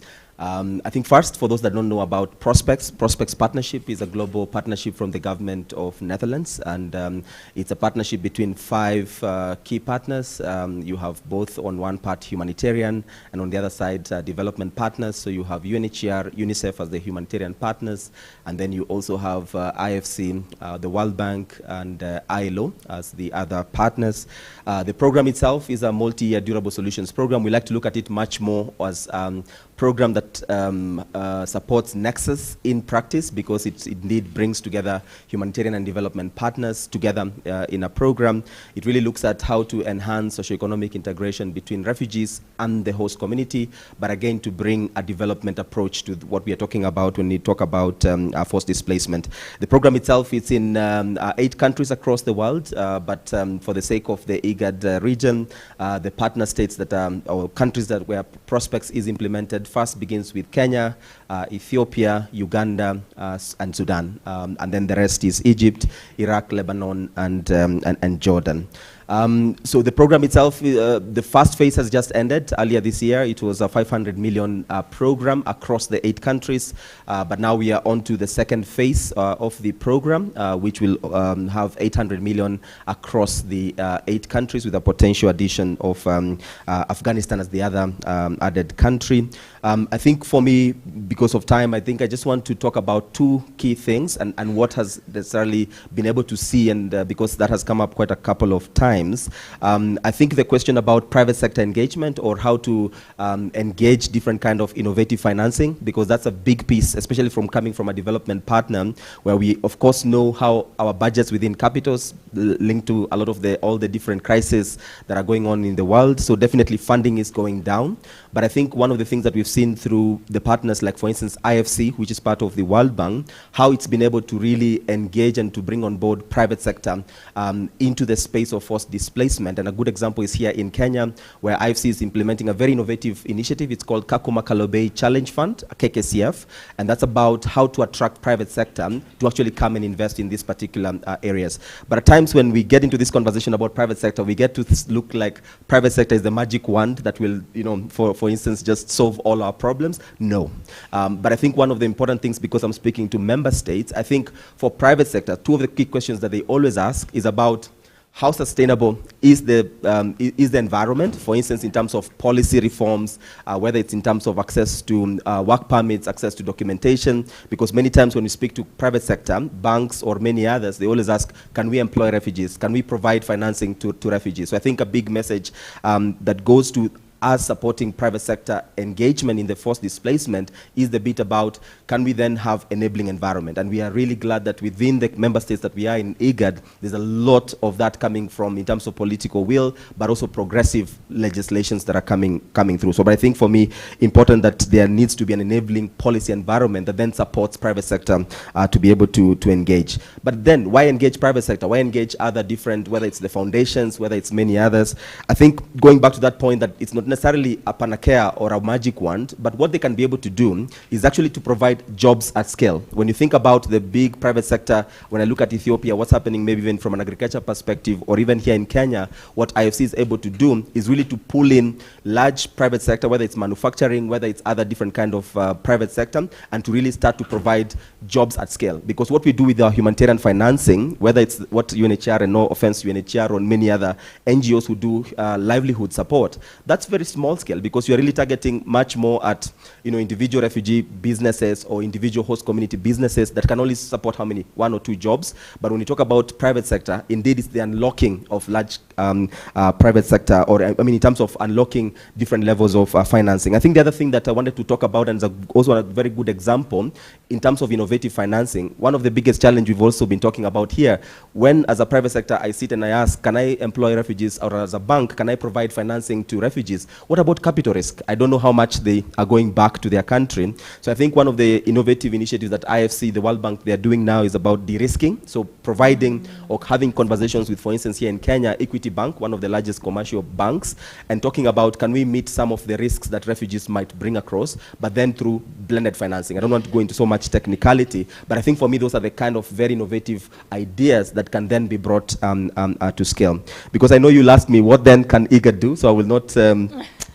I think first, for those that don't know about Prospects Partnership is a global partnership from the government of Netherlands, and it's a partnership between 5 key partners. You have both on one part humanitarian, and on the other side development partners. So you have UNHCR, UNICEF as the humanitarian partners, and then you also have IFC, the World Bank, and ILO as the other partners. The program itself is a multi-year durable solutions program. We like to look at it much more as program that supports Nexus in practice, because it indeed brings together humanitarian and development partners together in a program. It really looks at how to enhance socioeconomic integration between refugees and the host community, but again to bring a development approach to what we are talking about when we talk about forced displacement. The program itself is in 8 countries across the world, but for the sake of the IGAD region, the partner states that or countries that where Prospects is implemented first begins with Kenya, Ethiopia, Uganda, and Sudan, and then the rest is Egypt, Iraq, Lebanon, and Jordan. So the program itself, the first phase has just ended earlier this year. It was a 500 million program across the 8 countries, but now we are on to the second phase of the program, which will have 800 million across the 8 countries, with a potential addition of Afghanistan as the other added country. I think for me, because of time, I think I just want to talk about 2 key things and what has necessarily been able to see, and because that has come up quite a couple of times. times. I think the question about private sector engagement or how to engage different kind of innovative financing, because that's a big piece, especially from coming from a development partner, where we of course know how our budgets within capitals linked to a lot of all the different crises that are going on in the world. So definitely funding is going down. But I think one of the things that we've seen through the partners, like for instance IFC, which is part of the World Bank, how it's been able to really engage and to bring on board private sector into the space of forced displacement. And a good example is here in Kenya, where IFC is implementing a very innovative initiative. It's called Kakuma Kalobei Challenge Fund, KKCF, and that's about how to attract private sector to actually come and invest in these particular areas. But at times when we get into this conversation about private sector, we get to look like private sector is the magic wand that will, you know, for instance, just solve all our problems. No. But I think one of the important things, because I'm speaking to member states, I think for private sector, two of the key questions that they always ask is about how sustainable is the environment, for instance, in terms of policy reforms, whether it's in terms of access to work permits, access to documentation, because many times when we speak to private sector, banks or many others, they always ask, can we employ refugees? Can we provide financing to refugees? So I think a big message that goes to us supporting private sector engagement in the forced displacement is the bit about, can we then have enabling environment? And we are really glad that within the member states that we are in Igad, there's a lot of that coming from in terms of political will, but also progressive legislations that are coming through. So, but I think for me, important that there needs to be an enabling policy environment that then supports private sector to be able to engage. But then, why engage private sector? Why engage other different, whether it's the foundations, whether it's many others? I think going back to that point that it's not necessarily a panacea or a magic wand, but what they can be able to do is actually to provide jobs at scale. When you think about the big private sector, when I look at Ethiopia, what's happening maybe even from an agriculture perspective, or even here in Kenya, what IFC is able to do is really to pull in large private sector, whether it's manufacturing, whether it's other different kind of private sector, and to really start to provide jobs at scale. Because what we do with our humanitarian financing, whether it's what UNHCR, and no offense UNHCR, or many other NGOs who do livelihood support, that's very small scale, because you're really targeting much more at, you know, individual refugee businesses or individual host community businesses that can only support how many, 1 or 2 jobs. But when you talk about private sector, indeed it's the unlocking of large private sector, or I mean in terms of unlocking different levels of financing. I think the other thing that I wanted to talk about, and is also a very good example in terms of innovative financing, one of the biggest challenges we've also been talking about here, when as a private sector I sit and I ask, can I employ refugees, or as a bank, can I provide financing to refugees? What about capital risk? I don't know how much they are going back to their country. So I think one of the innovative initiatives that IFC, the World Bank, they're doing now is about de-risking. So providing or having conversations with, for instance, here in Kenya, Equity Bank, one of the largest commercial banks, and talking about, can we meet some of the risks that refugees might bring across, but then through blended financing. I don't want to go into so much technicality, but I think for me, those are the kind of very innovative ideas that can then be brought to scale. Because I know you'll ask me, what then can Igad do? So I will not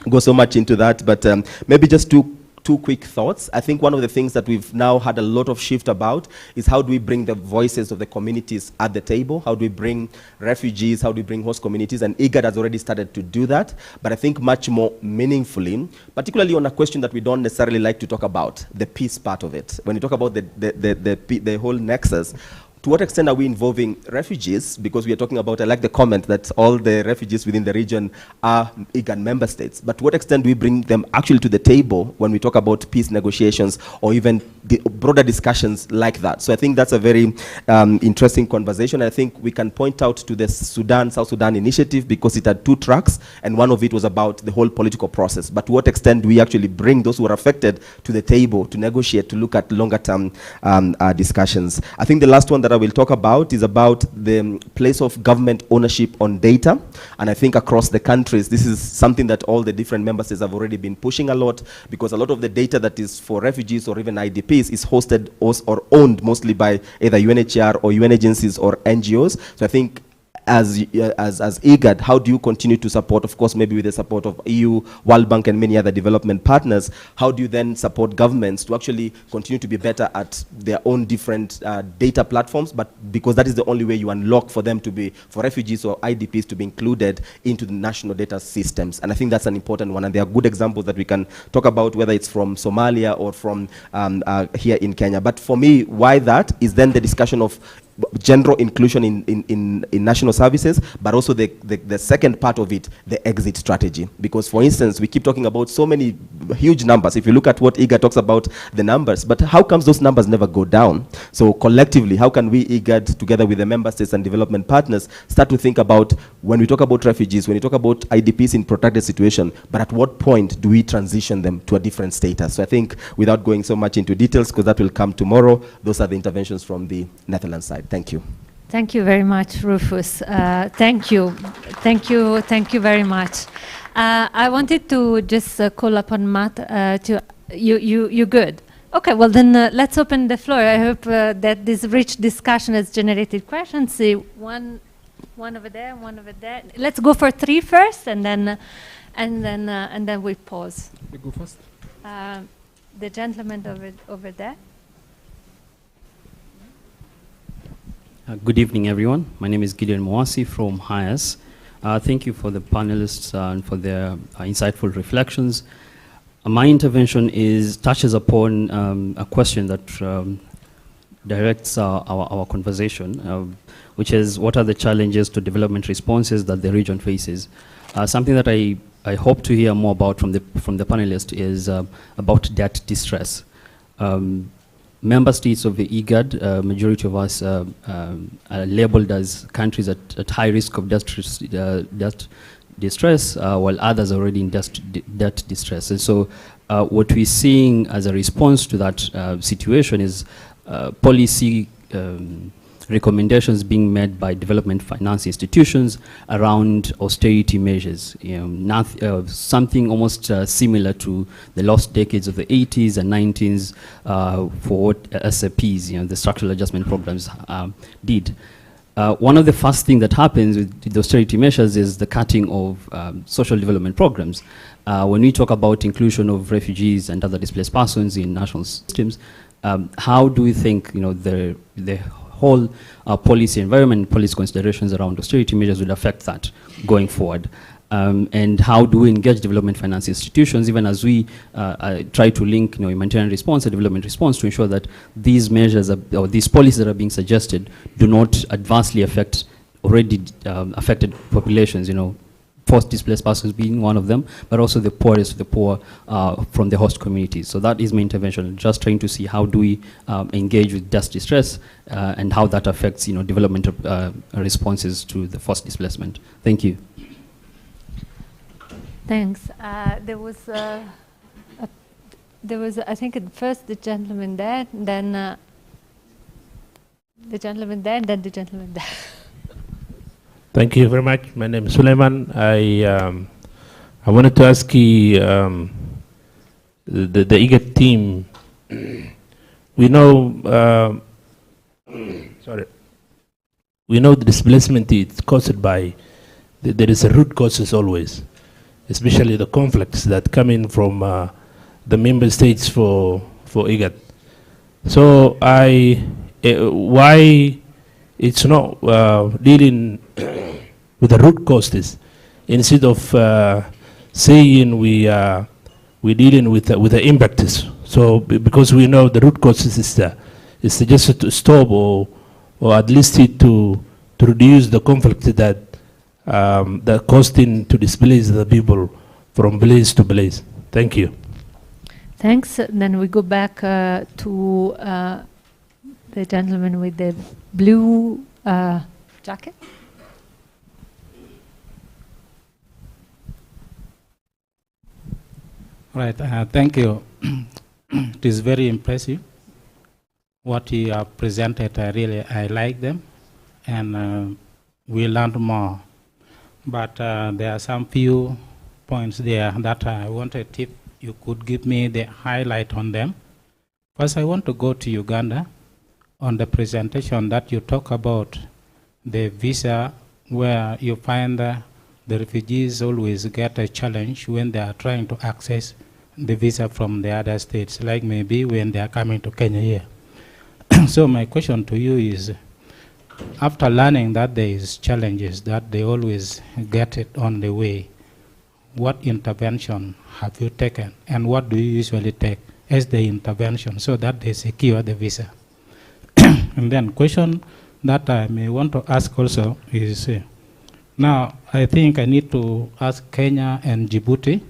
go so much into that, but maybe just two quick thoughts. I think one of the things that we've now had a lot of shift about is how do we bring the voices of the communities at the table? How do we bring refugees? How do we bring host communities? And Igad has already started to do that, but I think much more meaningfully, particularly on a question that we don't necessarily like to talk about, the peace part of it. When you talk about the whole nexus, to what extent are we involving refugees? Because we are talking about, I like the comment that all the refugees within the region are Igad member states. But to what extent do we bring them actually to the table when we talk about peace negotiations or even the broader discussions like that? So I think that's a very interesting conversation. I think we can point out to the South Sudan initiative, because it had 2 tracks, and one of it was about the whole political process. But to what extent do we actually bring those who are affected to the table to negotiate, to look at longer term discussions? I think the last one that I will talk about is about the place of government ownership on data. And I think across the countries, this is something that all the different member states have already been pushing a lot, because a lot of the data that is for refugees or even IDPs is hosted or owned mostly by either UNHCR or UN agencies or NGOs. So I think as Igad, how do you continue to support, of course, maybe with the support of EU, World Bank, and many other development partners, how do you then support governments to actually continue to be better at their own different data platforms, but because that is the only way you unlock for them to be, for refugees or IDPs to be included into the national data systems? And I think that's an important one, and there are good examples that we can talk about, whether it's from Somalia or from here in Kenya. But for me, why that is then the discussion of general inclusion in national services, but also the second part of it, the exit strategy. Because, for instance, we keep talking about so many huge numbers. If you look at what Igad talks about, the numbers, but how comes those numbers never go down? So collectively, how can we, Igad, together with the member states and development partners, start to think about, when we talk about refugees, when we talk about IDPs in protected situation, but at what point do we transition them to a different status? So I think, without going so much into details, because that will come tomorrow, those are the interventions from the Netherlands side. Thank you. Thank you very much, Rufus. Thank you very much. I wanted to just call upon Matt. You good? Okay, well then let's open the floor. I hope that this rich discussion has generated questions. See, one over there, one over there. Let's go for 3 first, and then we pause. You go first. The gentleman over there. Good evening, everyone. My name is Gideon Mwasi from HIAS. Thank you for the panelists and for their insightful reflections. My intervention touches upon a question that directs our conversation, which is, what are the challenges to development responses that the region faces? Something that I hope to hear more about from the panelists is about debt distress. Member states of the Igad, majority of us are labeled as countries at high risk of debt distress, while others are already in debt distress. And so what we're seeing as a response to that situation is policy recommendations being made by development finance institutions around austerity measures. Something almost similar to the lost decades of the 80s and 90s for what SAPs, the structural adjustment programs, did. One of the first things that happens with the austerity measures is the cutting of social development programs. When we talk about inclusion of refugees and other displaced persons in national systems, how do we think the whole policy environment, policy considerations around austerity measures would affect that going forward? And how do we engage development finance institutions, even as we try to link humanitarian response and development response, to ensure that these measures or these policies that are being suggested do not adversely affect already affected populations, forced displaced persons being one of them, but also the poorest of the poor from the host communities. So that is my intervention, just trying to see how do we engage with debt distress and how that affects development responses to the forced displacement. Thank you. Thanks. There was, I think, at first the gentleman there, then the gentleman there, then the gentleman there. Thank you very much. My name is Suleiman. I wanted to ask you, the IGAD team. We know, we know the displacement is caused by. There is a root causes always, especially the conflicts that come in from the member states for IGAD. So why it's not dealing with the root causes instead of saying we dealing with the impacts. So because we know the root causes is just to stop or at least to reduce the conflict that causing to displace the people from place to place. Thank you. Thanks. Then we go back to the gentleman with the blue jacket. Right, thank you. It is very impressive what you have presented. I like them, and we learned more. But there are some few points there that I wanted if you could give me the highlight on them. First, I want to go to Uganda. On the presentation that you talk about the visa, where you find the refugees always get a challenge when they are trying to access the visa from the other states, like maybe when they are coming to Kenya here. So my question to you is, after learning that there is challenges, that they always get it on the way, what intervention have you taken, and what do you usually take as the intervention so that they secure the visa? And then question that I may want to ask also is, now I think I need to ask Kenya and Djibouti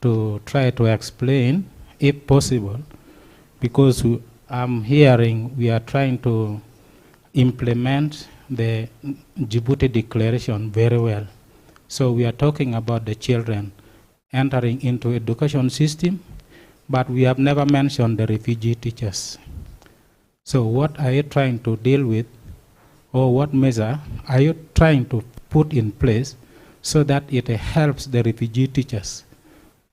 to try to explain, if possible, because I'm hearing we are trying to implement the Djibouti Declaration very well. So we are talking about the children entering into education system, but we have never mentioned the refugee teachers. So what are you trying to deal with, or what measure are you trying to put in place so that it helps the refugee teachers?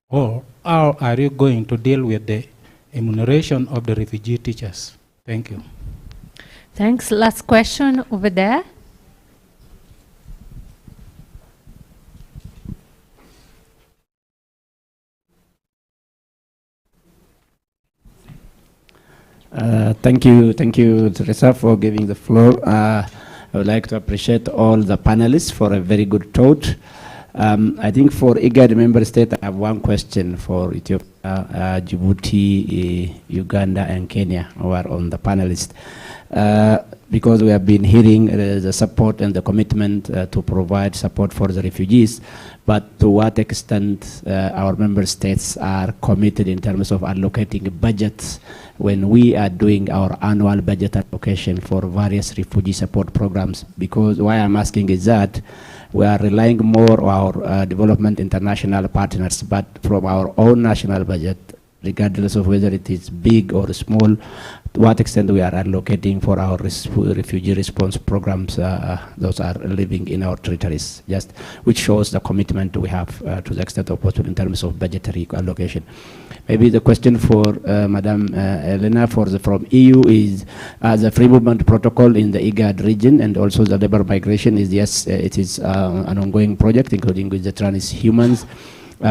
Or how are you going to deal with the remuneration of the refugee teachers? Thank you. Thanks. Last question over there. Thank you, Teresa, for giving the floor. I would like to appreciate all the panelists for a very good talk. I think for Igad member state, I have one question for Ethiopia, Djibouti, Uganda, and Kenya, who are on the panelist. Because we have been hearing the support and the commitment to provide support for the refugees, but to what extent our member states are committed in terms of allocating budgets when we are doing our annual budget allocation for various refugee support programs? Because why I'm asking is that we are relying more on our development international partners, but from our own national budget, regardless of whether it is big or small, to what extent we are allocating for our refugee response programs, those are living in our territories, just which shows the commitment we have to the extent of possible in terms of budgetary allocation. Maybe the question for Madam Elena from EU is, the free movement protocol in the Igad region and also the labor migration is, yes, it is an ongoing project, including with the transhumans.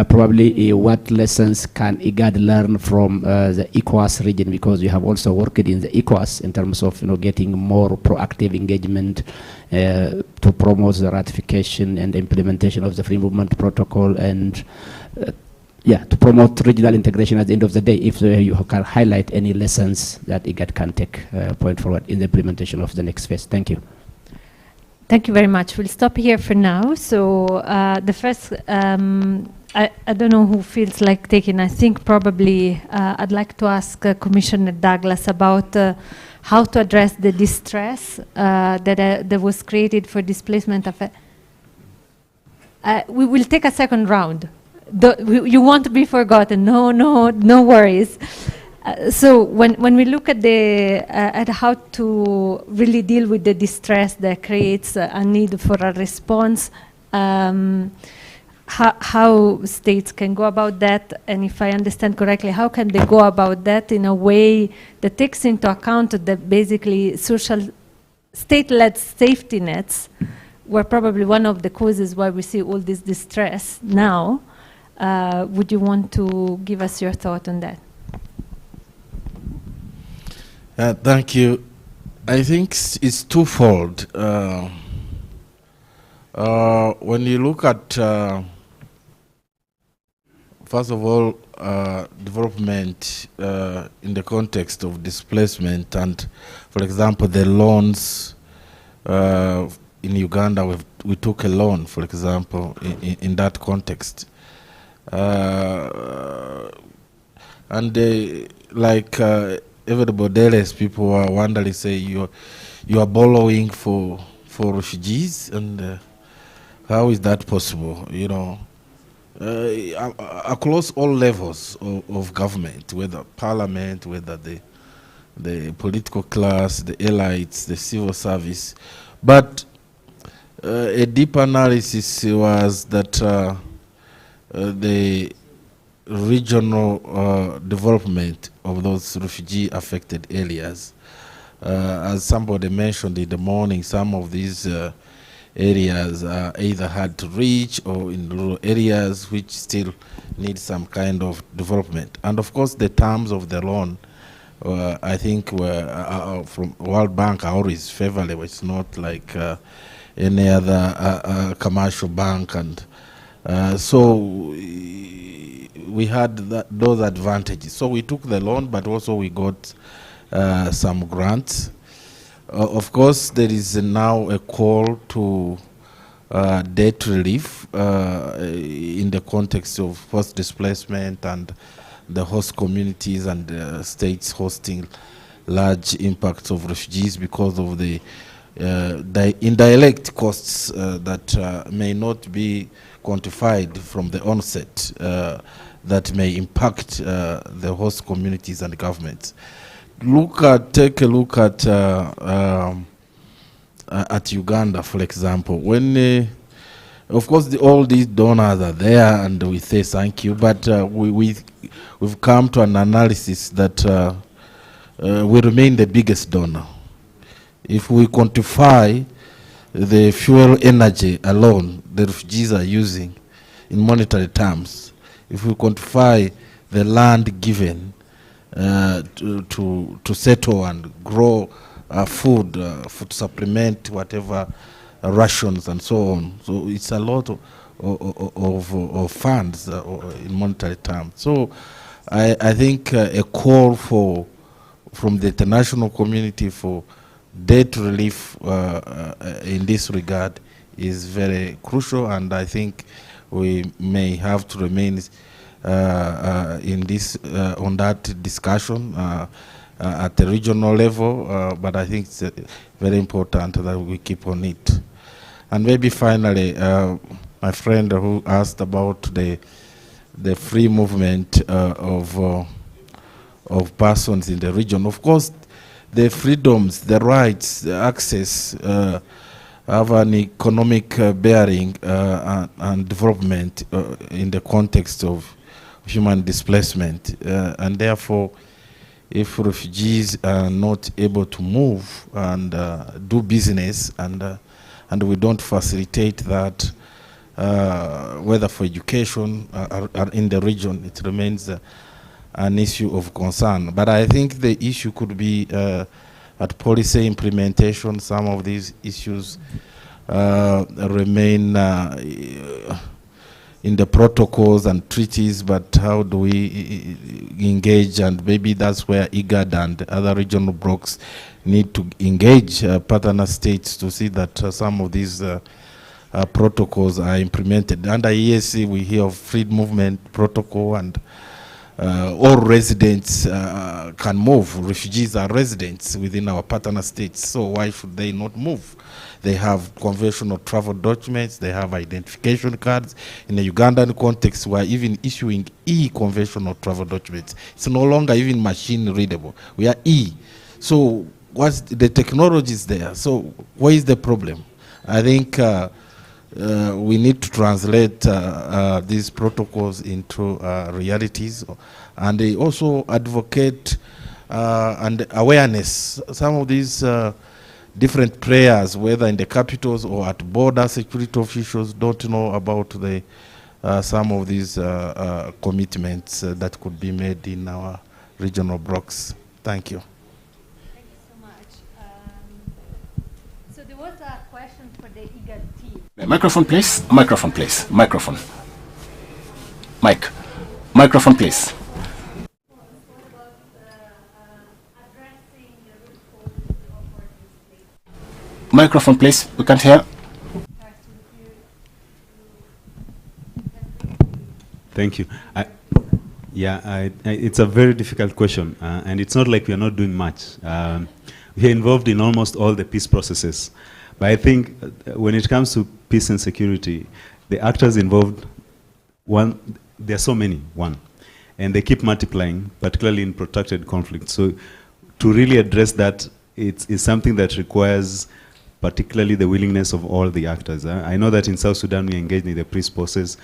Probably what lessons can Igad learn from the ECOWAS region, because you have also worked in the ECOWAS in terms of getting more proactive engagement to promote the ratification and implementation of the free movement protocol and to promote regional integration at the end of the day. If you can highlight any lessons that Igad can take point forward in the implementation of the next phase. Thank you. Thank you very much. We'll stop here for now. So the first, I don't know who feels like taking. I think probably I'd like to ask Commissioner Douglas about how to address the distress that was created for displacement. We will take a second round. You won't be forgotten. No worries. So when we look at how to really deal with the distress that creates a need for a response, how states can go about that, and if I understand correctly, how can they go about that in a way that takes into account that basically social state-led safety nets were probably one of the causes why we see all this distress now. Would you want to give us your thought on that? Thank you. I think it's twofold. When you look at, first of all, development in the context of displacement, and for example, the loans in Uganda, we took a loan, for example, in that context. And like everybody else, people are wondering, say you are borrowing for refugees, and how is that possible? You know, across all levels of government, whether parliament, whether the political class, the elites, the civil service, but a deep analysis was that the regional development of those refugee-affected areas. As somebody mentioned in the morning, some of these areas are either hard to reach or in rural areas which still need some kind of development. And of course, the terms of the loan, I think, were from World Bank are always favorable. It's not like any other commercial bank, and so we had those advantages. So we took the loan, but also we got some grants. Of course, there is now a call to debt relief in the context of forced displacement and the host communities and states hosting large impacts of refugees because of the indirect costs that may not be quantified from the onset that may impact the host communities and governments. Take a look at Uganda, for example. When, of course, all these donors are there, and we say thank you. But we've come to an analysis that we remain the biggest donor. If we quantify the fuel energy alone the refugees are using in monetary terms, if we quantify the land given to settle and grow food supplement whatever rations and so on. So it's a lot of funds in monetary terms. So I think a call from the international community for debt relief in this regard is very crucial, and I think we may have to remain in this on that discussion at the regional level, but I think it's very important that we keep on it. And maybe finally, my friend who asked about the free movement of persons in the region. Of course, the freedoms, the rights, the access have an economic bearing and development in the context of human displacement, and therefore if refugees are not able to move and do business, and we don't facilitate that, whether for education or in the region, it remains an issue of concern. But I think the issue could be at policy implementation. Some of these issues remain in the protocols and treaties, but how do we engage? And maybe that's where Igad and other regional blocs need to engage partner states to see that some of these protocols are implemented. Under EAC, we hear of free movement protocol, and all residents can move. Refugees are residents within our partner states, so why should they not move? They have conventional travel documents, they have identification cards. In the Ugandan context, we're even issuing e-conventional travel documents. It's no longer even machine readable. We are e. So what's the technology is there? So what is the problem? I think we need to translate these protocols into realities, and they also advocate and awareness. Some of these different players, whether in the capitals or at border, security officials don't know about the some of these commitments that could be made in our regional blocks. Thank you. Thank you so much. So there was a question for the Igad team. Microphone, please. Microphone, please. Microphone. Mic. Microphone, please. Microphone, please. We can't hear. Thank you. It's a very difficult question, and it's not like we are not doing much. We are involved in almost all the peace processes. But I think when it comes to peace and security, the actors involved, there are so many, and they keep multiplying, particularly in protracted conflict. So to really address that, it's something that requires particularly the willingness of all the actors. I know that in South Sudan we engaged in the peace process.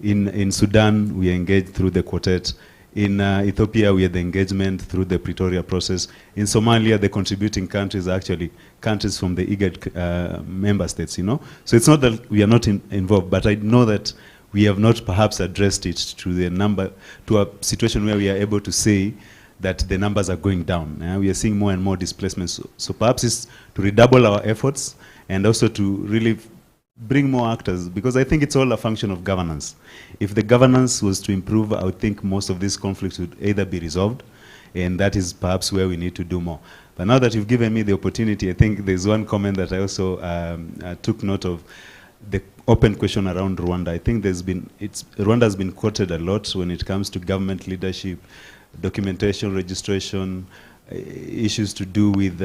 In Sudan we engaged through the quartet. In Ethiopia we had the engagement through the Pretoria process. In Somalia the contributing countries are actually countries from the Igad member states, you know. So it's not that we are not involved, but I know that we have not perhaps addressed it to a situation where we are able to say that the numbers are going down. We are seeing more and more displacements. So perhaps it's to redouble our efforts and also to really bring more actors, because I think it's all a function of governance. If the governance was to improve, I would think most of these conflicts would either be resolved, and that is perhaps where we need to do more. But now that you've given me the opportunity, I think there's one comment that I also took note of, the open question around Rwanda. I think Rwanda has been quoted a lot when it comes to government leadership, documentation, registration, issues to do with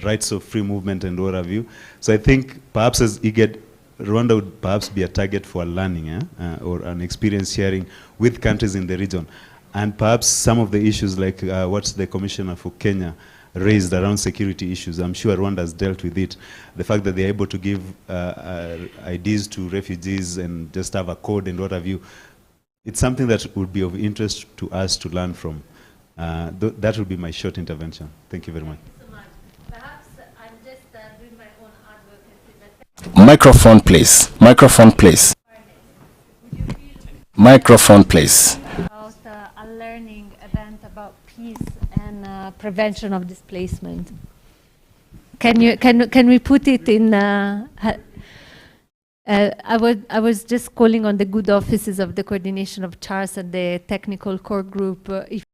rights of free movement and what have you. So I think perhaps as Igad, Rwanda would perhaps be a target for learning or an experience sharing with countries in the region. And perhaps some of the issues like what the Commissioner for Kenya raised around security issues, I'm sure Rwanda has dealt with it. The fact that they're able to give IDs to refugees and just have a code and what have you, it's something that would be of interest to us to learn from. That would be my short intervention. Thank you very much. Perhaps I'm just doing my own advocacy. Microphone, please. Microphone, please. Microphone, please. About a learning event about peace and prevention of displacement. Can we put it in? I was just calling on the good offices of the coordination of CHARS and the technical core group. If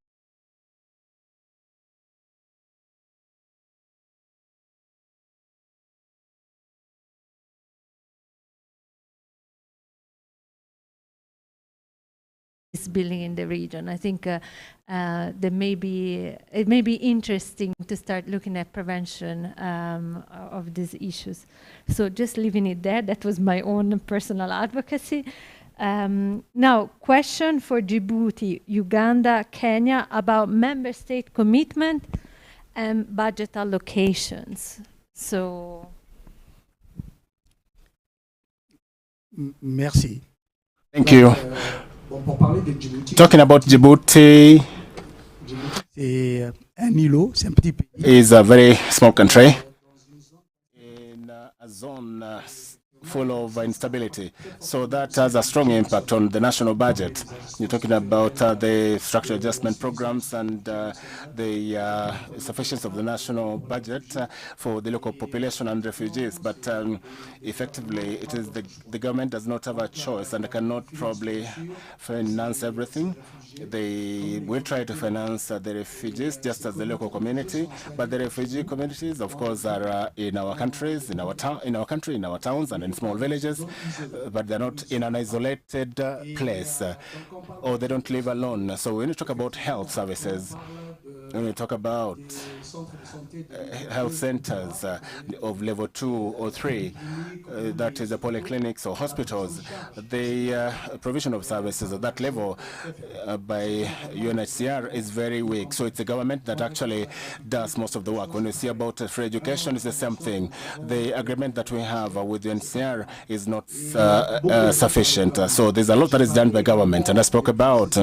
building in the region, I think it may be interesting to start looking at prevention of these issues. So just leaving it there. That was my own personal advocacy. Now, question for Djibouti, Uganda, Kenya about member state commitment and budget allocations. So. Merci. Thank you. Talking about Djibouti, is a very small country in a zone full of instability. So that has a strong impact on the national budget. You're talking about the structural adjustment programs and the sufficiency of the national budget for the local population and refugees. But effectively, it is the government does not have a choice and cannot probably finance everything. They will try to finance the refugees just as the local community, but the refugee communities, of course, are in our countries, in our country, in our towns, and in small villages, but they're not in an isolated place, or they don't live alone. So when you talk about health services, when we talk about health centers of level 2 or 3, that is the polyclinics or hospitals, the provision of services at that level by UNHCR is very weak. So it's the government that actually does most of the work. When we see about free education, it's the same thing. The agreement that we have with UNHCR is not sufficient. So there's a lot that is done by government. And I spoke about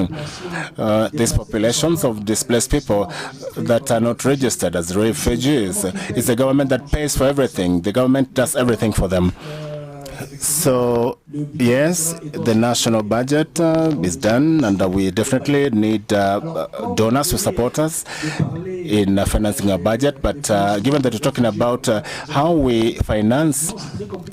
these populations of displaced people that are not registered as refugees. It's the government that pays for everything. The government does everything for them. So, yes, the national budget is done, and we definitely need donors to support us in financing our budget. But given that we're talking about how we finance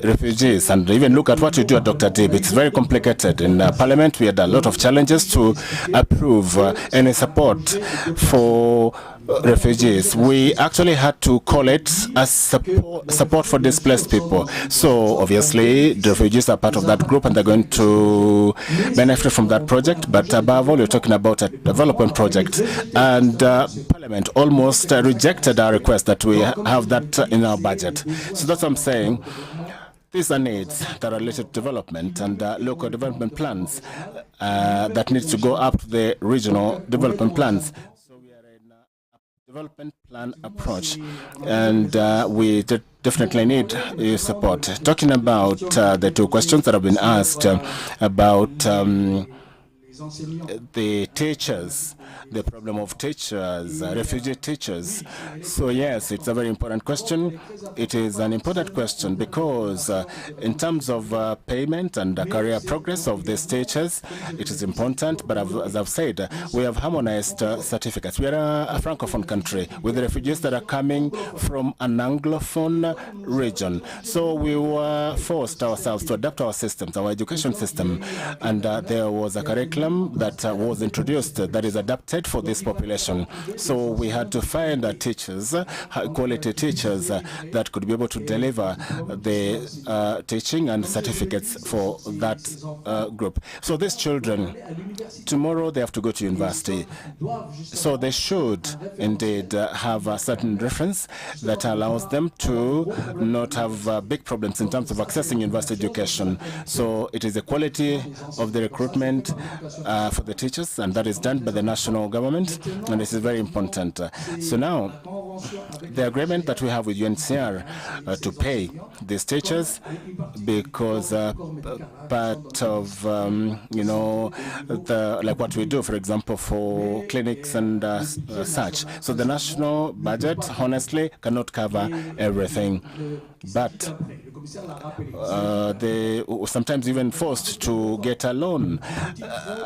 refugees and even look at what we do at Dr. Dib, it's very complicated. In Parliament, we had a lot of challenges to approve any support for refugees. We actually had to call it as support for displaced people. So obviously the refugees are part of that group and they're going to benefit from that project. But above all, you're talking about a development project. And Parliament almost rejected our request that we have that in our budget. So that's what I'm saying. These are needs that are related to development and local development plans that needs to go up to the regional development plans. Development plan approach, and we definitely need your support. Talking about the two questions that have been asked about the teachers, the problem of teachers, refugee teachers. So yes, it's a very important question. It is an important question because in terms of payment and career progress of these teachers, it is important. But as I've said, we have harmonized certificates. We are a francophone country with refugees that are coming from an anglophone region. So we were forced ourselves to adapt our systems, our education system, and there was a curriculum that was introduced that is adapted adapted for this population. So we had to find teachers, high-quality teachers that could be able to deliver the teaching and certificates for that group. So these children, tomorrow they have to go to university. So they should indeed have a certain reference that allows them to not have big problems in terms of accessing university education. So it is the quality of the recruitment for the teachers, and that is done by the national government, and this is very important. So now, the agreement that we have with UNHCR to pay these teachers, because part of like what we do, for example, for clinics and such. So the national budget, honestly, cannot cover everything, but they sometimes even forced to get a loan,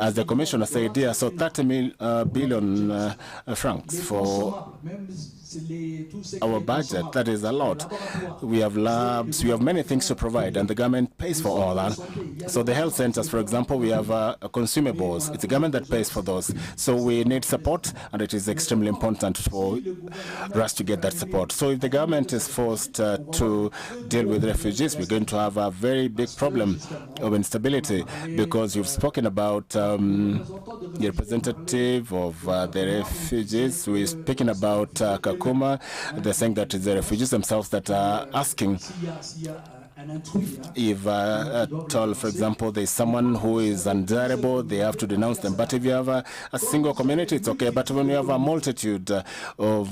as the commissioner said here. So 30 billion francs for our budget, that is a lot. We have labs, we have many things to provide, and the government pays for all that. So the health centers, for example, we have consumables. It's the government that pays for those. So we need support, and it is extremely important for us to get that support. So if the government is forced to deal with refugees, we're going to have a very big problem of instability, because you've spoken about the representative of the refugees. We're speaking about Kakuma. They're saying that it's the refugees themselves that are asking if at all, for example, there's someone who is undesirable, they have to denounce them. But if you have a single community, it's okay. But when you have a multitude of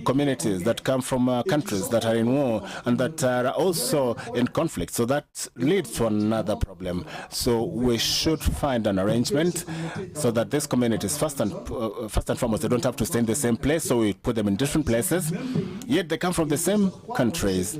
communities that come from countries that are in war and that are also in conflict, so that leads to another problem. So we should find an arrangement so that these communities, first and foremost, they don't have to stay in the same place, so we put them in different places, yet they come from the same countries.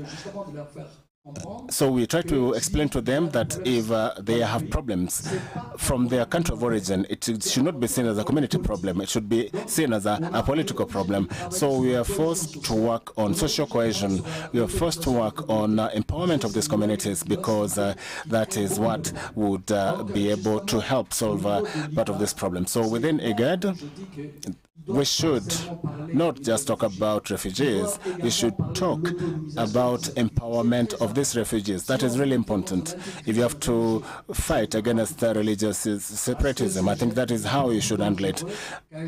So we try to explain to them that if they have problems from their country of origin, it should not be seen as a community problem. It should be seen as a political problem. So we are forced to work on social cohesion. We are forced to work on empowerment of these communities, because that is what would be able to help solve part of this problem. So within Igad, we should not just talk about refugees, we should talk about empowerment of these refugees. That is really important. If you have to fight against religious separatism, I think that is how you should handle it.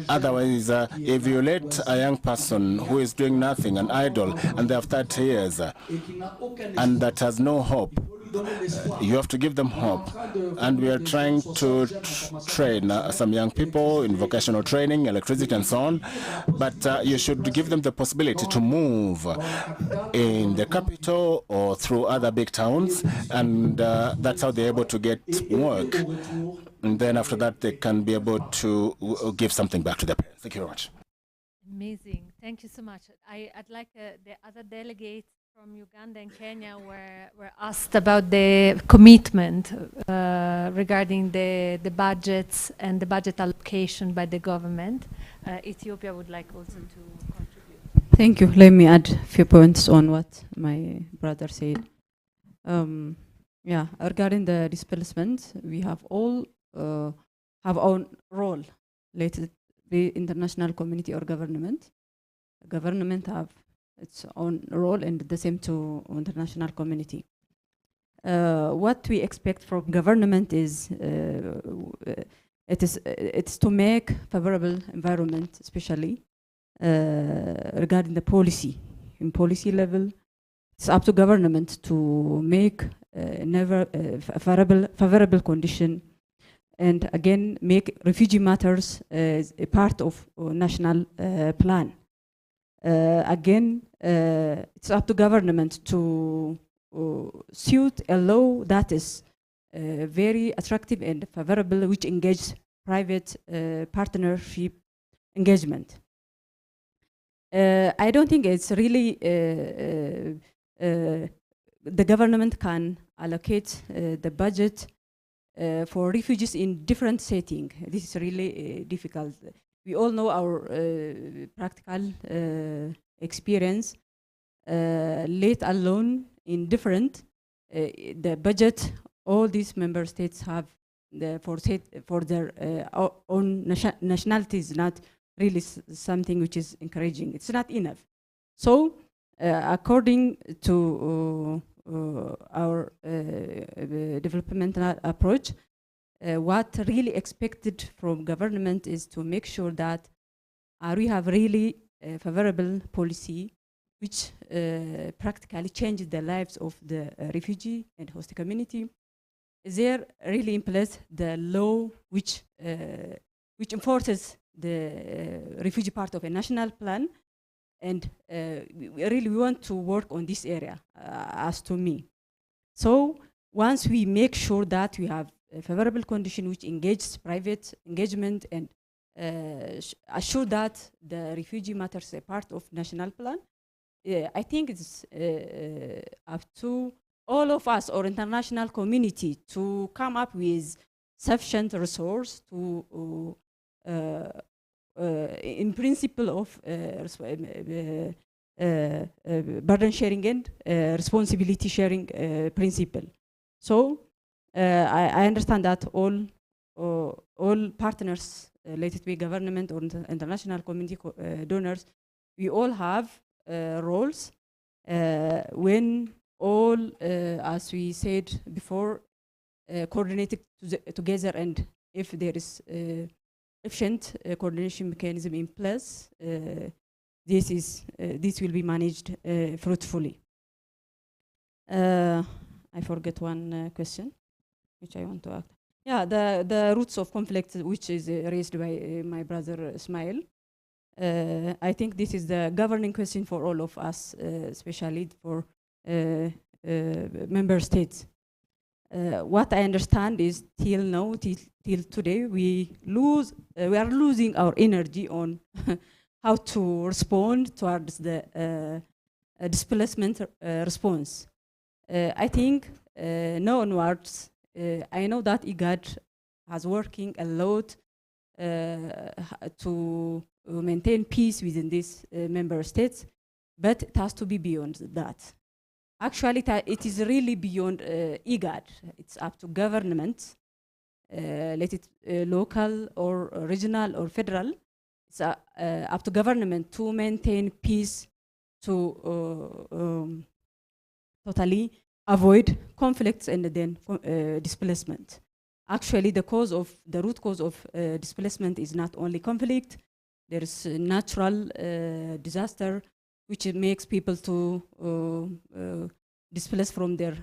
Otherwise, if you let a young person who is doing nothing, an idle, and they have 30 years, and that has no hope, you have to give them hope. And we are trying to train some young people in vocational training, electricity and so on, but you should give them the possibility to move in the capital or through other big towns, and that's how they're able to get work. And then after that, they can be able to give something back to their parents. Thank you very much. Amazing. Thank you so much. I'd like the other delegates from Uganda and Kenya were asked about the commitment regarding the budgets and the budget allocation by the government. Ethiopia would like also to contribute. Thank you. Let me add a few points on what my brother said. Yeah, regarding the displacement, we have all have our role. Let it be international community or government. Government have its own role, and the same to international community. What we expect from government is it's to make favorable environment, especially regarding the policy. In policy level, it's up to government to make favorable condition, and again make refugee matters as a part of national plan. Again, it's up to government to suit a law that is very attractive and favorable, which engages private partnership engagement. I don't think it's really the government can allocate the budget for refugees in different settings. This is really difficult. We all know our practical experience, let alone in different, the budget all these member states have for their own nationality is not really something which is encouraging. It's not enough. So, according to our developmental approach, what really expected from government is to make sure that we have really favorable policy which practically changes the lives of the refugee and host community. There really in place the law which enforces the refugee part of a national plan, and we want to work on this area, as to me. So once we make sure that we have a favorable condition which engages private engagement and assure that the refugee matters a part of national plan, I think it's up to all of us or international community to come up with sufficient resource to in principle of burden sharing and responsibility sharing principle. So I understand that all partners related to government or international community donors, we all have roles when all, as we said before, coordinated together, and if there is efficient coordination mechanism in place, this will be managed fruitfully. I forget one question which I want to ask. Yeah, the roots of conflict, which is raised by my brother Ismail. I think this is the governing question for all of us, especially for member states. What I understand is till now, till today, we are losing our energy on how to respond towards the displacement response. I think now onwards, I know that Igad has working a lot to maintain peace within these member states, but it has to be beyond that. Actually, it is really beyond Igad. It's up to governments, let it local or regional or federal. It's up to government to maintain peace, to totally avoid conflicts and then displacement. Actually, the root cause of displacement is not only conflict. There is a natural disaster which makes people to displace from their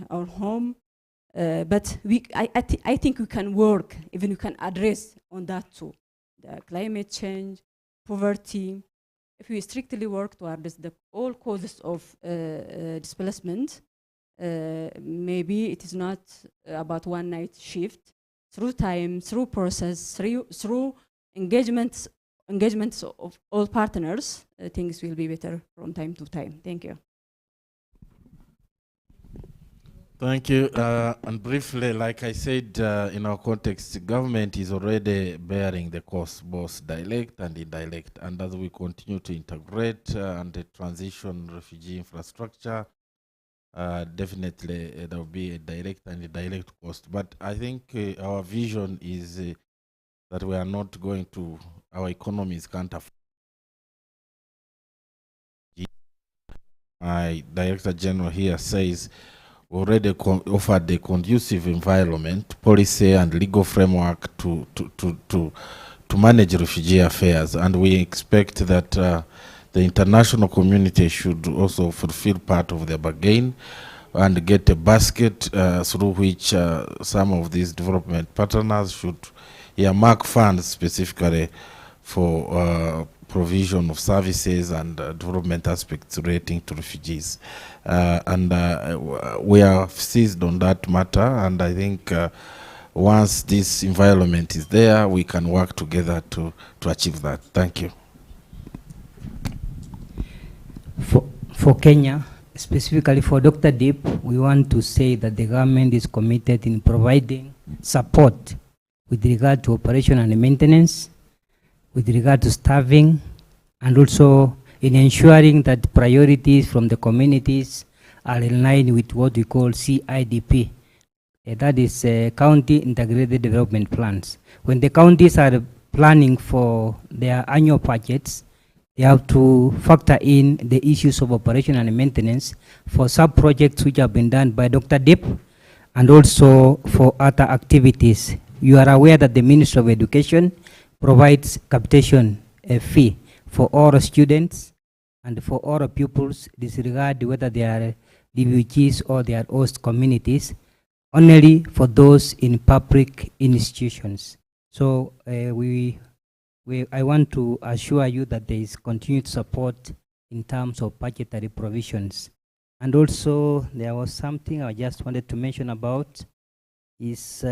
our home. But I think we can work, even we can address on that too. The climate change, poverty. If we strictly work towards all causes of displacement, maybe it is not about one night shift. Through time, through process, through engagements of all partners, things will be better from time to time. Thank you. Thank you. And briefly, like I said, in our context, the government is already bearing the cost, both direct and indirect. And as we continue to integrate and transition refugee infrastructure, definitely there will be a direct and indirect cost. But I think our vision is that we are not going to, our economies can't afford. My Director General here says we already offered a conducive environment, policy and legal framework to manage refugee affairs, and we expect that the international community should also fulfill part of the bargain and get a basket through which some of these development partners should earmark funds specifically for provision of services and development aspects relating to refugees. We are seized on that matter, and I think once this environment is there, we can work together to achieve that. Thank you. For Kenya, specifically for Dr. Deep, we want to say that the government is committed in providing support with regard to operation and maintenance, with regard to staffing, and also in ensuring that priorities from the communities are in line with what we call CIDP, that is county integrated development plans. When the counties are planning for their annual budgets, they have to factor in the issues of operation and maintenance for sub-projects which have been done by Dr. Deep, and also for other activities. You are aware that the Ministry of Education provides capitation fee for all students and for all pupils, disregard whether they are refugees or they are host communities, only for those in public institutions. So I want to assure you that there is continued support in terms of budgetary provisions. And also there was something I just wanted to mention about is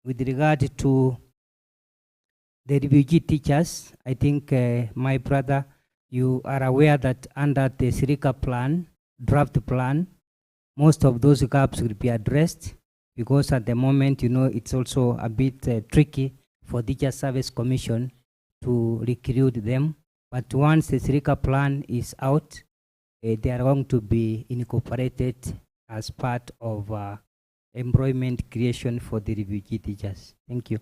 with regard to the refugee teachers. I think my brother, you are aware that under the Sirika plan, draft plan, most of those gaps will be addressed, because at the moment, you know, it's also a bit tricky for Teacher Service Commission to recruit them. But once the Sirika plan is out, they are going to be incorporated as part of employment creation for the refugee teachers. Thank you.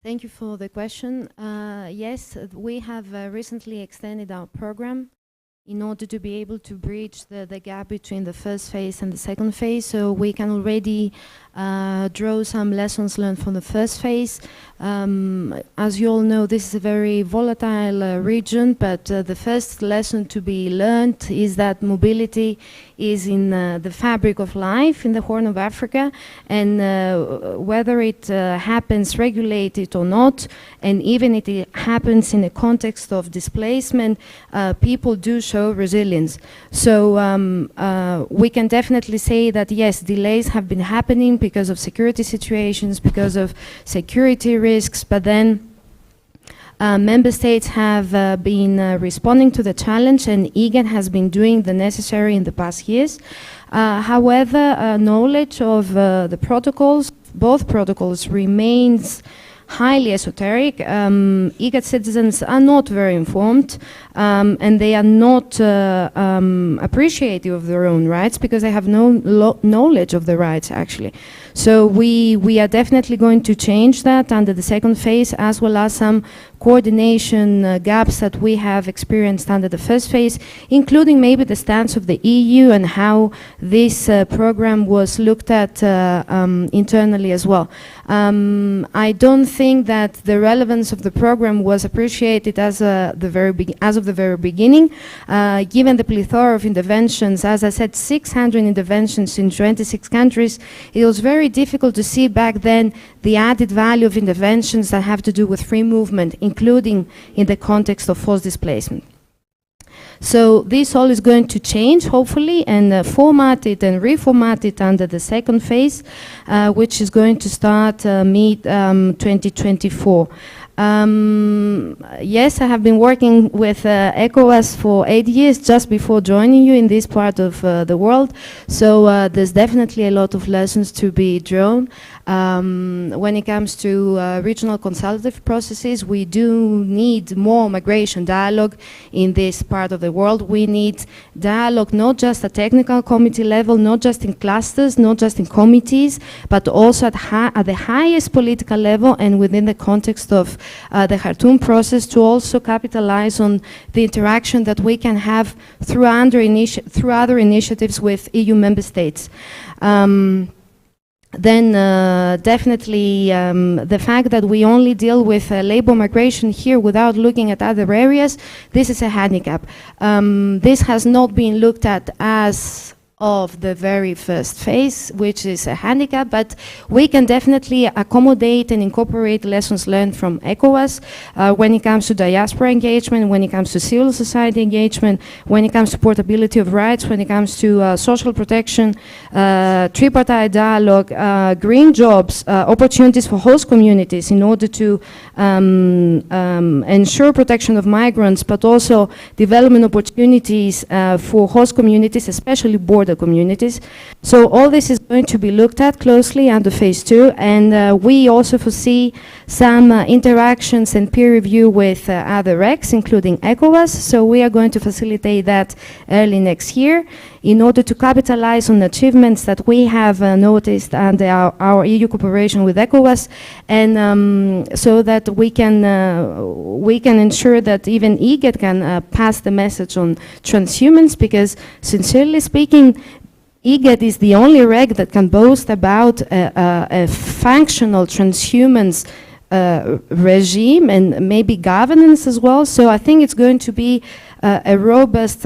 Thank you for the question. Yes, we have recently extended our program in order to be able to bridge the gap between the first phase and the second phase. So we can already draw some lessons learned from the first phase. As you all know, this is a very volatile region, but the first lesson to be learned is that mobility is in the fabric of life in the Horn of Africa, and whether it happens regulated or not, and even if it happens in a context of displacement, people do show resilience. So we can definitely say that yes, delays have been happening because of security situations, because of security risks, but then member states have been responding to the challenge, and Igad has been doing the necessary in the past years. However, knowledge of the protocols, both protocols, remains highly esoteric. Igad citizens are not very informed, and they are not appreciative of their own rights because they have no knowledge of the rights, actually. So we are definitely going to change that under the second phase, as well as some coordination gaps that we have experienced under the first phase, including maybe the stance of the EU and how this program was looked at internally as well. I don't think that the relevance of the program was appreciated as of the very beginning. Given the plethora of interventions, as I said, 600 interventions in 26 countries, it was very difficult to see back then the added value of interventions that have to do with free movement, including in the context of forced displacement. So this all is going to change, hopefully, and formatted and reformatted under the second phase, which is going to start mid-2024. Yes, I have been working with ECOWAS for 8 years, just before joining you in this part of the world. So there's definitely a lot of lessons to be drawn. When it comes to regional consultative processes, we do need more migration dialogue in this part of the world. We need dialogue not just at technical committee level, not just in clusters, not just in committees, but also at the highest political level and within the context of the Khartoum process, to also capitalize on the interaction that we can have through other initiatives with EU member states. Then definitely the fact that we only deal with labor migration here without looking at other areas, this is a handicap. This has not been looked at as of the very first phase, which is a handicap, but we can definitely accommodate and incorporate lessons learned from ECOWAS when it comes to diaspora engagement, when it comes to civil society engagement, when it comes to portability of rights, when it comes to social protection, tripartite dialogue, green jobs, opportunities for host communities in order to ensure protection of migrants, but also development opportunities for host communities, especially border the communities. So all this is going to be looked at closely under phase 2, and we also foresee some interactions and peer review with other RECs, including ECOWAS. So we are going to facilitate that early next year in order to capitalize on achievements that we have noticed under our EU cooperation with ECOWAS, and so that we can ensure that even Igad can pass the message on transhumans, because sincerely speaking, Igad is the only REC that can boast about a functional transhumans regime and maybe governance as well. So I think it's going to be a robust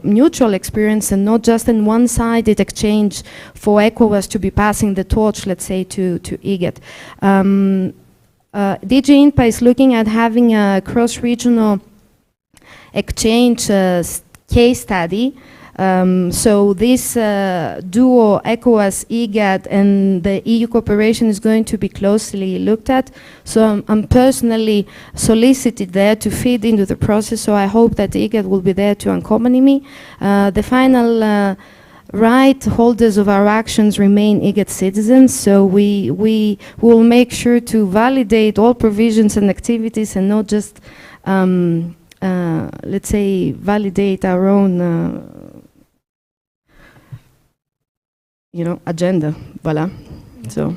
mutual experience, and not just in one-sided exchange for ECOWAS to be passing the torch, let's say, to Igad. DG INPA is looking at having a cross-regional exchange case study. So this duo, ECOWAS, Igad, and the EU cooperation is going to be closely looked at. So I'm personally solicited there to feed into the process, so I hope that Igad will be there to accompany me. The final right holders of our actions remain Igad citizens, so we will make sure to validate all provisions and activities, and not just, let's say, validate our own agenda. Voila. So.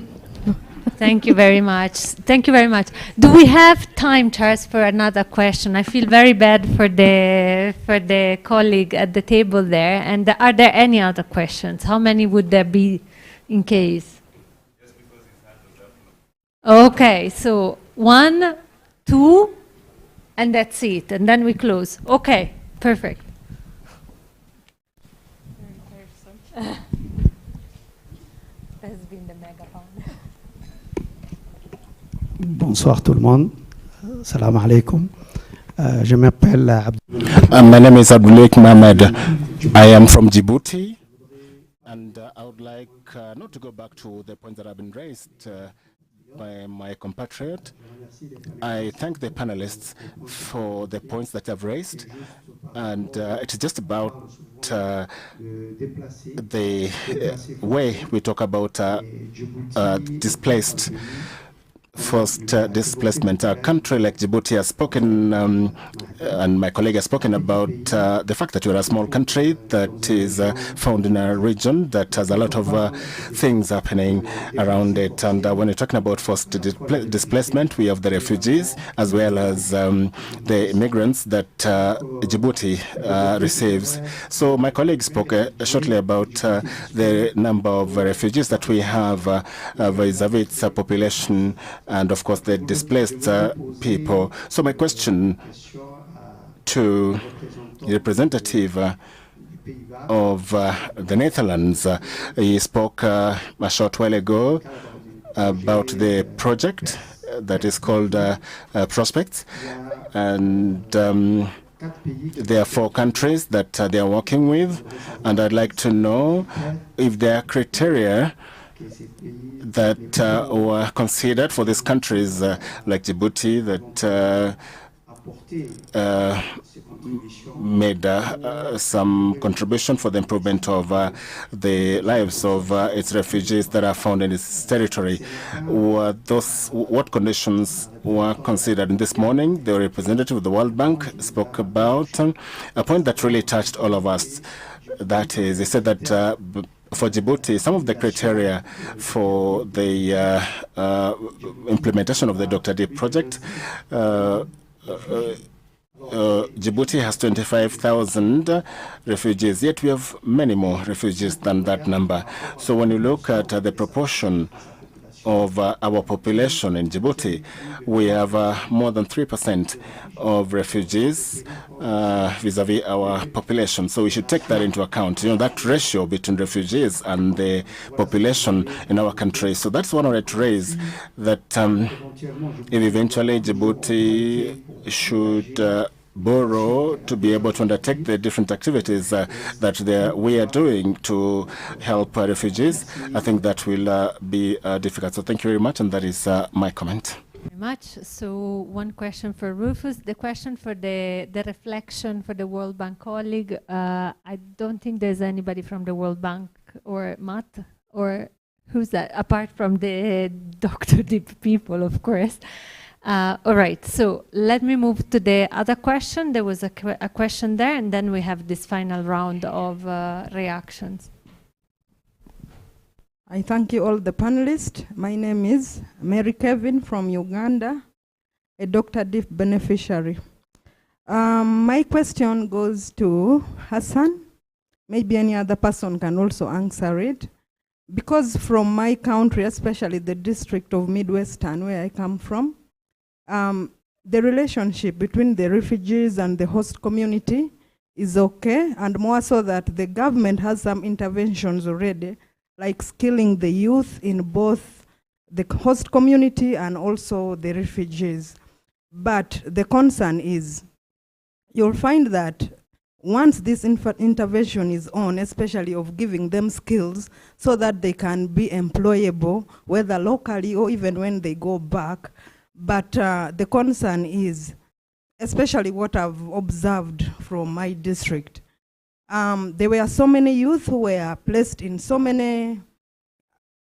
Thank you very much. Thank you very much. Do we have time, Charles, for another question? I feel very bad for the colleague at the table there. And are there any other questions? How many would there be in case? Okay, so 1, 2, and that's it. And then we close. Okay, perfect. Bonsoir tout le monde. Salam alaikum. Je m'appelle Abdul. My name is Abdulek Mohamed. I am from Djibouti, and I would like not to go back to the points that have been raised by my compatriot. I thank the panelists for the points that have raised, and it's just about the way we talk about displaced forced displacement. A country like Djibouti has spoken, and my colleague has spoken about the fact that we're a small country that is found in a region that has a lot of things happening around it. And when you're talking about forced displacement, we have the refugees as well as the immigrants that Djibouti receives. So my colleague spoke shortly about the number of refugees that we have vis-a-vis its population, and of course the displaced people. So my question to the representative of the Netherlands, he spoke a short while ago about the project that is called Prospects, and there are 4 countries that they are working with, and I'd like to know if there are criteria that were considered for these countries like Djibouti that made some contribution for the improvement of the lives of its refugees that are found in its territory. What conditions were considered? And this morning, the representative of the World Bank spoke about a point that really touched all of us. That is, he said that for Djibouti, some of the criteria for the implementation of the Dr. D project, Djibouti has 25,000 refugees, yet we have many more refugees than that number. So when you look at the proportion of our population in Djibouti, we have more than 3% of refugees vis-a-vis our population. So we should take that into account, that ratio between refugees and the population in our country. So that's one I wanted to raise, that if eventually Djibouti should borrow to be able to undertake the different activities that we are doing to help refugees, I think that will be difficult. So thank you very much, and that is my comment. Very much. So one question for Rufus. The question for the reflection for the World Bank colleague. I don't think there's anybody from the World Bank or Matt or who's that? Apart from the Dr. Deep people, of course. All right. So let me move to the other question. There was a question there, and then we have this final round of reactions. I thank you all the panelists. My name is Mary Kevin from Uganda, a Dr. Deep beneficiary. My question goes to Hassan. Maybe any other person can also answer it. Because from my country, especially the district of Midwestern, where I come from, the relationship between the refugees and the host community is okay, and more so that the government has some interventions already, like skilling the youth in both the host community and also the refugees. But the concern is, you'll find that once this intervention is on, especially of giving them skills so that they can be employable, whether locally or even when they go back. But the concern is, especially what I've observed from my district, there were so many youth who were placed in so many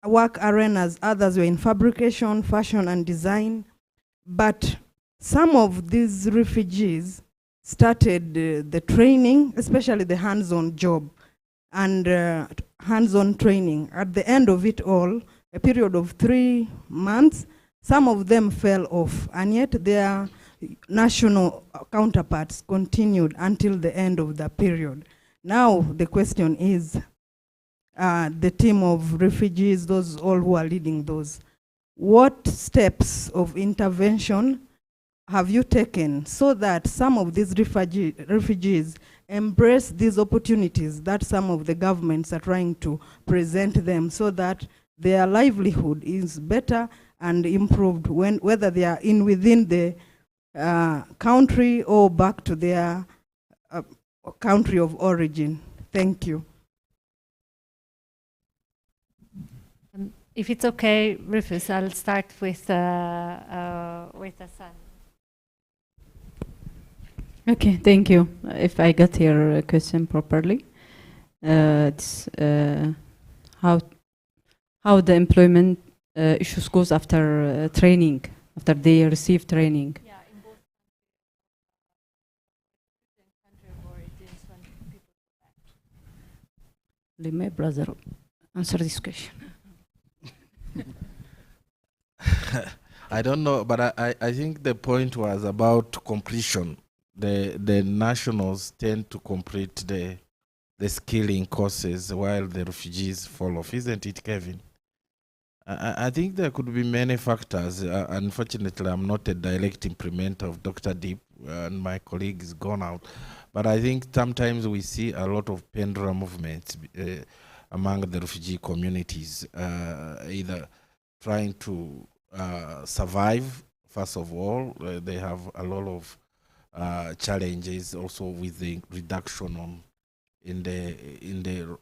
work arenas. Others were in fabrication, fashion, and design. But some of these refugees started the training, especially the hands-on job and hands-on training. At the end of it all, a period of 3 months, some of them fell off, and yet their national counterparts continued until the end of the period. Now the question is, the team of refugees, those all who are leading those, what steps of intervention have you taken so that some of these refugees embrace these opportunities that some of the governments are trying to present them, so that their livelihood is better and improved, whether they are within the country or back to their country of origin? Thank you. If it's okay, Rufus, I'll start with Hassan. Okay, thank you. If I got your question properly, it's how the employment issues goes after training, after they receive training. Yeah, in both country of origins when people go back. Let my brother answer this question. I don't know, but I think the point was about completion. The nationals tend to complete the skilling courses while the refugees fall off, isn't it, Kevin? I think there could be many factors. Unfortunately, I'm not a direct implementer of Dr. Deep, and my colleague is gone out. But I think sometimes we see a lot of pendulum movements among the refugee communities, either trying to survive, first of all. They have a lot of challenges also with the reduction in the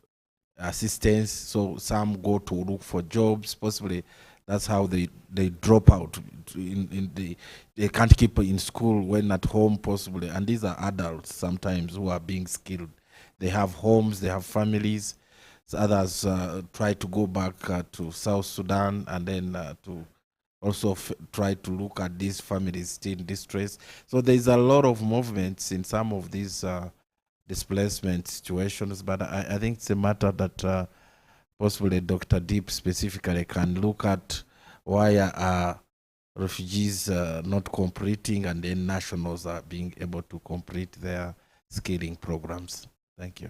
assistance. So some go to look for jobs, possibly that's how they drop out. They can't keep in school when at home, possibly. And these are adults sometimes who are being skilled. They have homes, they have families. So others try to go back to South Sudan, and then to also try to look at these families still in distress. So there's a lot of movements in some of these displacement situations, but I think it's a matter that possibly Dr. Deep specifically can look at why are refugees not completing, and then nationals are being able to complete their skilling programs. Thank you.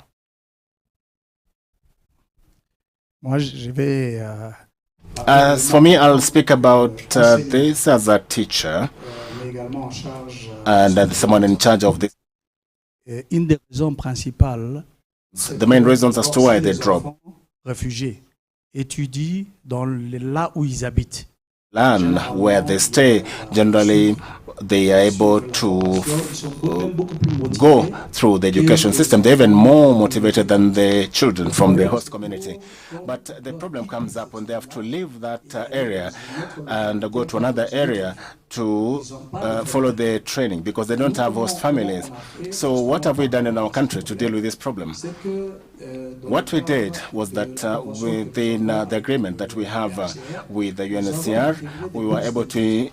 As for me, I'll speak about this as a teacher and as someone in charge of this. Une des raisons principales, the main reasons as to why they drop. Réfugiés étudient dans là où ils habitent. Land where they stay, generally they are able to go through the education system. They're even more motivated than the children from the host community. But the problem comes up when they have to leave that area and go to another area. to follow the training because they don't have host families. So what have we done in our country to deal with this problem? What we did was that within the agreement that we have with the UNHCR, we were able to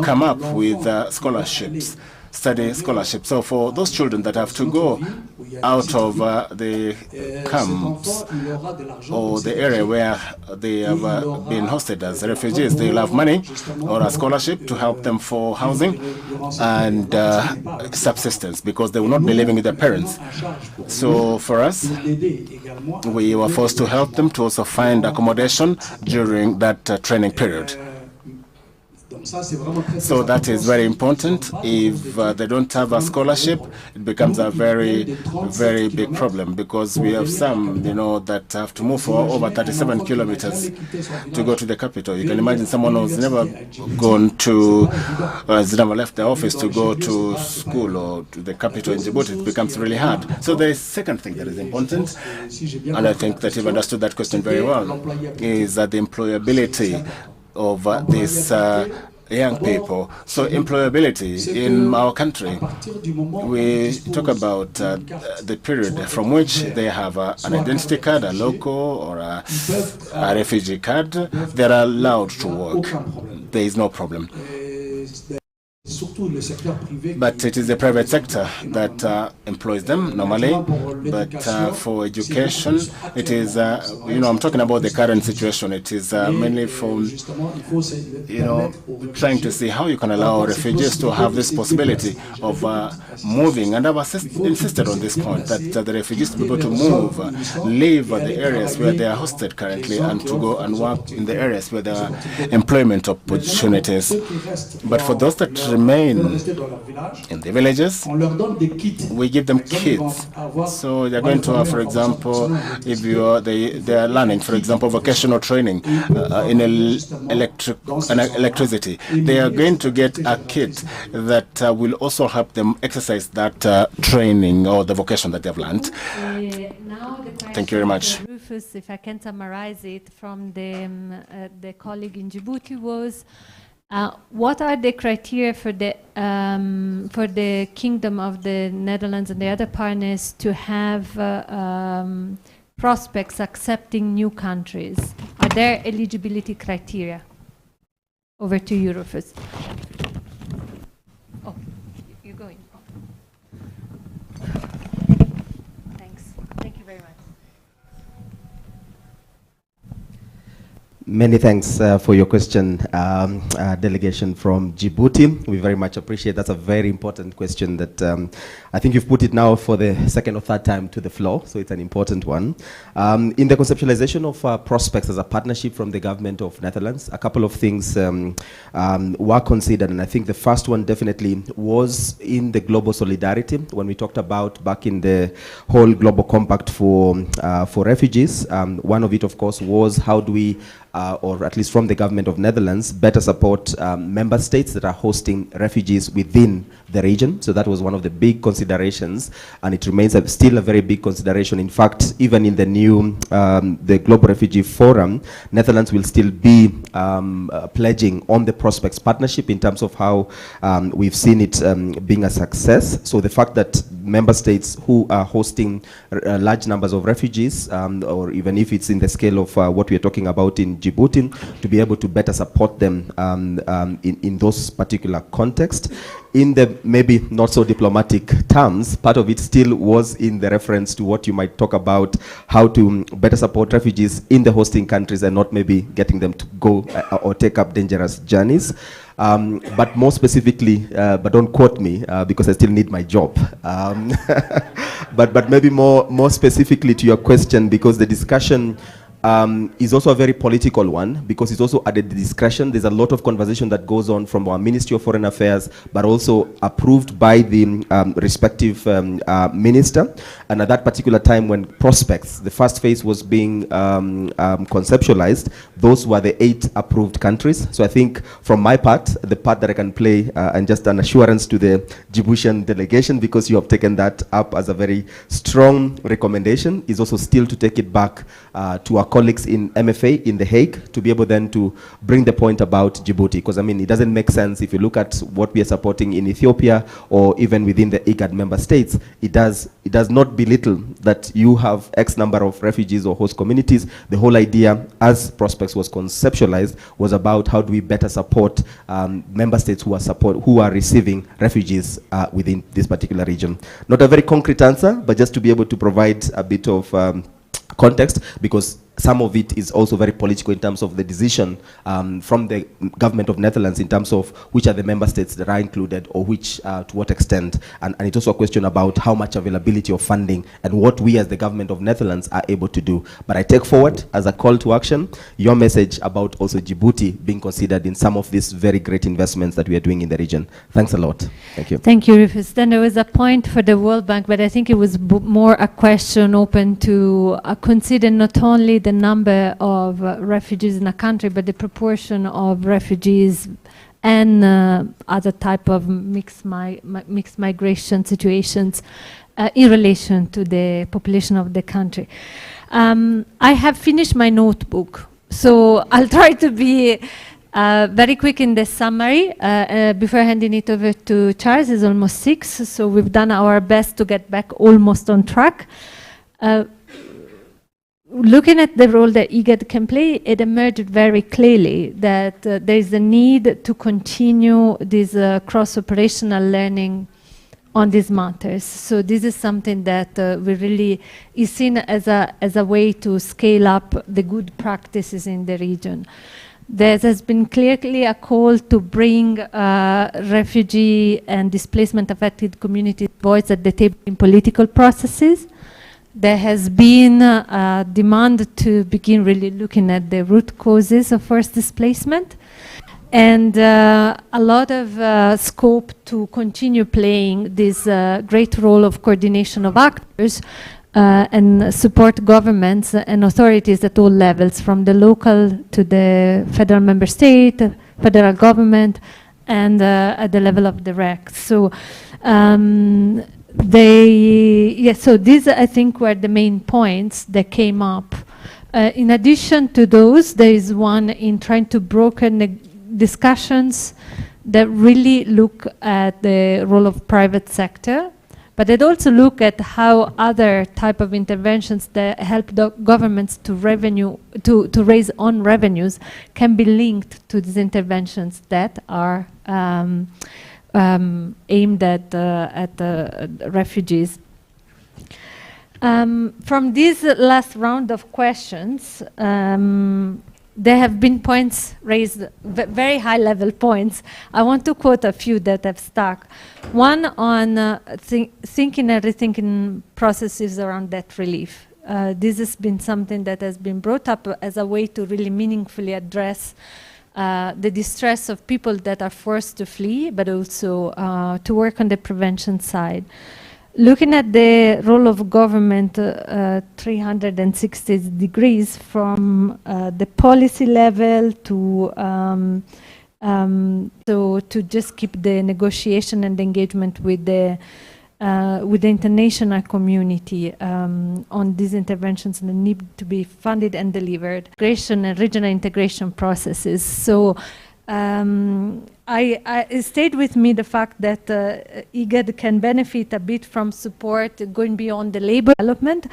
come up with scholarships, study scholarships. So for those children that have to go out of the camps or the area where they have been hosted as refugees, they'll have money or a scholarship to help them for housing and subsistence because they will not be living with their parents. So for us, we were forced to help them to also find accommodation during that training period. So that is very important. If they don't have a scholarship, it becomes a very, very big problem because we have some, that have to move for over 37 kilometers to go to the capital. You can imagine someone who's never gone to, has never left the office to go to school or to the capital in Djibouti. It becomes really hard. So the second thing that is important, and I think that you've understood that question very well, is the employability of these young people. So employability in our country, we talk about the period from which they have an identity card, a local or a refugee card, they're allowed to work. There is no problem. But it is the private sector that employs them normally. But for education, it is, I'm talking about the current situation. It is mainly for, trying to see how you can allow refugees to have this possibility of moving. And I've insisted on this point, that the refugees to be able to move, leave the areas where they are hosted currently and to go and work in the areas where there are employment opportunities. But for those that remain in the villages, we give them kits. So they're going to have, for example, if they are learning, for example, vocational training in electricity, they are going to get a kit that will also help them exercise that training or the vocation that they've learned. Thank you very much. Rufus, if I can summarize it from the colleague in Djibouti was, what are the criteria for the Kingdom of the Netherlands and the other partners to have prospects accepting new countries? Are there eligibility criteria? Over to you, Rufus. Oh, you're going. Thanks. Thank you very much. Many thanks for your question, delegation from Djibouti. We very much appreciate. That's a very important question that I think you've put it now for the second or third time to the floor, so it's an important one. In the conceptualization of prospects as a partnership from the government of Netherlands, a couple of things were considered, and I think the first one definitely was in the global solidarity when we talked about back in the whole global compact for refugees. One of it, of course, was how do we or at least from the government of Netherlands, better support member states that are hosting refugees within the region. So that was one of the big considerations, and it remains still a very big consideration. In fact, even in the new, the Global Refugee Forum, Netherlands will still be pledging on the Prospects Partnership in terms of how we've seen it being a success. So the fact that member states who are hosting large numbers of refugees, or even if it's in the scale of what we are talking about in Djibouti, to be able to better support them in those particular contexts. In the maybe not so diplomatic terms, part of it still was in the reference to what you might talk about, how to better support refugees in the hosting countries and not maybe getting them to go or take up dangerous journeys. But more specifically, but don't quote me because I still need my job. But maybe more specifically to your question, because the discussion is also a very political one, because it's also at the discretion. There's a lot of conversation that goes on from our Ministry of Foreign Affairs, but also approved by the respective minister. And at that particular time when prospects, the first phase was being conceptualized, those were the 8 approved countries. So I think from my part, the part that I can play, and just an assurance to the Djiboutian delegation, because you have taken that up as a very strong recommendation, is also still to take it back to our colleagues in MFA in The Hague to be able then to bring the point about Djibouti. Because I mean, it doesn't make sense if you look at what we are supporting in Ethiopia or even within the Igad member states. It does not belittle that you have X number of refugees or host communities. The whole idea, as Prospects was conceptualized, was about how do we better support member states who are receiving refugees within this particular region. Not a very concrete answer, but just to be able to provide a bit of context, because some of it is also very political in terms of the decision from the government of Netherlands in terms of which are the member states that are included or which to what extent. And it's also a question about how much availability of funding and what we as the government of Netherlands are able to do. But I take forward as a call to action your message about also Djibouti being considered in some of these very great investments that we are doing in the region. Thanks a lot. Thank you. Thank you, Rufus. Then there was a point for the World Bank, but I think it was more a question open to consider not only the number of refugees in a country, but the proportion of refugees and other type of mixed migration situations in relation to the population of the country. I have finished my notebook, so I'll try to be very quick in the summary before handing it over to Charles. It's almost 6, so we've done our best to get back almost on track. Looking at the role that Igad can play, it emerged very clearly that there is a need to continue this cross-operational learning on these matters. So this is something that we really is seen as a way to scale up the good practices in the region. There has been clearly a call to bring refugee and displacement-affected community voice at the table in political processes. There has been a demand to begin really looking at the root causes of forced displacement, and a lot of scope to continue playing this great role of coordination of actors and support governments and authorities at all levels, from the local to the federal member state, federal government, and at the level of the REC. So so these, I think, were the main points that came up. In addition to those, there is one in trying to broker discussions that really look at the role of private sector, but it also look at how other type of interventions that help the governments to raise on revenues can be linked to these interventions that are aimed at refugees. From this last round of questions, there have been points raised, very high-level points. I want to quote a few that have stuck. One on thinking and rethinking processes around debt relief. This has been something that has been brought up as a way to really meaningfully address the distress of people that are forced to flee, but also to work on the prevention side. Looking at the role of government 360 degrees, from the policy level to just keep the negotiation and engagement with the international community on these interventions that need to be funded and delivered. Integration and regional integration processes. So it stayed with me the fact that Igad can benefit a bit from support going beyond the labor development.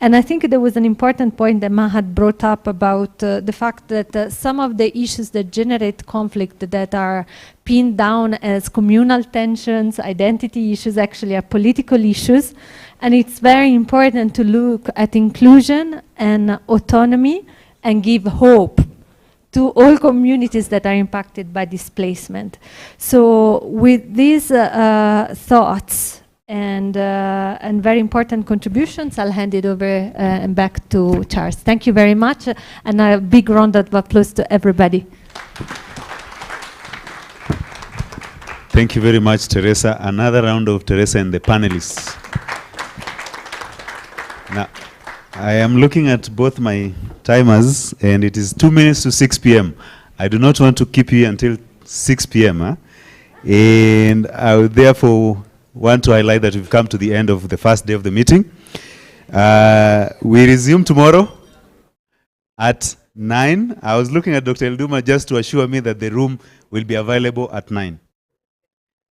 And I think there was an important point that Mahat brought up about the fact that some of the issues that generate conflict that are pinned down as communal tensions, identity issues, actually are political issues. And it's very important to look at inclusion and autonomy and give hope to all communities that are impacted by displacement. So with these thoughts and very important contributions, I'll hand it over and back to Charles. Thank you very much, and a big round of applause to everybody. Thank you very much, Teresa. Another round of Teresa and the panelists. Now, I am looking at both my timers, and it is 2 minutes to 6 p.m. I do not want to keep you until 6 p.m. And I would therefore want to highlight that we've come to the end of the first day of the meeting. We resume tomorrow at 9. I was looking at Dr. Elduma just to assure me that the room will be available at 9.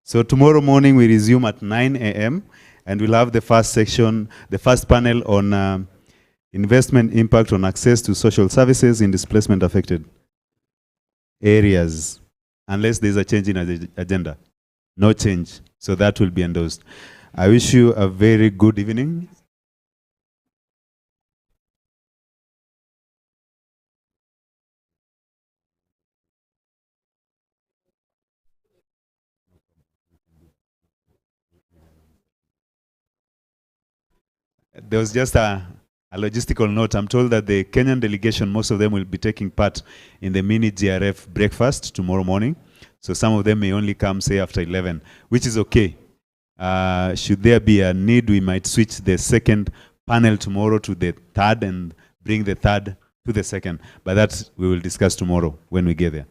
So tomorrow morning we resume at 9 a.m. and we'll have the first section, the first panel on investment impact on access to social services in displacement affected areas, unless there's a change in the agenda. No change. So that will be endorsed. I wish you a very good evening. There was just a logistical note. I'm told that the Kenyan delegation, most of them will be taking part in the mini GRF breakfast tomorrow morning. So some of them may only come, say, after 11, which is okay. Should there be a need, we might switch the second panel tomorrow to the third and bring the third to the second. But that we will discuss tomorrow when we get there.